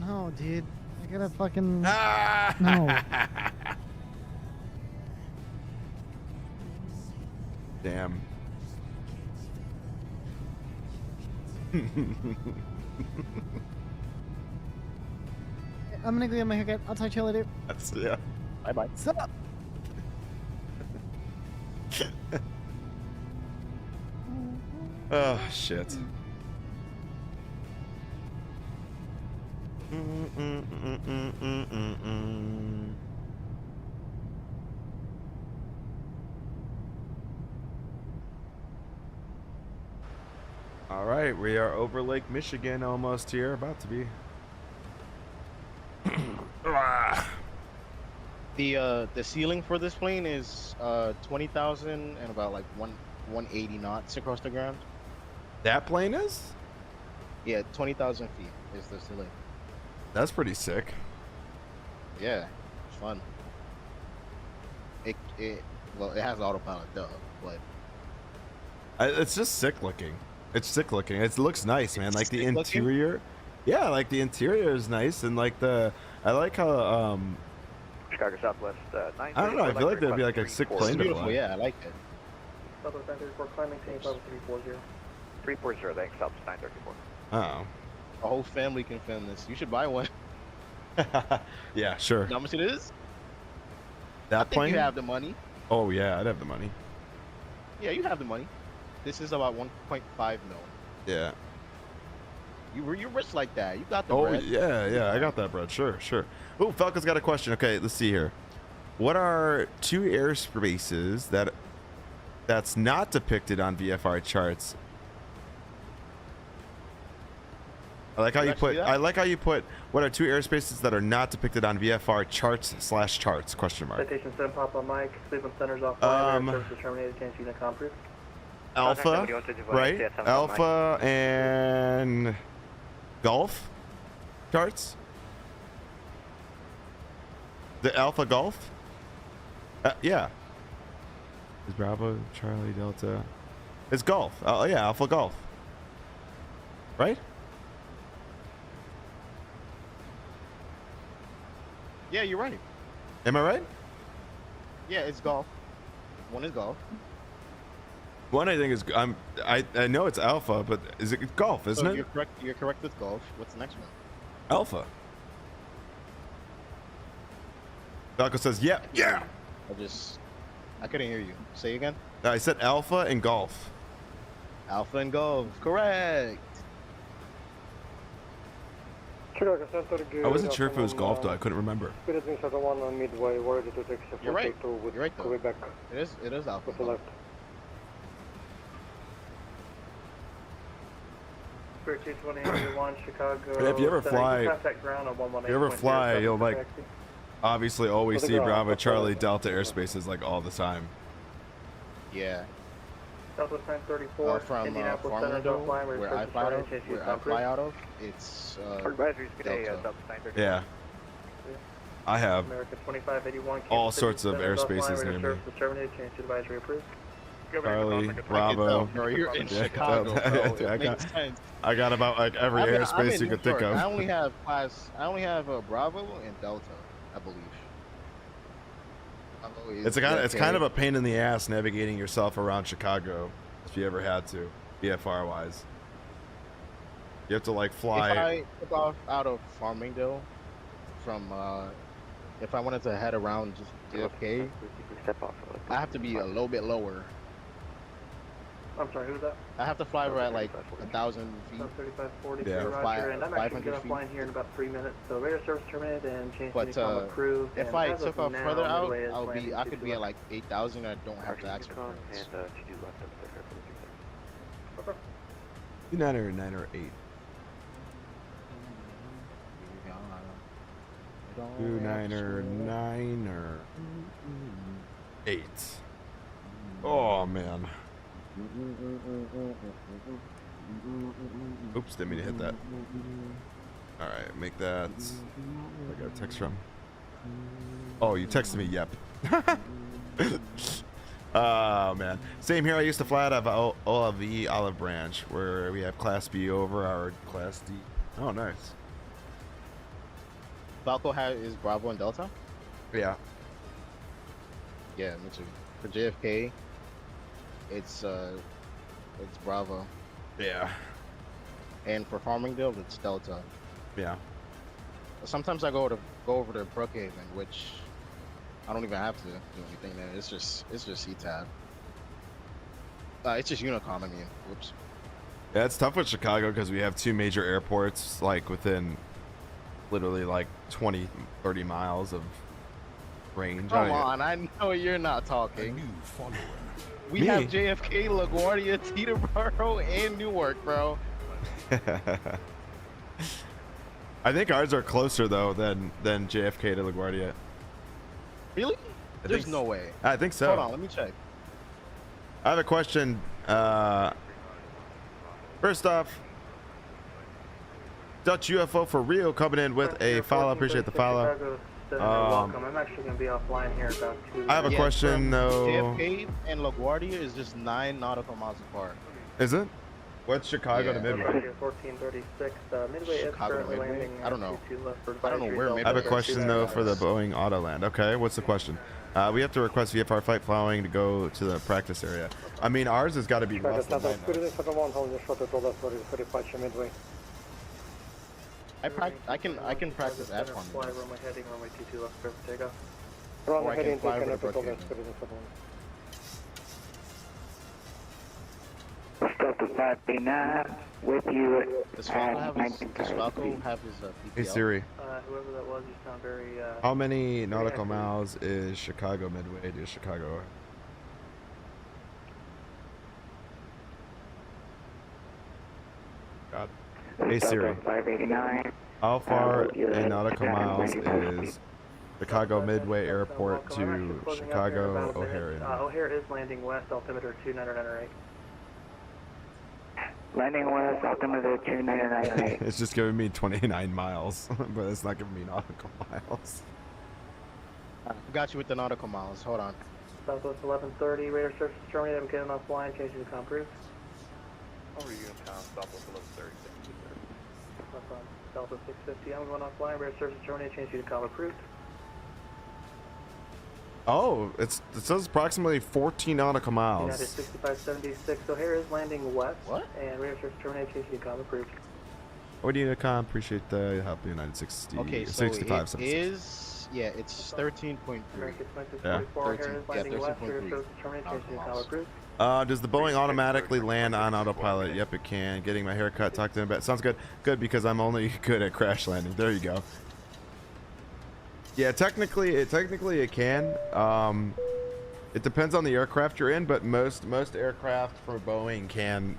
No, dude. I gotta fucking. No. Damn. I'm gonna go get my haircut. I'll talk to you later. That's, yeah. Bye bye. Sup? Oh shit. All right, we are over Lake Michigan, almost here, about to be. The ceiling for this plane is 20,000 and about like 180 knots across the ground. That plane is? Yeah, 20,000 feet is the ceiling. That's pretty sick. Yeah, it's fun. It has autopilot, duh, but It's just sick looking. It's sick looking. It looks nice, man. Like the sick looking? interior. Yeah, like the interior is nice, and like I like how Chicago Southwest 930. I don't know. I feel like that'd be like a sick plane to beautiful. fly. Yeah, I like it. Southwest 934, climb, maintain level 340. 340, thanks. Southwest 934. Oh. A whole family can film this. You should buy one. Yeah, sure. You know how much it is? That I think plane? you have the money. Oh yeah, I'd have the money. Yeah, you have the money. This is about 1.5 mil. Yeah. You rich like that. You got the Oh bread. yeah, I got that, bread. Sure. Oh, Falcon's got a question. Okay, let's see here. What are two airspaces that's not depicted on VFR charts? I like how you put. What are two airspaces that are not depicted on VFR charts/charts? Question mark. Citation 7 Papa Mike, Cleveland Center's offline. Service terminated. Change unit comp. Alpha, right? Alpha and Golf charts. The Alpha Golf. Yeah. Is Bravo, Charlie, Delta? It's Golf. Oh yeah, Alpha Golf. Right? Yeah, you're right. Am I right? Yeah, it's golf. One is golf. One I think is I know it's Alpha, but is it Golf? Isn't it? You're correct. You're correct with golf. What's the next one? Alpha. Falco says, "Yeah, yeah." I couldn't hear you. Say again. I said Alpha and Golf. Alpha and golf. Correct. I wasn't sure if it was Golf though. I couldn't remember. You're right. You're right though. It is Alpha. Golf. Spirit 220 Chicago. And if you ever fly, you'll like obviously always see Bravo, Charlie, Delta airspaces like all the time. Yeah. Southwest 934 From Indianapolis Center's Farmingdale, offline. where I fly out of, it's Delta. Yeah. I have America 2581 all sorts of airspaces near me. Terminated. Change to advisory approved. Charlie, Bravo. Bro, you're in Chicago, bro. I got about like every airspace you could think of. I only have Bravo and Delta, I believe. It's kind of a pain in the ass navigating yourself around Chicago if you ever had to, VFR wise. You have to like fly. If I took off out of Farmingdale from if I wanted to head around just JFK, I have to be a little bit lower. I'm sorry, who was that? I have to fly right at like 1,000 feet. 3540, Yeah, Roger, and I'm actually 500 going to fly in here in about 3 minutes. So radar service terminated and change to become approved. If I took off further out, I could be at like 8,000. I don't have to ask for clearance. 9 or 8. 9 or 8. Oh man. Oops, didn't mean to hit that. Alright, make that. I got a text from. Oh, you texted me, yep. Oh man. Same here, I used to fly out of OLV Olive Branch, where we have Class B over our Class D. Oh, nice. Falco is Bravo and Delta? Yeah. Yeah, me too. For JFK, it's Bravo. Yeah. And for Farmingdale, it's Delta. Yeah. Sometimes I go over to Brookhaven, which I don't even have to do anything there. It's just CTAB. It's just Unicom. I mean, whoops. Yeah, it's tough with Chicago because we have two major airports like within literally like 20, 30 miles of range. Come on, I know you're not talking. We Me? have JFK, LaGuardia, Teterboro, and Newark, bro. I think ours are closer though than JFK to LaGuardia. Really? There's no way. I think so. Hold on, let me check. I have a question. First off, Dutch UFO for real coming in with a follow. Appreciate the follow. Welcome. I'm actually going to be offline here about 2 minutes. I have a question though. JFK and LaGuardia is just 9 nautical miles apart. Is it? What's Chicago to Midway? 1436, Midway Chicago to Midway? I don't know. I don't know where Midway is. I have a question though for the Boeing Autoland. Okay, what's the question? We have to request VFR flight following to go to the practice area. I mean, ours has got to be less than 9 knots. I can practice at farm. Fly runway heading, runway 22 left, clear for takeoff. Or I can fly over to Brookhaven. Stop 539 with you. Does Falco have his Hey Siri, Whoever that was, you sound very, how many nautical active. miles is Chicago Midway to Chicago? God. Hey Siri, 589. how far in nautical miles is Chicago Midway Airport to Chicago O'Hare? O'Hare is landing west, altimeter 2998. Landing west, altimeter 2998. It's just giving me 29 miles, but it's not giving me nautical miles. Got you with the nautical miles. Hold on. Southwest 1130, radar surface terminated, I'm getting offline, changing to com proof. Over Uniontown, Southwest 1130, thank you, sir. Southwest 650, I'm going offline, radar surface terminated, changing to com approved. Oh, it says approximately 14 nautical United miles. 6576, O'Hare is landing west. What? And radar surface terminated, changing to com approved. What do you com? Appreciate the help. United 60. Okay, so 65. it 76. is. Yeah, it's 13.3. Yeah. 13.3. Does the Boeing automatically land on autopilot? Yep, it can. Getting my haircut, tucked in a bit. Sounds good. Good, because I'm only good at crash landing. There you go. Yeah, technically it can. It depends on the aircraft you're in, but most aircraft for Boeing can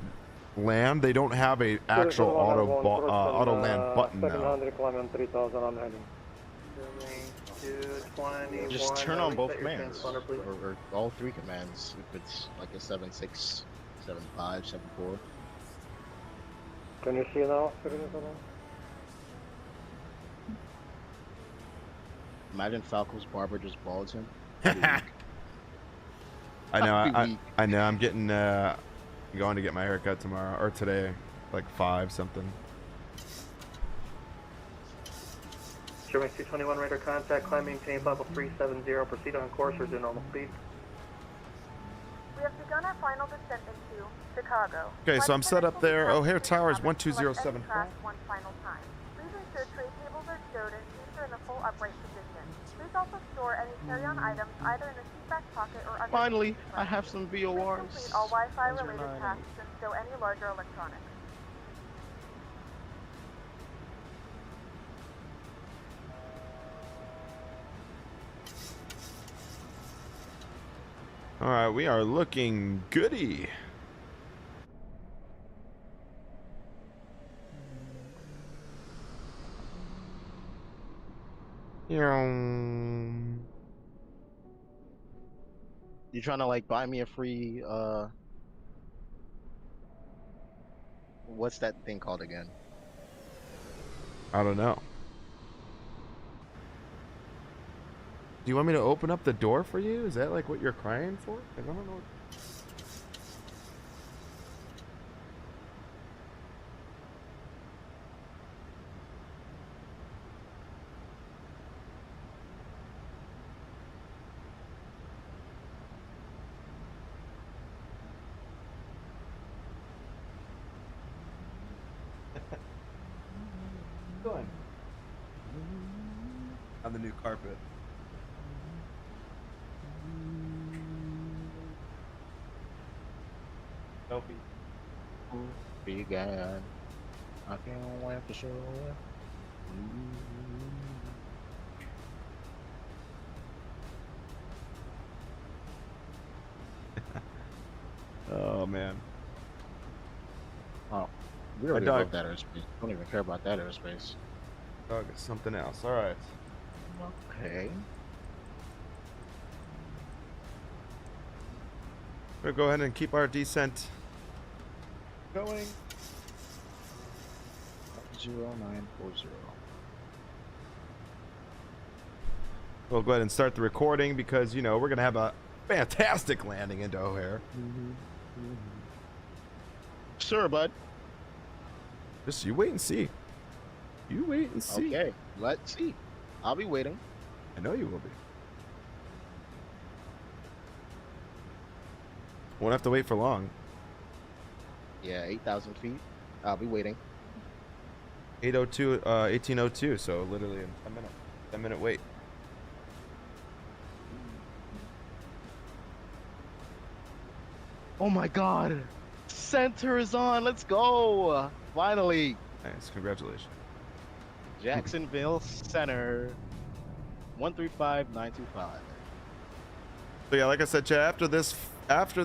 land. They don't have a actual auto land button now. 700 climbing 3000 on heading. Just turn on both commands, or all three commands. If it's like a 7.6, 7.5, 7.4. Can you see now? Imagine Falco's barber just balds him. I know. I know. I'm getting going to get my haircut tomorrow or today, like 5 something. German 221 radar contact, climb maintain level 370, proceed on course, resume normal speed. We have begun our final descent into Chicago. Okay, so I'm set up there. O'Hare Towers 12075. One final time. Please ensure tray tables are stowed and seats are in a full upright position. Please also store any carry-on items either in the seat back pocket or under Finally, the seat I have some Please VORs. complete all Wi-Fi related tasks and stow any larger electronics. All right, we are looking goody. You trying to like buy me a free what's that thing called again? I don't know. Do you want me to open up the door for you? Is that like what you're crying for? 'Cause I don't know. Going on the new carpet. Sophie. Be gone. I can't wait to show you. Oh man. Oh, we already dog- love that airspace. Don't even care about that airspace. Dog is something else. All right. Okay. We'll go ahead and keep our descent going. 0940. We'll go ahead and start the recording because, you know, we're going to have a fantastic landing into O'Hare. Sure, bud. Just you wait and see. You wait and see. Okay, let's see. I'll be waiting. I know you will be. Won't have to wait for long. Yeah, 8,000 feet. I'll be waiting. 1802, so literally in 10-minute wait. Oh my god. Center is on. Let's go. Finally. Nice, congratulations. Jacksonville Center. 135925. So yeah, like I said, Chad, after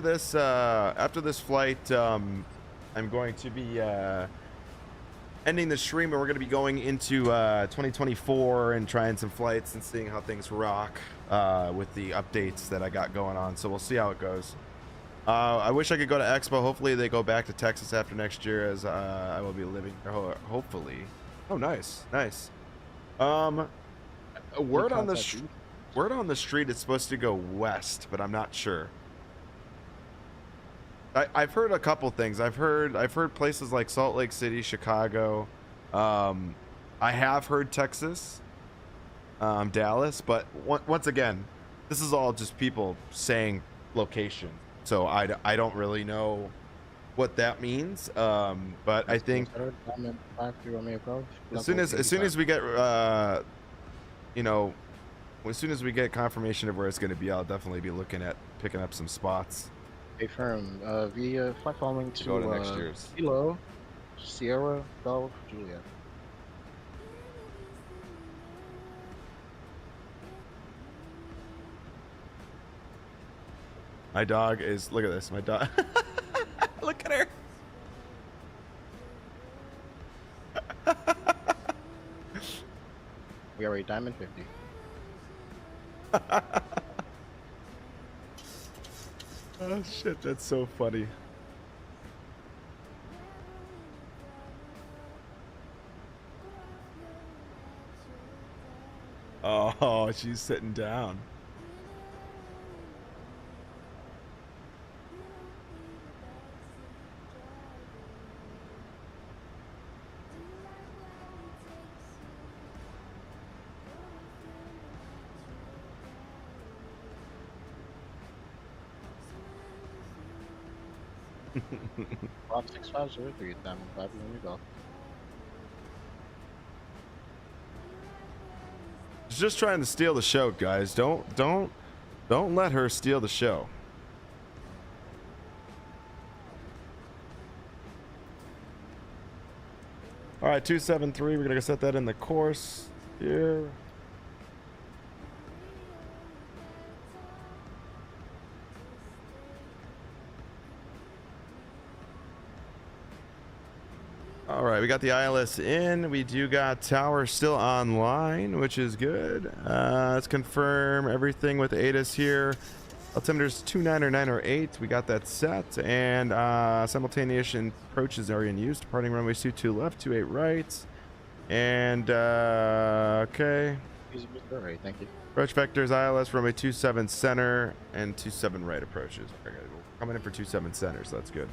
this flight, I'm going to be ending the stream, and we're going to be going into 2024 and trying some flights and seeing how things rock with the updates that I got going on. So we'll see how it goes. I wish I could go to Expo. Hopefully they go back to Texas after next year, as I will be living there. Hopefully. Oh, nice, nice. Word on the street, it's supposed to go west, but I'm not sure. I've heard a couple things. I've heard places like Salt Lake City, Chicago. I have heard Texas, Dallas, but once again, this is all just people saying location. So I don't really know what that means. But I think as soon as we get you know, as soon as we get confirmation of where it's going to be, I'll definitely be looking at picking up some spots. Hey, firm. Via flight following to go to next year's. Kilo, Sierra, Golf, Juliet. My dog is. Look at this. My dog. Look at her. We are a diamond 50. Oh shit, that's so funny. Oh, she's sitting down. Block 6503, diamond 5, when you go. She's just trying to steal the show, guys. Don't let her steal the show. All right, 273. We're gonna set that in the course here. All right, we got the ILS in. We do got tower still online, which is good. Let's confirm everything with ATIS here. Altimeter's 29908. We got that set, and simultaneous approaches are in use. Departing runway 22 left, 28 right, and okay. All right, thank you. Approach vectors ILS runway 27 center and 27 right approaches. Okay, we're coming in for 27 center, so that's good.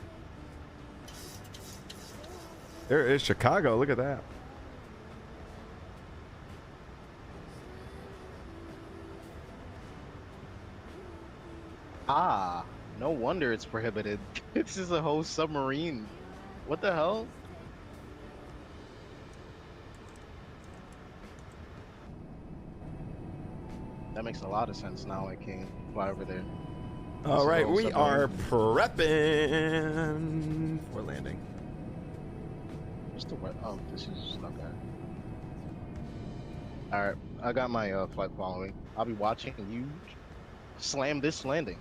There is Chicago. Look at that. Ah, no wonder it's prohibited. This is a whole submarine. What the hell? That makes a lot of sense now. I can fly over there. All right, we are prepping for landing. What's the what? Oh, this is okay. All right, I got my flight following. I'll be watching you slam this landing.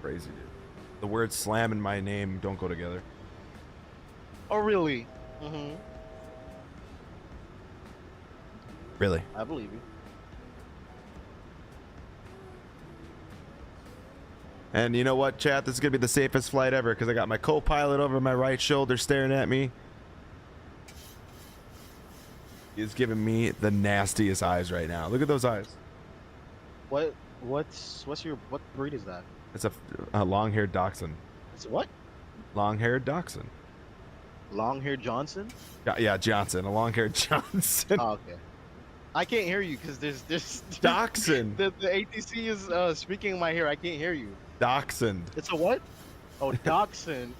Crazy, dude. The words "slam" and my name don't go together. Oh, really? Mm-hmm. Really? I believe you. And you know what, chat? This is gonna be the safest flight ever because I got my co-pilot over my right shoulder staring at me. He's giving me the nastiest eyes right now. Look at those eyes. What breed is that? It's a long-haired dachshund. It's what? Long-haired dachshund. Long-haired Johnson? Yeah, Johnson. A long-haired Johnson. Oh, okay. I can't hear you because there's dachshund. The ATC is speaking in my ear. I can't hear you. Dachshund. It's a what? Oh, dachshund.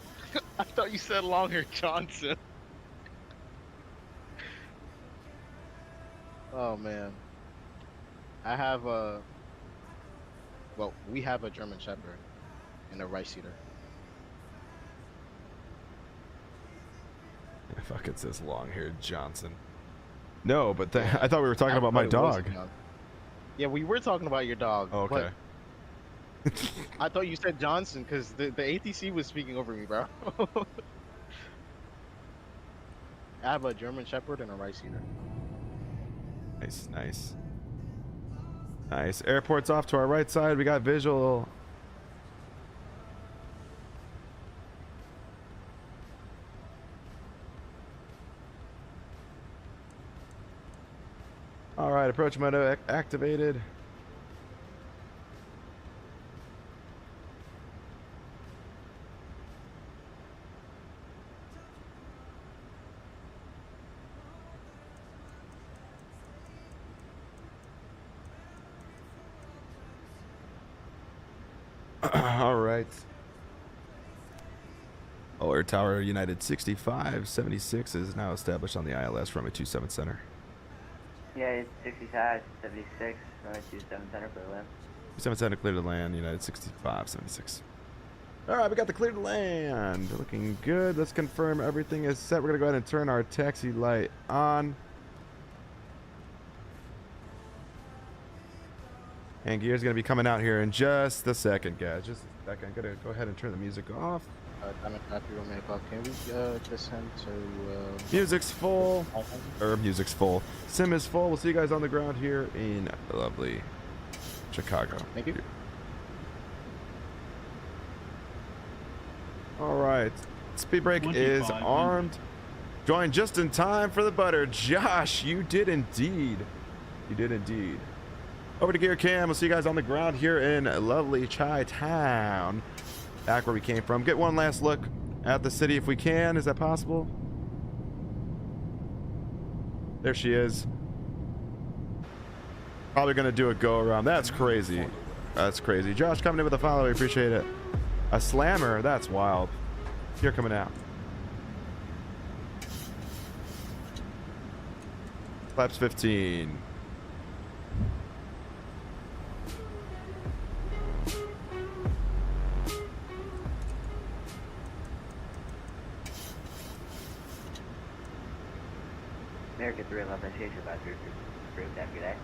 I thought you said long-haired Johnson. Oh man, I have a. Well, we have a German Shepherd and a Rice Eater. Fucking says long-haired Johnson. No, but I thought we were talking about my dog. Yeah, we were talking about your dog. Oh, okay. I thought you said Johnson because the ATC was speaking over me, bro. I have a German Shepherd and a Rice Eater. Nice, nice. Nice. Airport's off to our right side. We got visual. All right, approach mode activated. All right. Alert Tower United 6576 is now established on the ILS runway 27 center. Yeah, it's 65, 76, runway 27 center for the land. 27 center clear to land, United 6576. All right, we got the clear to land. Looking good. Let's confirm everything is set. We're going to go ahead and turn our taxi light on. And gear's going to be coming out here in just a second, guys. Just a second. I'm going to go ahead and turn the music off. Can we descend to... Music's full. Music's full. Sim is full. We'll see you guys on the ground here in lovely Chicago. Thank you. All right. Speed brake is armed. Joined just in time for the butter. Josh, you did indeed. You did indeed. Over to Gear Cam. We'll see you guys on the ground here in lovely Chi-Town. Back where we came from. Get one last look at the city if we can. Is that possible? There she is. Probably going to do a go around. That's crazy. That's crazy. Josh coming in with a follow. We appreciate it. A slammer. That's wild. You're coming out. Flaps 15. America 311, initiation advisory approved. Have a good day.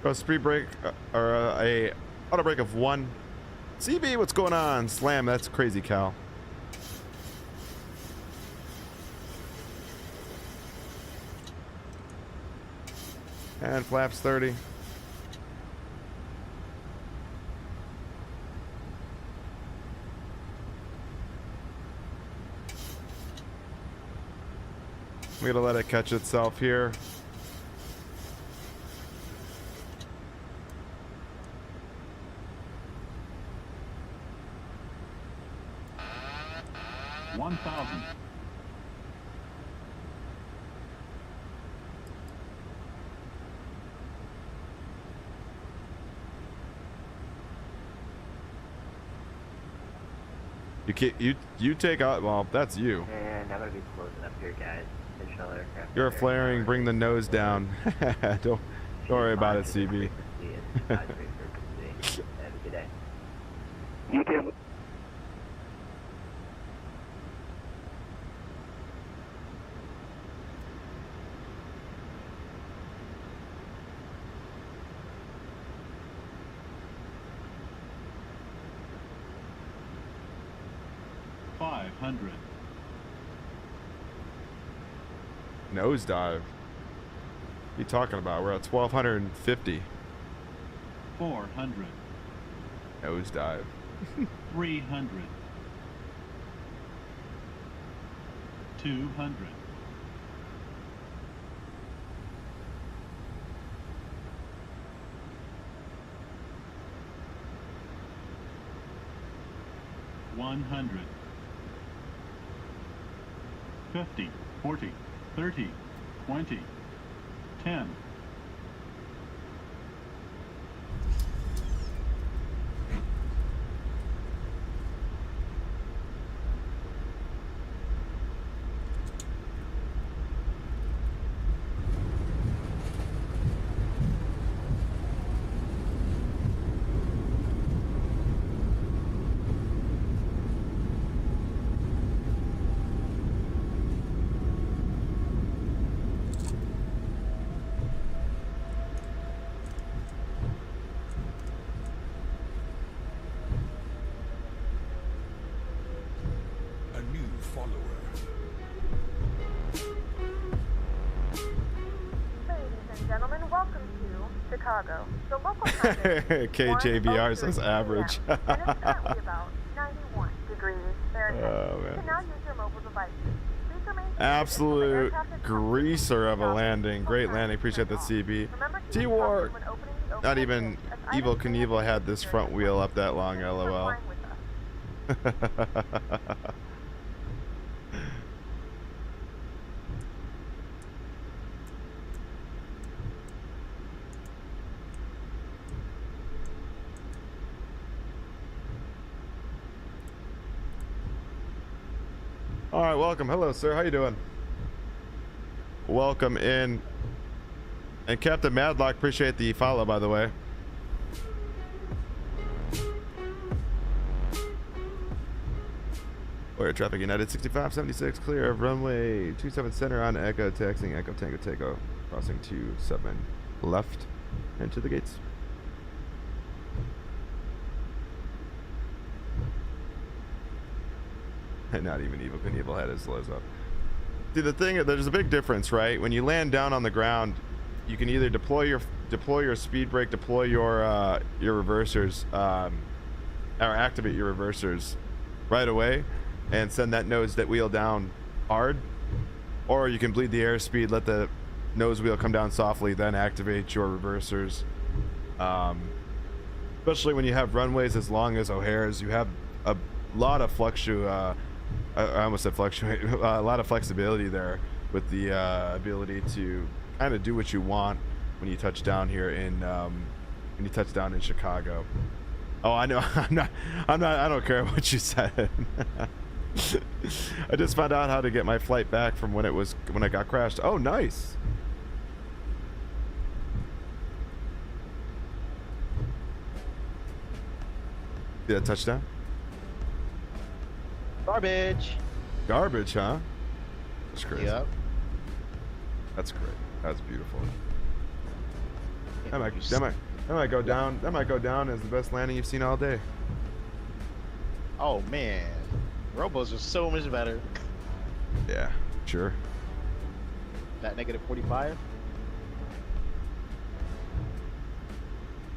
Go speed brake or a auto brake of 1. CB, what's going on? Slam, that's crazy, Cal. And flaps 30. We're gonna let it catch itself here. $1,000. You take out. Well, that's you. And I'm gonna be closing up here, guys. Additional aircraft. You're flaring. Bring the nose down. Don't worry about it, CB. Have a good day. You too. $500. Nosedive. What are you talking about? We're at 1,250. 400. Nosedive. 300. 200. 100. 50, 40, 30, 20, 10. Ladies and gentlemen, welcome to Chicago. The local time is KJBR says average. and it's currently about 91 degrees Fahrenheit. Oh, You man. can now use your mobile devices. Please remain seated Absolute until the aircraft is greaser of a landing. Great landing. Appreciate that, CB. T-War. Not even Evil Knievel had this front wheel up that long, lol. All right, welcome. Hello, sir. How you doing? Welcome in. And Captain Madlock, appreciate the follow, by the way. Air traffic United 6576 clear of runway 27 center on Echo, taxiing Echo Tango Tango, crossing 27 left into the gates. And not even Evil Knievel had his lows up. See, the thing, there's a big difference, right? When you land down on the ground, you can either deploy your speed brake, deploy your reversers, or activate your reversers right away, and send that that wheel down hard, or you can bleed the airspeed, let the nose wheel come down softly, then activate your reversers. Especially when you have runways as long as O'Hare's, you have a lot of I almost said fluctuate. A lot of flexibility there with the ability to kind of do what you want when you touch down here in Chicago. Oh, I know. I don't care what you said. I just found out how to get my flight back from when I got crashed. Oh, nice. See that touchdown? Garbage. Garbage, huh? That's crazy. Yep. That's great. That's beautiful. That might go down. That might go down as the best landing you've seen all day. Oh man, Robos are so much better. Yeah, sure. That negative 45.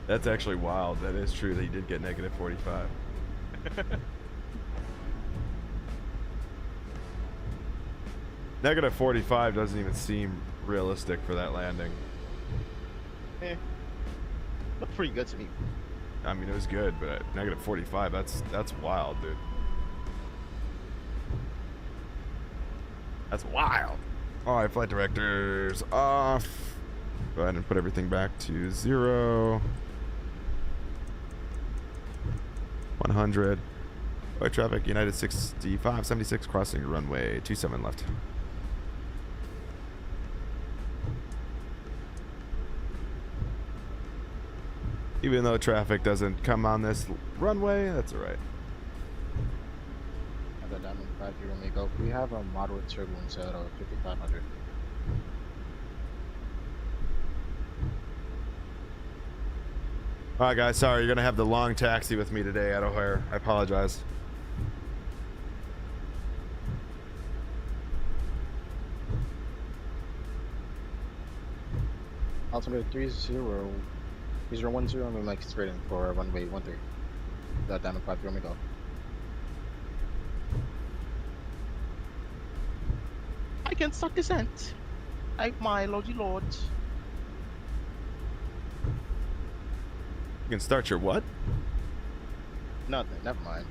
That's actually wild. That is true that you did get negative 45. Negative 45 doesn't even seem realistic for that landing. Looked pretty good to me. I mean, it was good, but negative 45, that's wild, dude. That's wild. All right, flight directors off. Go ahead and put everything back to 0. 100. Air traffic United 6576 crossing runway 27 left. Even though traffic doesn't come on this runway, that's all right. Have that diamond 5 here when we go. We have a moderate turbulence at 5500. All right, guys. Sorry, you're gonna have the long taxi with me today at O'Hare. I apologize. Altimeter 3010, I'm like straight in for runway 13. That diamond 5 here when we go. I can start descent. My lordy lord. You can start your what? Nothing, never mind.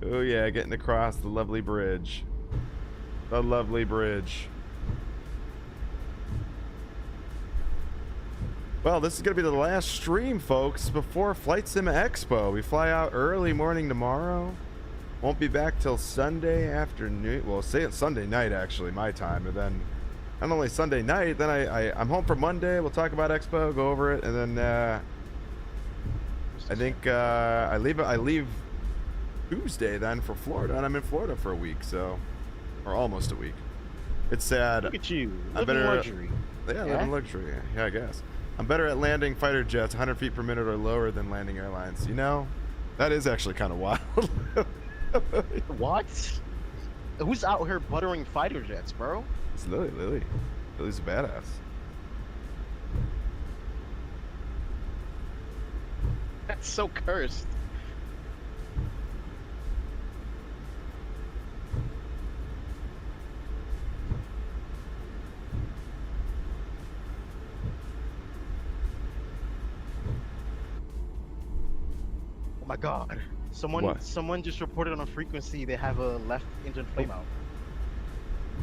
Oh yeah, getting across the lovely bridge. The lovely bridge. Well, this is going to be the last stream, folks, before FlightSimExpo. We fly out early morning tomorrow. Won't be back till Sunday afternoon. Well, say it's Sunday night, actually, my time. And then, not only Sunday night, then I'm home for Monday. We'll talk about Expo, go over it. And then, I think I leave Tuesday then for Florida. And I'm in Florida for a week, so. Or almost a week. It's sad. Look at you. I'm Living better. luxury. Yeah, living luxury. Yeah, I guess. I'm better at landing fighter jets 100 feet per minute or lower than landing airlines. You know, that is actually kind of wild. What? Who's out here buttering fighter jets, bro? It's Lily. Lily's a badass. That's so cursed. Oh my god. What? Someone just reported on a frequency they have a left engine flame out.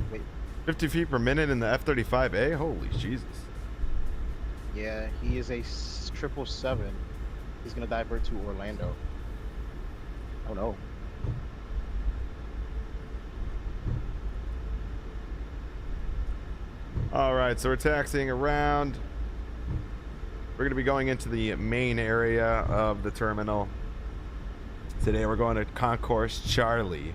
Wait. 50 feet per minute in the F-35A? Holy Jesus. Yeah, he is a 777. He's gonna divert to Orlando. Oh no. Alright, so we're taxiing around. We're going to be going into the main area of the terminal. Today we're going to Concourse Charlie.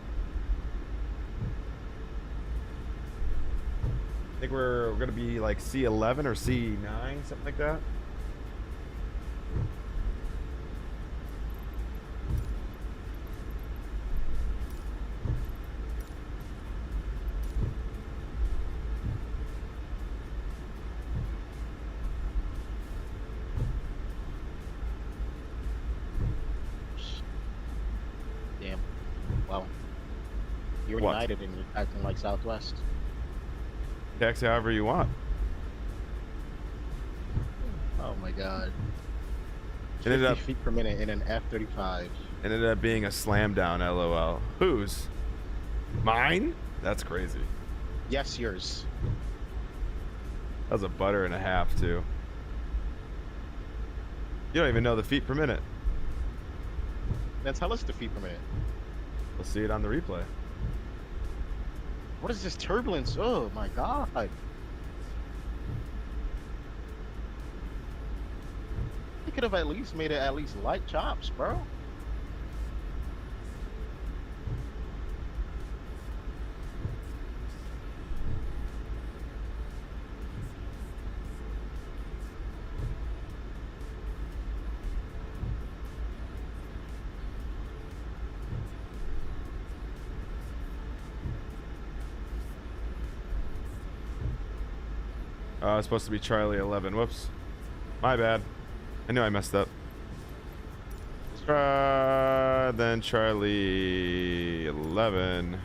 I think we're going to be like C11 or C9, something like that. Damn. Wow. You're What? United and you're acting like Southwest. Taxi however you want. Oh my god. It ended 50 up feet per minute in an F-35. ended up being a slam down, LOL. Whose? Mine? That's crazy. Yes, yours. That was a butter and a half, too. You don't even know the feet per minute. Then tell us the feet per minute. We'll see it on the replay. What is this turbulence? Oh my god. You could have at least made it at least light chops, bro. It's supposed to be Charlie 11. Whoops. My bad. I knew I messed up. Then Charlie 11.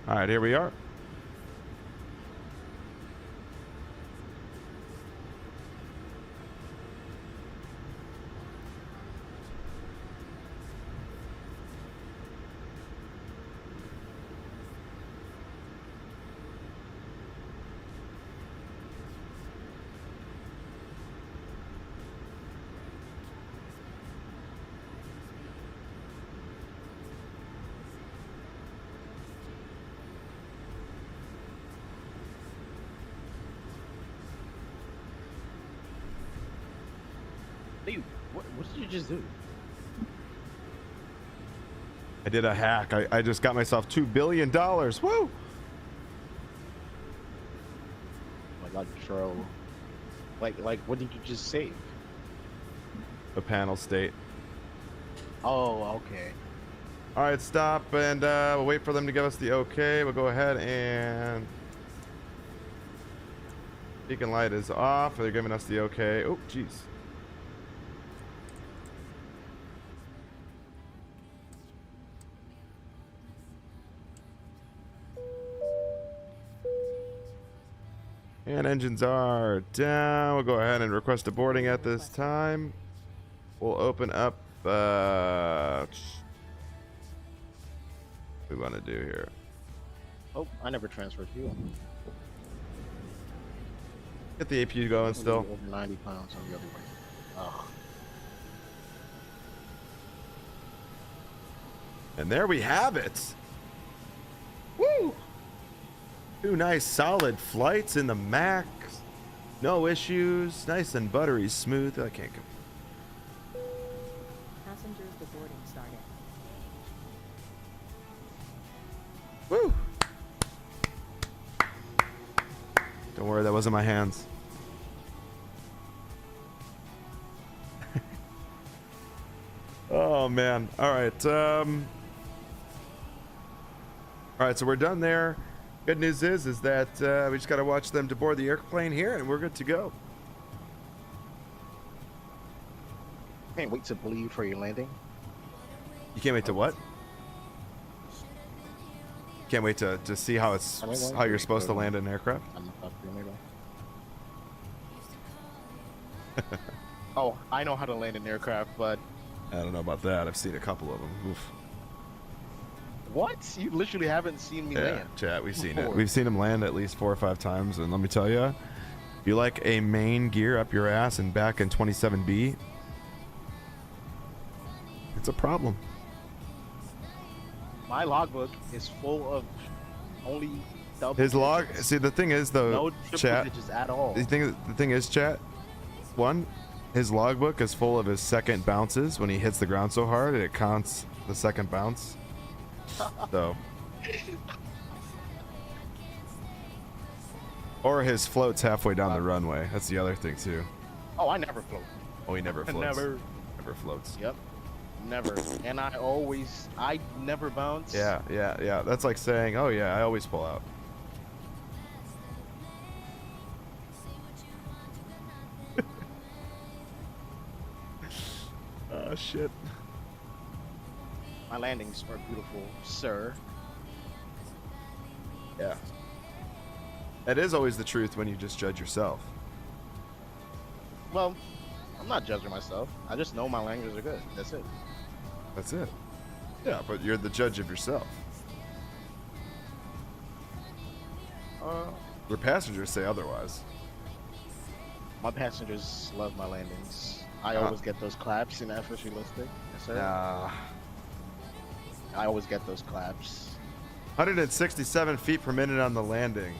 All right, here we are. Dude, what did you just do? I did a hack. I just got myself $2 billion. Woo! Oh my god, Tro. Like, what did you just save? A panel state. Oh, okay. All right, stop, and we'll wait for them to give us the okay. We'll go ahead and beacon light is off. They're giving us the okay. Oh, jeez. And engines are down. We'll go ahead and request a boarding at this time. We'll open up. What we want to do here? Oh, I never transferred fuel. Get the APU going still. Over 90 pounds on the other way. Oh. And there we have it. Woo! 2 nice solid flights in the max. No issues. Nice and buttery smooth. I can't come. Passengers, the boarding started. Woo! wasn't my hands. Oh man. All right. All right. So we're done there. Good news is that we just got to watch them to board the airplane here, and we're good to go. Can't wait to believe for your landing. You can't wait to what? Can't wait to see how it's how you're supposed to land an aircraft. Oh, I know how to land an aircraft, but I don't know about that. I've seen a couple of them. Oof. What? You literally haven't seen me land. Chat, we've seen it. before. We've seen him land at least 4 or 5 times, and let me tell you, if you like a main gear up your ass and back in 27B, it's a problem. My logbook is full of only double His log. digits. See, the thing is though, No triple chat. digits at all. The thing is, chat. One, his logbook is full of his second bounces when he hits the ground so hard, it counts the second bounce. So. Or his floats halfway down the runway. That's the other thing too. Oh, I never float. Oh, he never floats. Never floats. Yep. Never. And I never bounce. Yeah. That's like saying, oh yeah, I always pull out. Oh shit. My landings are beautiful, sir. Yeah. That is always the truth when you just judge yourself. Well, I'm not judging myself. I just know my landings are good. That's it. That's it. Yeah, but you're the judge of yourself. Your passengers say otherwise. My passengers love my landings. I always get those claps in FS Realistic. Yes, sir. I always get those claps. 167 feet per minute on the landing.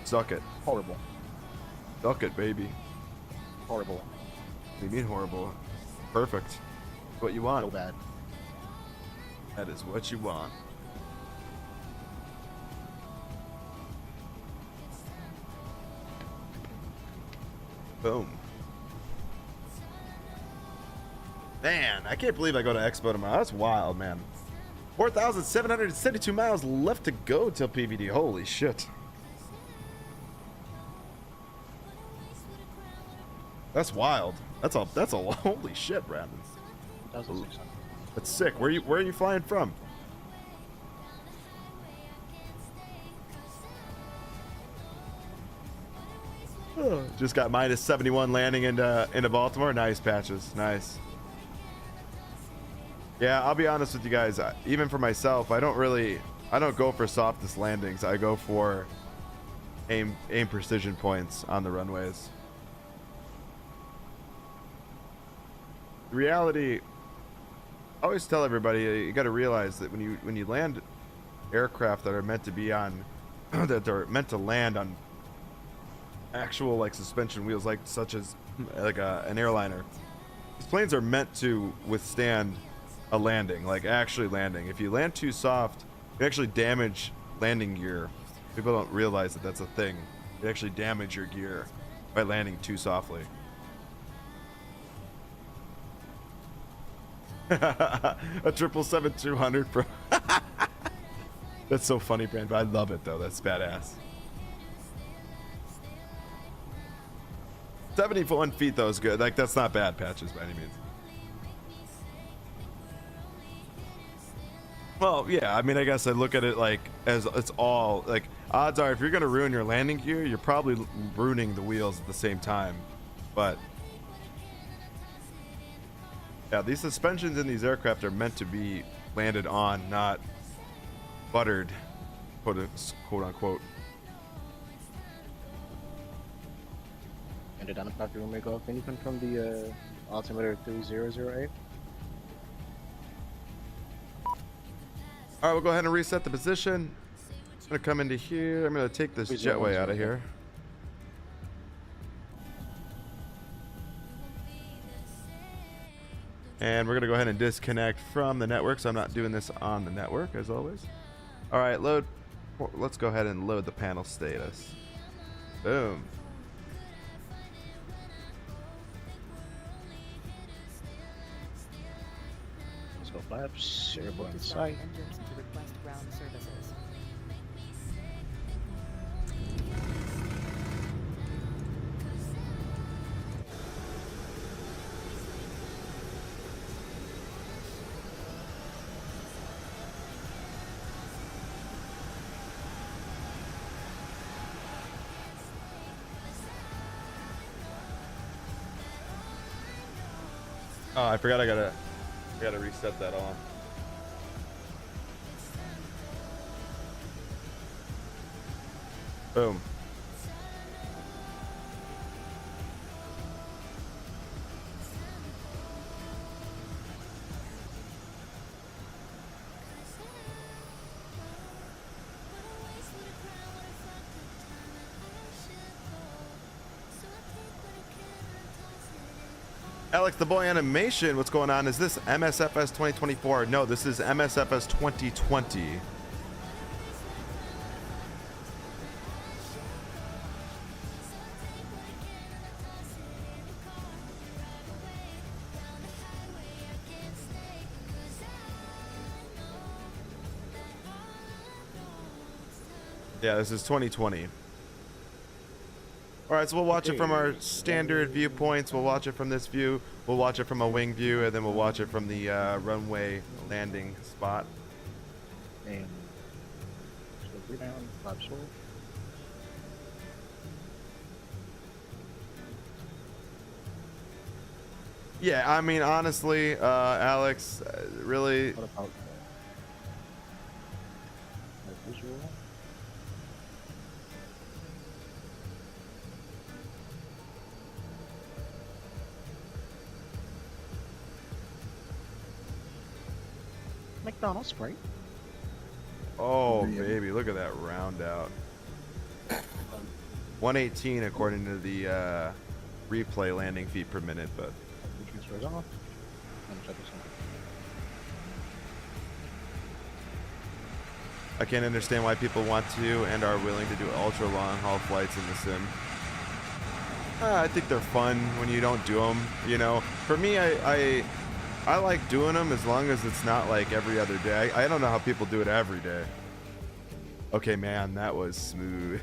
Suck it. Horrible. Suck it, baby. Horrible. What do you mean horrible? Perfect. What you want. So bad. That is what you want. Boom. Man, I can't believe I go to Expo tomorrow. That's wild, man. 4,772 miles left to go till PVD. Holy shit. That's wild. That's a holy shit, Brandon. That's sick. Where are you flying from? Just got minus 71 landing into Baltimore. Nice patches. Nice. Yeah, I'll be honest with you guys. Even for myself, I don't go for softest landings. I go for aim precision points on the runways. The reality, I always tell everybody, you got to realize that when you land aircraft that are meant to be on that are meant to land on actual like suspension wheels, like such as like an airliner, these planes are meant to withstand a landing, like actually landing. If you land too soft, you actually damage landing gear. People don't realize that that's a thing. You actually damage your gear by landing too softly. A 777-200 pro. That's so funny, Brand. I love it though. That's badass. 71 feet though is good. Like that's not bad patches by any means. Well, yeah. I mean, I guess I look at it like as it's all like odds are if you're gonna ruin your landing gear, you're probably ruining the wheels at the same time. But yeah, these suspensions in these aircraft are meant to be landed on, not buttered, quote unquote. And on Dr. Omega, can you confirm the altimeter 3008? All right, we'll go ahead and reset the position. I'm gonna come into here. I'm gonna take this jetway out of here. And we're gonna go ahead and disconnect from the network, so I'm not doing this on the network as always. All right, load. Let's go ahead and load the panel status. Boom. Go flaps, airport in sight. Engines to request ground services. Oh, I forgot I gotta reset that on. Boom. Alex, the boy animation, what's going on? Is this MSFS 2024? No, this is MSFS 2020. Yeah, this is 2020. All right, so we'll watch it from our standard viewpoints. We'll watch it from this view. We'll watch it from a wing view, and then we'll watch it from the runway landing spot. And slow down, flaps slow. Yeah, I mean, honestly, Alex, really. What about visual? McDonald's Sprite. Oh, baby, look at that round out. 118 according to the replay landing feet per minute, but I can't understand why people want to and are willing to do ultra long haul flights in the sim. I think they're fun when you don't do them, you know. For me, I like doing them as long as it's not like every other day. I don't know how people do it every day. Okay, man, that was smooth.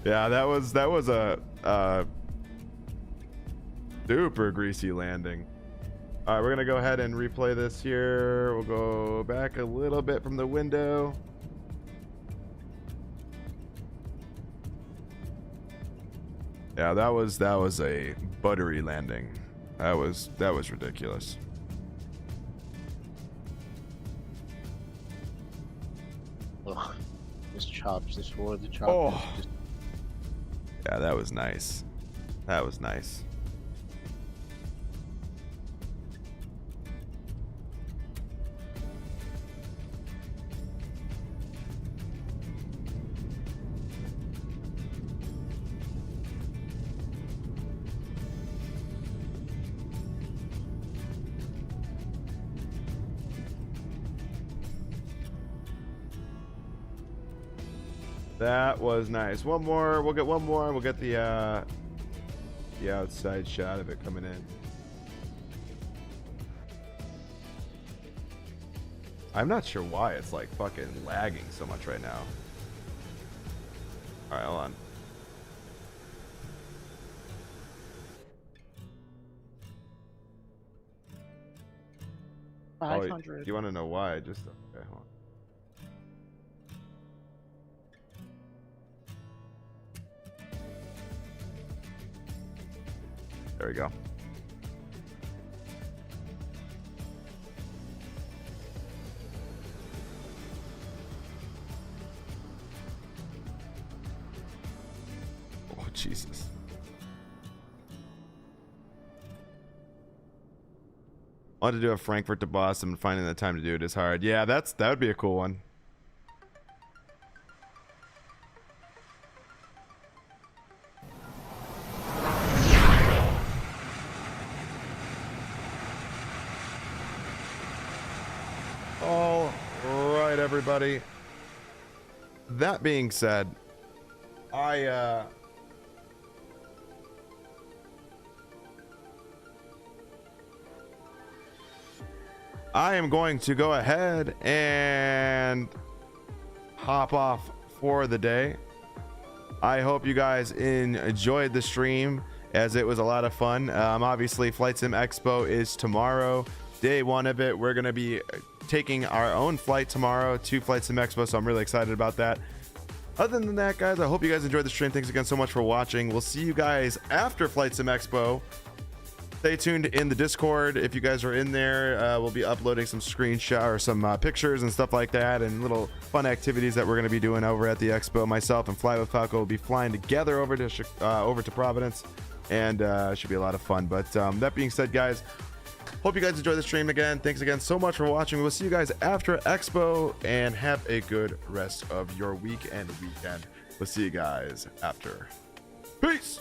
Yeah, that was a super greasy landing. All right, we're gonna go ahead and replay this here. We'll go back a little bit from the window. Yeah, that was a buttery landing. That was ridiculous. Ugh, just chops, just for the chops. Oh. Yeah, that was nice. That was nice. That was nice. One more. We'll get one more. We'll get the outside shot of it coming in. I'm not sure why it's like fucking lagging so much right now. All right, hold on. 500. Oh, you want to know why? Just okay, hold on. There we go. Oh, Jesus. I want to do a Frankfurt to Boston, and finding the time to do it is hard. Yeah, that would be a cool one. All right, everybody. That being said, I am going to go ahead and hop off for the day. I hope you guys enjoyed the stream, as it was a lot of fun. Obviously, FlightSimExpo is tomorrow, day one of it. We're going to be taking our own flight tomorrow to FlightSimExpo, so I'm really excited about that. Other than that, guys, I hope you guys enjoyed the stream. Thanks again so much for watching. We'll see you guys after FlightSimExpo. Stay tuned in the Discord. If you guys are in there, we'll be uploading some screenshot or some pictures and stuff like that, and little fun activities that we're going to be doing over at the expo. Myself and Fly with Falco will be flying together over to Providence, and it should be a lot of fun. But that being said, guys, hope you guys enjoyed the stream again. Thanks again so much for watching. We'll see you guys after Expo, and have a good rest of your week and weekend. We'll see you guys after. Peace.